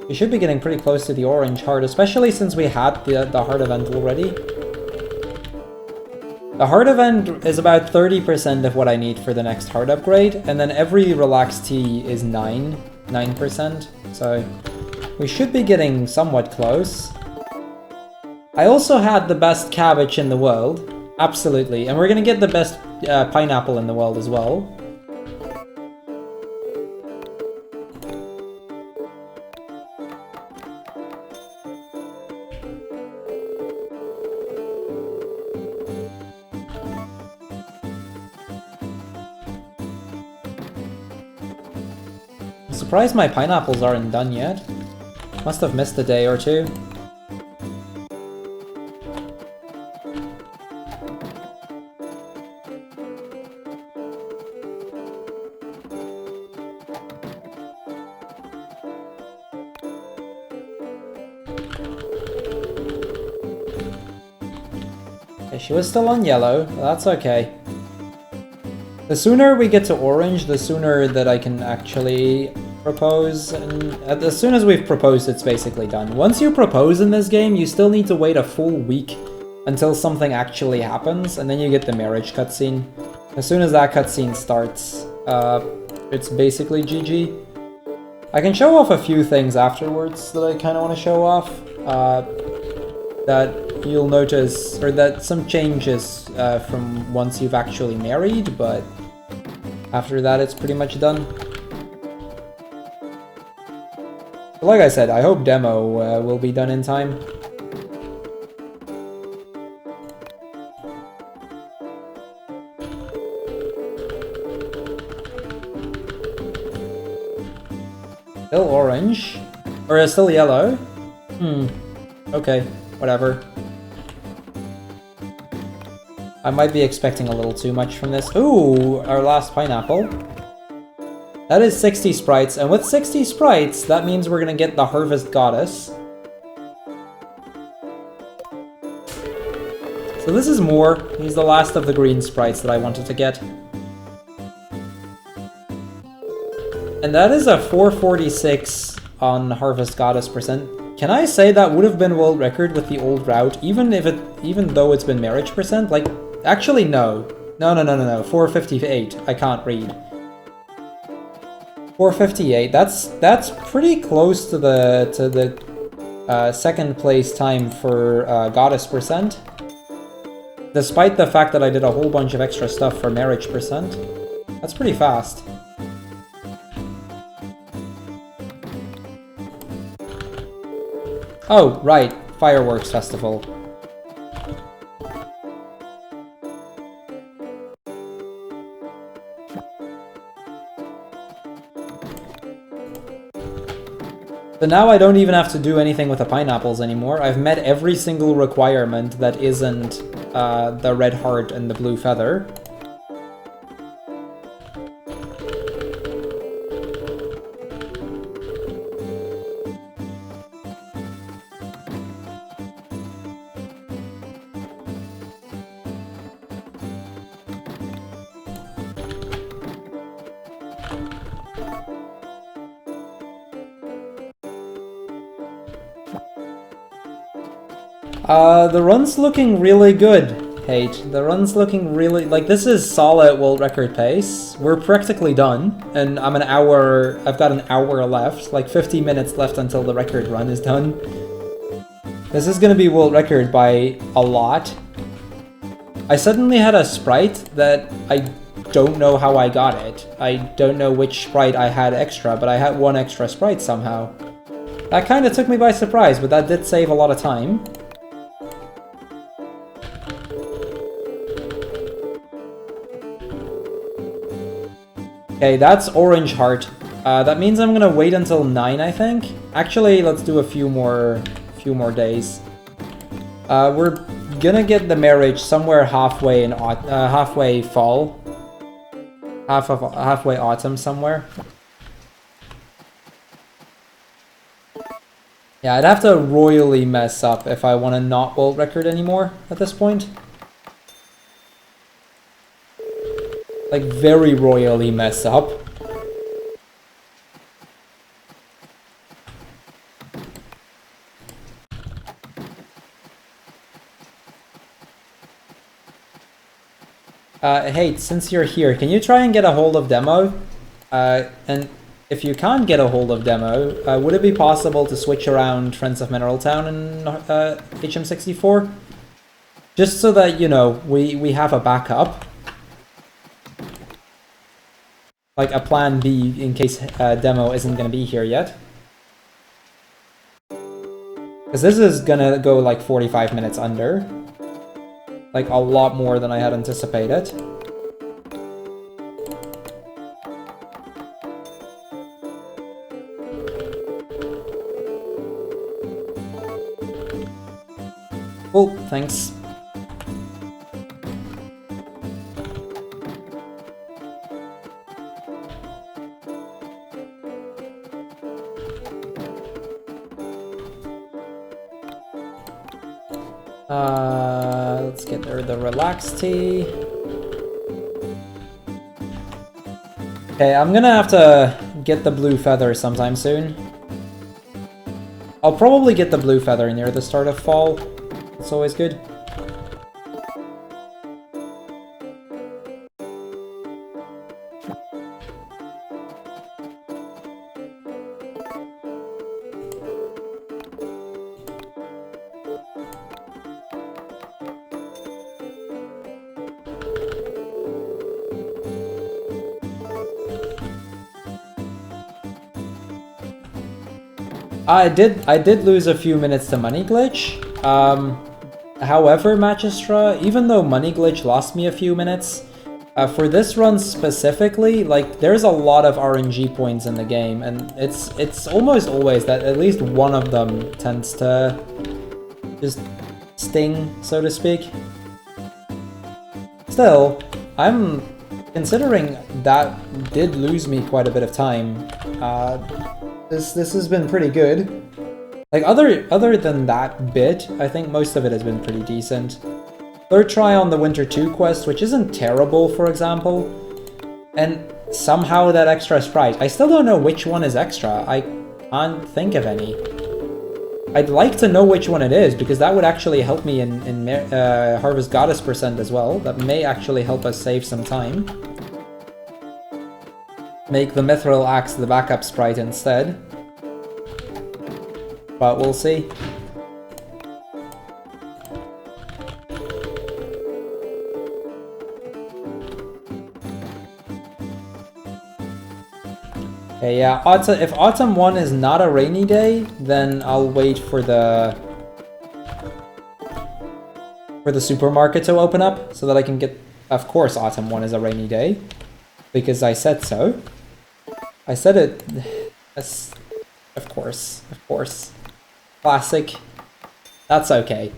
A: We should be getting pretty close to the orange heart, especially since we had the heart event already. The heart event is about 30% of what I need for the next heart upgrade, and then every relaxed tea is 9%, so we should be getting somewhat close. I also had the best cabbage in the world, absolutely, and we're gonna get the best pineapple in the world as well. I'm surprised my pineapples aren't done yet. Must have missed a day or two. Okay, she was still on yellow, that's okay. The sooner we get to orange, the sooner that I can actually propose, and as soon as we've proposed, it's basically done. Once you propose in this game, you still need to wait a full week until something actually happens, and then you get the marriage cutscene. As soon as that cutscene starts, it's basically GG. I can show off a few things afterwards that I kind of want to show off, that you'll notice, or that some changes from once you've actually married, but after that it's pretty much done. Like I said, I hope demo will be done in time. Still orange? Or still yellow? Okay, whatever. I might be expecting a little too much from this. Ooh, our last pineapple. That is 60 sprites, and with 60 sprites, that means we're gonna get the Harvest Goddess. So this is more. He's the last of the green sprites that I wanted to get. And that is a 446 on Harvest Goddess percent. Can I say that would have been world record with the old route, even though it's been marriage percent? Like, actually no. No, 458. I can't read. 458. That's pretty close to the second place time for Goddess percent. Despite the fact that I did a whole bunch of extra stuff for marriage percent. That's pretty fast. Oh, right. Fireworks Festival. So now I don't even have to do anything with the pineapples anymore. I've met every single requirement that isn't the red heart and the blue feather. The run's looking really good, Hate. The run's looking really... Like, this is solid world record pace. We're practically done, and I've got an hour left, like 50 minutes left until the record run is done. This is gonna be world record by a lot. I suddenly had a sprite that I don't know how I got it. I don't know which sprite I had extra, but I had one extra sprite somehow. That kinda took me by surprise, but that did save a lot of time. Okay, that's orange heart. That means I'm gonna wait until 9, I think. Actually, let's do a few more few more days. We're gonna get the marriage somewhere halfway in halfway fall, halfway autumn somewhere. Yeah, I'd have to royally mess up if I want to not world record anymore at this point. Like, very royally mess up. Hey, since you're here, can you try and get a hold of Demo? And if you can't get a hold of Demo, would it be possible to switch around Friends of Mineral Town and HM64? Just so that, you know, we have a backup. Like a plan B in case Demo isn't going to be here yet. Because this is going to go like 45 minutes under. Like a lot more than I had anticipated. Cool, thanks. Let's get her the relaxed tea. Okay, I'm gonna have to get the blue feather sometime soon. I'll probably get the blue feather near the start of fall. It's always good. I did lose a few minutes to Money Glitch. However, Magistra, even though Money Glitch lost me a few minutes, for this run specifically, like, there's a lot of RNG points in the game, and it's almost always that at least one of them tends to just sting, so to speak. Still, I'm considering that did lose me quite a bit of time. This has been pretty good. Like, other than that bit, I think most of it has been pretty decent. Third try on the Winter 2 quest, which isn't terrible, for example. And somehow that extra sprite. I still don't know which one is extra. I can't think of any. I'd like to know which one it is, because that would actually help me in Harvest Goddess percent as well. That may actually help us save some time. Make the Mithril Axe the backup sprite instead. But we'll see. Okay, yeah, if Autumn 1 is not a rainy day, then I'll wait for the supermarket to open up, so that I can get... Of course Autumn 1 is a rainy day, because I said so. I said it... Yes, of course, of course. Classic. That's okay.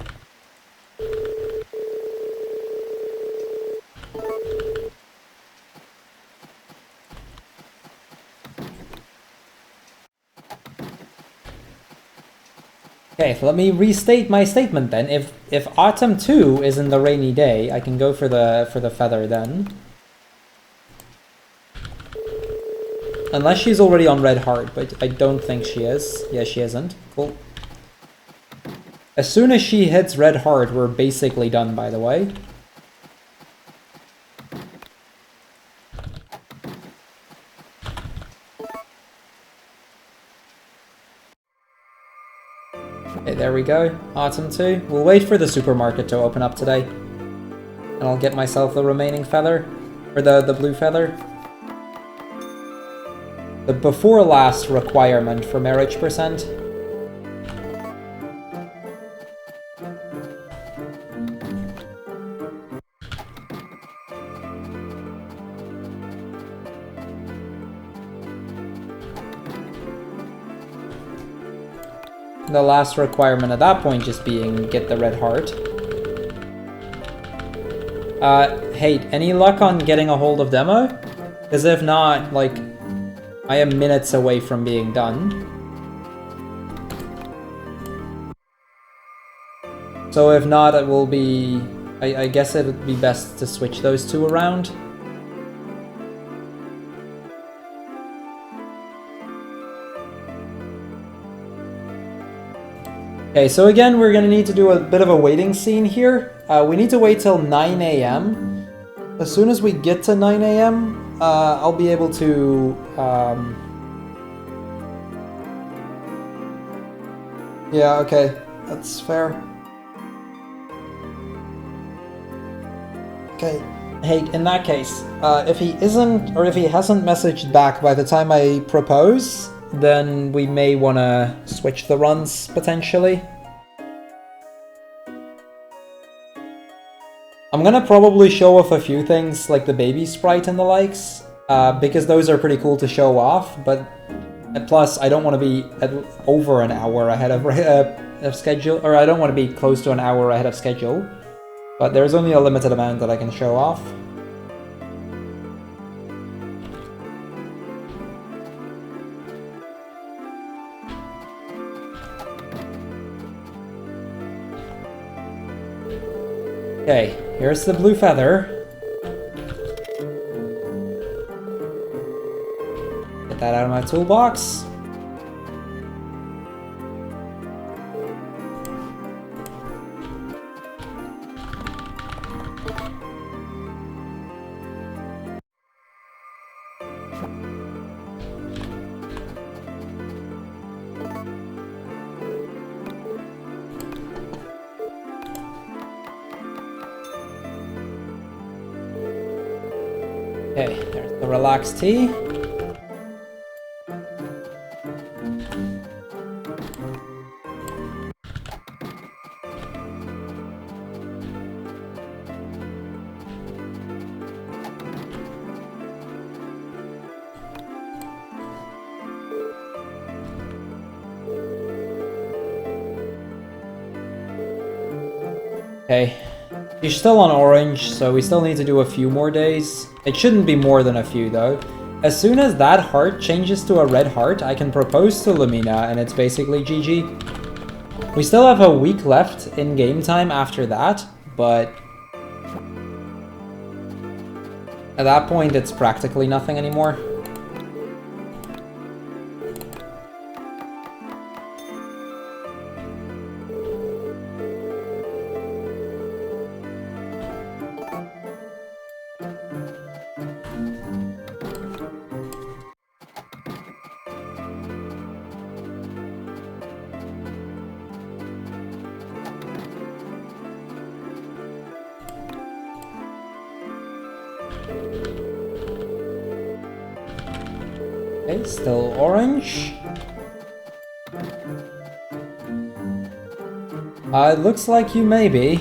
A: Okay, so let me restate my statement then. If Autumn 2 is in the rainy day, I can go for the feather then. Unless she's already on Red Heart, but I don't think she is. Yeah, she isn't. Cool. As soon as she hits Red Heart, we're basically done, by the way. Okay, there we go. Autumn 2. We'll wait for the supermarket to open up today. And I'll get myself the remaining feather. Or the blue feather. The before last requirement for marriage percent. The last requirement at that point just being get the red heart. Hey, any luck on getting a hold of Demo? Because if not, like, I am minutes away from being done. So if not, it will be... I guess it would be best to switch those two around. Okay, so again, we're gonna need to do a bit of a waiting scene here. We need to wait till 9 AM. As soon as we get to 9 AM, I'll be able to... Yeah, okay, that's fair. Okay, hey, in that case, if he isn't, or if he hasn't messaged back by the time I propose, then we may want to switch the runs, potentially. I'm gonna probably show off a few things, like the baby sprite and the likes, because those are pretty cool to show off, but plus, I don't want to be over an hour ahead of schedule, or I don't want to be close to an hour ahead of schedule. But there's only a limited amount that I can show off. Okay, here's the blue feather. Get that out of my toolbox. Okay, there's the relaxed tea. Okay. You're still on orange, so we still need to do a few more days. It shouldn't be more than a few, though. As soon as that heart changes to a red heart, I can propose to Lumina, and it's basically GG. We still have a week left in game time after that, but... at that point, it's practically nothing anymore. Okay, still orange. It looks like you may be.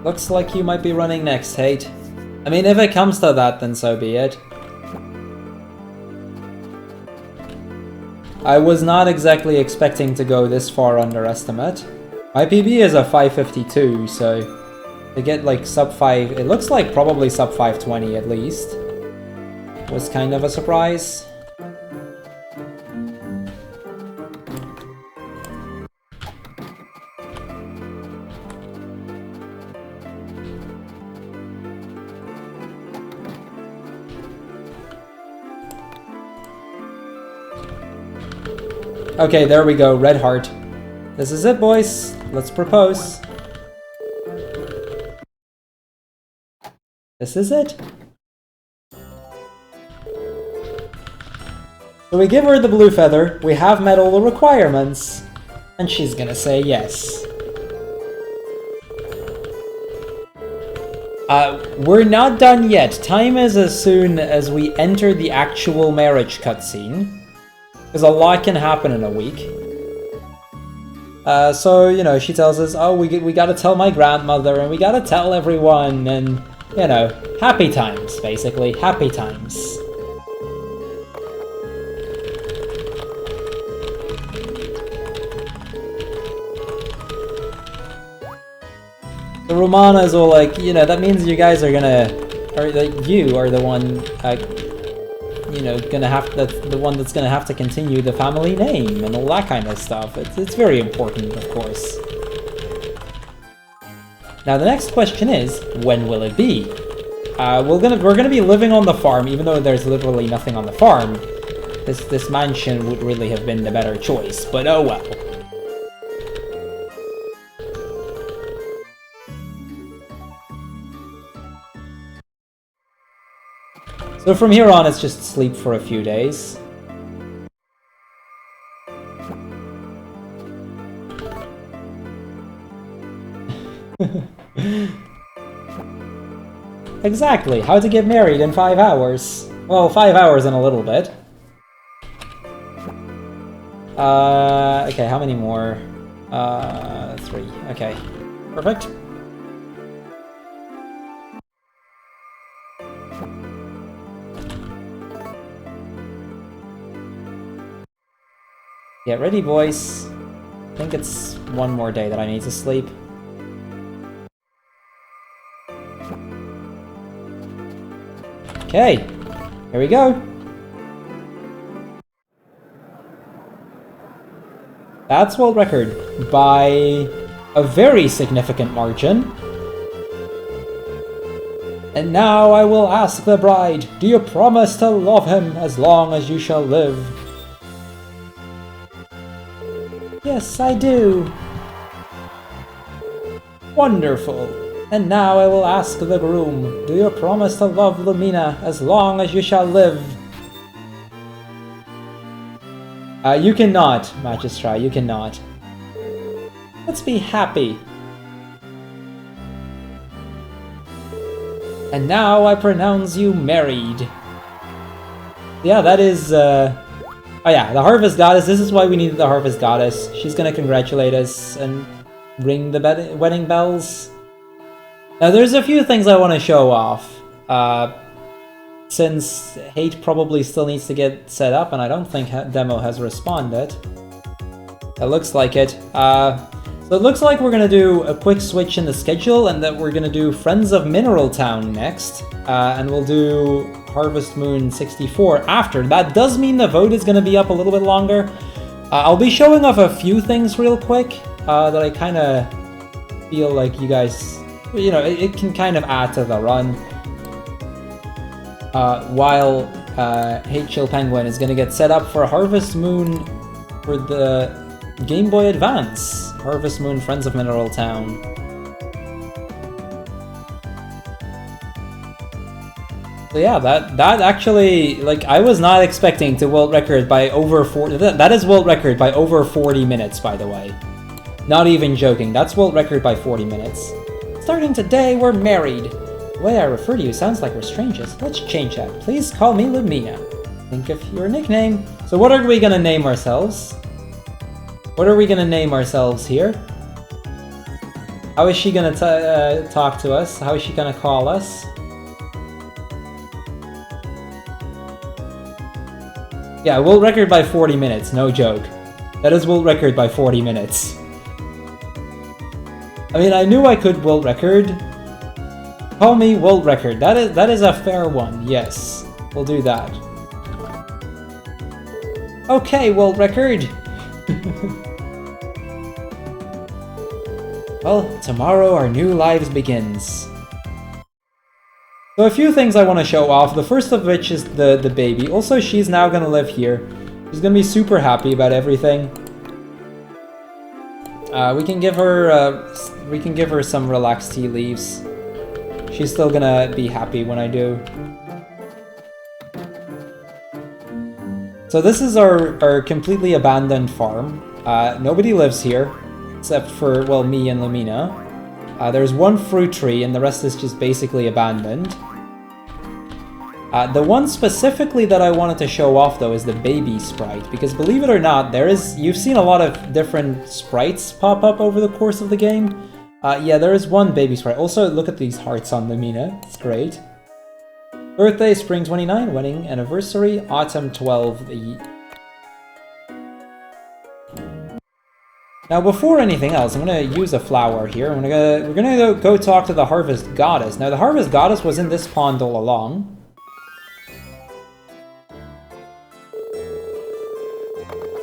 A: Looks like you might be running next, Hate. I mean, if it comes to that, then so be it. I was not exactly expecting to go this far under estimate. My PB is a 552, so... to get like sub 5, it looks like probably sub 520 at least. Was kind of a surprise. Okay, there we go, red heart. This is it, boys. Let's propose. This is it. So we give her the blue feather, we have met all the requirements, and she's gonna say yes. We're not done yet. Time is as soon as we enter the actual marriage cutscene, because a lot can happen in a week. So, you know, she tells us, oh, we gotta tell my grandmother, and we gotta tell everyone, and... you know, happy times, basically. Happy times. The Romana is all like, you know, that means you guys are gonna, or like you are the one, you know, gonna have, that's the one that's gonna have to continue the family name and all that kind of stuff. It's very important, of course. Now the next question is, when will it be? We're gonna be living on the farm, even though there's literally nothing on the farm. This mansion would really have been the better choice, but oh well. So from here on, it's just sleep for a few days. Exactly, how to get married in 5 hours. Well, 5 hours and a little bit. Okay, how many more? 3. Okay, perfect. Get ready, boys. I think it's one more day that I need to sleep. Okay, here we go. That's world record by a very significant margin. And now I will ask the bride, do you promise to love him as long as you shall live? Yes, I do. Wonderful. And now I will ask the groom, do you promise to love Lumina as long as you shall live? You cannot, Magistri, you cannot. Let's be happy. And now I pronounce you married. Yeah, that is, oh yeah, the Harvest Goddess. This is why we needed the Harvest Goddess. She's gonna congratulate us and ring the wedding bells. Now, there's a few things I want to show off. Since Hate probably still needs to get set up, and I don't think Demo has responded. It looks like it. So it looks like we're gonna do a quick switch in the schedule, and that we're gonna do Friends of Mineral Town next. And we'll do Harvest Moon 64 after. That does mean the vote is gonna be up a little bit longer. I'll be showing off a few things real quick that I kind of feel like you guys, you know, it can kind of add to the run. While H.L. Penguin is gonna get set up for Harvest Moon for the Game Boy Advance. Harvest Moon Friends of Mineral Town. So yeah, that actually, like, I was not expecting to world record by over 40... That is world record by over 40 minutes, by the way. Not even joking, that's world record by 40 minutes. Starting today, we're married. The way I refer to you sounds like we're strangers. Let's change that. Please call me Lumina. Think of your nickname. So what are we gonna name ourselves? What are we gonna name ourselves here? How is she gonna talk to us? How is she gonna call us? Yeah, world record by 40 minutes, no joke. That is world record by 40 minutes. I mean, I knew I could world record. Call me world record. That is a fair one. Yes, we'll do that. Okay, world record. Well, tomorrow our new lives begins. So a few things I want to show off. The first of which is the baby. Also, she's now gonna live here. She's gonna be super happy about everything. We can give her some relaxed tea leaves. She's still gonna be happy when I do. So this is our completely abandoned farm. Nobody lives here, except for, well, me and Lumina. There's one fruit tree, and the rest is just basically abandoned. The one specifically that I wanted to show off, though, is the baby sprite, because believe it or not, you've seen a lot of different sprites pop up over the course of the game. Yeah, there is one baby sprite. Also, look at these hearts on Lumina. It's great. Birthday, Spring 29, wedding anniversary, Autumn 12. Now, before anything else, I'm going to use a flower here. We're gonna go talk to the Harvest Goddess. Now, the Harvest Goddess was in this pond all along.